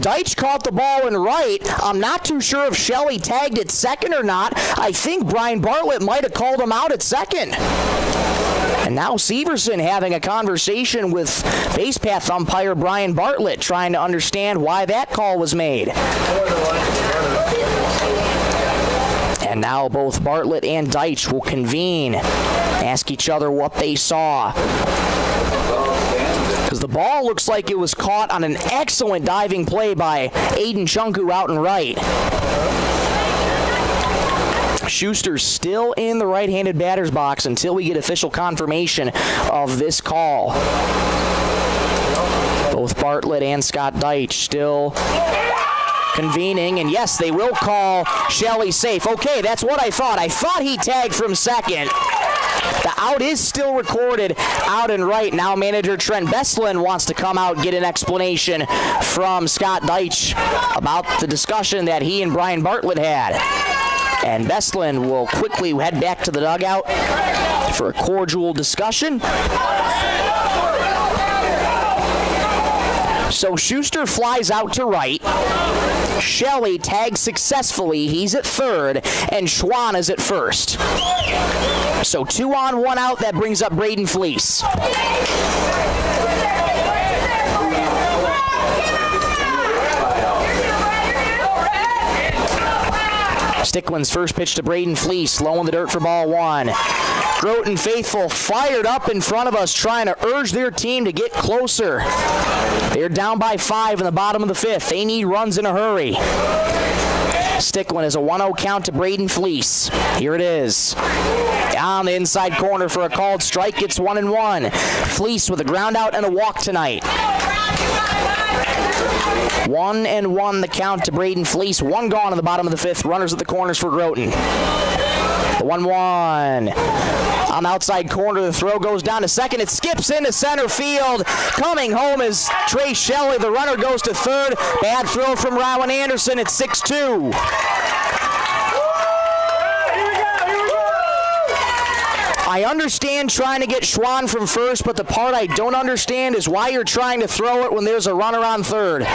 Deitch caught the ball in right. I'm not too sure if Shelley tagged at second or not. I think Brian Bartlett might have called him out at second. And now Severson having a conversation with base path umpire Brian Bartlett, trying to understand why that call was made. And now both Bartlett and Deitch will convene, ask each other what they saw. Because the ball looks like it was caught on an excellent diving play by Aiden Chunku out and right. Schuster's still in the right-handed batter's box until we get official confirmation of this call. Both Bartlett and Scott Deitch still convening, and yes, they will call Shelley safe. Okay, that's what I thought. I thought he tagged from second. The out is still recorded out and right. Now manager Trent Bestlin wants to come out and get an explanation from Scott Deitch about the discussion that he and Brian Bartlett had. And Bestlin will quickly head back to the dugout for a cordial discussion. So Schuster flies out to right. Shelley tags successfully. He's at third, and Schwann is at first. So 2 on, 1 out. That brings up Braden Fleece. Sticklin's first pitch to Braden Fleece, low in the dirt for ball 1. Groton faithful fired up in front of us, trying to urge their team to get closer. They're down by 5 in the bottom of the 5th. They need runs in a hurry. Sticklin is a 1-0 count to Braden Fleece. Here it is. Down the inside corner for a called strike. It's 1-1. Fleece with a ground out and a walk tonight. 1-1 the count to Braden Fleece. 1 gone in the bottom of the 5th. Runners at the corners for Groton. The 1-1. On the outside corner, the throw goes down to second. It skips into center field. Coming home is Trey Shelley. The runner goes to third. Bad throw from Rowan Anderson. It's 6-2. I understand trying to get Schwann from first, but the part I don't understand is why you're trying to throw it when there's a runner on third.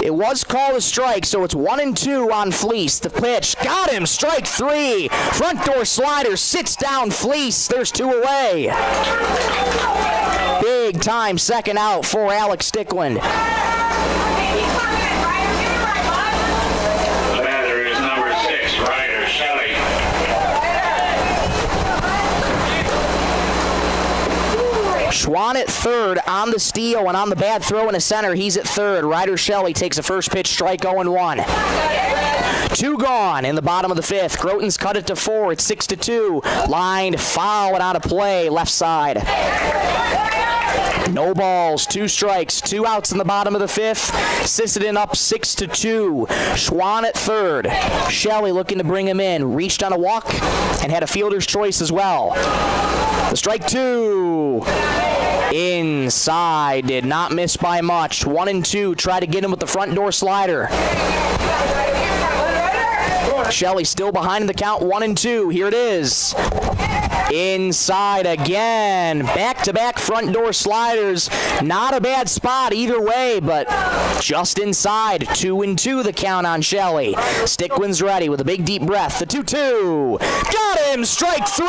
It was called a strike, so it's 1-2 on Fleece. The pitch, got him, strike 3. Front door slider, sits down Fleece. There's 2 away. Big time second out for Alex Stickland. Schwann at third on the steal, and on the bad throw in the center, he's at third. Ryder Shelley takes a first pitch strike, 0-1. 2 gone in the bottom of the 5th. Groton's cut it to 4. It's 6-2. Lined foul and out of play, left side. No balls, 2 strikes, 2 outs in the bottom of the 5th. Sisseton up 6-2. Schwann at third. Shelley looking to bring him in. Reached on a walk and had a fielder's choice as well. The strike 2. Inside, did not miss by much. 1-2, try to get him with the front door slider. Shelley still behind in the count, 1-2. Here it is. Inside again. Back-to-back front door sliders. Not a bad spot either way, but just inside. 2-2 the count on Shelley. Sticklin's ready with a big deep breath. The 2-2. Got him! Strike 3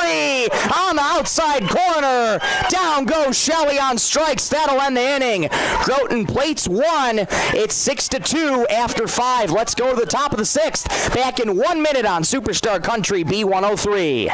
on the outside corner. Down goes Shelley on strikes. That'll end the inning. Groton plates 1. It's 6-2 after 5. Let's go to the top of the 6th. Back in 1 minute on Superstar Country B103.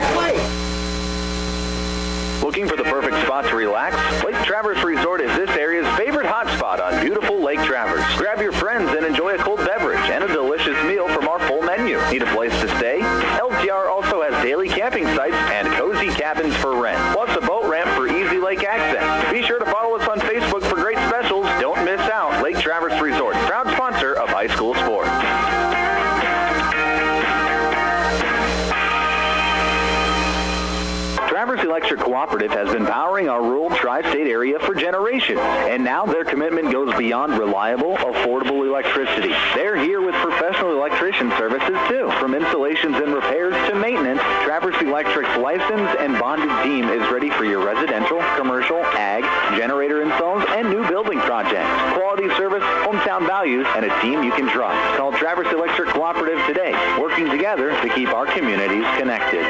Looking for the perfect spot to relax? Lake Traverse Resort is this area's favorite hotspot on beautiful Lake Traverse. Grab your friends and enjoy a cold beverage and a delicious meal from our full menu. Need a place to stay? LTR also has daily camping sites and cozy cabins for rent, plus a boat ramp for easy lake access. Be sure to follow us on Facebook for great specials. Don't miss out. Lake Traverse Resort, proud sponsor of high school sports. Traverse Electric Cooperative has been powering our rural tri-state area for generations, and now their commitment goes beyond reliable, affordable electricity. They're here with professional electrician services too. From installations and repairs to maintenance, Traverse Electric's licensed and bonded team is ready for your residential, commercial, ag, generator installs, and new building projects. Quality service, hometown values, and a team you can trust. Call Traverse Electric Cooperative today, working together to keep our communities connected.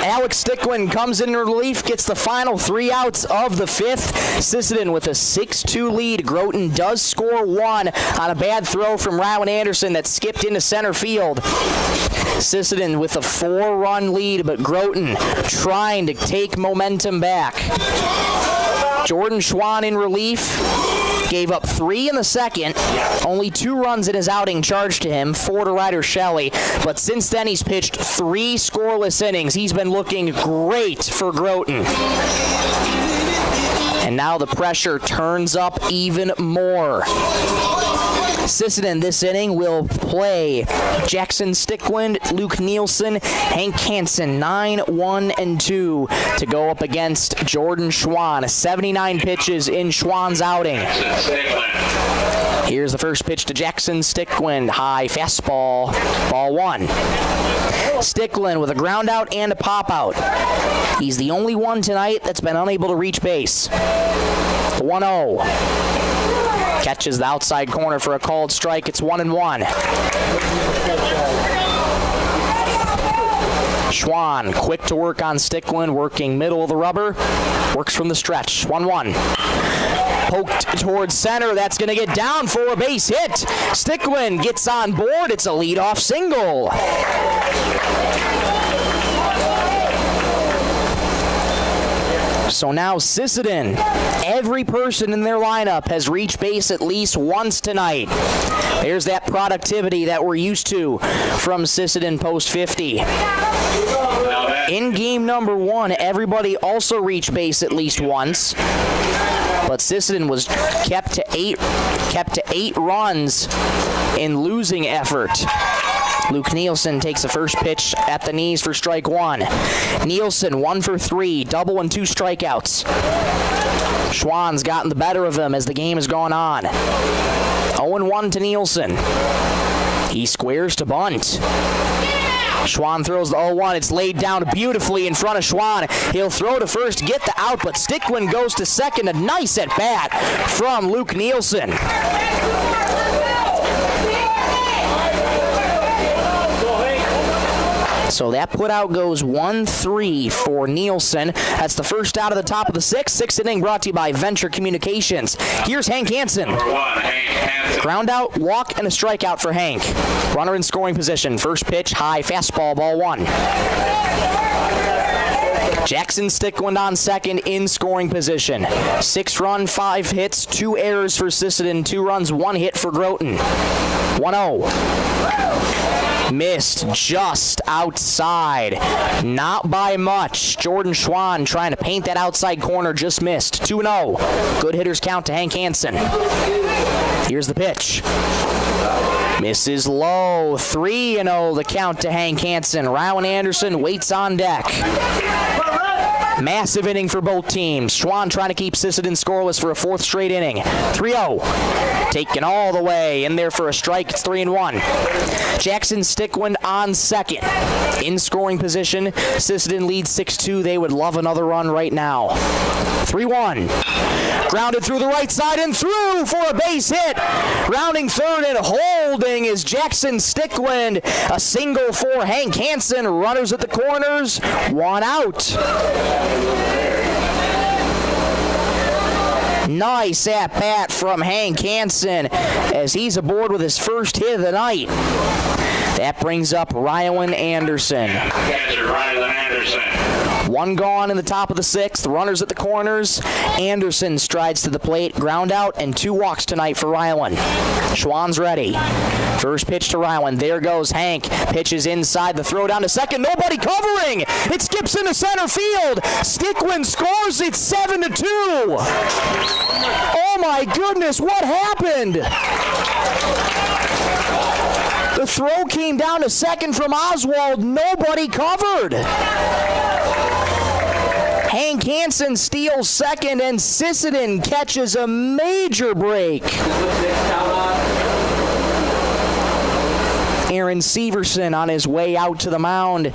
Alex Stickland comes in relief, gets the final 3 outs of the 5th. Sisseton with a 6-2 lead. Groton does score 1 on a bad throw from Rowan Anderson that skipped into center field. Sisseton with a 4-run lead, but Groton trying to take momentum back. Jordan Schwann in relief. Gave up 3 in the second, only 2 runs in his outing charged to him, 4 to Ryder Shelley. But since then, he's pitched 3 scoreless innings. He's been looking great for Groton. And now the pressure turns up even more. Sisseton this inning will play Jackson Stickland, Luke Nielsen, Hank Hansen, 9, 1, and 2 to go up against Jordan Schwann. 79 pitches in Schwann's outing. Here's the first pitch to Jackson Stickland. High fastball, ball 1. Stickland with a ground out and a pop out. He's the only one tonight that's been unable to reach base. 1-0. Catches the outside corner for a called strike. It's 1-1. Schwann quick to work on Stickland, working middle of the rubber. Works from the stretch. 1-1. Poked towards center. That's going to get down for a base hit. Stickland gets on board. It's a leadoff single. So now Sisseton, every person in their lineup has reached base at least once tonight. There's that productivity that we're used to from Sisseton post 50. In game number 1, everybody also reached base at least once. But Sisseton was kept to 8 runs in losing effort. Luke Nielsen takes the first pitch at the knees for strike 1. Nielsen 1 for 3, double and 2 strikeouts. Schwann's gotten the better of him as the game has gone on. 0-1 to Nielsen. He squares to bunt. Schwann throws the 0-1. It's laid down beautifully in front of Schwann. He'll throw to first, get the out, but Stickland goes to second. A nice at bat from Luke Nielsen. So that put out goes 1-3 for Nielsen. That's the first out of the top of the 6th. 6th inning brought to you by Venture Communications. Here's Hank Hansen. Ground out, walk, and a strikeout for Hank. Runner in scoring position. First pitch, high fastball, ball 1. Jackson Stickland on second in scoring position. 6-run, 5 hits, 2 errors for Sisseton, 2 runs, 1 hit for Groton. 1-0. Missed just outside. Not by much. Jordan Schwann trying to paint that outside corner, just missed. 2-0. Good hitters count to Hank Hansen. Here's the pitch. Misses low. 3-0 the count to Hank Hansen. Rowan Anderson waits on deck. Massive inning for both teams. Schwann trying to keep Sisseton scoreless for a 4th straight inning. 3-0. Taken all the way. In there for a strike. It's 3-1. Jackson Stickland on second. In scoring position. Sisseton leads 6-2. They would love another run right now. 3-1. Grounded through the right side and through for a base hit. Rounding third and holding is Jackson Stickland. A single for Hank Hansen. Runners at the corners. 1 out. Nice at-bat from Hank Hansen as he's aboard with his first hit of the night. That brings up Rylan Anderson. Catcher Rylan Anderson. 1 gone in the top of the 6th. Runners at the corners. Anderson strides to the plate. Ground out and 2 walks tonight for Rylan. Schwann's ready. First pitch to Rylan. There goes Hank. Pitches inside. The throw down to second. Nobody covering. It skips into center field. Stickland scores. It's 7-2. my goodness, what happened? The throw came down to second from Oswald. Nobody covered. Hank Hansen steals second, and Sisseton catches a major break. Aaron Severson on his way out to the mound.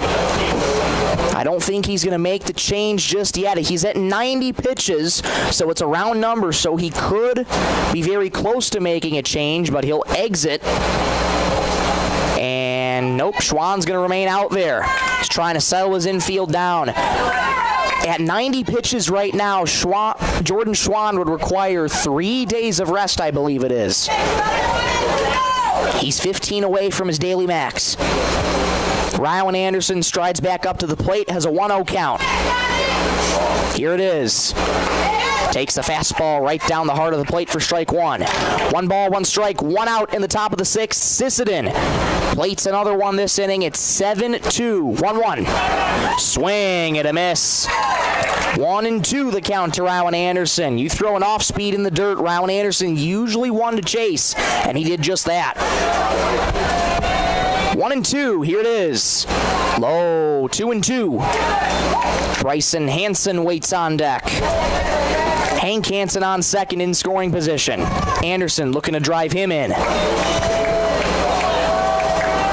I don't think he's going to make the change just yet. He's at 90 pitches, so it's a round number, so he could be very close to making a change, but he'll exit. And nope, Schwann's going to remain out there. He's trying to settle his infield down. At 90 pitches right now, Jordan Schwann would require 3 days of rest, I believe it is. He's 15 away from his daily max. Ryan Anderson strides back up to the plate, has a 1-0 count. Here it is. Takes the fastball right down the heart of the plate for strike one. 1 ball, 1 strike, 1 out in the top of the 6th. Sisseton plates another one this inning. It's 7-2, 1-1. Swing and a miss. 1-2 the count to Ryan Anderson. You throw an off speed in the dirt, Ryan Anderson usually one to chase, and he did just that. 1-2, here it is. Low, 2-2. Bryson Hansen waits on deck. Hank Hansen on second in scoring position. Anderson looking to drive him in.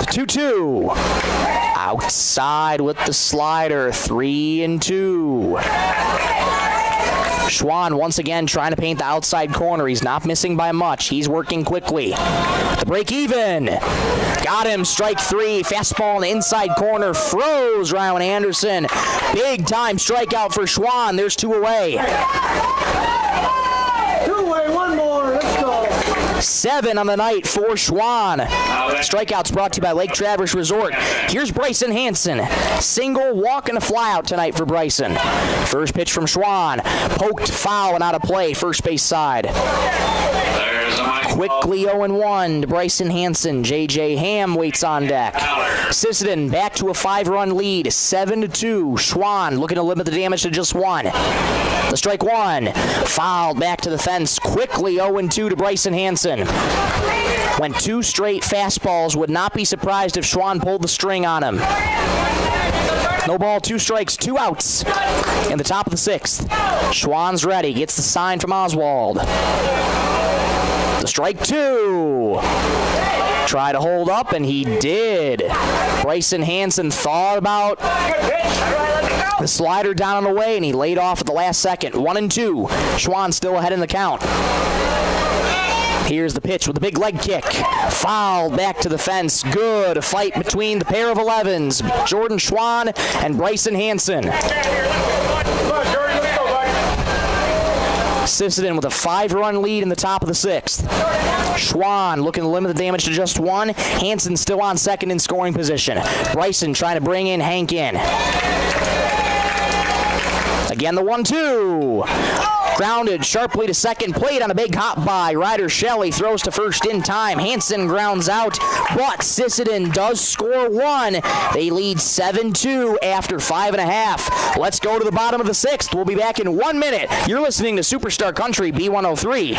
2-2. Outside with the slider, 3-2. Schwann once again trying to paint the outside corner. He's not missing by much. He's working quickly. The break even. Got him, strike 3. Fastball in the inside corner. Froze Ryan Anderson. Big time strikeout for Schwann. There's 2 away. 2 away, 1 more. Let's go. 7 on the night for Schwann. Strikeouts brought to you by Lake Traverse Resort. Here's Bryson Hansen. Single, walk, and a flyout tonight for Bryson. First pitch from Schwann. Poked foul and out of play. First base side. Quickly 0-1 to Bryson Hansen. J.J. Ham waits on deck. Sisseton back to a 5-run lead. 7-2. Schwann looking to limit the damage to just 1. The strike 1. Fouled back to the fence. Quickly 0-2 to Bryson Hansen. Went 2 straight fastballs. Would not be surprised if Schwann pulled the string on him. No ball, 2 strikes, 2 outs in the top of the 6th. Schwann's ready. Gets the sign from Oswald. The strike 2. Try to hold up, and he did. Bryson Hansen thought about the slider down and away, and he laid off at the last second. 1-2. Schwann still ahead in the count. Here's the pitch with the big leg kick. Fouled back to the fence. Good fight between the pair of 11s, Jordan Schwann and Bryson Hansen. Sisseton with a 5-run lead in the top of the 6th. Schwann looking to limit the damage to just 1. Hansen still on second in scoring position. Bryson trying to bring in Hank in. Again, the 1-2. Grounded sharply to second, plate on a big hop by. Ryder Shelley throws to first in time. Hansen grounds out, but Sisseton does score 1. They lead 7-2 after 5.5. Let's go to the bottom of the 6th. We'll be back in 1 minute. You're listening to Superstar Country B103.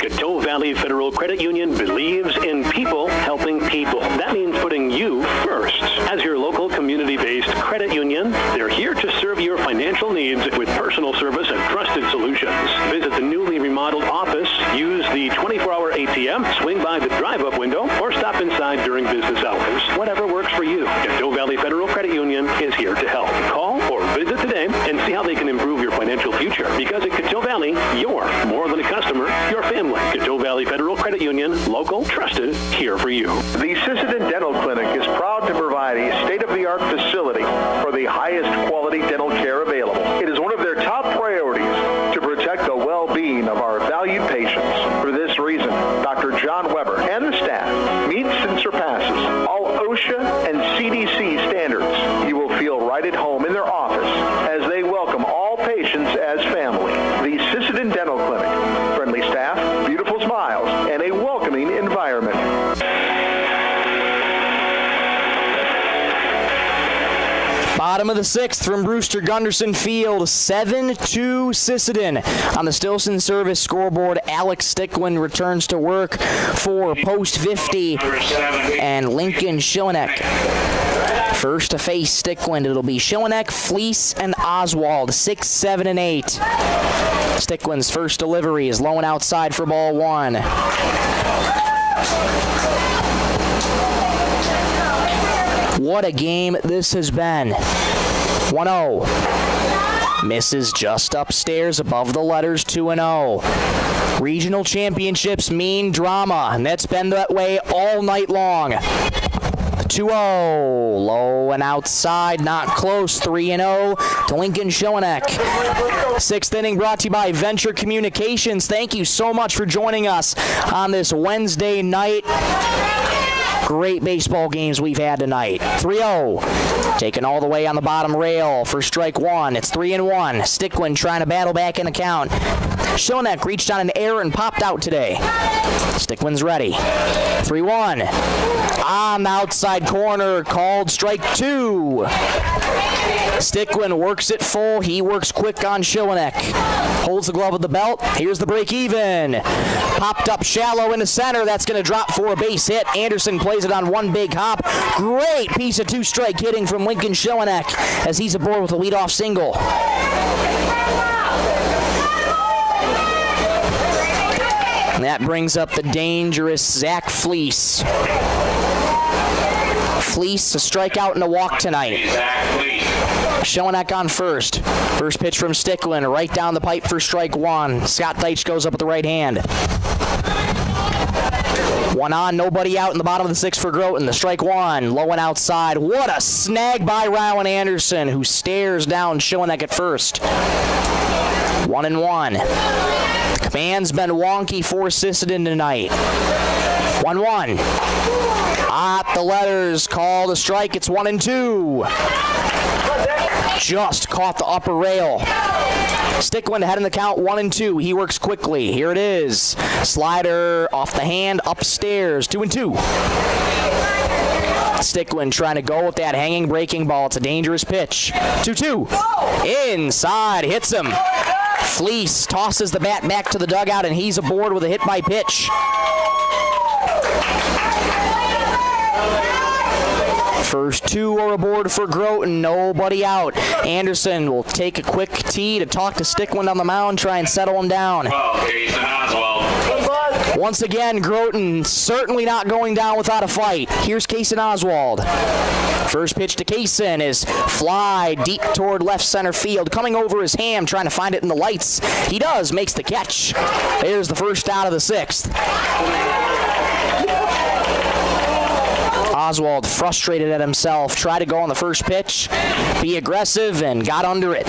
Coteau Valley Federal Credit Union believes in people helping people. That means putting you first. As your local community-based credit union, they're here to serve your financial needs with personal service and trusted solutions. Visit the newly remodeled office, use the 24-hour ATM, swing by the drive-up window, or stop inside during business hours. Whatever works for you, Coteau Valley Federal Credit Union is here to help. Call or visit today and see how they can improve your financial future. Because at Coteau Valley, you're more than a customer, you're family. Coteau Valley Federal Credit Union, local, trusted, here for you. The Sisseton Dental Clinic is proud to provide a state-of-the-art facility for the highest quality dental care available. It is one of their top priorities to protect the well-being of our valued patients. For this reason, Dr. John Weber and the staff meets and surpasses all OSHA and CDC standards. You will feel right at home in their office as they welcome all patients as family. The Sisseton Dental Clinic. Friendly staff, beautiful smiles, and a welcoming environment. Bottom Bottom of the 6th from Brewster, Gunderson Field, 7-2 Sisseton. On the Stilson service scoreboard, Alex Stickland returns to work for post 50, and Lincoln Schillenek first to face Stickland. It'll be Schillenek, Fleece, and Oswald, 6, 7, and 8. Stickland's first delivery is low and outside for ball 1. What a game this has been. 1-0. Misses just upstairs above the letters, 2-0. Regional championships mean drama, and that's been that way all night long. 2-0. Low and outside, not close, 3-0 to Lincoln Schillenek. 6th inning brought to you by Venture Communications. Thank you so much for joining us on this Wednesday night. Great baseball games we've had tonight. 3-0. Taken all the way on the bottom rail for strike 1. It's 3-1. Stickland trying to battle back in the count. Schillenek reached on an error and popped out today. Stickland's ready. 3-1. On the outside corner, called strike 2. Stickland works it full. He works quick on Schillenek. Holds the glove at the belt. Here's the break even. Popped up shallow into center. That's going to drop for a base hit. Anderson plays it on one big hop. Great piece of two-strike hitting from Lincoln Schillenek as he's aboard with a leadoff single. And that brings up the dangerous Zach Fleece. Fleece, a strikeout and a walk tonight. Schillenek on first. First pitch from Stickland, right down the pipe for strike 1. Scott Deitch goes up with the right hand. 1 on, nobody out in the bottom of the 6th for Groton. The strike 1, low and outside. What a snag by Rowan Anderson, who stares down Schillenek at first. 1-1. The command's been wonky for Sisseton tonight. 1-1. At the letters, called a strike. It's 1-2. Just caught the upper rail. Stickland ahead in the count, 1-2. He works quickly. Here it is. Slider off the hand, upstairs, 2-2. Stickland trying to go with that hanging breaking ball. It's a dangerous pitch. 2-2. Inside, hits him. Fleece tosses the bat back to the dugout, and he's aboard with a hit by pitch. First 2 are aboard for Groton, nobody out. Anderson will take a quick tee to talk to Stickland on the mound, try and settle him down. Once again, Groton certainly not going down without a fight. Here's Kaysen Oswald. First pitch to Kaysen is fly deep toward left center field, coming over his ham, trying to find it in the lights. He does, makes the catch. There's the first out of the 6th. Oswald frustrated at himself, tried to go on the first pitch, be aggressive, and got under it.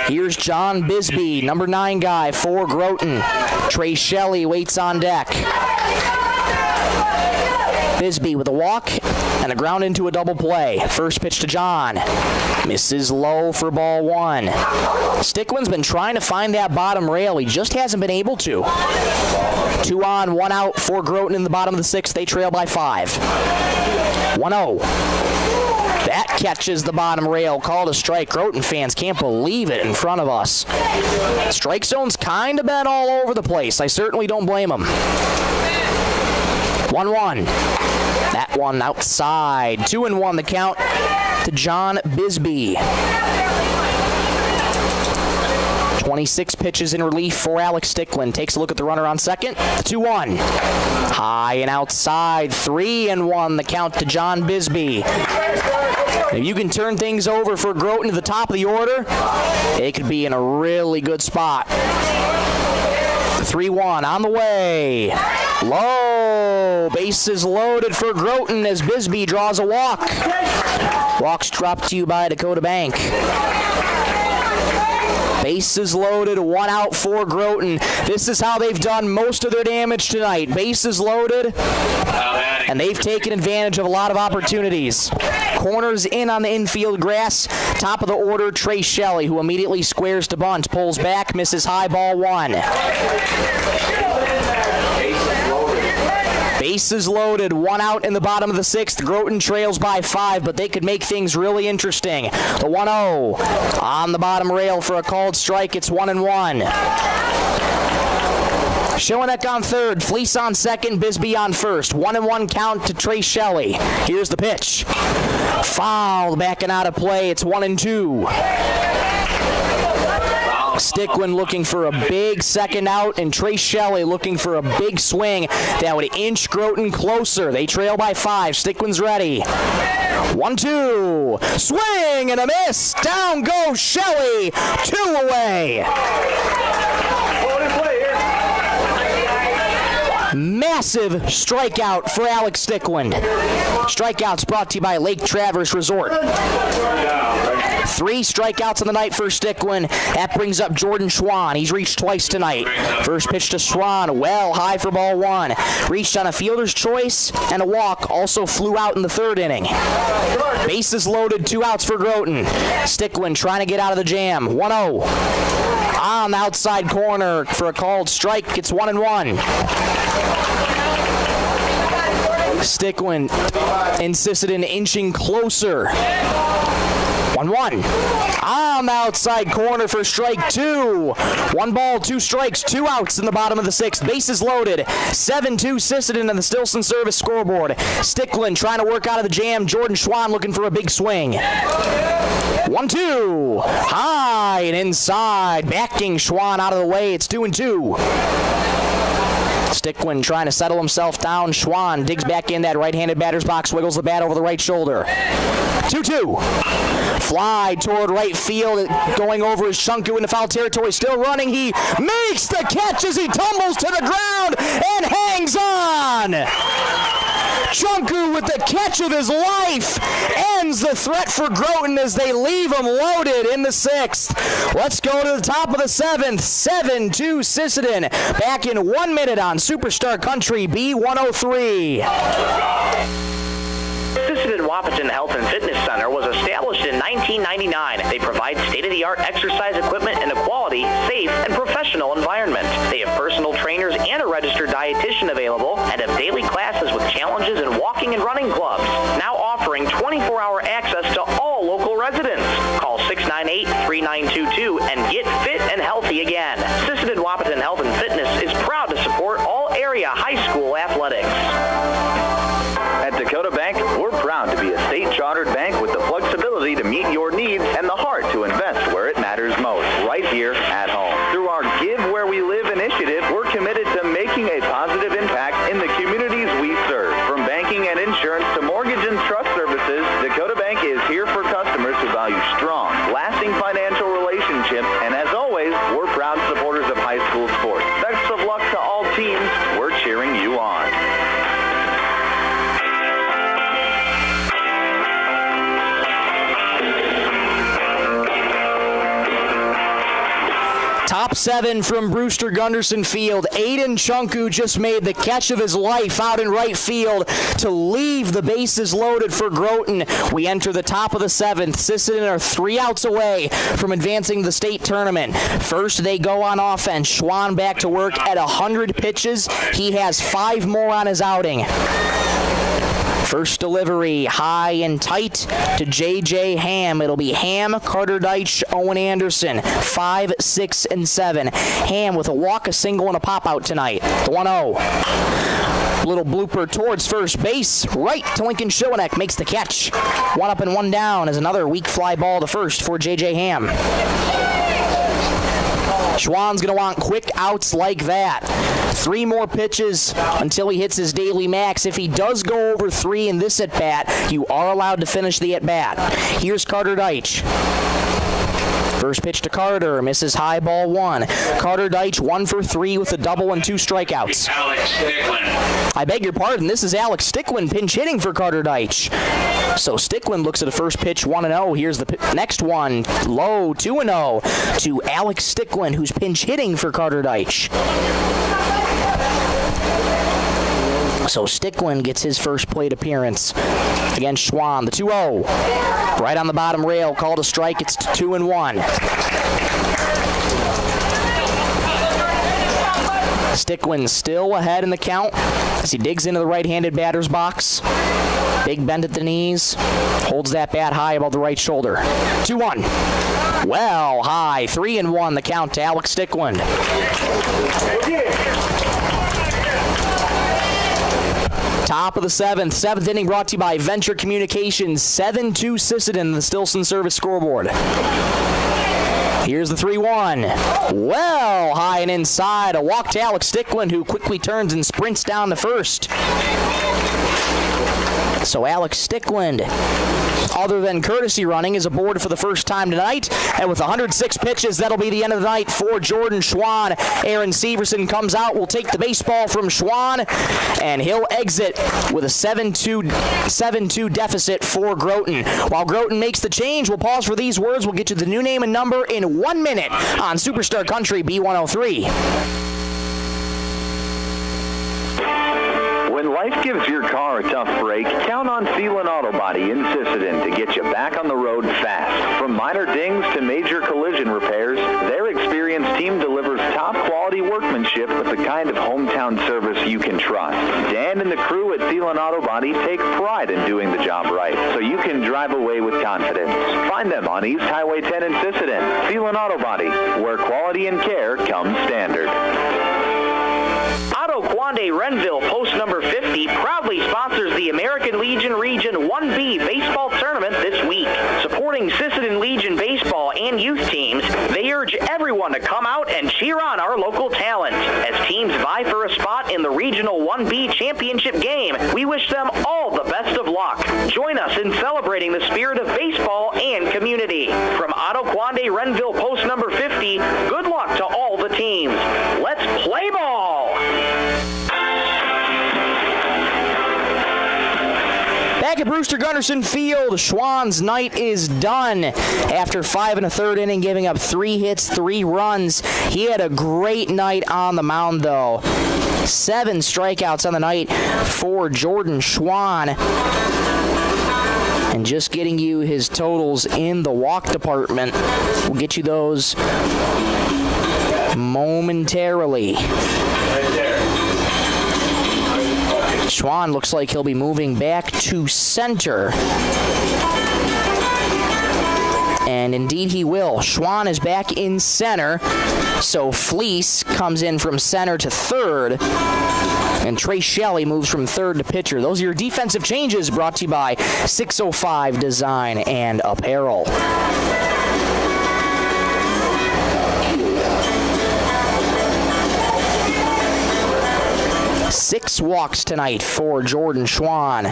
Here's John Bisbee, number 9 guy for Groton. Trey Shelley waits on deck. Bisbee with a walk and a ground into a double play. First pitch to John. Misses low for ball 1. Stickland's been trying to find that bottom rail. He just hasn't been able to. 2 on, 1 out for Groton in the bottom of the 6th. They trail by 5. 1-0. That catches the bottom rail. Called a strike. Groton fans can't believe it in front of us. Strike zone's kind of been all over the place. I certainly don't blame them. 1-1. That one outside. 2-1 the count to John Bisbee. 26 pitches in relief for Alex Stickland. Takes a look at the runner on second. 2-1. High and outside. 3-1 the count to John Bisbee. If you can turn things over for Groton to the top of the order, it could be in a really good spot. 3-1 on the way. Low. Bases loaded for Groton as Bisbee draws a walk. Walks dropped to you by Dakota Bank. Bases loaded, 1 out for Groton. This is how they've done most of their damage tonight. Bases loaded, and they've taken advantage of a lot of opportunities. Corners in on the infield grass. Top of the order, Trey Shelley, who immediately squares to bunt. Pulls back, misses high, ball 1. Bases loaded, 1 out in the bottom of the 6th. Groton trails by 5, but they could make things really interesting. The 1-0 on the bottom rail for a called strike. It's 1-1. Schoeneck on third, Fleece on second, Bisbee on first. 1-1 count to Trey Shelley. Here's the pitch. Foul, backing out of play. It's 1-2. Stickland looking for a big second out, and Trey Shelley looking for a big swing that would inch Groton closer. They trail by 5. Stickland's ready. 1-2. Swing and a miss. Down goes Shelley. 2 away. Massive strikeout for Alex Stickland. Strikeouts brought to you by Lake Traverse Resort. 3 strikeouts on the night for Stickland. That brings up Jordan Schwann. He's reached twice tonight. First pitch to Schwann, well high for ball 1. Reached on a fielder's choice and a walk. Also flew out in the 3rd inning. Bases loaded, 2 outs for Groton. Stickland trying to get out of the jam. 1-0. On the outside corner for a called strike. It's 1-1. Stickland and Sisseton inching closer. 1-1. On the outside corner for strike 2. 1 ball, 2 strikes, 2 outs in the bottom of the 6th. Bases loaded. 7-2 Sisseton on the Stilson Service scoreboard. Stickland trying to work out of the jam. Jordan Schwann looking for a big swing. 1-2. High and inside. Backing Schwann out of the way. It's 2-2. Stickland trying to settle himself down. Schwann digs back in that right-handed batter's box, wiggles the bat over the right shoulder. 2-2. Fly toward right field, going over his Chunku into foul territory, still running. He makes the catch as he tumbles to the ground and hangs on. Chunku with the catch of his life ends the threat for Groton as they leave him loaded in the 6th. Let's go to the top of the 7th. 7-2 Sisseton. Back in 1 minute on Superstar Country B103. Sisseton Wapaton Health and Fitness Center was established in 1999. They provide state-of-the-art exercise equipment in a quality, safe, and professional environment. They have personal trainers and a registered dietitian available and have daily classes with challenges in walking and running clubs. Now offering 24-hour access to all local residents. Call 698-3922 and get fit and healthy again. Sisseton Wapaton Health and Fitness is proud to support all area high school athletics. At Dakota Bank, we're proud to be a state-chartered bank with the flexibility to meet your needs and the heart to invest where it matters most, right here at home. Through our Give Where We Live initiative, we're committed to making a positive impact in the communities we serve. From banking and insurance to mortgage and trust services, Dakota Bank is here for customers who value strong, lasting financial relationships, and as always, we're proud supporters of high school sports. Best of luck to all teams. We're cheering you on. Top 7 from Brewster Gunderson Field. Aiden Chunku just made the catch of his life out in right field to leave the bases loaded for Groton. We enter the top of the 7th. Sisseton are 3 outs away from advancing the state tournament. First, they go on offense. Schwann back to work at 100 pitches. He has 5 more on his outing. First delivery, high and tight to J.J. Ham. It'll be Ham, Carter Deitch, Owen Anderson, 5, 6, and 7. Ham with a walk, a single, and a pop-out tonight. The 1-0. Little blooper towards first base. Right to Lincoln Schoeneck makes the catch. 1 up and 1 down as another weak fly ball to first for J.J. Ham. Schwann's going to want quick outs like that. 3 more pitches until he hits his daily max. If he does go over 3 in this at-bat, you are allowed to finish the at-bat. Here's Carter Deitch. First pitch to Carter, misses high, ball 1. Carter Deitch 1 for 3 with a double and 2 strikeouts. Alex Stickland. I beg your pardon, this is Alex Stickland pinch hitting for Carter Deitch. So Stickland looks at a first pitch 1-0. Here's the next one, low 2-0 to Alex Stickland, who's pinch hitting for Carter Deitch. So Stickland gets his first plate appearance against Schwann. The 2-0. Right on the bottom rail, called a strike. It's 2-1. Stickland still ahead in the count as he digs into the right-handed batter's box. Big bend at the knees. Holds that bat high above the right shoulder. 2-1. Well high. 3-1 the count to Alex Stickland. Top of the seventh inning brought to you by Venture Communications. 7-2 Sisseton, the Stilson Service scoreboard. Here's the 3-1. Well high and inside. A walk to Alex Stickland, who quickly turns and sprints down the first. So Alex Stickland, other than courtesy running, is aboard for the first time tonight. And with 106 pitches, that'll be the end of the night for Jordan Schwann. Aaron Severson comes out, will take the baseball from Schwann, and he'll exit with a 7-2 deficit for Groton. While Groton makes the change, we'll pause for these words. We'll get you the new name and number in 1 minute on Superstar Country B103. When life gives your car a tough break, count on Thielen Auto Body in Sisseton to get you back on the road fast. From minor dings to major collision repairs, their experienced team delivers top-quality workmanship with the kind of hometown service you can trust. Dan and the crew at Thielen Auto Body take pride in doing the job right, so you can drive away with confidence. Find them on East Highway 10 in Sisseton. Thielen Auto Body, where quality and care come standard. Otto Quande Renville, post number 50, proudly sponsors the American Legion Region 1B baseball tournament this week. Supporting Sisseton Legion baseball and youth teams, they urge everyone to come out and cheer on our local talent. As teams vie for a spot in the Regional 1B championship game, we wish them all the best of luck. Join us in celebrating the spirit of baseball and community. From Otto Quande Renville, post number 50, good luck to all the teams. Let's play ball! Back at Brewster Gunderson Field, Schwann's night is done. After 5 1/3 inning, giving up 3 hits, 3 runs. He had a great night on the mound, though. 7 strikeouts on the night for Jordan Schwann. And just getting you his totals in the walk department. We'll get you those momentarily. Schwann looks like he'll be moving back to center. And indeed he will. Schwann is back in center. So Fleece comes in from center to third. And Trey Shelley moves from third to pitcher. Those are your defensive changes brought to you by 605 Design and Apparel. Six walks tonight for Jordan Schwann.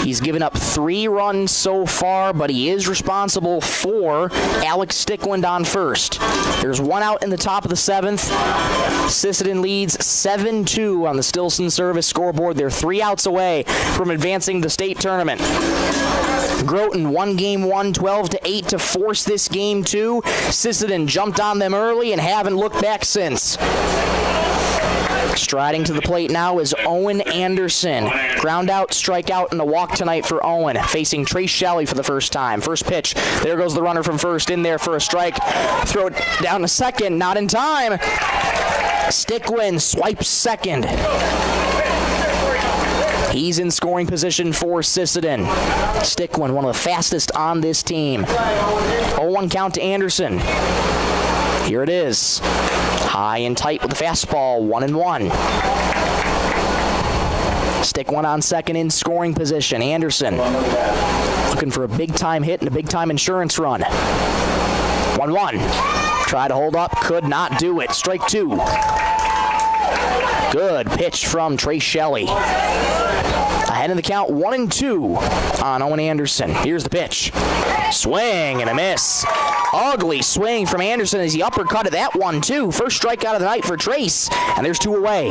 He's given up 3 runs so far, but he is responsible for Alex Stickland on first. There's 1 out in the top of the 7th. Sisseton leads 7-2 on the Stilson Service scoreboard. They're 3 outs away from advancing the state tournament. Groton won game 1, 12-8 to force this game 2. Sisseton jumped on them early and haven't looked back since. Striding to the plate now is Owen Anderson. Ground out, strikeout, and a walk tonight for Owen, facing Trace Shelley for the first time. First pitch, there goes the runner from first, in there for a strike. Throw it down to second, not in time. Stickland swipes second. He's in scoring position for Sisseton. Stickland, one of the fastest on this team. 0-1 count to Anderson. Here it is. High and tight with the fastball, 1-1. Stickland on second in scoring position. Anderson looking for a big-time hit and a big-time insurance run. 1-1. Try to hold up, could not do it. Strike 2. Good pitch from Trace Shelley. Ahead in the count, 1-2 on Owen Anderson. Here's the pitch. Swing and a miss. Ugly swing from Anderson as he uppercutted that one, too. First strikeout of the night for Trace, and there's 2 away.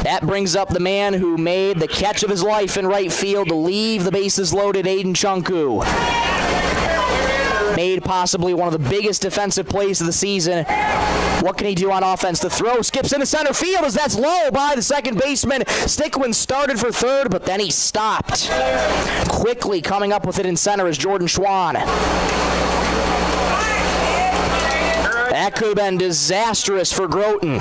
That brings up the man who made the catch of his life in right field to leave the bases loaded, Aiden Chunku. Made possibly one of the biggest defensive plays of the season. What can he do on offense? The throw skips into center field as that's low by the second baseman. Stickland started for third, but then he stopped. Quickly coming up with it in center is Jordan Schwann. could have been disastrous for Groton.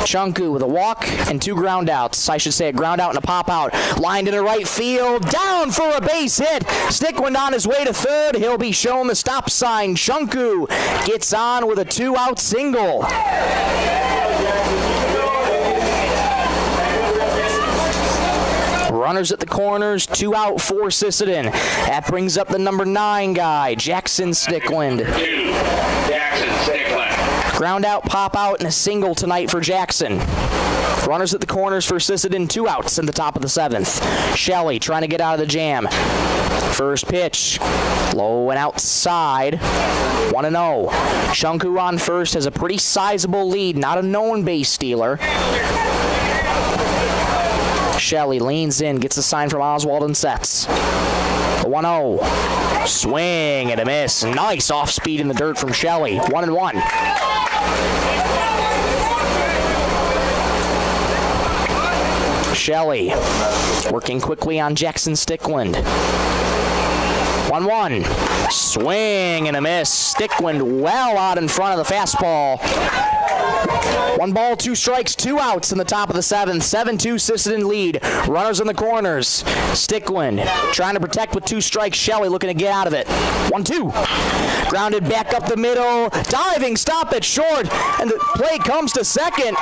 Chunku with a walk and 2 ground outs. I should say a ground out and a pop out. Lined into right field. Down for a base hit. Stickwind on his way to third. He'll be shown the stop sign. Chunku gets on with a 2-out single. Runners at the corners, 2 out for Sisseton. That brings up the number 9 guy, Jackson Stickwind. Jackson Stickwind. Ground out, pop out, and a single tonight for Jackson. Runners at the corners for Sisseton, 2 outs in the top of the 7th. Shelley trying to get out of the jam. First pitch, low and outside, 1-0. Chunku on first has a pretty sizable lead, not a known base stealer. Shelley leans in, gets a sign from Oswald and sets. The 1-0. Swing and a miss. Nice off speed in the dirt from Shelley. 1-1. Shelley working quickly on Jackson Stickwind. 1-1. Swing and a miss. Stickwind well out in front of the fastball. 1 ball, 2 strikes, 2 outs in the top of the 7th. 7-2 Sisseton lead. Runners in the corners. Stickwind trying to protect with 2 strikes. Shelley looking to get out of it. 1-2. Grounded back up the middle. Diving stop at short. And the play comes to second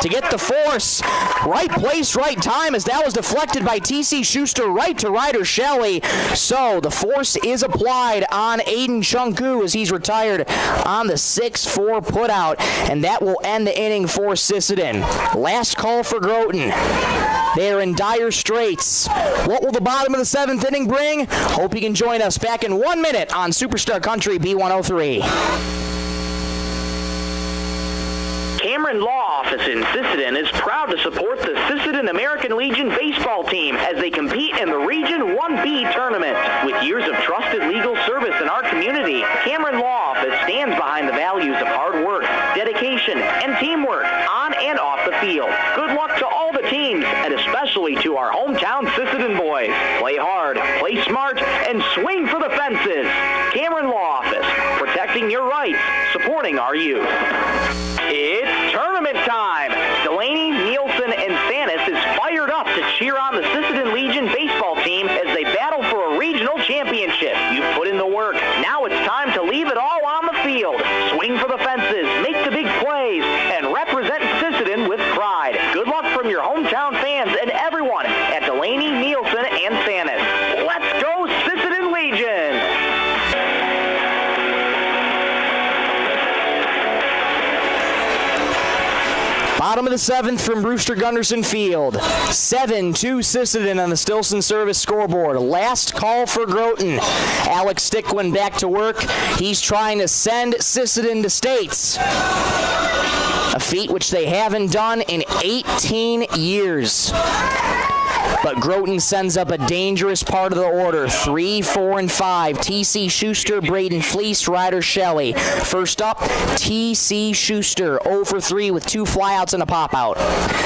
to get the force. Right place, right time, as that was deflected by T.C. Schuster right to Ryder Shelley. So the force is applied on Aiden Chunku as he's retired on the 6-4 putout, and that will end the inning for Sisseton. Last call for Groton. They are in dire straits. What will the bottom of the 7th inning bring? Hope you can join us back in 1 minute on Superstar Country B103. Cameron Law Office in Sisseton is proud to support the Sisseton American Legion baseball team as they compete in the Region 1B tournament. With years of trusted legal service in our community, Cameron Law Office stands behind the values of hard work, dedication, and teamwork on and off the field. Good luck to all the teams, and especially to our hometown Sisseton boys. Play hard, play smart, and swing for the fences. Cameron Law Office, protecting your rights, supporting our youth. It's tournament time. Delaney, Nielsen, and Sanis is fired up to cheer on the Sisseton Legion baseball team as they battle for a regional championship. You've put in the work. Now it's time to leave it all on the field. Swing for the fences, make the big plays, and represent Sisseton with pride. Good luck from your hometown fans and everyone at Delaney, Nielsen, and Sanis. Let's go Sisseton Legion! Bottom of the 7th from Brewster Gunderson Field. 7-2 Sisseton on the Stilson Service scoreboard. Last call for Groton. Alex Stickwind back to work. He's trying to send Sisseton to states. A feat which they haven't done in 18 years. But Groton sends up a dangerous part of the order. 3, 4, and 5. T.C. Schuster, Braden Fleece, Ryder Shelley. First up, T.C. Schuster, 0 for 3 with 2 flyouts and a pop-out.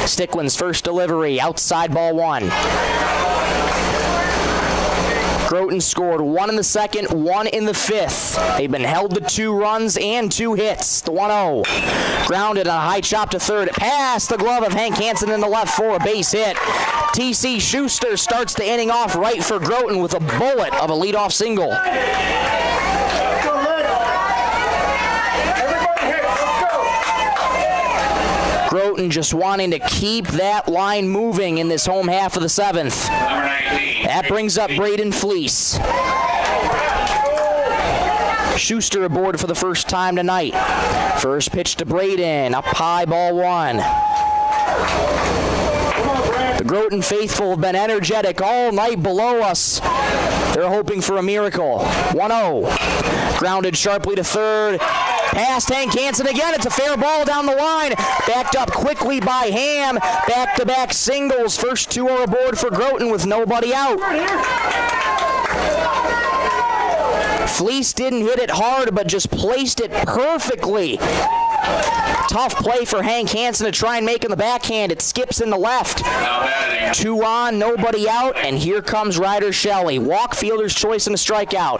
Stickwind's first delivery, outside ball 1. Groton scored 1 in the 2nd, 1 in the 5th. They've been held to 2 runs and 2 hits. The 1-0. Grounded on a high chop to third. Past the glove of Hank Hansen in the left for a base hit. T.C. Schuster starts the inning off right for Groton with a bullet of a leadoff single. Groton just wanting to keep that line moving in this home half of the 7th. That brings up Braden Fleece. Schuster aboard for the first time tonight. First pitch to Braden, up high, ball 1. The Groton faithful have been energetic all night below us. They're hoping for a miracle. 1-0. Grounded sharply to third. Past Hank Hansen again. It's a fair ball down the line. Backed up quickly by Ham. Back-to-back singles. First 2 are aboard for Groton with nobody out. Fleece didn't hit it hard, but just placed it perfectly. Tough play for Hank Hansen to try and make in the backhand. It skips in the left. 2 on, nobody out, and here comes Ryder Shelley. Walk, fielder's choice, and a strikeout.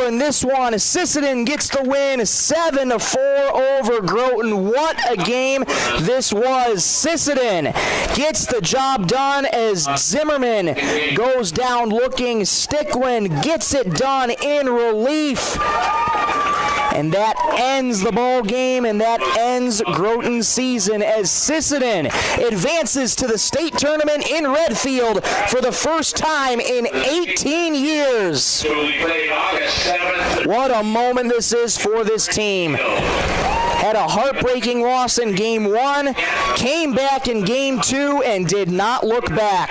score in this one. Sisseton gets the win 7-4 over Groton. What a game this was. Sisseton gets the job done as Zimmerman goes down looking. Sticklin gets it done in relief. And that ends the ball game, and that ends Groton's season as Sisseton advances to the state tournament in Redfield for the first time in 18 years. What a moment this is for this team. Had a heartbreaking loss in Game 1, came back in Game 2, and did not look back.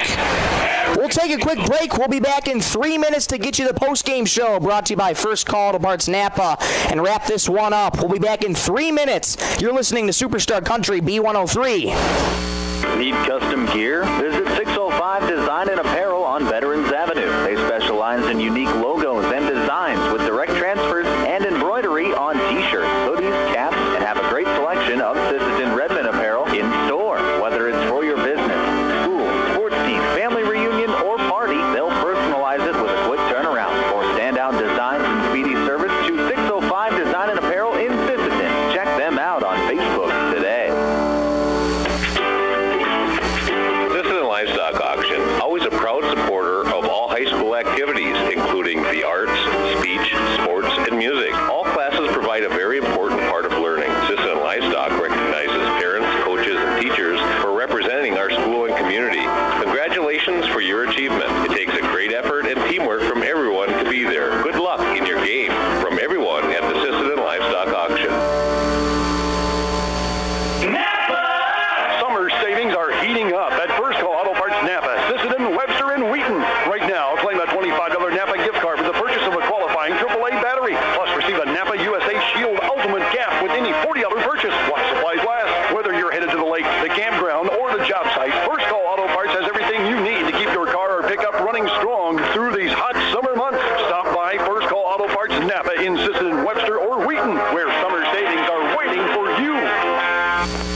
We'll take a quick break. We'll be back in 3 minutes to get you the post-game show brought to you by First Call Auto Parts Napa and wrap this one up. We'll be back in 3 minutes. You're listening to Superstar Country B103. Need custom gear? Visit 605 Design and Apparel on Veterans Avenue. They specialize in unique logos and designs with direct transfers and embroidery on t-shirts, hoodies, caps, and have a great selection of Sisseton Redmond apparel in store. Whether it's for your business, school, sports team, family reunion, or party, they'll personalize it with a quick turnaround. For standout designs and speedy service, choose 605 Design and Apparel in Sisseton. Check them out on Facebook today. Livestock Auction, always a proud supporter of all high school activities, including the arts, speech, sports, and music. All classes provide a very important part of learning. Sisseton Livestock recognizes parents, coaches, and teachers for representing our school and community. Congratulations for your achievement. It takes a great effort and teamwork from everyone to be there. Good luck in your game from everyone at the Sisseton Livestock Auction. Summer savings are heating up at First Call Auto Parts Napa, Sisseton, Webster, and Wheaton. Right now, claim a $25 Napa gift card with the purchase of a qualifying AAA battery. Plus, receive a Napa USA Shield Ultimate Cap with any $40 purchase. While supplies last. Whether you're headed to the lake, the campground, or the job site, First Call Auto Parts has everything you need to keep your car or pickup running strong through these hot summer months. Stop by First Call Auto Parts Napa in Sisseton, Webster, or Wheaton, where summer savings are waiting for you.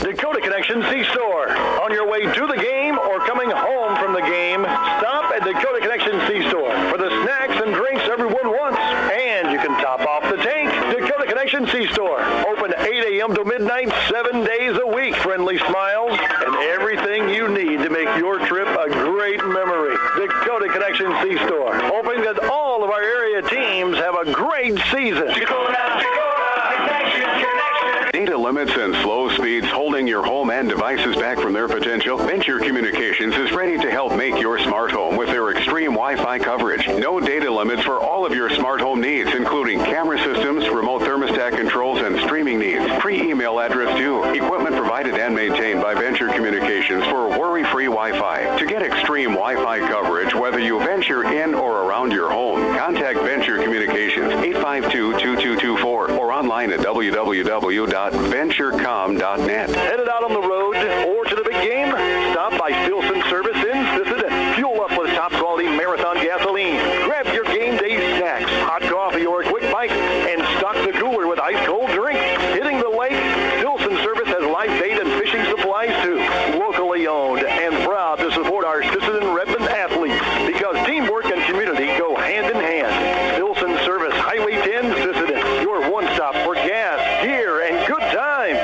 Dakota Connection C-Store. On your way to the game or coming home from the game, stop at Dakota Connection C-Store for the snacks and drinks everyone wants. And you can top off the tank. Dakota Connection C-Store. Open 8 a.m. to midnight, 7 days a week. Friendly smiles and everything you need to make your trip a great memory. Dakota Connection C-Store. Hoping that all of our area teams have a great season. Dakota Connection. Data limits and slow speeds holding your home and devices back from their potential? Venture Communications is ready to help make your smart home with their extreme Wi-Fi coverage. No data limits for all of your smart home needs, including camera systems, remote thermostat controls, and streaming needs. Free email address too. Equipment provided and maintained by Venture Communications for worry-free Wi-Fi. To get extreme Wi-Fi coverage, whether you venture in or around your home, contact Venture Communications 852-2224 or online at www.venturecom.net. Headed out on the road or to the big game? Stop by Stilson Service in Sisseton. Fuel up with top quality Marathon gasoline. Grab your game day snacks, hot coffee, or a quick bite, and stock the cooler with ice cold drinks. Hitting the lake? Stilson Service has live bait and fishing supplies too. Locally owned and proud to support our Sisseton Redmond athletes because teamwork and community go hand in hand. Stilson Service, Highway 10, Sisseton. Your one stop for gas, gear, and good times.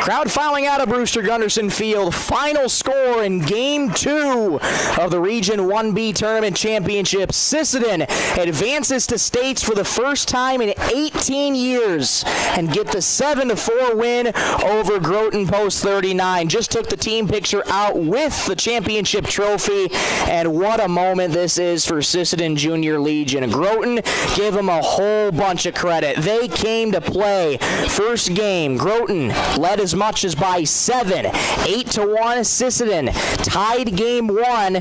Crowd filing out of Brewster Gunderson Field. Final score in Game 2 of the Region 1B Tournament Championship. Sisseton advances to states for the first time in 18 years and get the 7-4 win over Groton Post 39. Just took the team picture out with the championship trophy, and what a moment this is for Sisseton Junior Legion. Groton, give them a whole bunch of credit. They came to play. First game, Groton led as much as by 7, 8-1. Sisseton tied game 1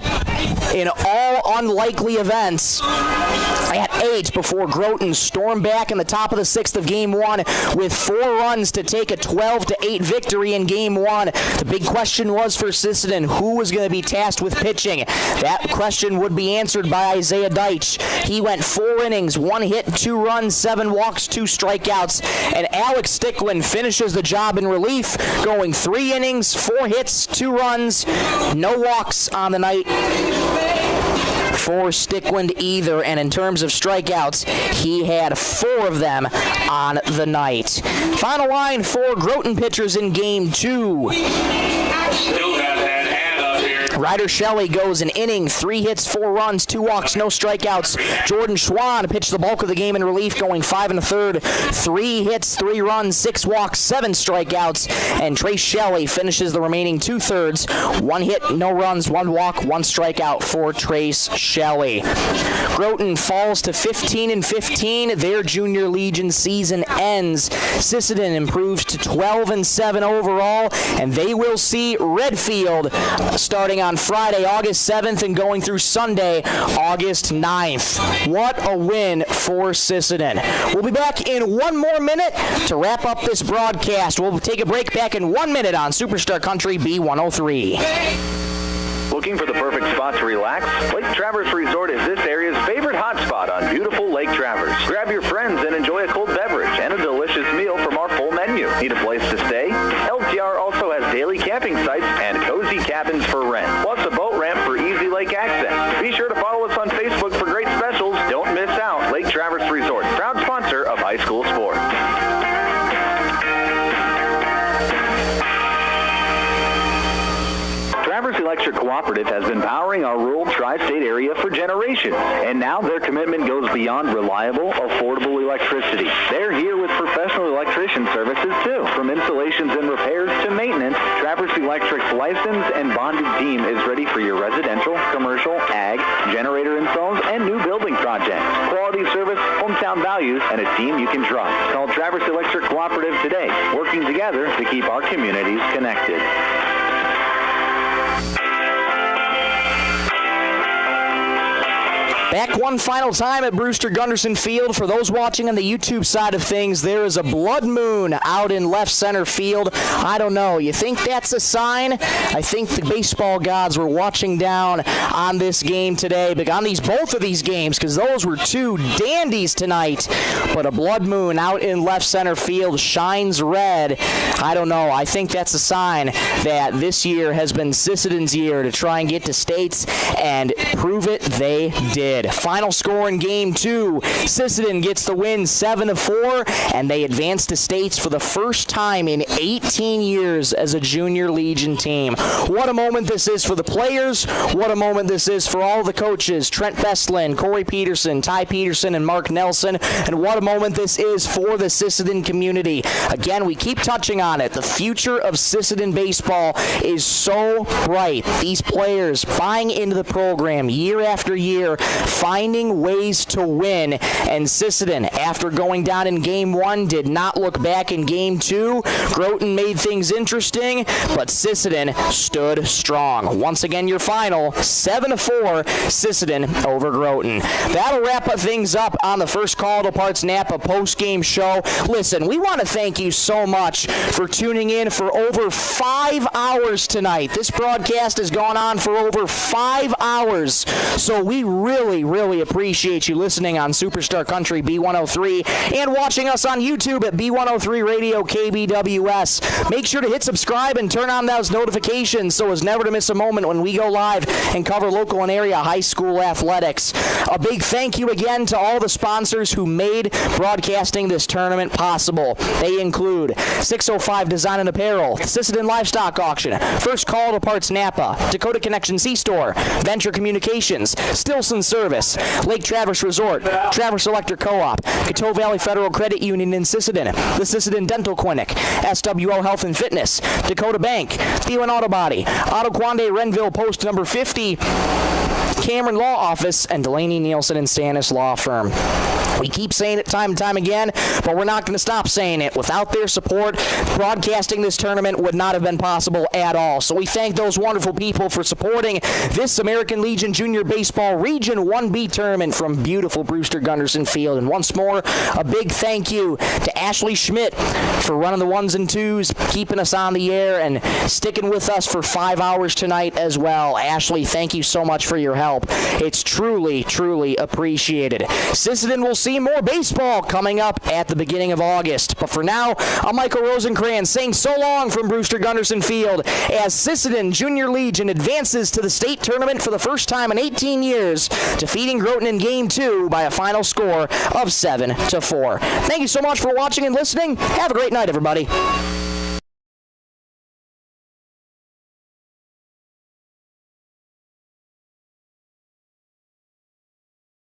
in all unlikely events. at 8 before Groton stormed back in the top of the 6th of Game 1 with 4 runs to take a 12-8 victory in Game 1. The big question was for Sisseton, who was going to be tasked with pitching? That question would be answered by Isaiah Deitch. He went 4 innings, 1 hit, 2 runs, 7 walks, 2 strikeouts, and Alex Stickland finishes the job in relief, going 3 innings, 4 hits, 2 runs, no walks on the night for Stickland either, and in terms of strikeouts, he had 4 of them on the night. Final line for Groton pitchers in Game 2. Ryder Shelley goes an inning, 3 hits, 4 runs, 2 walks, no strikeouts. Jordan Schwann pitched the bulk of the game in relief, going 5 1/3, 3 hits, 3 runs, 6 walks, 7 strikeouts. And Trace Shelley finishes the remaining 2/3, 1 hit, no runs, 1 walk, 1 strikeout for Trace Shelley. Groton falls to 15-15. Their Junior Legion season ends. Sisseton improves to 12-7 overall, and they will see Redfield starting on Friday, August 7th, and going through Sunday, August 9th. What a win for Sisseton. We'll be back in 1 more minute to wrap up this broadcast. We'll take a break back in 1 minute on Superstar Country B103. Looking for the perfect spot to relax? Lake Traverse Resort is this area's favorite hotspot on beautiful Lake Traverse. Grab your friends and enjoy a cold beverage and a delicious meal from our full menu. Need a place to stay? LTR also has daily camping sites and cozy cabins for rent, plus a boat ramp for easy lake access. Be sure to follow us on Facebook for great specials. Don't miss out. Lake Traverse Resort, proud sponsor of high school sports. Traverse Electric Cooperative has been powering our rural tri-state area for generations, and now their commitment goes beyond reliable, affordable electricity. They're here with professional electrician services too. From installations and repairs to maintenance, Traverse Electric's licensed and bonded team is ready for your residential, commercial, ag, generator installs, and new building projects. Quality service, hometown values, and a team you can trust. Call Traverse Electric Cooperative today, working together to keep our communities connected. Back one final time at Brewster Gunderson Field. For those watching on the YouTube side of things, there is a blood moon out in left center field. I don't know. You think that's a sign? I think the baseball gods were watching down on this game today, but on both of these games, because those were 2 dandies tonight. But a blood moon out in left center field shines red. I don't know. I think that's a sign that this year has been Sisseton's year to try and get to states, and prove it they did. Final score in Game 2, Sisseton gets the win 7-4, and they advance to states for the first time in 18 years as a Junior Legion team. What a moment this is for the players. What a moment this is for all the coaches, Trent Bestlin, Corey Peterson, Ty Peterson, and Mark Nelson. And what a moment this is for the Sisseton community. Again, we keep touching on it. The future of Sisseton baseball is so bright. These players buying into the program year after year, finding ways to win, and Sisseton, after going down in Game 1, did not look back in Game 2. Groton made things interesting, but Sisseton stood strong. Once again, your final, 7-4, Sisseton over Groton. That'll wrap things up on the First Call to Parts Napa post-game show. Listen, we want to thank you so much for tuning in for over 5 hours tonight. This broadcast has gone on for over 5 hours, so we really appreciate you listening on Superstar Country B103 and watching us on YouTube at B103 Radio KBWS. Make sure to hit subscribe and turn on those notifications so as never to miss a moment when we go live and cover local and area high school athletics. A big thank you again to all the sponsors who made broadcasting this tournament possible. They include 605 Design and Apparel, Sisseton Livestock Auction, First Call to Parts Napa, Dakota Connection C-Store, Venture Communications, Stilson Service, Lake Traverse Resort, Traverse Electric Co-op, Coteau Valley Federal Credit Union in Sisseton, the Sisseton Dental Clinic, SWO Health and Fitness, Dakota Bank, Thielen Auto Body, Auto Quande Renville Post number 50, Cameron Law Office, and Delaney Nielsen and Stannis Law Firm. We keep saying it time and time again, but we're not going to stop saying it. Without their support, broadcasting this tournament would not have been possible at all. So we thank those wonderful people for supporting this American Legion Junior Baseball Region 1B tournament from beautiful Brewster Gunderson Field. And once more, a big thank you to Ashley Schmidt for running the ones and twos, keeping us on the air, and sticking with us for 5 hours tonight as well. Ashley, thank you so much for your help. It's truly, truly appreciated. Sisseton will see more baseball coming up at the beginning of August. But for now, I'm Michael Rosencrans saying so long from Brewster Gunderson Field as Sisseton Junior Legion advances to the state tournament for the first time in 18 years, defeating Groton in Game 2 by a final score of 7-4. Thank you so much for watching and listening. Have a great night, everybody.